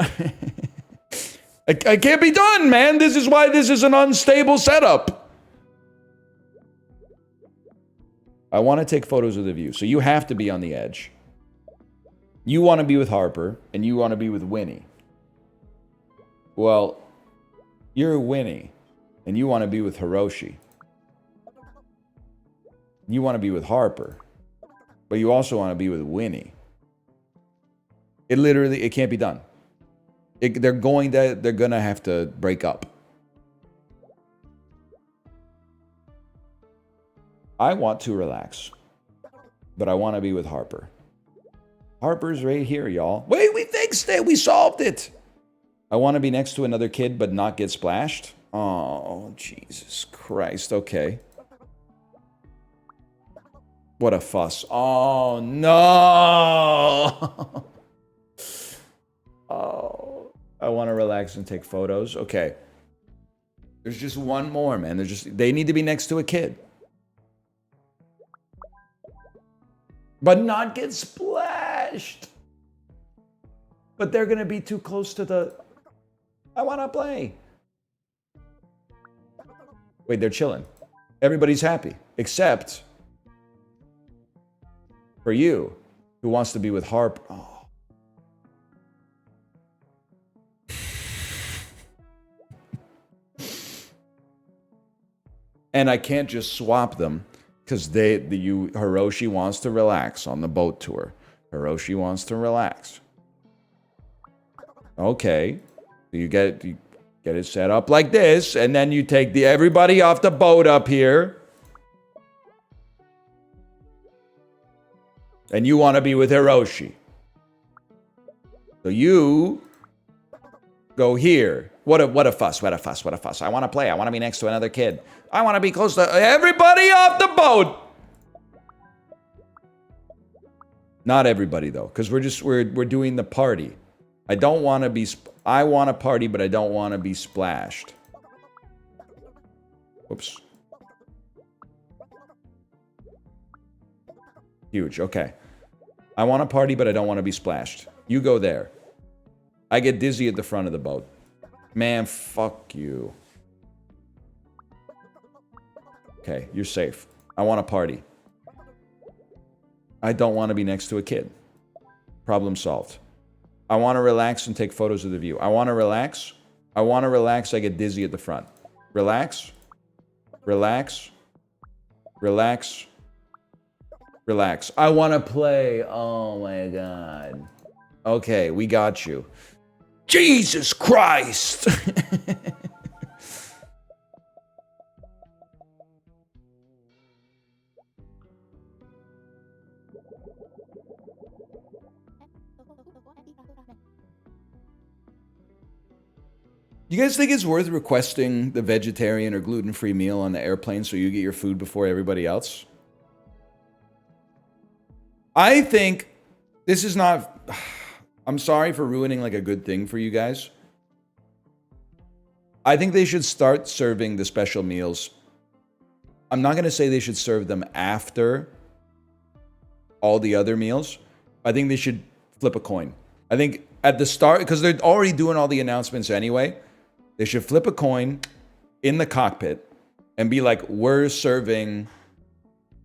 I can't be done, man. This is why this is an unstable setup. I want to take photos of the view. So you have to be on the edge. You want to be with Harper, and you want to be with Winnie. Well, you're Winnie, and you want to be with Hiroshi. You want to be with Harper, but you also want to be with Winnie. It can't be done. They're gonna have to break up. I want to relax, but I want to be with Harper. Harper's right here, y'all. Wait, we fixed it. We solved it. I want to be next to another kid, but not get splashed. Oh, Jesus Christ. Okay. What a fuss. Oh, no. Oh, I want to relax and take photos. Okay. There's just one more, man. They need to be next to a kid. But not get splashed. But they're going to be too close to the... I want to play. Wait, they're chilling. Everybody's happy. Except for you, who wants to be with Harp. Oh. And I can't just swap them. Because Hiroshi wants to relax on the boat tour. Hiroshi wants to relax. Okay. You get it set up like this, and then you take everybody off the boat up here. And you want to be with Hiroshi. So you go here. What a fuss. I want to play. I want to be next to another kid. I want to be close to everybody off the boat. Not everybody though, because we're doing the party. I want to party, but I don't want to be splashed. Whoops. Huge. Okay. I want to party, but I don't want to be splashed. You go there. I get dizzy at the front of the boat. Man, fuck you. Okay, you're safe. I want to party. I don't want to be next to a kid. Problem solved. I want to relax and take photos of the view. I want to relax. I want to relax. I get dizzy at the front. Relax. Relax. Relax. Relax. I want to play. Oh my God. Okay, we got you. Jesus Christ! You guys think it's worth requesting the vegetarian or gluten-free meal on the airplane so you get your food before everybody else? I think this is not... I'm sorry for ruining like a good thing for you guys. I think they should start serving the special meals. I'm not going to say they should serve them after all the other meals. I think they should flip a coin. I think at the start, because they're already doing all the announcements anyway, they should flip a coin in the cockpit and be like, we're serving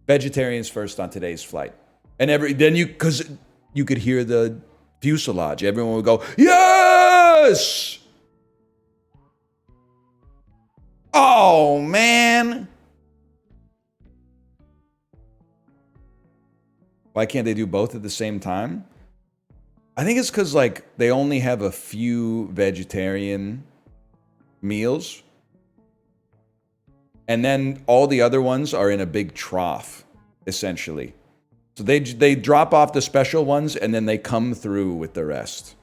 vegetarians first on today's flight. And because you could hear the fuselage. Everyone would go, yes! Oh, man. Why can't they do both at the same time? I think it's because, like, they only have a few vegetarian meals. And then all the other ones are in a big trough, essentially. So they drop off the special ones and then they come through with the rest.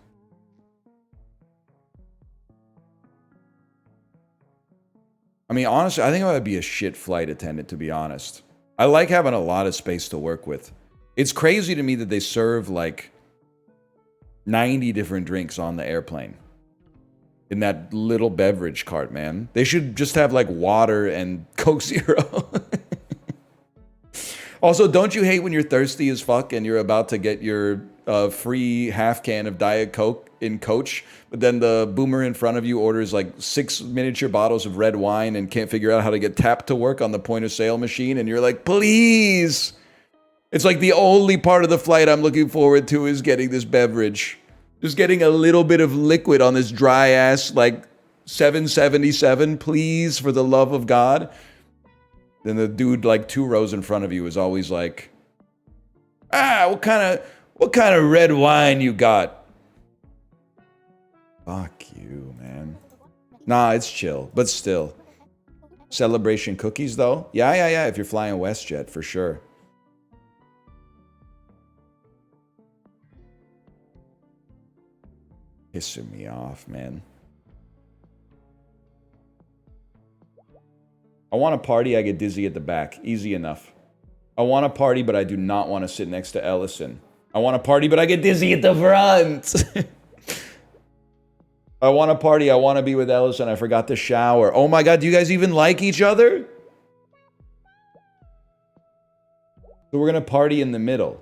I mean, honestly, I think I would be a shit flight attendant, to be honest. I like having a lot of space to work with. It's crazy to me that they serve like 90 different drinks on the airplane. In that little beverage cart, man. They should just have like water and Coke Zero. Also, don't you hate when you're thirsty as fuck and you're about to get your free half can of Diet Coke in Coach, but then the boomer in front of you orders like 6 miniature bottles of red wine and can't figure out how to get tap to work on the point of sale machine, and you're like, please! It's like the only part of the flight I'm looking forward to is getting this beverage. Just getting a little bit of liquid on this dry ass, like 777, please, for the love of God. Then the dude like 2 rows in front of you is always like, what kind of red wine you got? Fuck you, man. Nah, it's chill, but still. Celebration cookies though? Yeah, if you're flying WestJet, for sure. Pissing me off, man. I want to party, I get dizzy at the back. Easy enough. I want to party, but I do not want to sit next to Ellison. I want to party, but I get dizzy at the front. I want to party, I want to be with Ellison. I forgot to shower. Oh my God, do you guys even like each other? So we're going to party in the middle.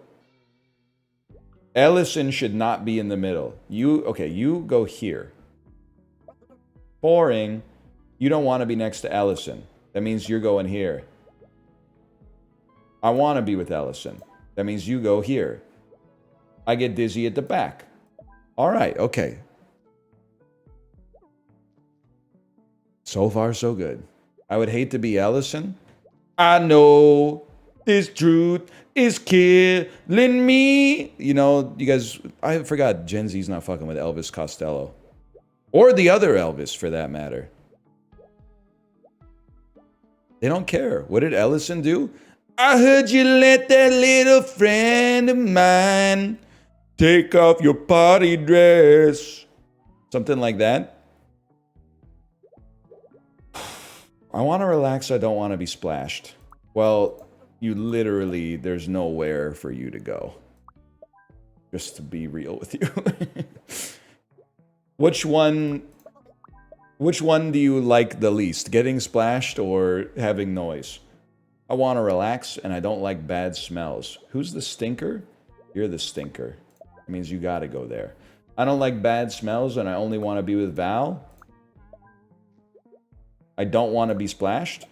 Ellison should not be in the middle. You go here. Boring. You don't want to be next to Ellison. That means you're going here. I want to be with Ellison. That means you go here. I get dizzy at the back. All right, okay. So far, so good. I would hate to be Ellison. I know this truth is killing me. You know, you guys, I forgot Gen Z's not fucking with Elvis Costello. Or the other Elvis, for that matter. They don't care. What did Ellison do? I heard you let that little friend of mine take off your party dress. Something like that. I want to relax. I don't want to be splashed. Well, you literally, there's nowhere for you to go. Just to be real with you. Which one Which one do you like the least? Getting splashed or having noise? I want to relax and I don't like bad smells. Who's the stinker? You're the stinker. It means you gotta go there. I don't like bad smells and I only want to be with Val. I don't want to be splashed.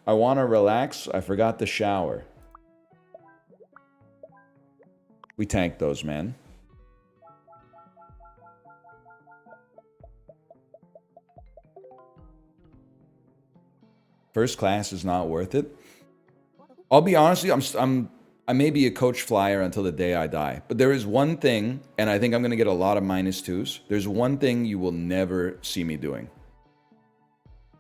I want to relax. I forgot the shower. We tanked those, man. First class is not worth it. I'll be honest with you, I may be a coach flyer until the day I die. But there is one thing, and I think I'm going to get a lot of -2s. There's one thing you will never see me doing.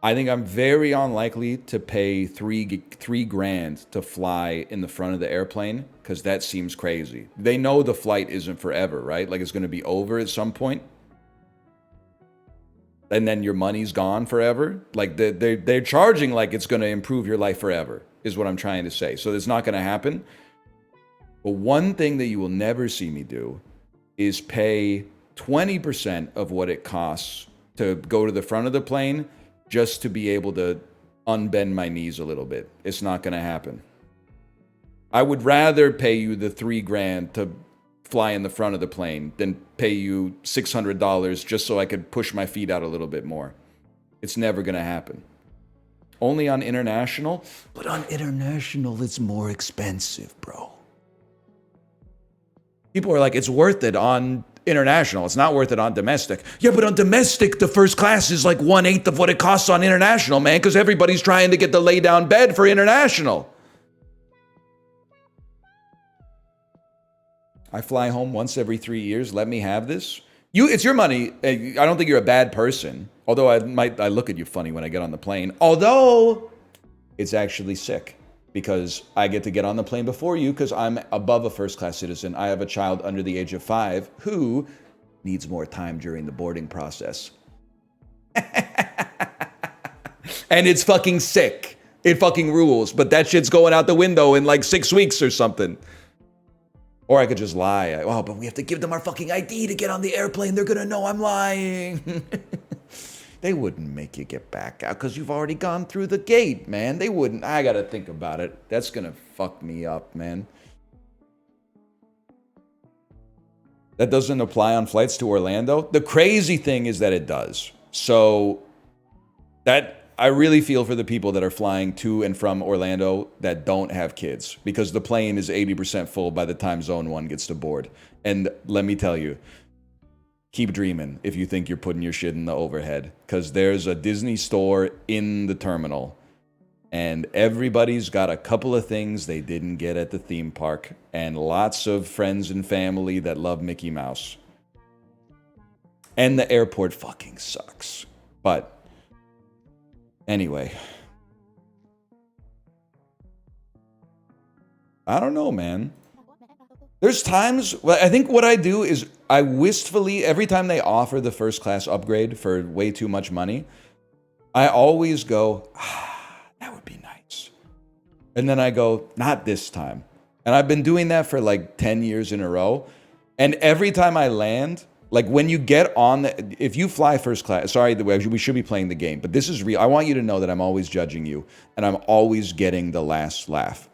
I think I'm very unlikely to pay three grand to fly in the front of the airplane, because that seems crazy. They know the flight isn't forever, right? Like, it's going to be over at some point. And then your money's gone forever. Like, they're charging like it's going to improve your life forever, is what I'm trying to say. So it's not going to happen. But one thing that you will never see me do is pay 20% of what it costs to go to the front of the plane just to be able to unbend my knees a little bit. It's not going to happen. I would rather pay you the 3 grand to fly in the front of the plane than pay you $600 just so I could push my feet out a little bit more. It's never going to happen. Only on international, but on international it's more expensive, bro. People are like, it's worth it on international. It's not worth it on domestic. Yeah, but on domestic, the first class is like 1/8 of what it costs on international, man, because everybody's trying to get the lay down bed for international. I fly home once every 3 years. Let me have this. It's your money. I don't think you're a bad person. Although I look at you funny when I get on the plane. Although it's actually sick because I get to get on the plane before you because I'm above a first class citizen. I have a child under the age of 5 who needs more time during the boarding process. And it's fucking sick. It fucking rules. But that shit's going out the window in like 6 weeks or something. Or I could just lie. Oh, but we have to give them our fucking ID to get on the airplane. They're gonna know I'm lying. They wouldn't make you get back out because you've already gone through the gate, man. They wouldn't. I gotta think about it. That's gonna fuck me up, man. That doesn't apply on flights to Orlando. The crazy thing is that it does. So that I really feel for the people that are flying to and from Orlando that don't have kids because the plane is 80% full by the time Zone 1 gets to board. And let me tell you, keep dreaming if you think you're putting your shit in the overhead because there's a Disney store in the terminal and everybody's got a couple of things they didn't get at the theme park and lots of friends and family that love Mickey Mouse. And the airport fucking sucks. But anyway, I don't know, man. There's times, well, I think what I do is I wistfully, every time they offer the first class upgrade for way too much money, I always go, that would be nice. And then I go, not this time. And I've been doing that for like 10 years in a row. And every time I land, like when you get on, if you fly first class, sorry, we should be playing the game, but this is real. I want you to know that I'm always judging you and I'm always getting the last laugh.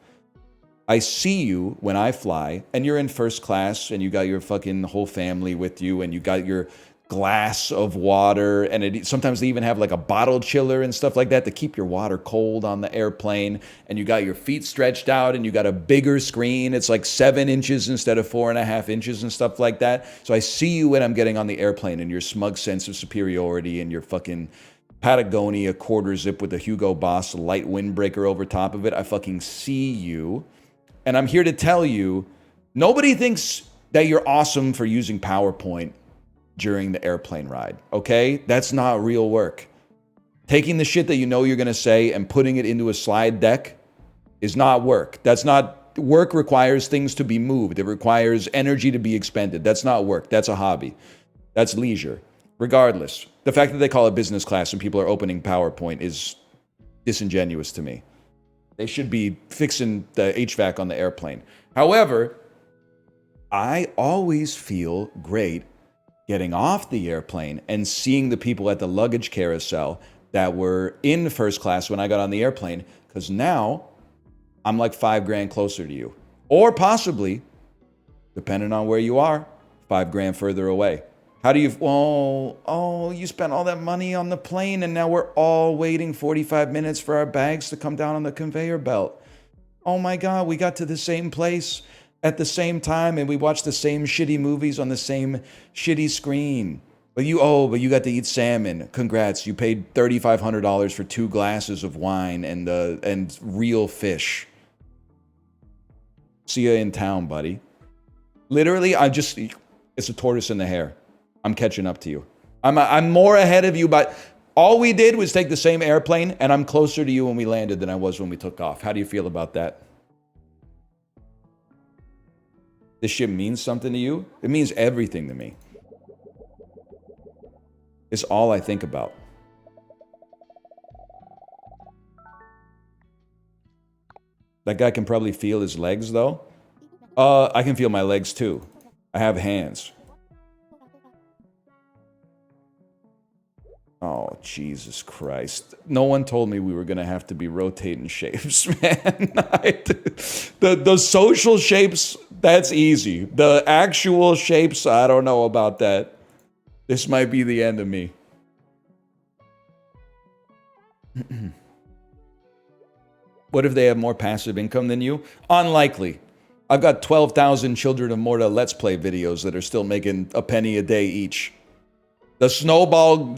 I see you when I fly and you're in first class and you got your fucking whole family with you and you got your glass of water and sometimes they even have like a bottle chiller and stuff like that to keep your water cold on the airplane and you got your feet stretched out and you got a bigger screen. It's like 7 inches instead of 4.5 inches and stuff like that. So I see you when I'm getting on the airplane and your smug sense of superiority and your fucking Patagonia quarter zip with a Hugo Boss light windbreaker over top of it. I fucking see you. And I'm here to tell you, nobody thinks that you're awesome for using PowerPoint during the airplane ride, okay? That's not real work. Taking the shit that you know you're gonna say and putting it into a slide deck is not work. That's not, work requires things to be moved. It requires energy to be expended. That's not work, that's a hobby. That's leisure. Regardless, the fact that they call it business class and people are opening PowerPoint is disingenuous to me. They should be fixing the HVAC on the airplane. However, I always feel great getting off the airplane and seeing the people at the luggage carousel that were in first class when I got on the airplane, because now I'm like $5,000 closer to you. Or possibly, depending on where you are, $5,000 further away. How do you, you spent all that money on the plane and now we're all waiting 45 minutes for our bags to come down on the conveyor belt. Oh my God, we got to the same place at the same time and we watched the same shitty movies on the same shitty screen. But you got to eat salmon. Congrats, you paid $3,500 for 2 glasses of wine and real fish. See you in town, buddy. Literally, it's a tortoise in the hare. I'm catching up to you. I'm more ahead of you, but all we did was take the same airplane, and I'm closer to you when we landed than I was when we took off. How do you feel about that? This shit means something to you? It means everything to me. It's all I think about. That guy can probably feel his legs, though. I can feel my legs, too. I have hands. Oh, Jesus Christ. No one told me we were going to have to be rotating shapes, man. The social shapes, that's easy. The actual shapes, I don't know about that. This might be the end of me. What if they have more passive income than you? Unlikely. I've got 12,000 Children of Morta Let's Play videos that are still making a penny a day each. The snowball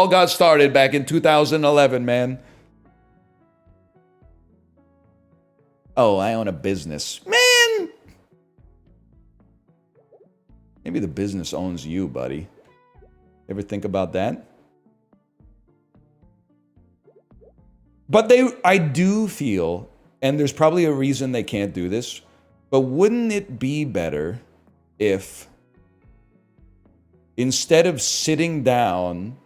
got started back in 2011, man. Oh, I own a business. Man! Maybe the business owns you, buddy. Ever think about that? But I do feel, and there's probably a reason they can't do this, but wouldn't it be better if instead of sitting down,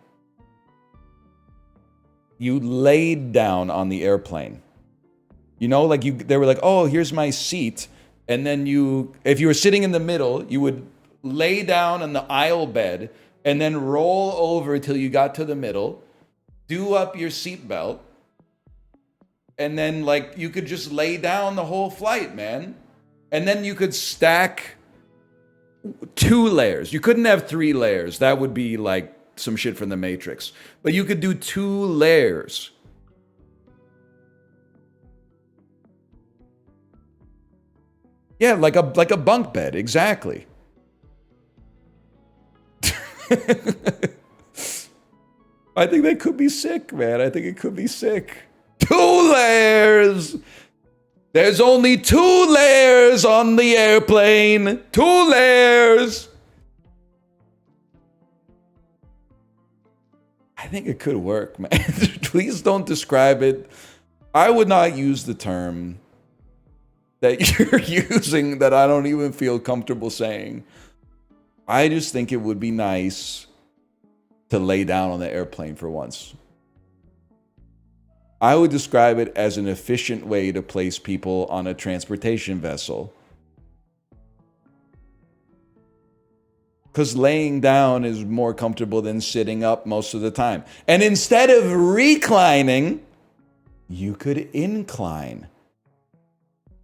you laid down on the airplane? You know, like they were like, oh, here's my seat. And then if you were sitting in the middle, you would lay down on the aisle bed and then roll over till you got to the middle, do up your seatbelt, and then like you could just lay down the whole flight, man. And then you could stack 2 layers. You couldn't have 3 layers. That would be like some shit from the Matrix. But you could do 2 layers. Yeah, like a bunk bed, exactly. I think that could be sick, man. I think it could be sick. 2 layers! There's only 2 layers on the airplane. 2 layers! I think it could work, man. Please don't describe it. I would not use the term that you're using that I don't even feel comfortable saying. I just think it would be nice to lay down on the airplane for once. I would describe it as an efficient way to place people on a transportation vessel. Because laying down is more comfortable than sitting up most of the time. And instead of reclining, you could incline.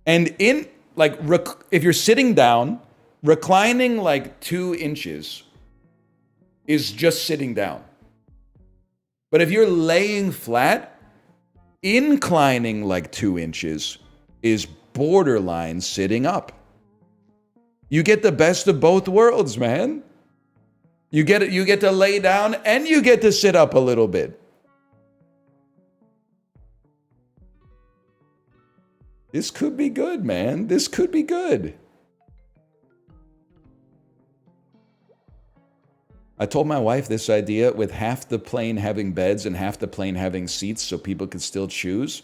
And if you're sitting down, reclining like 2 inches is just sitting down. But if you're laying flat, inclining like 2 inches is borderline sitting up. You get the best of both worlds, man. You get to lay down and you get to sit up a little bit. This could be good, man. This could be good. I told my wife this idea with half the plane having beds and half the plane having seats so people could still choose.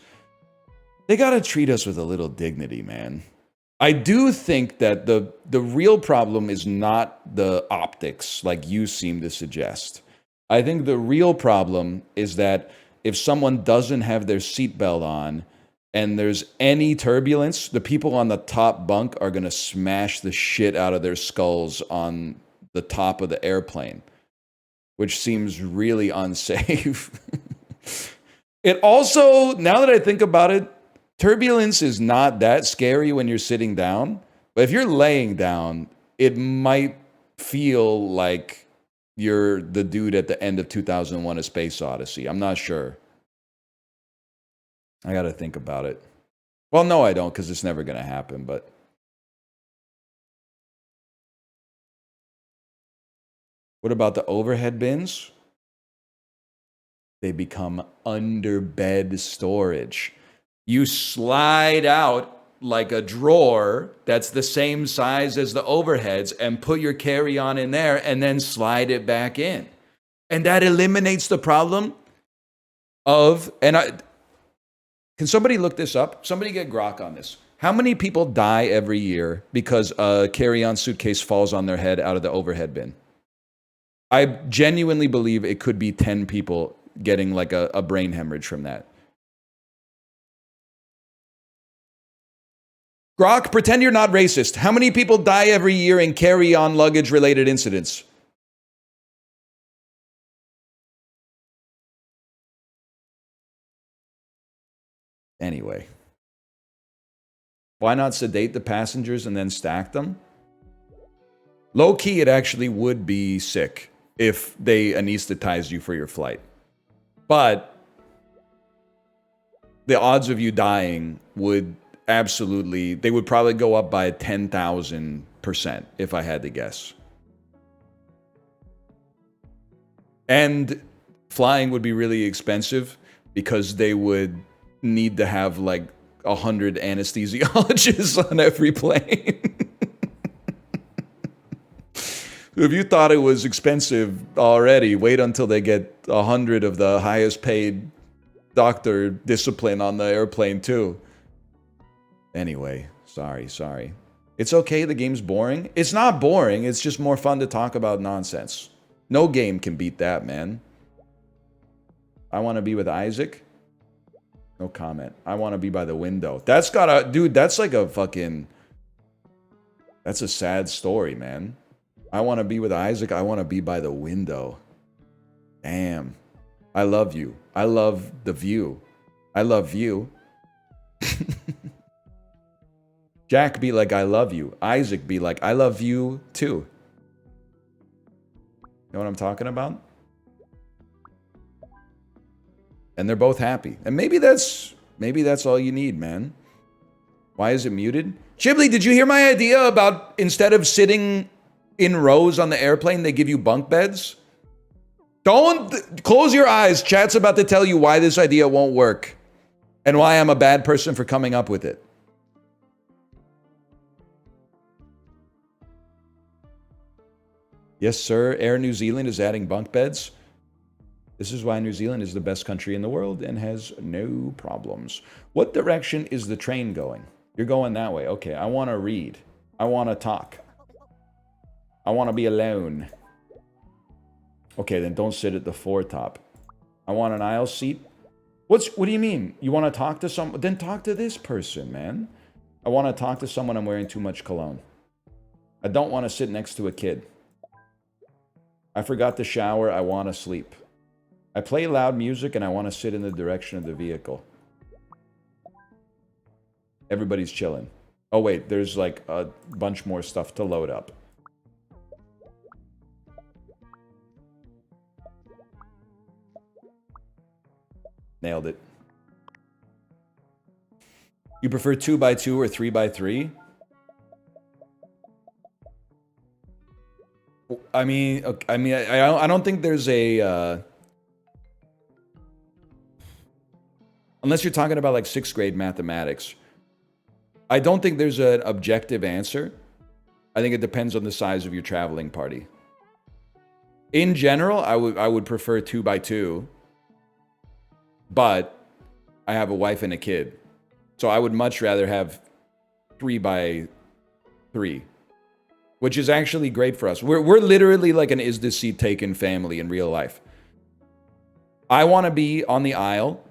They gotta treat us with a little dignity, man. I do think that the real problem is not the optics, like you seem to suggest. I think the real problem is that if someone doesn't have their seatbelt on and there's any turbulence, the people on the top bunk are gonna smash the shit out of their skulls on the top of the airplane, which seems really unsafe. It also, now that I think about it, turbulence is not that scary when you're sitting down. But if you're laying down, it might feel like you're the dude at the end of 2001: A Space Odyssey. I'm not sure. I got to think about it. Well, no, I don't, because it's never going to happen, but... What about the overhead bins? They become under-bed storage. You slide out like a drawer that's the same size as the overheads and put your carry-on in there and then slide it back in. And that eliminates the problem of... Can somebody look this up? Somebody get grok on this. How many people die every year because a carry-on suitcase falls on their head out of the overhead bin? I genuinely believe it could be 10 people getting like a brain hemorrhage from that. Grok, pretend you're not racist. How many people die every year in carry-on luggage-related incidents? Anyway. Why not sedate the passengers and then stack them? Low-key, it actually would be sick if they anesthetized you for your flight. But the odds of you dying would absolutely... They would probably go up by 10,000% if I had to guess. And flying would be really expensive because they would need to have like 100 anesthesiologists on every plane. If you thought it was expensive already, wait until they get 100 of the highest paid doctor discipline on the airplane too. Anyway, sorry. It's okay, the game's boring. It's not boring, it's just more fun to talk about nonsense. No game can beat that, man. I want to be with Isaac. No comment. I want to be by the window. That's gotta... Dude, that's like a fucking... That's a sad story, man. I want to be with Isaac. I want to be by the window. Damn. I love you. I love the view. I love you. Jack be like, I love you. Isaac be like, I love you too. You know what I'm talking about? And they're both happy. And maybe that's all you need, man. Why is it muted? Chibli, did you hear my idea about instead of sitting in rows on the airplane, they give you bunk beds? Don't close your eyes. Chat's about to tell you why this idea won't work and why I'm a bad person for coming up with it. Yes, sir. Air New Zealand is adding bunk beds. This is why New Zealand is the best country in the world and has no problems. What direction is the train going? You're going that way. Okay, I want to read. I want to talk. I want to be alone. Okay, then don't sit at the foretop. I want an aisle seat. What do you mean? You want to talk to someone? Then talk to this person, man. I want to talk to someone. I'm wearing too much cologne. I don't want to sit next to a kid. I forgot to shower. I want to sleep. I play loud music and I want to sit in the direction of the vehicle. Everybody's chilling. Oh wait, there's like a bunch more stuff to load up. Nailed it. You prefer 2x2 or 3x3? I mean, I don't think there's a... Unless you're talking about like 6th grade mathematics. I don't think there's an objective answer. I think it depends on the size of your traveling party. In general, I would prefer 2x2. But I have a wife and a kid. So I would much rather have 3x3. Which is actually great for us. We're literally like an is this seat taken family in real life. I want to be on the aisle.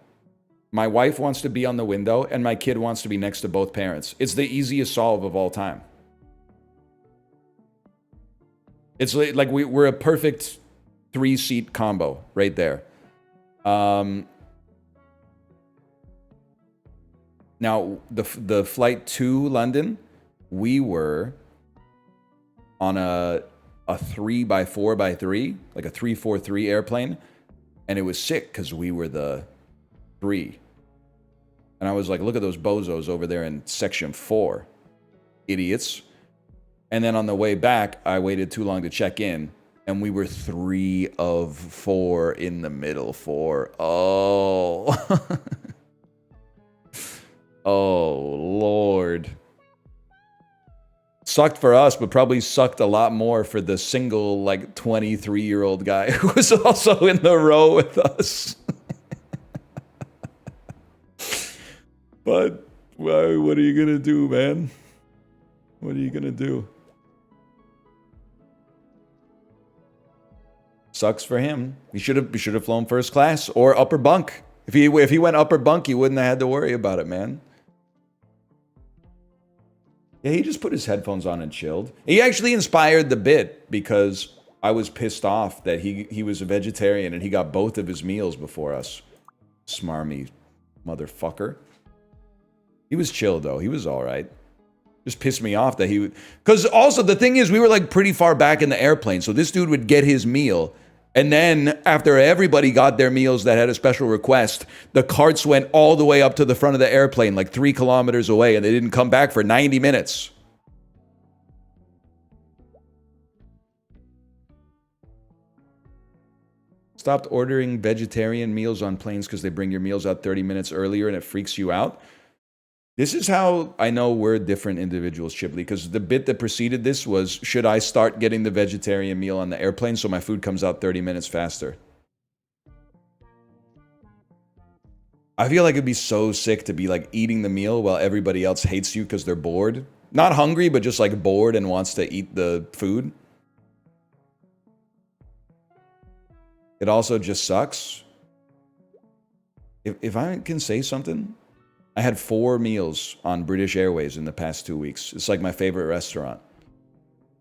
My wife wants to be on the window. And my kid wants to be next to both parents. It's the easiest solve of all time. It's like we're a perfect 3-seat combo right there. Now, the flight to London, we were on a 3x4x3, like a 343 airplane, and it was sick because we were the 3. And I was like, look at those bozos over there in section 4. Idiots. And then on the way back, I waited too long to check in, and we were 3 of 4 in the middle 4. Oh. Oh, Lord. Sucked for us, but probably sucked a lot more for the single, like, 23-year-old guy who was also in the row with us. But, well, what are you gonna do, man? What are you gonna do? Sucks for him. He should have flown first class or upper bunk. If he went upper bunk, he wouldn't have had to worry about it, man. Yeah, he just put his headphones on and chilled. He actually inspired the bit because I was pissed off that he was a vegetarian and he got both of his meals before us. Smarmy motherfucker. He was chill, though. He was all right. Just pissed me off that he would... Because also, the thing is, we were, like, pretty far back in the airplane, so this dude would get his meal, and then, after everybody got their meals that had a special request, the carts went all the way up to the front of the airplane, like 3 kilometers away, and they didn't come back for 90 minutes. Stopped ordering vegetarian meals on planes because they bring your meals out 30 minutes earlier and it freaks you out. This is how I know we're different individuals, Chipley, because the bit that preceded this was, should I start getting the vegetarian meal on the airplane so my food comes out 30 minutes faster? I feel like it'd be so sick to be like eating the meal while everybody else hates you because they're bored. Not hungry, but just like bored and wants to eat the food. It also just sucks. If I can say something, I had 4 meals on British Airways in the past 2 weeks. It's like my favorite restaurant.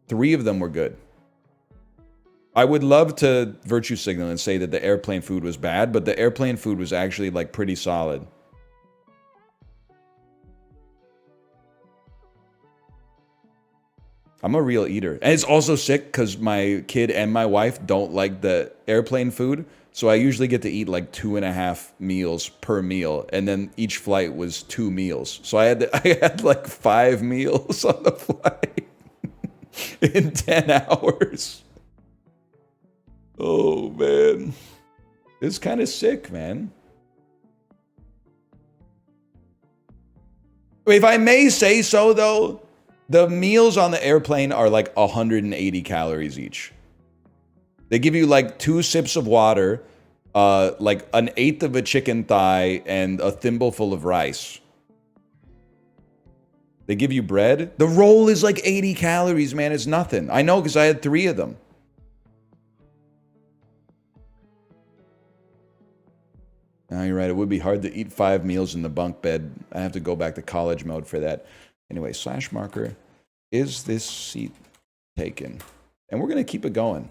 3 of them were good. I would love to virtue signal and say that the airplane food was bad, but the airplane food was actually like pretty solid. I'm a real eater. And it's also sick because my kid and my wife don't like the airplane food. So I usually get to eat like 2.5 meals per meal. And then each flight was 2 meals. So I had like 5 meals on the flight in 10 hours. Oh, man. It's kind of sick, man. If I may say so, though, the meals on the airplane are like 180 calories each. They give you like 2 sips of water, like 1/8 of a chicken thigh, and a thimbleful of rice. They give you bread. The roll is like 80 calories, man. It's nothing. I know because I had 3 of them. No, you're right. It would be hard to eat 5 meals in the bunk bed. I have to go back to college mode for that. Anyway, slash marker. Is this seat taken? And we're going to keep it going.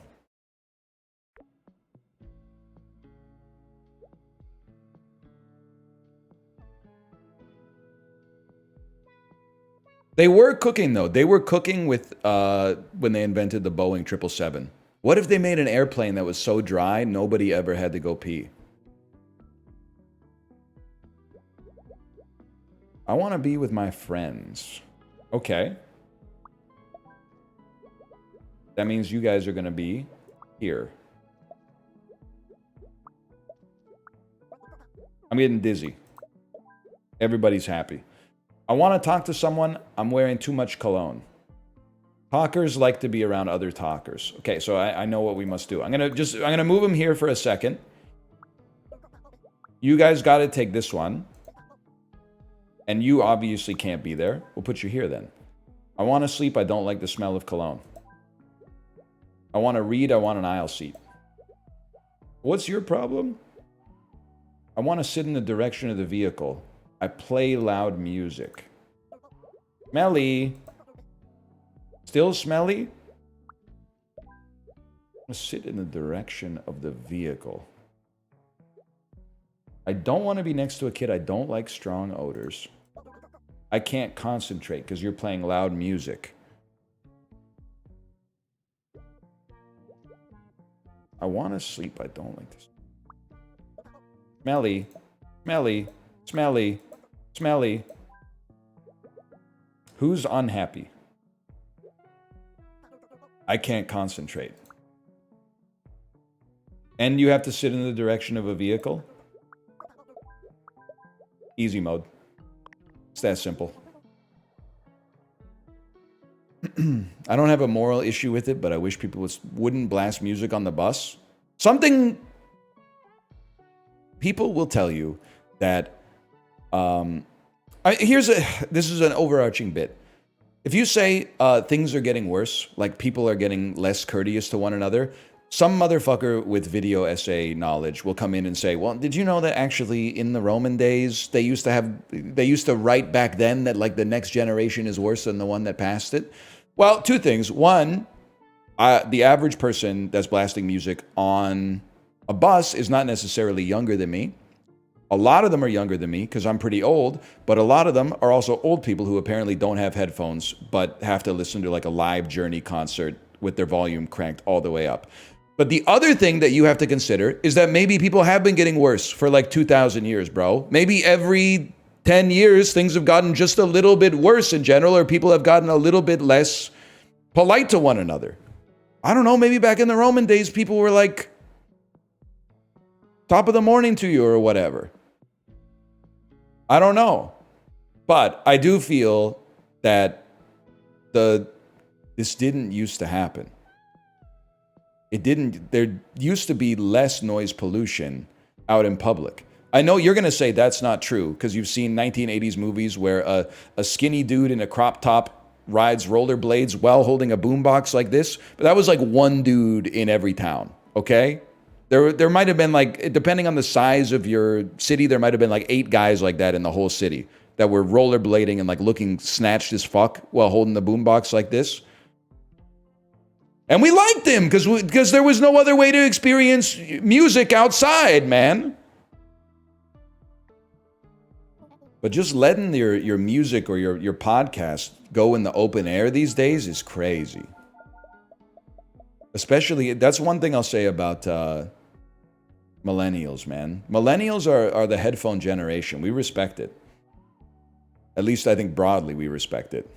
They were cooking, though. They were cooking with when they invented the Boeing 777. What if they made an airplane that was so dry, nobody ever had to go pee? I want to be with my friends. Okay. That means you guys are going to be here. I'm getting dizzy. Everybody's happy. I want to talk to someone. I'm wearing too much cologne. Talkers like to be around other talkers. Okay, so I know what we must do. I'm gonna move him here for a second. You guys got to take this one. And you obviously can't be there. We'll put you here then. I want to sleep. I don't like the smell of cologne. I want to read. I want an aisle seat. What's your problem? I want to sit in the direction of the vehicle. I play loud music. Smelly. Still smelly? Sit in the direction of the vehicle. I don't want to be next to a kid. I don't like strong odors. I can't concentrate because you're playing loud music. I want to sleep. I don't like this. Smelly. Smelly. Smelly. Smelly. Who's unhappy? I can't concentrate. And you have to sit in the direction of a vehicle? Easy mode. It's that simple. I don't have a moral issue with it, but I wish people wouldn't blast music on the bus. Something... People will tell you that... this is an overarching bit. If you say things are getting worse, like people are getting less courteous to one another, some motherfucker with video essay knowledge will come in and say, well, did you know that actually in the Roman days, they used to write back then that like the next generation is worse than the one that passed it? Well, two things. One, the average person that's blasting music on a bus is not necessarily younger than me. A lot of them are younger than me because I'm pretty old, but a lot of them are also old people who apparently don't have headphones but have to listen to like a live Journey concert with their volume cranked all the way up. But the other thing that you have to consider is that maybe people have been getting worse for like 2,000 years, bro. Maybe every 10 years, things have gotten just a little bit worse in general, or people have gotten a little bit less polite to one another. I don't know, maybe back in the Roman days, people were like, top of the morning to you or whatever. I don't know. But I do feel that this didn't used to happen. There used to be less noise pollution out in public. I know you're going to say that's not true because you've seen 1980s movies where a skinny dude in a crop top rides rollerblades while holding a boombox like this. But that was like one dude in every town, okay? There might have been like, depending on the size of your city, there might have been like 8 guys like that in the whole city that were rollerblading and like looking snatched as fuck while holding the boombox like this. And we liked him because there was no other way to experience music outside, man. But just letting your music or your podcast go in the open air these days is crazy. Especially, that's one thing I'll say about millennials, man. Millennials are the headphone generation. We respect it. At least I think broadly we respect it.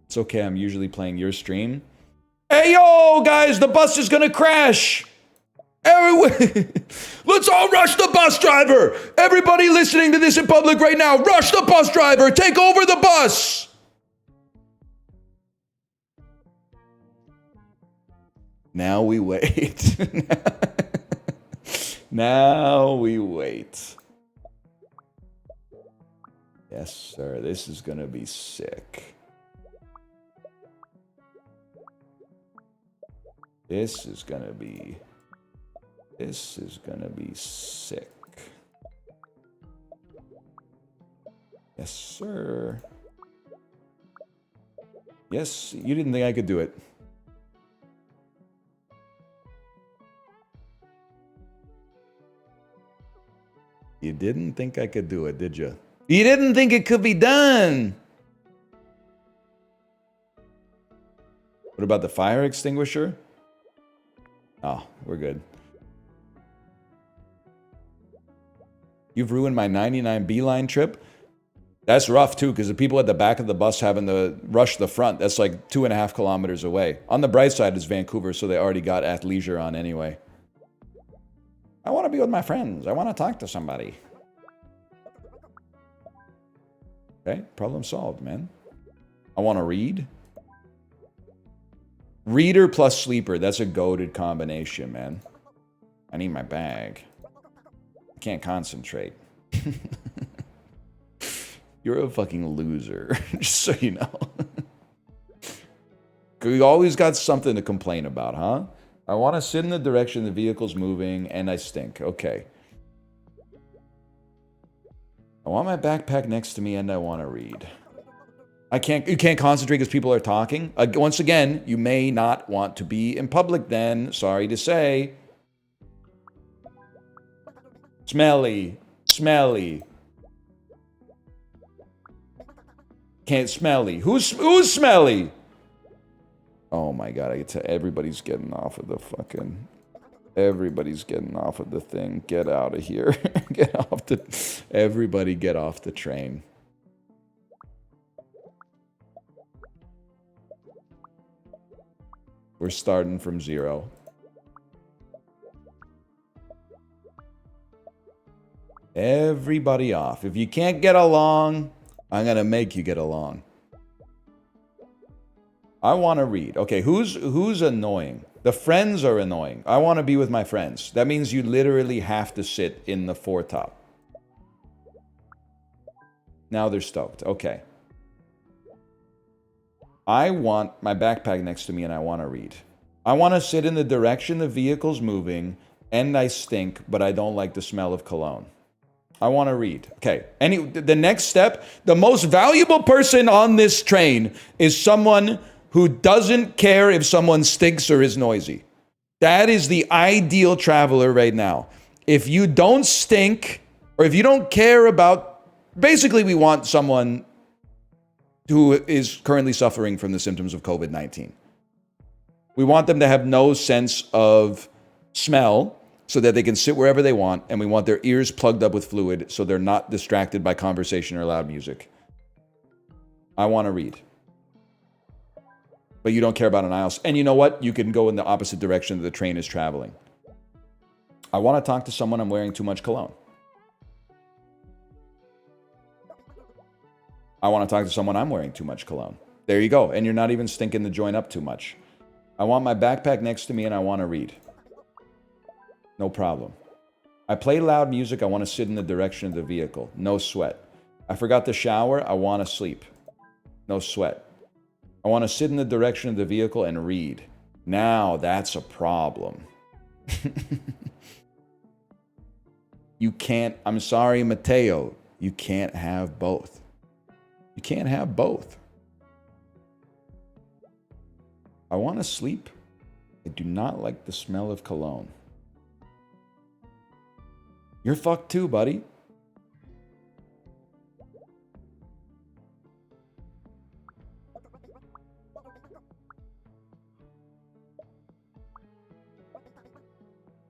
It's okay, I'm usually playing your stream. Hey, yo, guys, the bus is gonna crash. Everyone, let's all rush the bus driver. Everybody listening to this in public right now, rush the bus driver. Take over the bus. Now we wait. Now we wait. Yes, sir. This is gonna be sick. This is gonna be sick. Yes, sir. Yes, you didn't think I could do it. You didn't think I could do it, did you? You didn't think it could be done. What about the fire extinguisher? Oh, we're good. You've ruined my 99 Beeline trip. That's rough too, because the people at the back of the bus having to rush the front, that's like 2.5 kilometers away. On the bright side, it's Vancouver, so they already got athleisure on anyway. I want to be with my friends. I want to talk to somebody. Okay, problem solved, man. I want to read. Reader plus sleeper. That's a goated combination, man. I need my bag. I can't concentrate. You're a fucking loser, just so you know. You always got something to complain about, huh? I want to sit in the direction the vehicle's moving, and I stink. Okay. I want my backpack next to me, and I want to read. You can't concentrate because people are talking. Once again, you may not want to be in public then. Sorry to say. Smelly. Smelly. Can't smelly. Who's smelly? Oh my god, I get to everybody's getting off of the fucking everybody's getting off of the thing. Get out of here. Get off the everybody get off the train. We're starting from 0. Everybody off. If you can't get along, I'm gonna make you get along. I want to read. Okay, who's annoying? The friends are annoying. I want to be with my friends. That means you literally have to sit in the foretop. Now they're stoked. Okay. I want my backpack next to me and I want to read. I want to sit in the direction the vehicle's moving and I stink, but I don't like the smell of cologne. I want to read. Okay. The next step, the most valuable person on this train is someone who doesn't care if someone stinks or is noisy. That is the ideal traveler right now. If you don't stink, or if you don't care about, basically we want someone who is currently suffering from the symptoms of COVID-19. We want them to have no sense of smell so that they can sit wherever they want, and we want their ears plugged up with fluid so they're not distracted by conversation or loud music. I want to read. But you don't care about an aisle. And you know what? You can go in the opposite direction that the train is traveling. I want to talk to someone I'm wearing too much cologne. I want to talk to someone I'm wearing too much cologne. There you go. And you're not even stinking the joint up too much. I want my backpack next to me and I want to read. No problem. I play loud music. I want to sit in the direction of the vehicle. No sweat. I forgot to shower. I want to sleep. No sweat. I want to sit in the direction of the vehicle and read. Now that's a problem. You can't, I'm sorry, Mateo, you can't have both. You can't have both. I want to sleep. I do not like the smell of cologne. You're fucked too, buddy.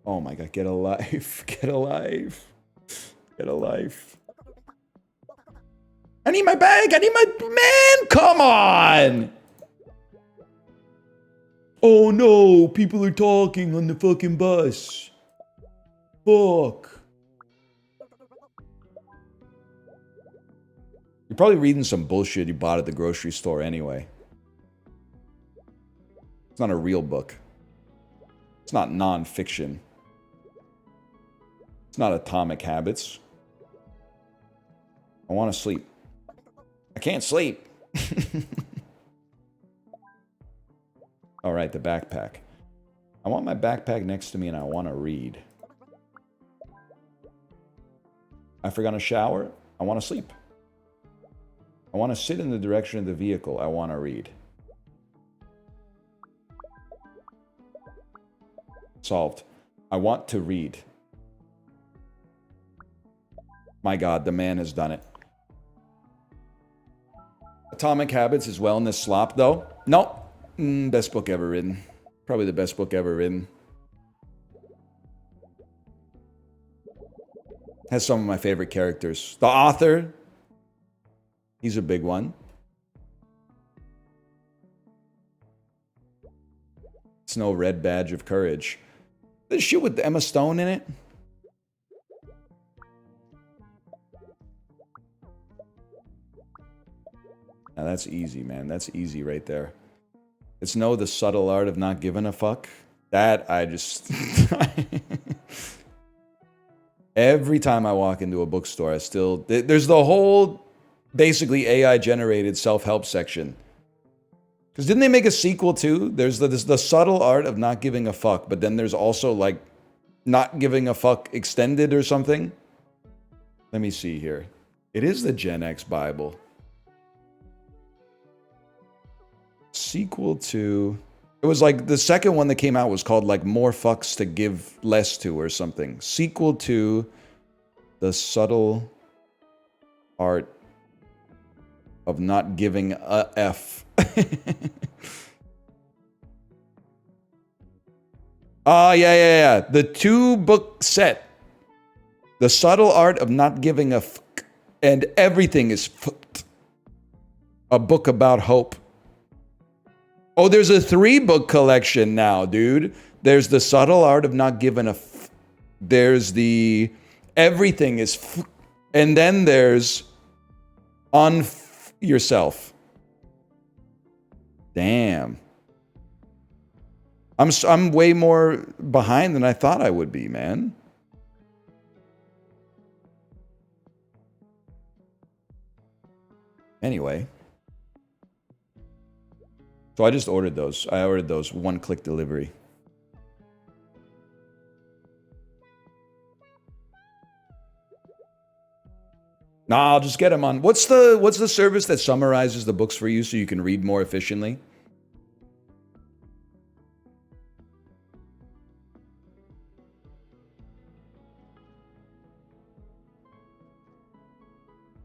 Oh my god, get a life. Get a life. Get a life. I need my bag. I need my... Man, come on! Oh no, people are talking on the fucking bus. Fuck. You're probably reading some bullshit you bought at the grocery store anyway. It's not a real book. It's not non-fiction. It's not Atomic Habits. I want to sleep. I can't sleep. All right, the backpack. I want my backpack next to me and I want to read. I forgot to shower. I want to sleep. I want to sit in the direction of the vehicle. I want to read. Solved. I want to read. My God, the man has done it. Atomic Habits is wellness slop, though. No. Best book ever written. Probably the best book ever written. Has some of my favorite characters. The author, he's a big one. It's no red badge of courage. This shit with Emma Stone in it. Now that's easy, man. That's easy right there. It's no the subtle art of not giving a fuck. That I just... Every time I walk into a bookstore, I still... There's the whole, basically, AI-generated self-help section. Because didn't they make a sequel, too? There's the subtle art of not giving a fuck, but then there's also, like, not giving a fuck extended or something. Let me see here. It is the Gen X Bible. sequel to... It was like the second one that came out was called like More Fucks to Give Less To or something. Sequel to The Subtle Art of Not Giving a F. Yeah. The 2-book set. The Subtle Art of Not Giving a F. And Everything is F. A book about hope. Oh, there's a 3-book collection now, dude. There's The Subtle Art of Not Giving a F. There's the Everything is F. And then there's Unf Yourself. Damn. I'm way more behind than I thought I would be, man. Anyway. So I just ordered those. I ordered those one-click delivery. Nah, I'll just get them on. What's the service that summarizes the books for you so you can read more efficiently?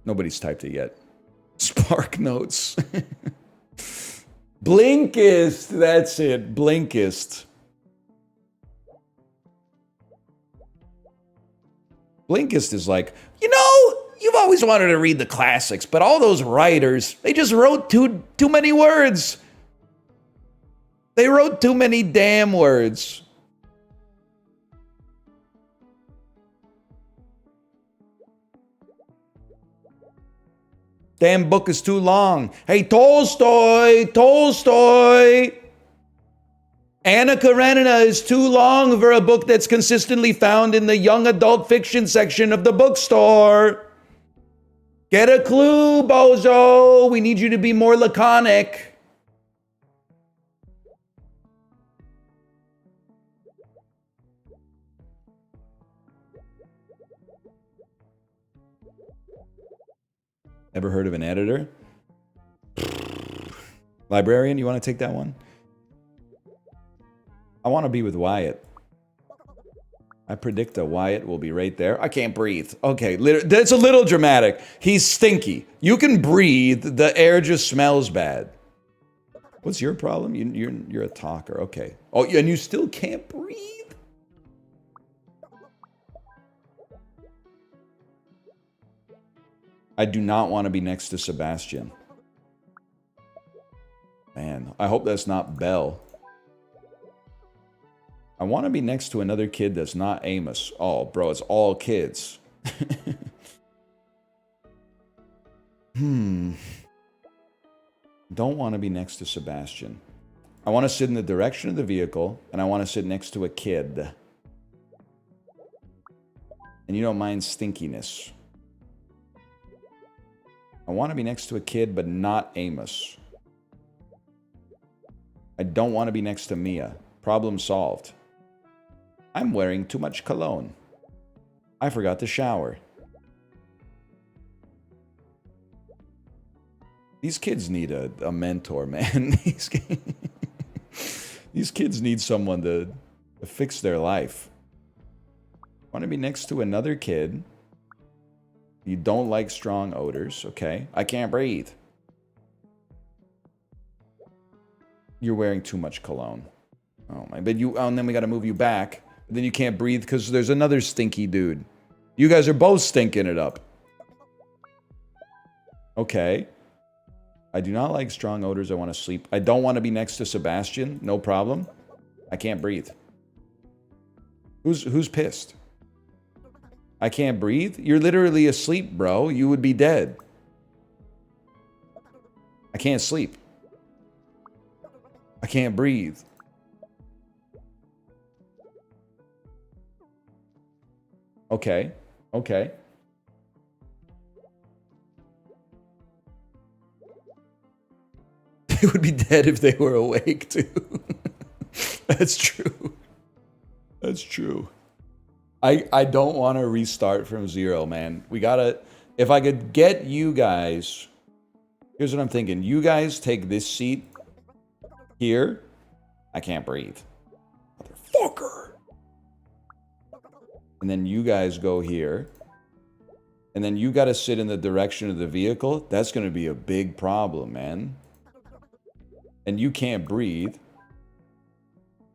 Nobody's typed it yet. Spark Notes. Blinkist, that's it. Blinkist. Blinkist is like, you know, you've always wanted to read the classics, but all those writers, they just wrote too many words. They wrote too many damn words. Damn book is too long. Hey, Tolstoy! Anna Karenina is too long for a book that's consistently found in the young adult fiction section of the bookstore. Get a clue, bozo. We need you to be more laconic. Ever heard of an editor? Librarian, you want to take that one? I want to be with Wyatt. I predict that Wyatt will be right there. I can't breathe. Okay, that's a little dramatic. He's stinky. You can breathe. The air just smells bad. What's your problem? You're a talker. Okay. Oh, and you still can't breathe? I do not want to be next to Sebastian. Man, I hope that's not Belle. I want to be next to another kid that's not Amos. Oh, bro, it's all kids. Don't want to be next to Sebastian. I want to sit in the direction of the vehicle, and I want to sit next to a kid. And you don't mind stinkiness. I want to be next to a kid, but not Amos. I don't want to be next to Mia. Problem solved. I'm wearing too much cologne. I forgot to shower. These kids need a mentor, man. These kids need someone to fix their life. Want to be next to another kid. You don't like strong odors, okay? I can't breathe. You're wearing too much cologne. Oh my, but you, and then we gotta move you back. Then you can't breathe because there's another stinky dude. You guys are both stinking it up. Okay. I do not like strong odors. I want to sleep. I don't want to be next to Sebastian. No problem. I can't breathe. Who's pissed? I can't breathe? You're literally asleep, bro. You would be dead. I can't sleep. I can't breathe. Okay. Okay. They would be dead if they were awake, too. That's true. That's true. I don't want to restart from zero, man. We gotta... If I could get you guys... Here's what I'm thinking. You guys take this seat. Here, I can't breathe. Motherfucker. And then you guys go here. And then you got to sit in the direction of the vehicle. That's going to be a big problem, man. And you can't breathe.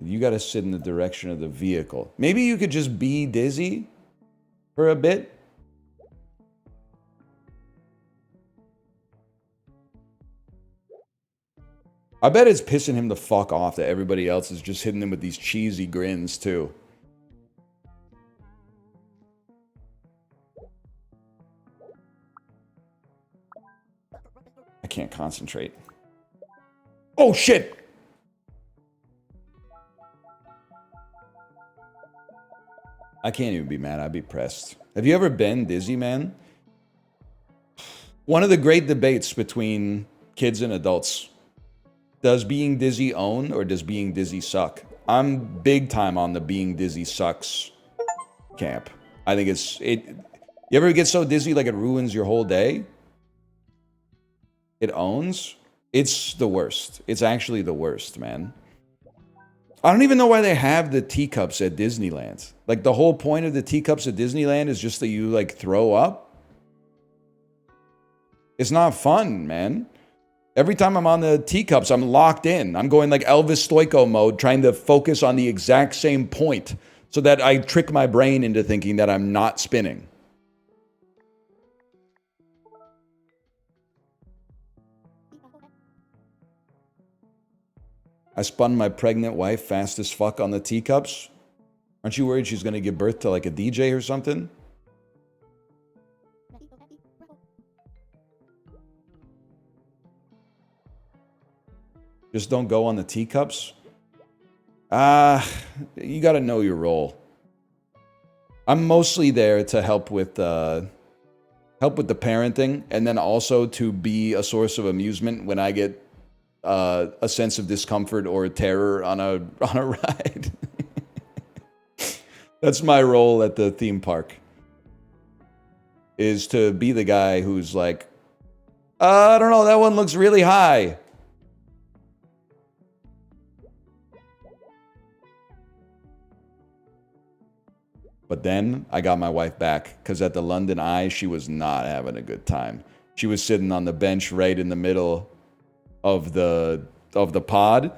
You got to sit in the direction of the vehicle. Maybe you could just be dizzy for a bit. I bet it's pissing him the fuck off that everybody else is just hitting him with these cheesy grins, too. I can't concentrate. Oh, shit! I can't even be mad. I'd be pressed. Have you ever been dizzy, man? One of the great debates between kids and adults. Does being dizzy own or does being dizzy suck? I'm big time on the being dizzy sucks camp. I think you ever get so dizzy like it ruins your whole day? It owns? It's the worst. It's actually the worst, man. I don't even know why they have the teacups at Disneyland. Like, the whole point of the teacups at Disneyland is just that you, like, throw up. It's not fun, man. Every time I'm on the teacups, I'm locked in. I'm going like Elvis Stoico mode, trying to focus on the exact same point so that I trick my brain into thinking that I'm not spinning. I spun my pregnant wife fast as fuck on the teacups. Aren't you worried she's going to give birth to like a DJ or something? Just don't go on the teacups? You got to know your role. I'm mostly there to help with the parenting, and then also to be a source of amusement when I get a sense of discomfort or terror on a ride. That's my role at the theme park. Is to be the guy who's like, I don't know, that one looks really high. But then I got my wife back, because at the London Eye, she was not having a good time. She was sitting on the bench right in the middle of the pod.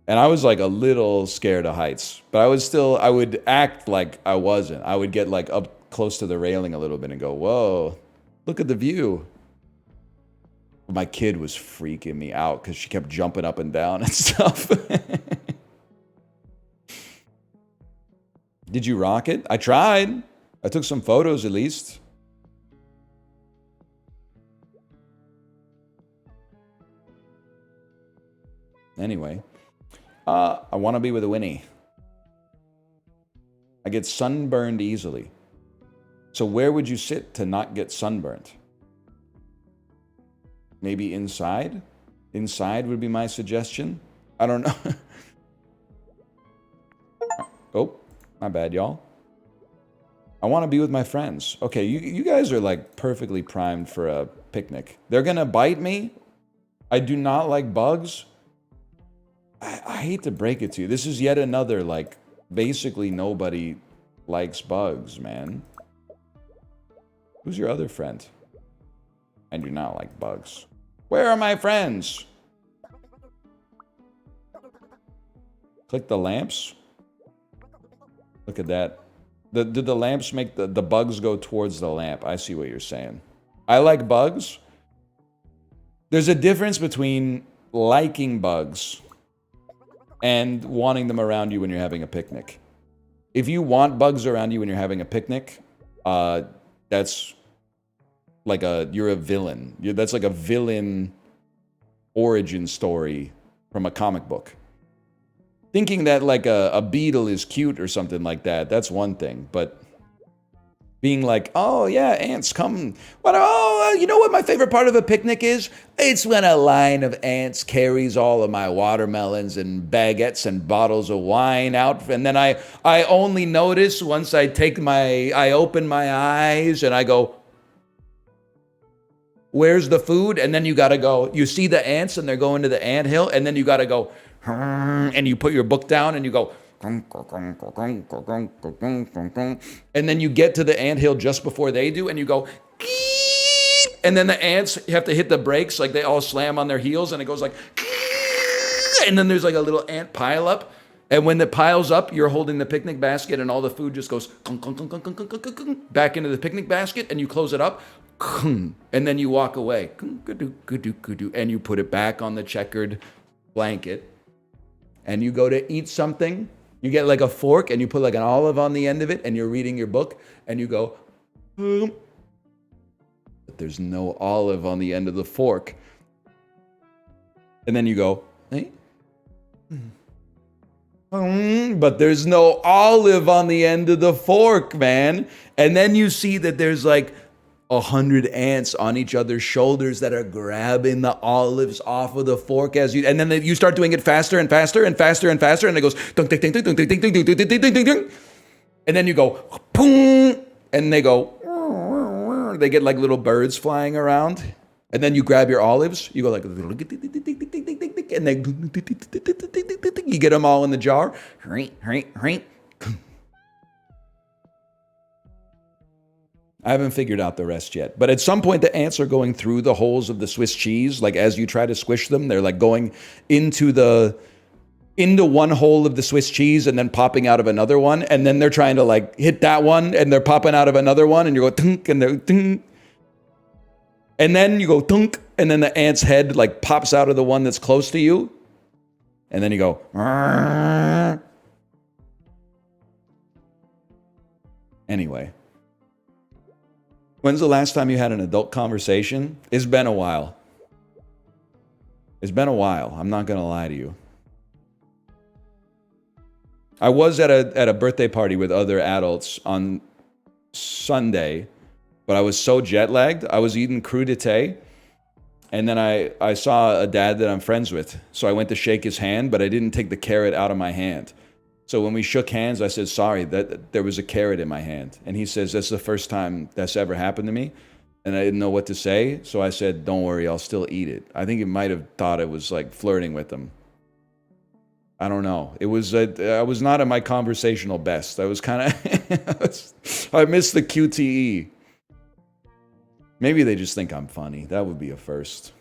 And I was like a little scared of heights. But I would act like I wasn't. I would get like up close to the railing a little bit and go, whoa, look at the view. My kid was freaking me out because she kept jumping up and down and stuff. Did you rock it? I tried. I took some photos at least. Anyway, I want to be with a Winnie. I get sunburned easily. So where would you sit to not get sunburned? Maybe inside? Inside would be my suggestion. I don't know. Oh. My bad, y'all. I want to be with my friends. Okay, you guys are like perfectly primed for a picnic. They're gonna bite me. I do not like bugs. I hate to break it to you. This is yet another, like, basically nobody likes bugs, man. Who's your other friend? I do not like bugs. Where are my friends? Click the lamps. Look at that. Did the lamps make the bugs go towards the lamp? I see what you're saying. I like bugs. There's a difference between liking bugs and wanting them around you when you're having a picnic. If you want bugs around you when you're having a picnic, that's like you're a villain. That's like a villain origin story from a comic book. Thinking that like a beetle is cute or something like that, that's one thing. But being like, oh yeah, ants come. You know what my favorite part of a picnic is? It's when a line of ants carries all of my watermelons and baguettes and bottles of wine out. And then I only notice once I open my eyes and I go, where's the food? And then you got to go, you see the ants and they're going to the anthill, and then you got to go, and you put your book down and you go, and then you get to the anthill just before they do, and you go, and then the ants, you have to hit the brakes, like they all slam on their heels, and it goes like, and then there's like a little ant pile up. And when it piles up, you're holding the picnic basket, and all the food just goes back into the picnic basket, and you close it up, and then you walk away, and you put it back on the checkered blanket, and you go to eat something. You get like a fork, and you put like an olive on the end of it, and you're reading your book, and you go, but there's no olive on the end of the fork. And then you go, hey? But there's no olive on the end of the fork, man. And then you see that there's like 100 ants on each other's shoulders that are grabbing the olives off of the fork as you, and then you start doing it faster and faster and faster and faster, and it goes ding ding ding ding ding ding ding ding ding ding ding ding, and then you go boom, and they go, they get like little birds flying around, and then you grab your olives, you go like, and then you get them all in the jar. I haven't figured out the rest yet. But at some point, the ants are going through the holes of the Swiss cheese. Like as you try to squish them, they're like going into one hole of the Swiss cheese and then popping out of another one. And then they're trying to like hit that one and they're popping out of another one. And you go tunk and they're tunk. And then you go tunk. And then the ant's head like pops out of the one that's close to you. And then you go. Argh. Anyway. When's the last time you had an adult conversation? It's been a while. It's been a while. I'm not going to lie to you. I was at a birthday party with other adults on Sunday, but I was so jet lagged. I was eating crudité, and then I saw a dad that I'm friends with. So I went to shake his hand, but I didn't take the carrot out of my hand. So when we shook hands, I said, sorry, that there was a carrot in my hand. And he says, that's the first time that's ever happened to me. And I didn't know what to say. So I said, don't worry, I'll still eat it. I think he might have thought I was like flirting with him. I don't know. It was, I was not at my conversational best. I was kind of, I missed the QTE. Maybe they just think I'm funny. That would be a first.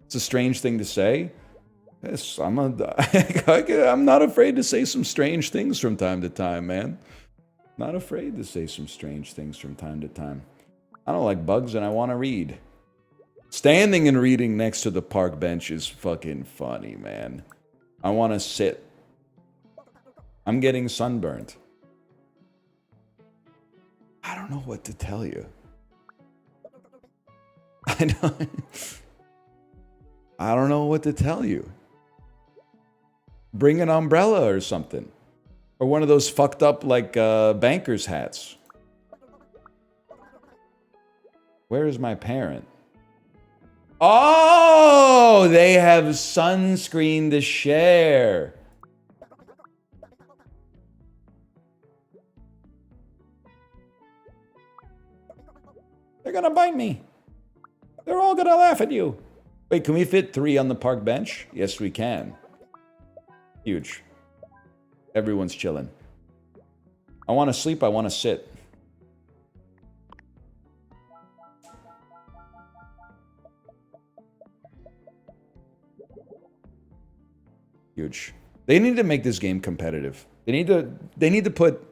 It's a strange thing to say. Yes, I'm not afraid to say some strange things from time to time, man. Not afraid to say some strange things from time to time. I don't like bugs and I want to read. Standing and reading next to the park bench is fucking funny, man. I want to sit. I'm getting sunburned. I don't know what to tell you. I don't know what to tell you. Bring an umbrella or something. Or one of those fucked up, like, banker's hats. Where is my parent? Oh, they have sunscreen to share. They're gonna bite me. They're all gonna laugh at you. Wait, can we fit 3 on the park bench? Yes, we can. Huge. Everyone's chilling. I want to sleep, I want to sit. Huge. They need to make this game competitive. They need to put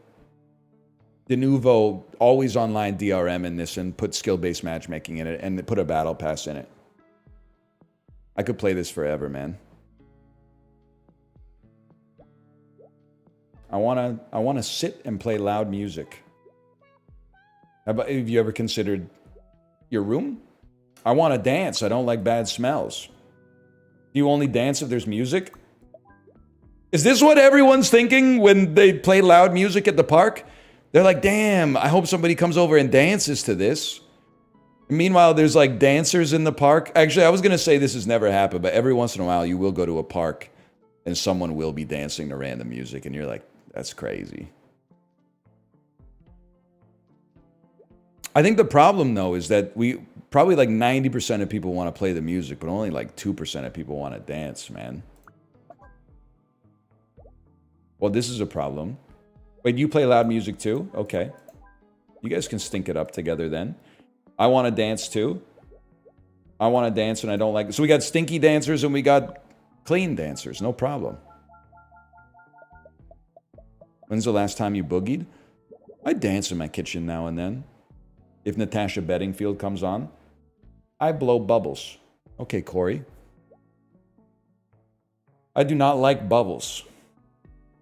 de novo always online DRM in this and put skill-based matchmaking in it and put a battle pass in it. I could play this forever, man. I want to sit and play loud music. Have you ever considered your room? I want to dance. I don't like bad smells. Do you only dance if there's music? Is this what everyone's thinking when they play loud music at the park? They're like, damn, I hope somebody comes over and dances to this. Meanwhile, there's like dancers in the park. Actually, I was going to say this has never happened, but every once in a while you will go to a park and someone will be dancing to random music and you're like, that's crazy. I think the problem, though, is that Probably like 90% of people want to play the music, but only like 2% of people want to dance, man. Well, this is a problem. Wait, you play loud music too? Okay. You guys can stink it up together then. I want to dance too. I want to dance and I don't like it. So we got stinky dancers and we got clean dancers. No problem. When's the last time you boogied? I dance in my kitchen now and then. If Natasha Bedingfield comes on, I blow bubbles. Okay, Corey. I do not like bubbles.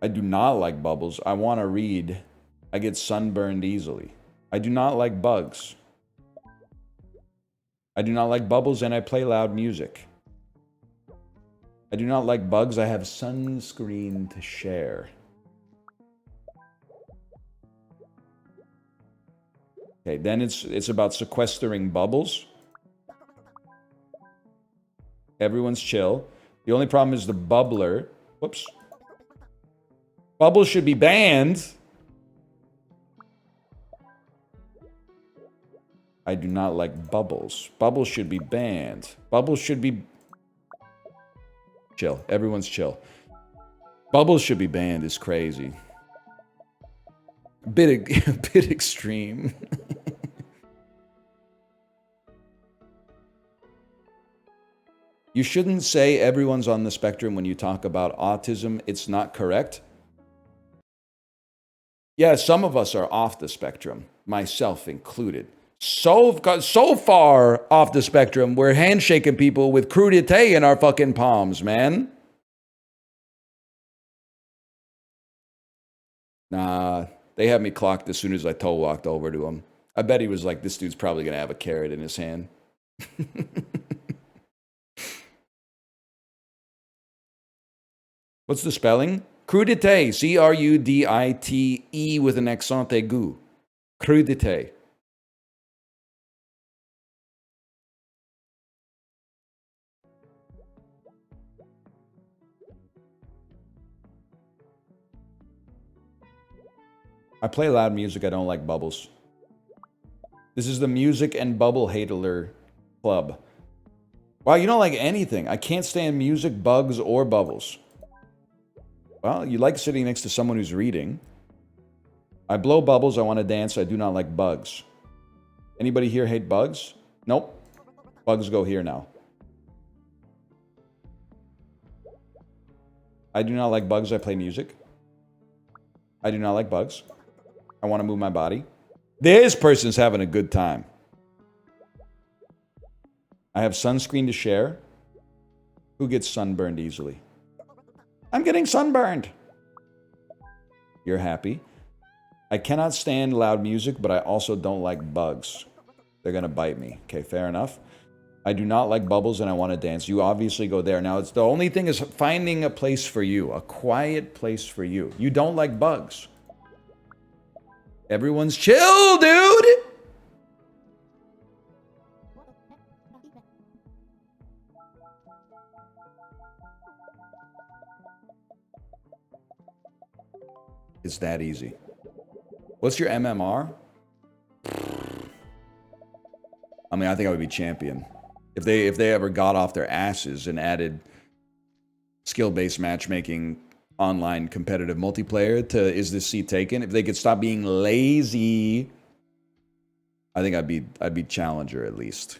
I do not like bubbles. I want to read. I get sunburned easily. I do not like bugs. I do not like bubbles and I play loud music. I do not like bugs. I have sunscreen to share. Okay, then it's about sequestering bubbles. Everyone's chill. The only problem is the bubbler. Whoops. Bubbles should be banned. I do not like bubbles. Bubbles should be banned. Bubbles should be... Chill. Everyone's chill. Bubbles should be banned is crazy. A bit extreme. You shouldn't say everyone's on the spectrum when you talk about autism. It's not correct. Yeah, some of us are off the spectrum, myself included. So far off the spectrum, we're handshaking people with crudité in our fucking palms, man. Nah, they had me clocked as soon as I toe walked over to him. I bet he was like, this dude's probably going to have a carrot in his hand. What's the spelling? Crudité, C-R-U-D-I-T-E with an accent aigu. Crudité. I play loud music. I don't like bubbles. This is the music and bubble hater club. Wow, you don't like anything. I can't stand music, bugs, or bubbles. Well, you like sitting next to someone who's reading. I blow bubbles. I want to dance. I do not like bugs. Anybody here hate bugs? Nope. Bugs go here now. I do not like bugs. I play music. I do not like bugs. I want to move my body. This person's having a good time. I have sunscreen to share. Who gets sunburned easily? I'm getting sunburned. You're happy. I cannot stand loud music, but I also don't like bugs. They're going to bite me. Okay, fair enough. I do not like bubbles and I want to dance. You obviously go there. Now, it's the only thing is finding a place for you, a quiet place for you. You don't like bugs. Everyone's chill, dude! It's that easy. What's your MMR? I mean, I think I would be champion. If they ever got off their asses and added skill-based matchmaking online competitive multiplayer to Is This Seat Taken, if they could stop being lazy, I think I'd be challenger at least.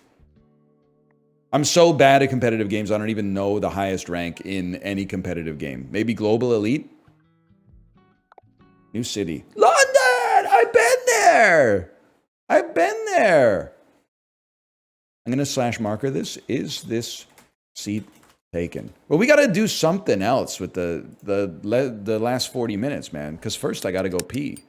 I'm so bad at competitive games, I don't even know the highest rank in any competitive game. Maybe global elite? New city. London! I've been there! I've been there! I'm going to slash marker this. Is this seat taken? Well, we got to do something else with the last 40 minutes, man. Because first I got to go pee.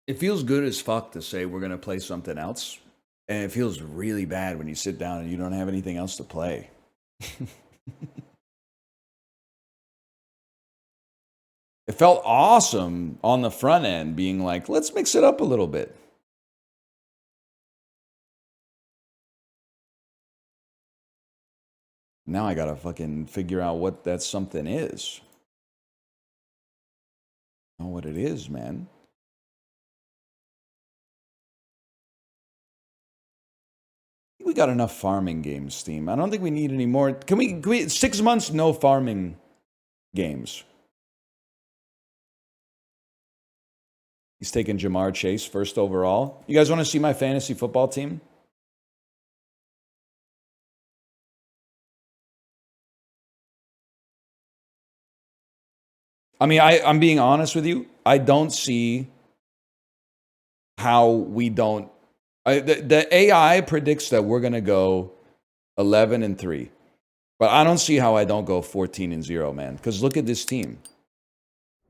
It feels good as fuck to say we're going to play something else. And it feels really bad when you sit down and you don't have anything else to play. It felt awesome on the front end being like, let's mix it up a little bit. Now I gotta fucking figure out what that something is. I know what it is, man. We got enough farming games, Steam. I don't think we need any more. Can we 6 months, no farming games? He's taking Jamar Chase first overall. You guys want to see my fantasy football team? I mean, I'm being honest with you. I don't see how we don't. The AI predicts that we're going to go 11-3. But I don't see how I don't go 14-0, man. Because look at this team.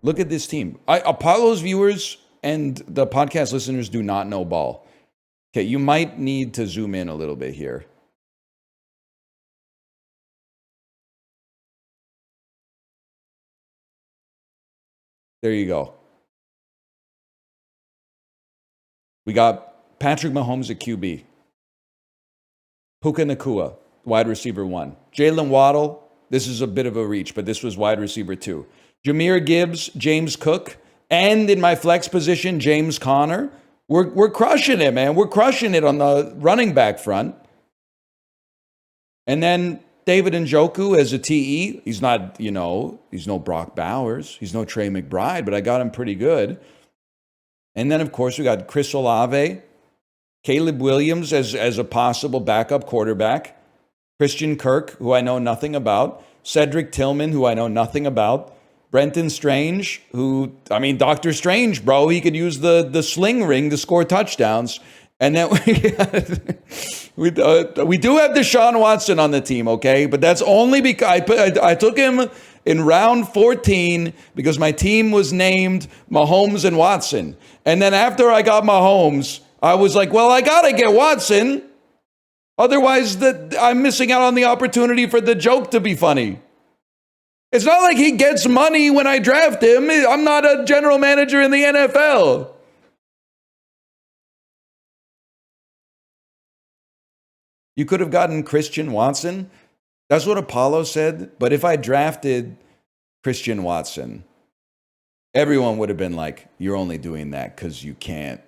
Look at this team. Apollo's viewers and the podcast listeners do not know ball. Okay, you might need to zoom in a little bit here. There you go. We got Patrick Mahomes at QB. Puka Nacua, wide receiver 1. Jalen Waddle, this is a bit of a reach, but this was wide receiver 2. Jahmyr Gibbs, James Cook, and in my flex position, James Conner. We're crushing it, man. We're crushing it on the running back front. And then David Njoku as a TE. He's not, he's no Brock Bowers. He's no Trey McBride, but I got him pretty good. And then, of course, we got Chris Olave, Caleb Williams as a possible backup quarterback, Christian Kirk, who I know nothing about, Cedric Tillman, who I know nothing about, Brenton Strange, who, Dr. Strange, bro, he could use the sling ring to score touchdowns. And then we do have Deshaun Watson on the team, okay? But that's only because I took him in round 14 because my team was named Mahomes and Watson. And then after I got Mahomes, I was like, well, I got to get Watson. Otherwise, I'm missing out on the opportunity for the joke to be funny. It's not like he gets money when I draft him. I'm not a general manager in the NFL. You could have gotten Christian Watson. That's what Apollo said. But if I drafted Christian Watson, everyone would have been like, you're only doing that because you can't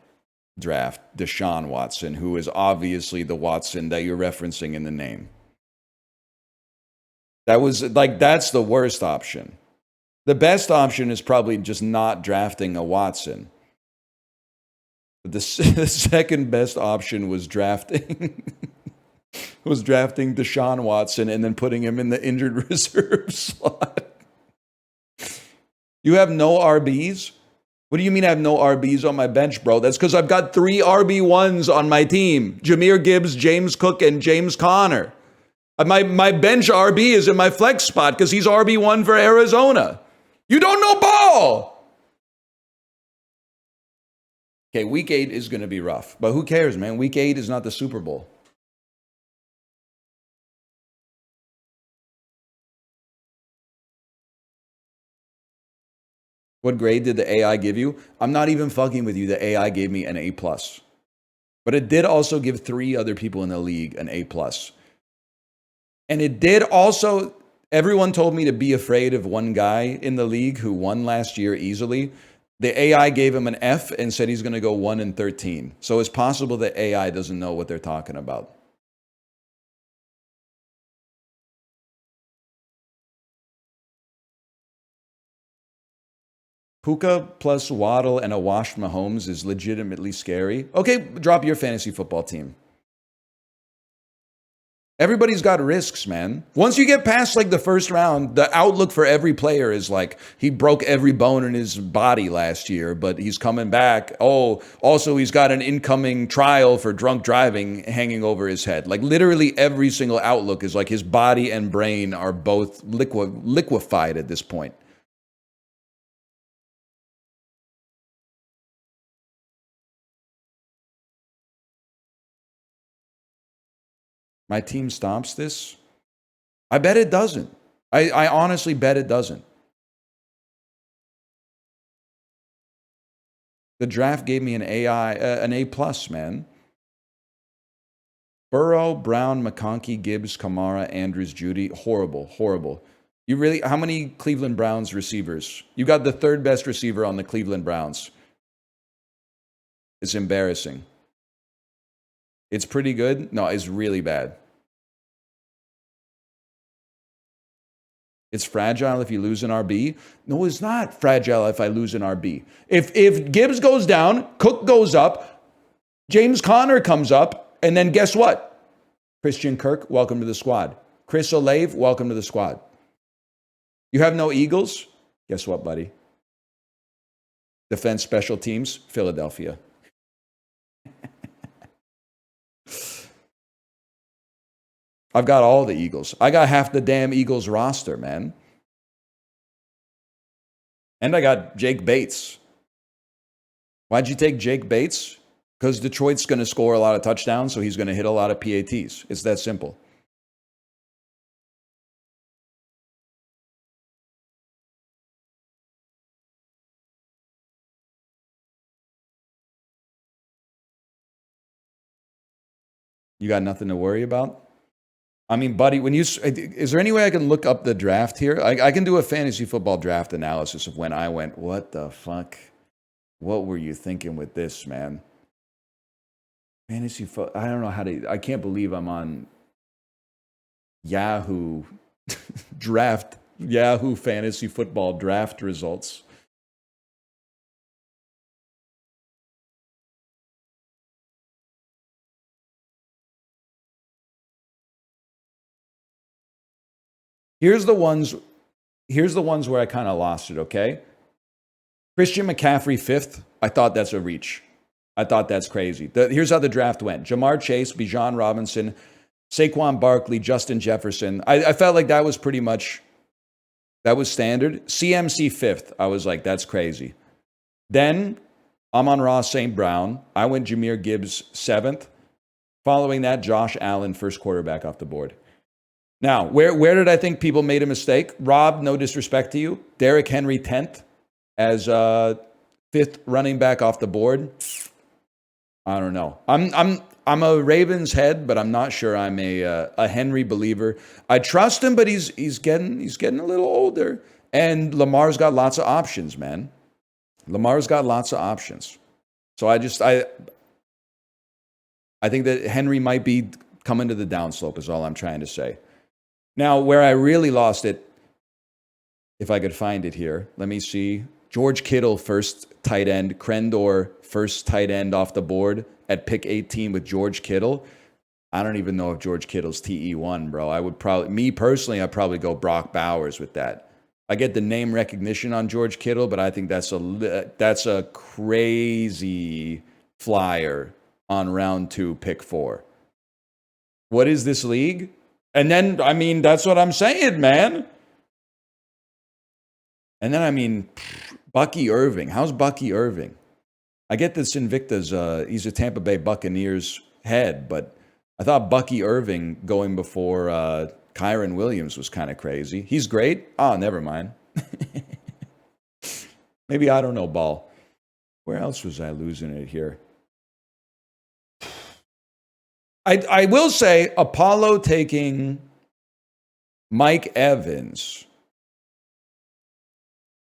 draft Deshaun Watson, who is obviously the Watson that you're referencing in the name. That's the worst option. The best option is probably just not drafting a Watson. But the second best option was drafting Deshaun Watson and then putting him in the injured reserve slot. You have no RBs? What do you mean I have no RBs on my bench, bro? That's because I've got 3 RB1s on my team. Jahmyr Gibbs, James Cook, and James Conner. My bench RB is in my flex spot because he's RB1 for Arizona. You don't know ball! Okay, week 8 is going to be rough. But who cares, man? Week 8 is not the Super Bowl. What grade did the AI give you? I'm not even fucking with you. The AI gave me an A+. But it did also give 3 other people in the league an A+. And it did also, everyone told me to be afraid of one guy in the league who won last year easily. The AI gave him an F and said he's going to go 1-13. So it's possible that AI doesn't know what they're talking about. Puka plus Waddle and a washed Mahomes is legitimately scary. Okay, drop your fantasy football team. Everybody's got risks, man. Once you get past the first round, the outlook for every player is he broke every bone in his body last year, but he's coming back. Oh, also he's got an incoming trial for drunk driving hanging over his head. Literally every single outlook is his body and brain are both liquefied at this point. My team stomps this? I bet it doesn't. I honestly bet it doesn't. The draft gave me an A plus, man. Burrow, Brown, McConkey, Gibbs, Kamara, Andrews, Judy. Horrible, horrible. You really, how many Cleveland Browns receivers? You got the third best receiver on the Cleveland Browns. It's embarrassing. It's pretty good. No, it's really bad. It's fragile if you lose an RB. No, it's not fragile if I lose an RB. If Gibbs goes down, Cook goes up, James Conner comes up, and then guess what? Christian Kirk, welcome to the squad. Chris Olave, welcome to the squad. You have no Eagles? Guess what, buddy? Defense special teams, Philadelphia. I've got all the Eagles. I got half the damn Eagles roster, man. And I got Jake Bates. Why'd you take Jake Bates? Because Detroit's going to score a lot of touchdowns, so he's going to hit a lot of PATs. It's that simple. You got nothing to worry about? I mean, buddy, is there any way I can look up the draft here? I can do a fantasy football draft analysis of when I went, what the fuck? What were you thinking with this, man? Fantasy football, I don't know how to, I can't believe I'm on Yahoo Yahoo fantasy football draft results. Here's the ones where I kind of lost it, okay? Christian McCaffrey 5th. I thought that's a reach. I thought that's crazy. Here's how the draft went. Jamar Chase, Bijan Robinson, Saquon Barkley, Justin Jefferson. I felt like that was pretty much, that was standard. CMC 5th. I was like, that's crazy. Then Amon-Ra St. Brown. I went Jahmyr Gibbs 7th. Following that, Josh Allen, first quarterback off the board. Now, where did I think people made a mistake? Rob, no disrespect to you. Derrick Henry 10th as 5th running back off the board. I don't know. I'm a Ravens head, but I'm not sure I'm a Henry believer. I trust him, but he's getting a little older, and Lamar's got lots of options, man. Lamar's got lots of options. So I think that Henry might be coming to the downslope is all I'm trying to say. Now, where I really lost it, if I could find it here, let me see. George Kittle, first tight end. Crendor, first tight end off the board at pick 18 with George Kittle. I don't even know if George Kittle's TE1, bro. I would probably, me personally, I'd probably go Brock Bowers with that. I get the name recognition on George Kittle, but I think that's a crazy flyer on round 2, pick 4. What is this league? And then, I mean, that's what I'm saying, man. And then, I mean, Bucky Irving. How's Bucky Irving? I get this Invicta's, he's a Tampa Bay Buccaneers head, but I thought Bucky Irving going before Kyron Williams was kind of crazy. He's great. Oh, never mind. Maybe I don't know ball. Where else was I losing it here? I will say Apollo taking Mike Evans,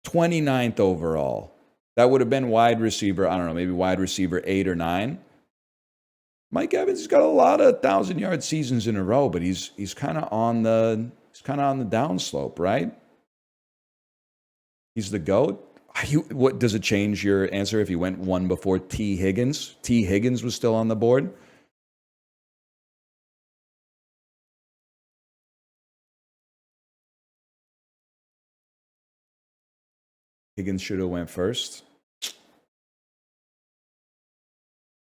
29th overall. That would have been wide receiver, I don't know, maybe wide receiver 8 or 9. Mike Evans has got a lot of 1,000-yard seasons in a row, but he's kind of on the downslope, right? He's the GOAT. What does it change your answer if you went one before T. Higgins? T. Higgins was still on the board. Higgins should have went first.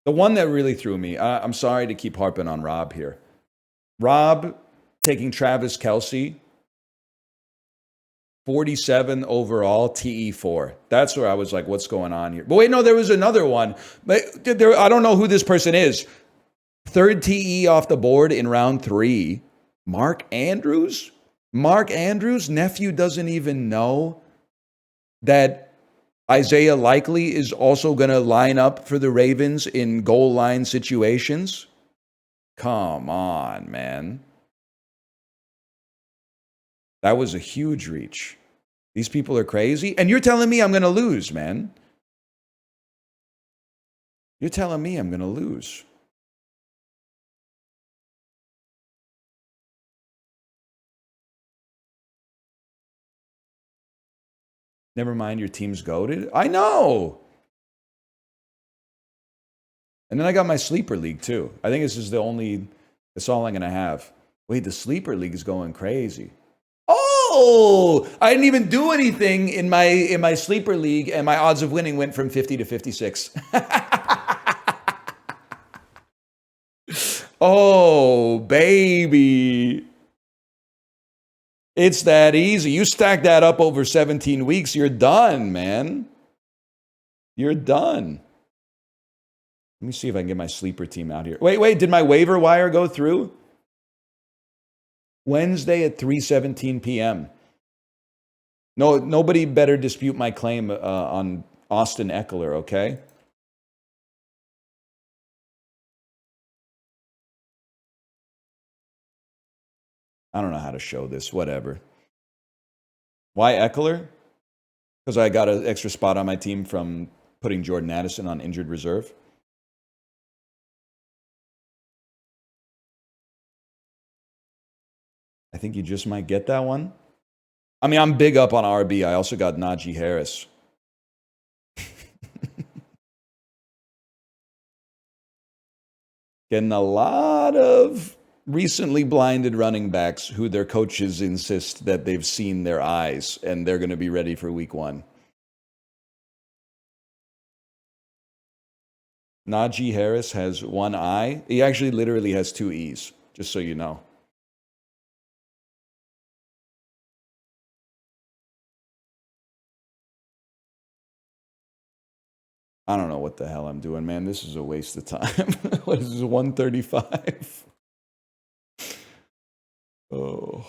The one that really threw me, I'm sorry to keep harping on Rob here. Rob taking Travis Kelce, 47 overall, TE4. That's where I was like, what's going on here? But wait, no, there was another one. But I don't know who this person is. Third TE off the board in round 3. Mark Andrews? Mark Andrews' nephew doesn't even know that Isaiah Likely is also going to line up for the Ravens in goal line situations? Come on, man. That was a huge reach. These people are crazy. And you're telling me I'm going to lose, man. You're telling me I'm going to lose. Never mind, your team's goated. I know. And then I got my sleeper league too. I think this is that's all I'm going to have. Wait, the sleeper league is going crazy. Oh, I didn't even do anything in my sleeper league, and my odds of winning went from 50 to 56. Oh, baby. It's that easy. You stack that up over 17 weeks, you're done, man. You're done. Let me see if I can get my sleeper team out here. Wait, did my waiver wire go through? Wednesday at 3:17 p.m. No, nobody better dispute my claim on Austin Eckler, okay? I don't know how to show this, whatever. Why Eckler? Because I got an extra spot on my team from putting Jordan Addison on injured reserve. I think you just might get that one. I mean, I'm big up on RB. I also got Najee Harris. Getting a lot of recently blinded running backs who their coaches insist that they've seen their eyes and they're going to be ready for week 1. Najee Harris has one eye. He actually literally has 2 E's, just so you know. I don't know what the hell I'm doing, man. This is a waste of time. What is this, 135? Oh.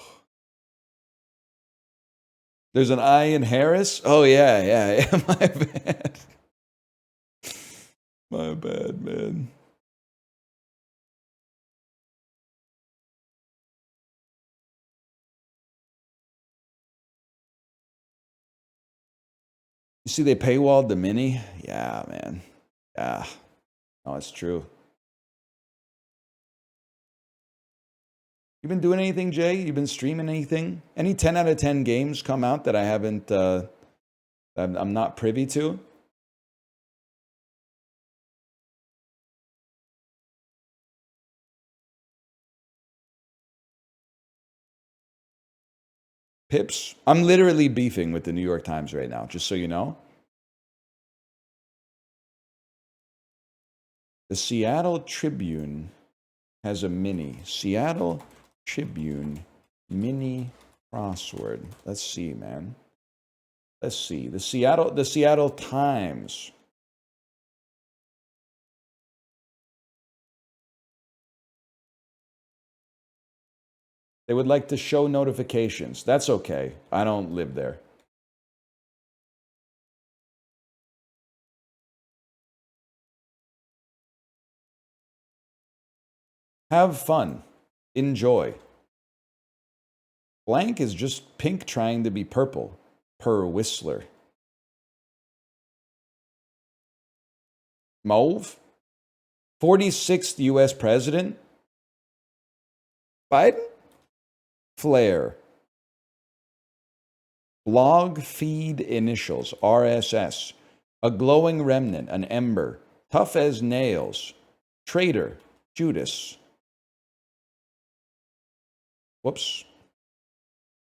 There's an I in Harris? Oh, yeah. My bad. My bad, man. You see they paywalled the mini? Yeah, man. Yeah. No, it's true. You been doing anything, Jay? You been streaming anything? Any 10 out of 10 games come out that I haven't, I'm not privy to? Pips? I'm literally beefing with the New York Times right now, just so you know. The Seattle Tribune has a mini. Seattle Tribune mini crossword. Let's see, man. Let's see. The Seattle Times. They would like to show notifications. That's okay. I don't live there. Have fun. Enjoy. Blank is just pink trying to be purple, per Whistler. Mauve? 46th U.S. President? Biden? Flare. Blog feed initials, RSS. A glowing remnant, an ember. Tough as nails. Traitor, Judas. Whoops.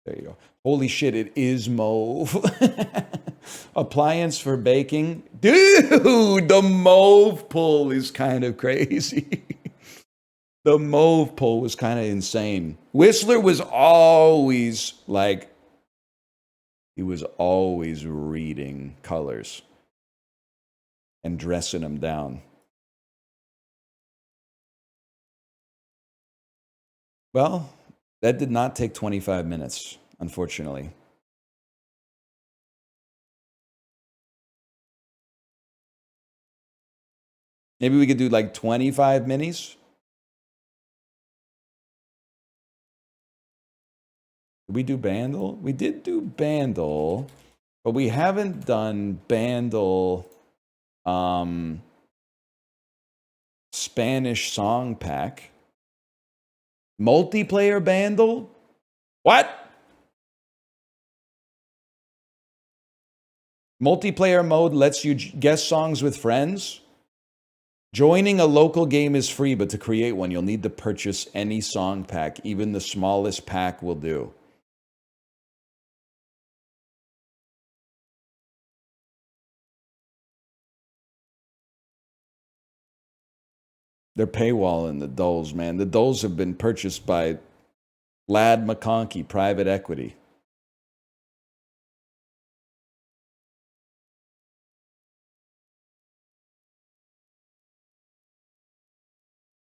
There you go. Holy shit, it is mauve. Appliance for baking. Dude, the mauve pull is kind of crazy. The mauve pull was kind of insane. Whistler was always like, he was always reading colors and dressing them down. Well, that did not take 25 minutes, unfortunately. Maybe we could do like 25 minis. Did we do Bandle? We did do Bandle, but we haven't done Bandle Spanish song pack. Multiplayer Bandle? What? Multiplayer mode lets you guess songs with friends? Joining a local game is free, but to create one, you'll need to purchase any song pack. Even the smallest pack will do. They're paywalling the Doles, man. The Doles have been purchased by Lad McConkey, private equity.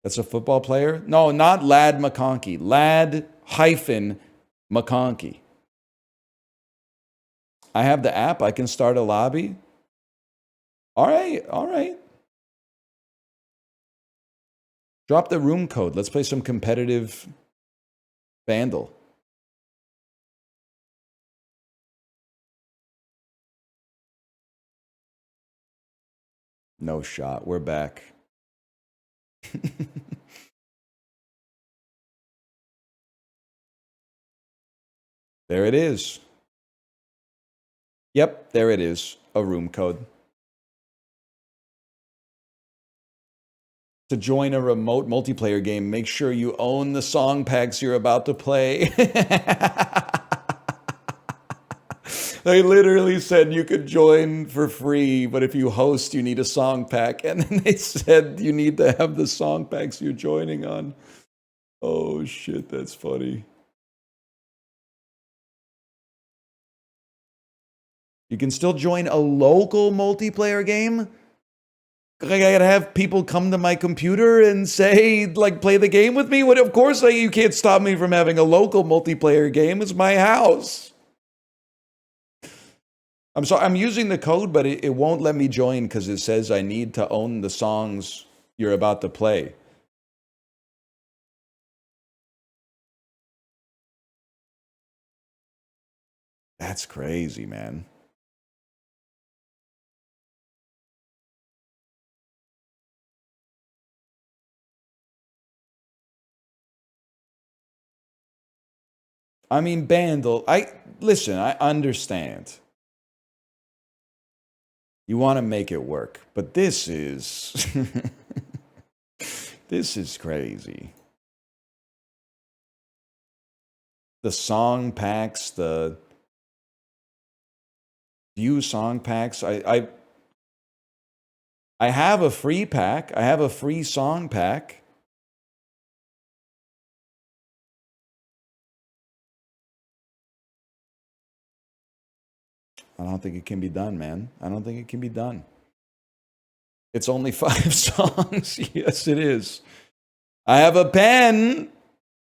That's a football player? No, not Lad McConkey. Lad hyphen McConkey. I have the app. I can start a lobby. All right, all right. Drop the room code. Let's play some competitive Vandal. No shot. We're back. There it is. Yep, there it is. A room code. To join a remote multiplayer game, make sure you own the song packs you're about to play. They literally said you could join for free, but if you host, you need a song pack. And then they said you need to have the song packs you're joining on. Oh, shit, that's funny. You can still join a local multiplayer game? I gotta have people come to my computer and say, like, play the game with me? What? Of course, you can't stop me from having a local multiplayer game. It's my house. I'm sorry, I'm using the code, but it won't let me join because it says I need to own the songs you're about to play. That's crazy, man. I mean, Bandle, listen, I understand. You want to make it work, but this is this is crazy. The song packs, the view song packs. I have a free pack. I have a free song pack. I don't think it can be done, man. I don't think it can be done. It's only 5 songs. Yes, it is. I have a pen.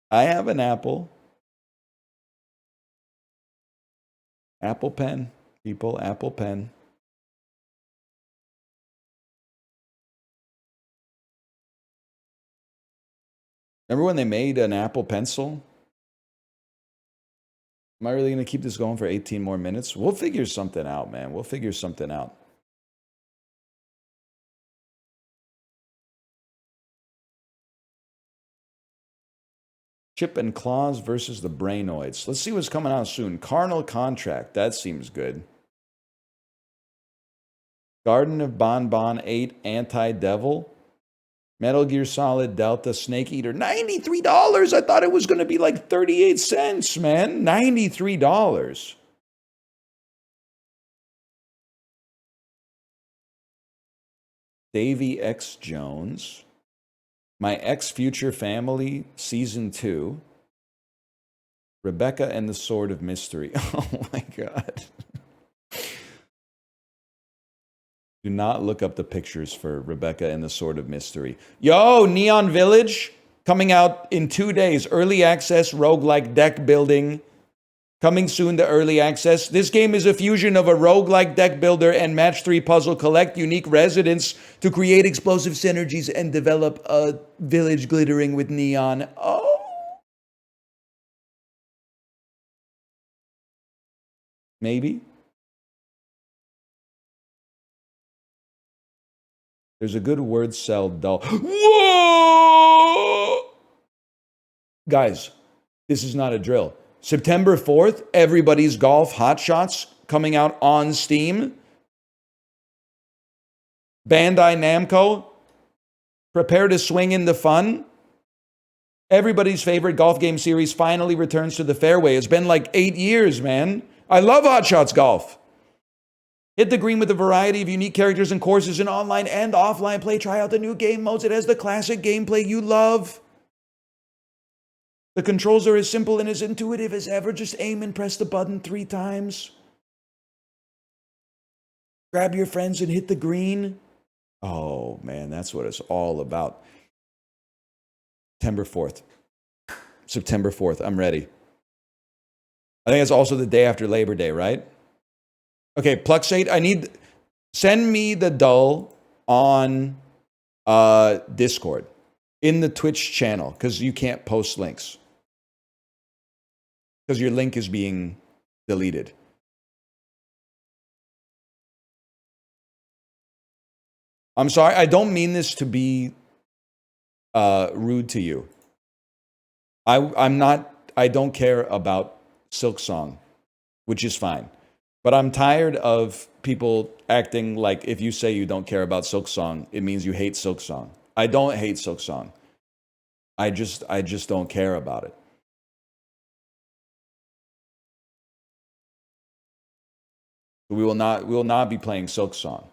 I have an Apple. Apple Pen, people. Apple Pen. Remember when they made an Apple Pencil? Am I really going to keep this going for 18 more minutes? We'll figure something out, man. We'll figure something out. Chip and Claws versus the Brainoids. Let's see what's coming out soon. Carnal Contract. That seems good. Garden of Bonbon 8 Anti-Devil. Metal Gear Solid Delta Snake Eater. $93. I thought it was going to be like 38 cents, man. $93. Davy X. Jones. My Ex Future Family, Season 2. Rebecca and the Sword of Mystery. Oh my God. Do not look up the pictures for Rebecca and the Sword of Mystery. Yo, Neon Village. Coming out in 2 days. Early access, roguelike deck building. Coming soon to early access. This game is a fusion of a roguelike deck builder and match 3 puzzle. Collect unique residents to create explosive synergies and develop a village glittering with neon. Oh. Maybe. There's a good word cell dull. Whoa! Guys, this is not a drill. September 4th, Everybody's Golf Hot Shots coming out on Steam. Bandai Namco, prepare to swing in the fun. Everybody's favorite golf game series finally returns to the fairway. It's been like 8 years, man. I love Hot Shots Golf. Hit the green with a variety of unique characters and courses in online and offline play. Try out the new game modes. It has the classic gameplay you love. The controls are as simple and as intuitive as ever. Just aim and press the button 3 times. Grab your friends and hit the green. Oh, man, that's what it's all about. September 4th. September 4th. I'm ready. I think it's also the day after Labor Day, right? Okay, Pluxate, send me the dull on Discord in the Twitch channel because you can't post links. Because your link is being deleted. I'm sorry, I don't mean this to be rude to you. I don't care about Silksong, which is fine. But I'm tired of people acting like if you say you don't care about Silksong, it means you hate Silksong. I don't hate Silksong. I just don't care about it. We will not be playing Silksong.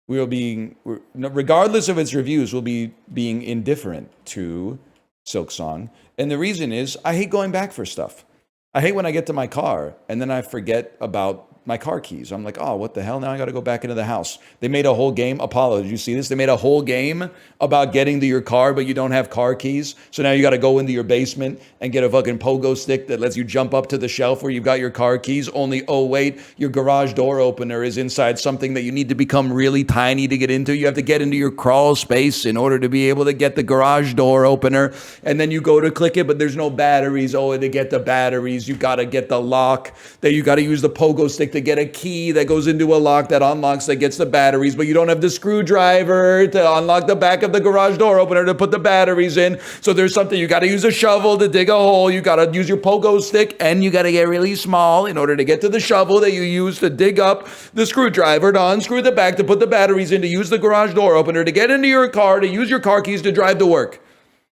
We will be, regardless of its reviews, we'll be being indifferent to Silksong. And the reason is I hate going back for stuff. I hate when I get to my car and then I forget about my car keys. I'm like, oh, what the hell? Now I got to go back into the house. They made a whole game. Apollo, did you see this? They made a whole game about getting to your car, but you don't have car keys. So now you got to go into your basement and get a fucking pogo stick that lets you jump up to the shelf where you've got your car keys. Only, oh, wait, your garage door opener is inside something that you need to become really tiny to get into. You have to get into your crawl space in order to be able to get the garage door opener. And then you go to click it, but there's no batteries. Oh, to get the batteries, you got to get the lock. Then you got to use the pogo stick to get a key that goes into a lock that unlocks, that gets the batteries, but you don't have the screwdriver to unlock the back of the garage door opener to put the batteries in. So there's something, you got to use a shovel to dig a hole. You got to use your pogo stick and you got to get really small in order to get to the shovel that you use to dig up the screwdriver, to unscrew the back, to put the batteries in, to use the garage door opener, to get into your car, to use your car keys to drive to work.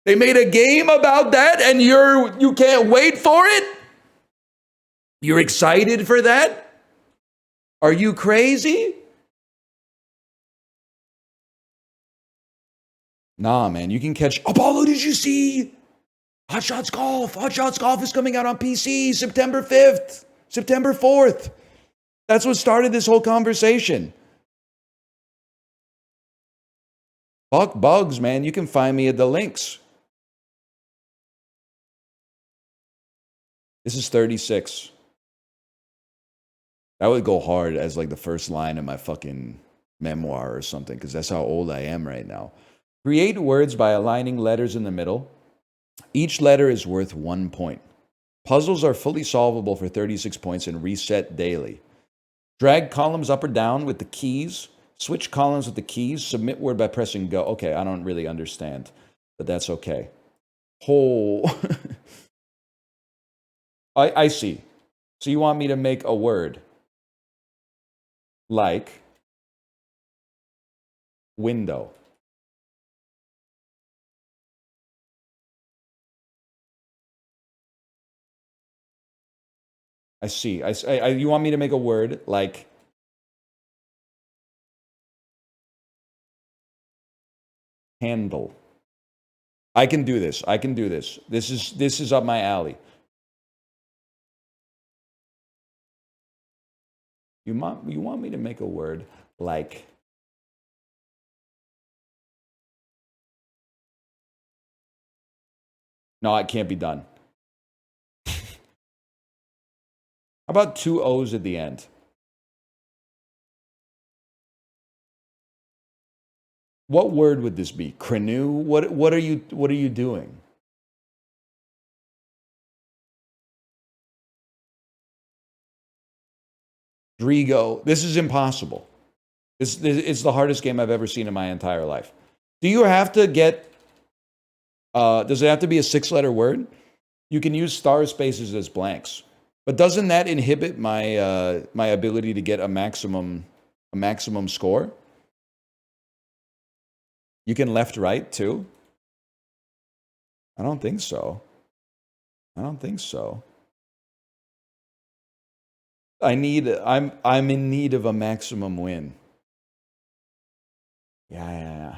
They made a game about that and you can't wait for it? You're excited for that? Are you crazy? Nah, man, you can catch... Apollo, did you see? Hot Shots Golf. Hot Shots Golf is coming out on PC September 5th, September 4th. That's what started this whole conversation. Fuck bugs, man. You can find me at the links. This is 36. That would go hard as like the first line of my fucking memoir or something, because that's how old I am right now. Create words by aligning letters in the middle. Each letter is worth 1 point. Puzzles are fully solvable for 36 points and reset daily. Drag columns up or down with the keys. Switch columns with the keys. Submit word by pressing go. Okay, I don't really understand, but that's okay. Oh, I see. So you want me to make a word like window. I see. You want me to make a word like handle. I can do this. I can do this. This is up my alley. You want me to make a word like No, it can't be done. How about 2 O's at the end? What word would this be? Canoe? What are you doing? Drigo. This is impossible. This it's the hardest game I've ever seen in my entire life. Do you have to get does it have to be a 6-letter word? You can use star spaces as blanks. But doesn't that inhibit my my ability to get a maximum score? You can left right too? I don't think so. I don't think so. I'm in need of a maximum win. Yeah.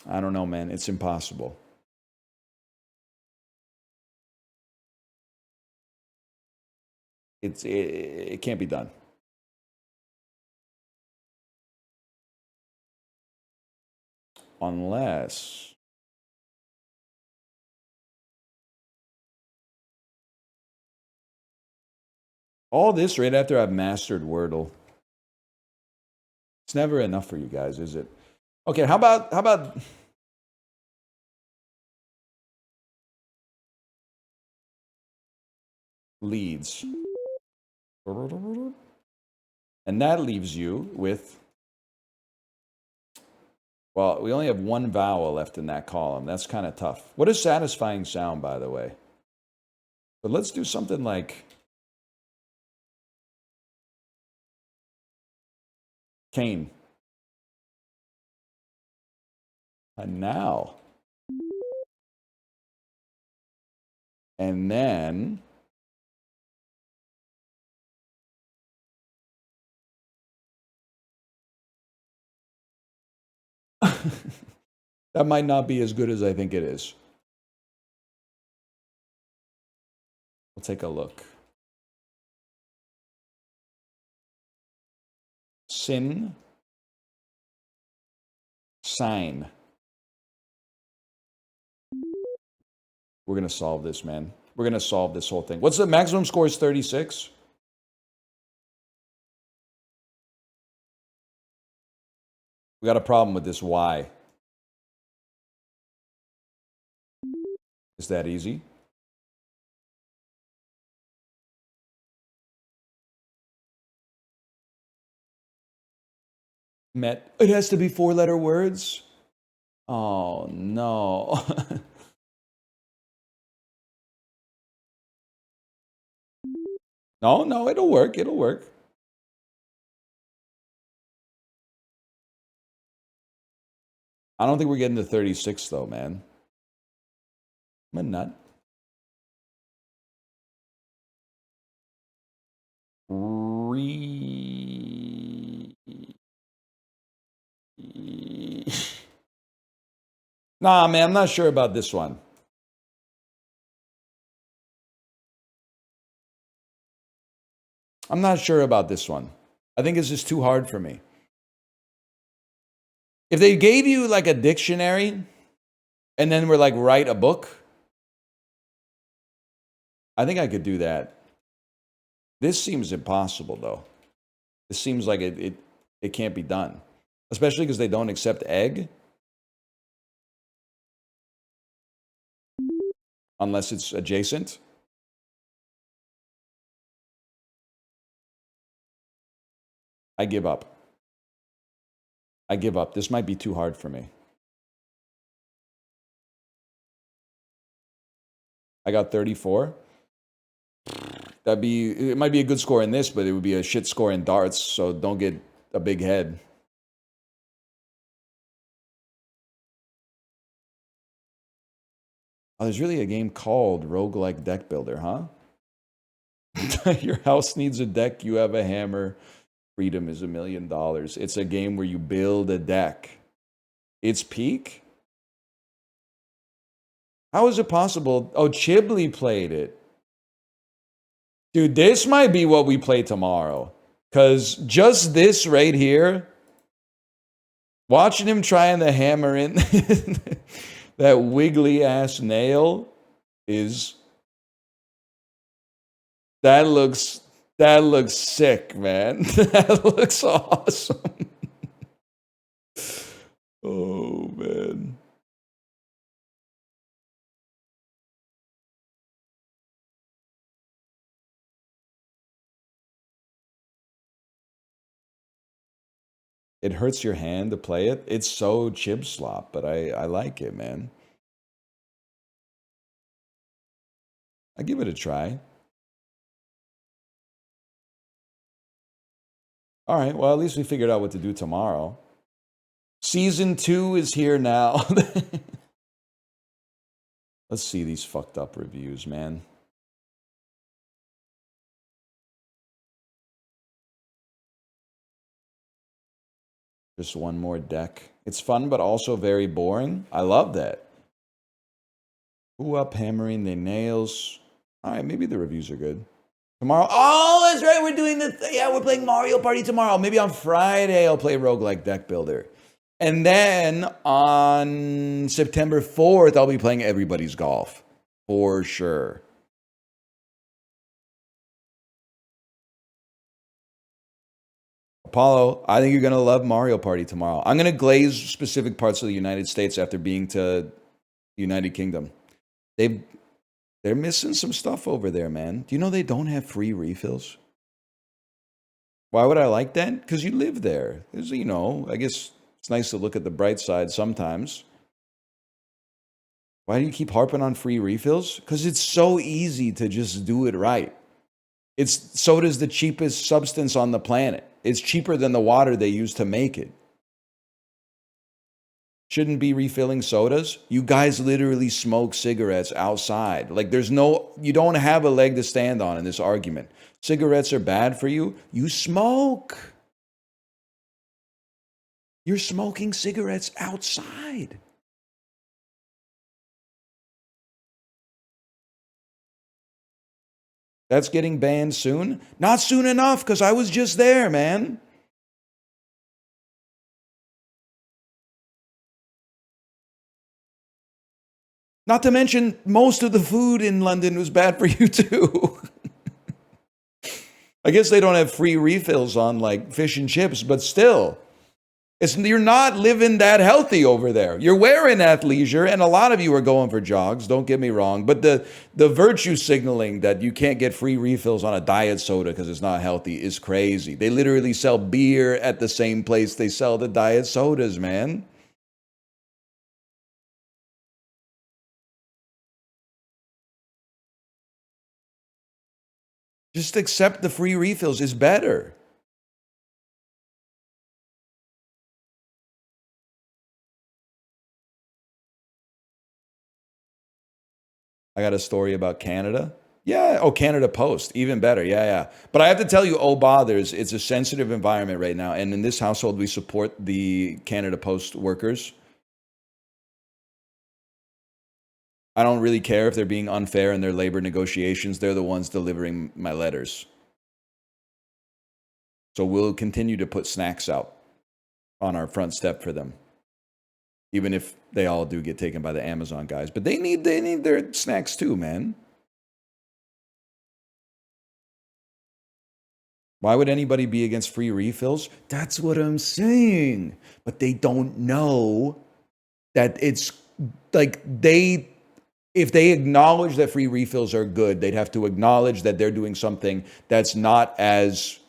I don't know, man. It's impossible. It can't be done. Unless all this right after I've mastered Wordle. It's never enough for you guys, is it? Okay, how about leads? And that leaves you with, well, we only have one vowel left in that column. That's kind of tough. What does satisfying sound, by the way? But let's do something like cane. And now. And then that might not be as good as I think it is. We'll take a look. Sin. Sign. We're going to solve this, man. We're going to solve this whole thing. What's the maximum score is 36? We got a problem with this Y. Is that easy? Met. It has to be 4-letter words? Oh, no. No, it'll work. It'll work. I don't think we're getting to 36, though, man. I'm a nut. Nah, man, I'm not sure about this one. I'm not sure about this one. I think it's just too hard for me. If they gave you like a dictionary and then we're like, write a book, I think I could do that. This seems impossible, though. This seems like it can't be done, especially because they don't accept egg unless it's adjacent. I give up. I give up. This might be too hard for me. I got 34. It might be a good score in this, but it would be a shit score in darts, so don't get a big head. Oh, there's really a game called Roguelike Deck Builder, huh? Your house needs a deck, you have a hammer. Freedom is $1 million. It's a game where you build a deck. It's peak? How is it possible? Oh, Chibli played it. Dude, this might be what we play tomorrow. Because just this right here, watching him trying to hammer in that wiggly ass nail is that looks sick, man. That looks awesome. Oh man. It hurts your hand to play it. It's so chip slop, but I like it, man. I give it a try. All right, well, at least we figured out what to do tomorrow. Season 2 is here now. Let's see these fucked up reviews, man. Just one more deck. It's fun, but also very boring. I love that. Ooh, up hammering the nails. All right, maybe the reviews are good. Tomorrow. Oh, that's right. We're doing the. Yeah, we're playing Mario Party tomorrow. Maybe on Friday I'll play Roguelike Deck Builder. And then on September 4th, I'll be playing Everybody's Golf. For sure. Apollo, I think you're going to love Mario Party tomorrow. I'm going to glaze specific parts of the United States after being to United Kingdom. They're missing some stuff over there, man. Do you know they don't have free refills? Why would I like that? Because you live there. There's, you know, I guess it's nice to look at the bright side sometimes. Why do you keep harping on free refills? Because it's so easy to just do it right. Soda's the cheapest substance on the planet. It's cheaper than the water they use to make it. Shouldn't be refilling sodas. You guys literally smoke cigarettes outside. Like you don't have a leg to stand on in this argument. Cigarettes are bad for you. You smoke. You're smoking cigarettes outside. That's getting banned soon? Not soon enough, because I was just there, man. Not to mention, most of the food in London was bad for you too. I guess they don't have free refills on like fish and chips, but still. You're not living that healthy over there. You're wearing athleisure, and a lot of you are going for jogs, don't get me wrong. But the virtue signaling that you can't get free refills on a diet soda because it's not healthy is crazy. They literally sell beer at the same place they sell the diet sodas, man. Just accept the free refills is better. I got a story about Canada. Yeah. Oh, Canada Post. Even better. Yeah. But I have to tell you, oh, bothers. It's a sensitive environment right now. And in this household, we support the Canada Post workers. I don't really care if they're being unfair in their labor negotiations. They're the ones delivering my letters. So we'll continue to put snacks out on our front step for them. Even if they all do get taken by the Amazon guys. But they need their snacks too, man. Why would anybody be against free refills? That's what I'm saying. But they don't know that it's like if they acknowledge that free refills are good, they'd have to acknowledge that they're doing something that's not as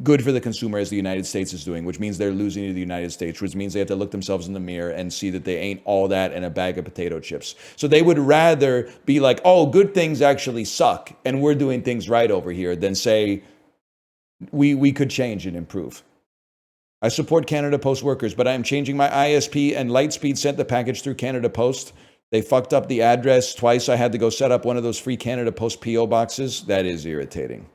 good for the consumer as the United States is doing, which means they're losing to the United States, which means they have to look themselves in the mirror and see that they ain't all that in a bag of potato chips. So they would rather be like, oh, good things actually suck, and we're doing things right over here, than say, we could change and improve. I support Canada Post workers, but I am changing my ISP, and Lightspeed sent the package through Canada Post. They fucked up the address twice. I had to go set up one of those free Canada Post PO boxes. That is irritating.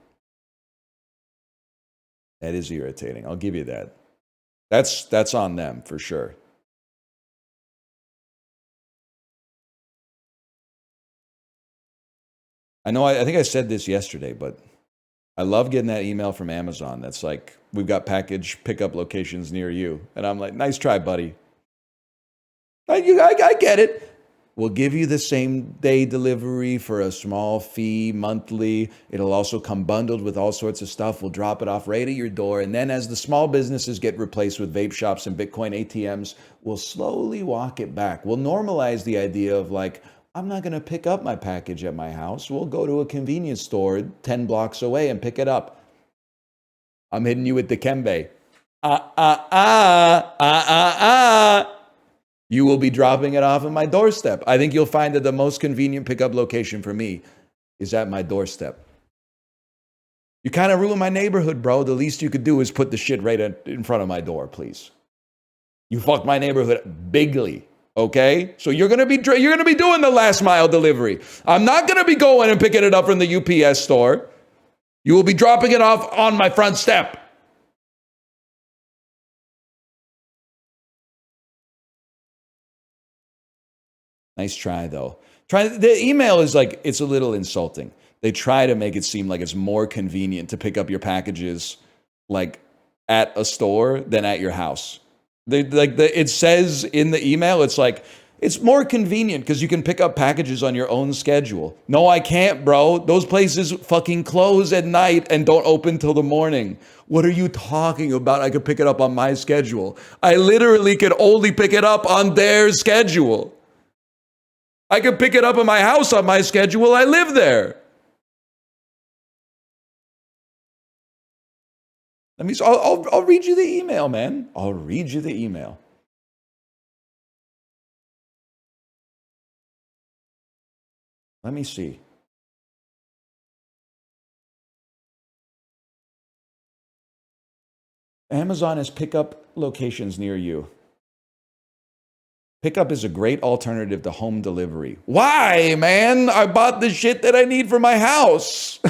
That is irritating. I'll give you that. That's on them for sure. I know I think I said this yesterday, but I love getting that email from Amazon that's like, we've got package pickup locations near you. And I'm like, nice try, buddy. I get it. We'll give you the same day delivery for a small fee monthly. It'll also come bundled with all sorts of stuff. We'll drop it off right at your door. And then as the small businesses get replaced with vape shops and Bitcoin ATMs, we'll slowly walk it back. We'll normalize the idea of like, I'm not going to pick up my package at my house. We'll go to a convenience store 10 blocks away and pick it up. I'm hitting you with the Dikembe. You will be dropping it off at my doorstep. I think you'll find that the most convenient pickup location for me is at my doorstep. You kind of ruin my neighborhood, bro. The least you could do is put the shit right in front of my door, please. You fucked my neighborhood bigly, okay? So you're gonna be doing the last mile delivery. I'm not gonna be going and picking it up from the UPS store. You will be dropping it off on my front step. Nice try, though. The email is like, it's a little insulting. They try to make it seem like it's more convenient to pick up your packages like at a store than at your house. It says in the email, it's like, it's more convenient because you can pick up packages on your own schedule. No, I can't, bro. Those places fucking close at night and don't open till the morning. What are you talking about? I could pick it up on my schedule. I literally could only pick it up on their schedule. I could pick it up at my house on my schedule. I live there. I'll read you the email, man. I'll read you the email. Let me see. Amazon has pickup locations near you. Pickup is a great alternative to home delivery. Why, man? I bought the shit that I need for my house.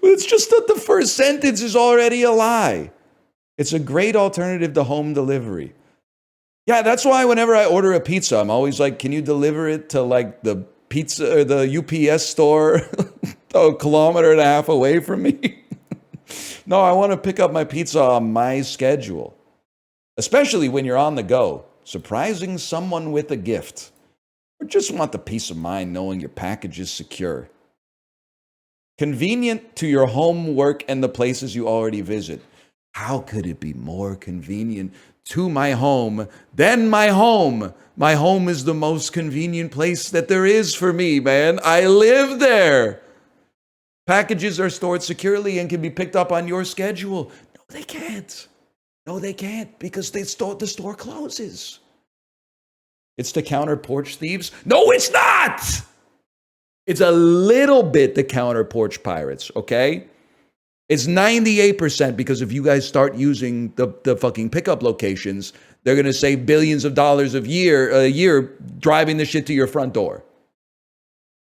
It's just that the first sentence is already a lie. It's a great alternative to home delivery. Yeah, that's why whenever I order a pizza, I'm always like, can you deliver it to like the pizza or the UPS store a kilometer and a half away from me? No, I want to pick up my pizza on my schedule. Especially when you're on the go, surprising someone with a gift, or just want the peace of mind knowing your package is secure. Convenient to your home, work, and the places you already visit. How could it be more convenient to my home than my home? My home is the most convenient place that there is for me, man. I live there. Packages are stored securely and can be picked up on your schedule. No, they can't. No, they can't because the store closes. It's to counter porch thieves? No, it's not! It's a little bit to counter porch pirates, okay? It's 98% because if you guys start using the fucking pickup locations, they're going to save billions of dollars a year driving the shit to your front door.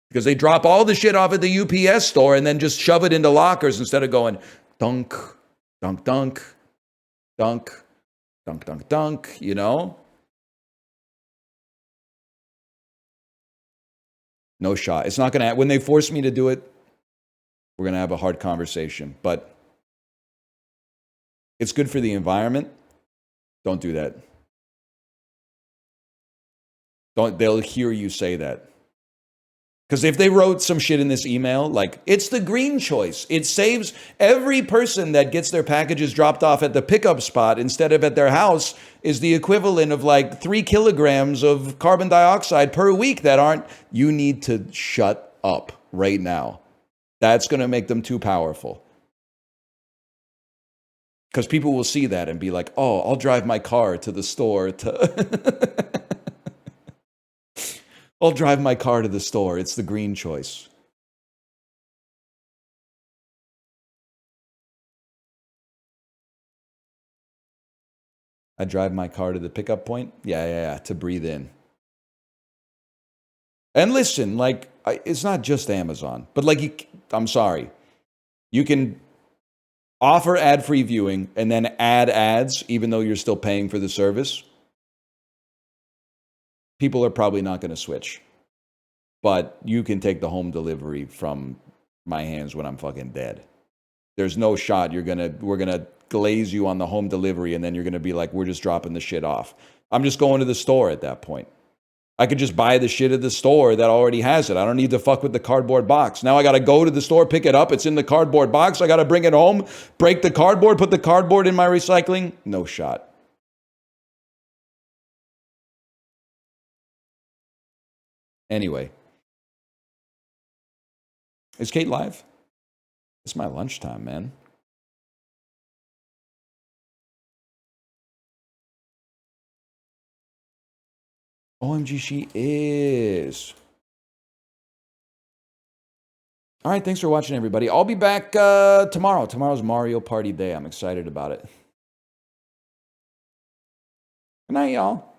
Because they drop all the shit off at the UPS store and then just shove it into lockers instead of going dunk, dunk, dunk, dunk, dunk, dunk, dunk, you know? No shot. It's not going to, when they force me to do it, we're going to have a hard conversation. But it's good for the environment. Don't do that. They'll hear you say that. Because if they wrote some shit in this email, like, it's the green choice. It saves every person that gets their packages dropped off at the pickup spot instead of at their house is the equivalent of like 3 kilograms of carbon dioxide per week that aren't, you need to shut up right now. That's going to make them too powerful. Because people will see that and be like, oh, I'll drive my car to the store to... I'll drive my car to the store. It's the green choice. I drive my car to the pickup point? Yeah, to breathe in. And listen, like, it's not just Amazon, but like, I'm sorry. You can offer ad-free viewing and then add ads, even though you're still paying for the service. People are probably not going to switch. But you can take the home delivery from my hands when I'm fucking dead. There's no shot we're gonna glaze you on the home delivery and then you're gonna be like, we're just dropping the shit off. I'm just going to the store at that point. I could just buy the shit at the store that already has it. I don't need to fuck with the cardboard box. Now I got to go to the store, pick it up. It's in the cardboard box. I got to bring it home, break the cardboard, put the cardboard in my recycling. No shot. Anyway. Is Kate live? It's my lunchtime, man. OMG, she is. All right, thanks for watching, everybody. I'll be back tomorrow. Tomorrow's Mario Party Day. I'm excited about it. Good night, y'all.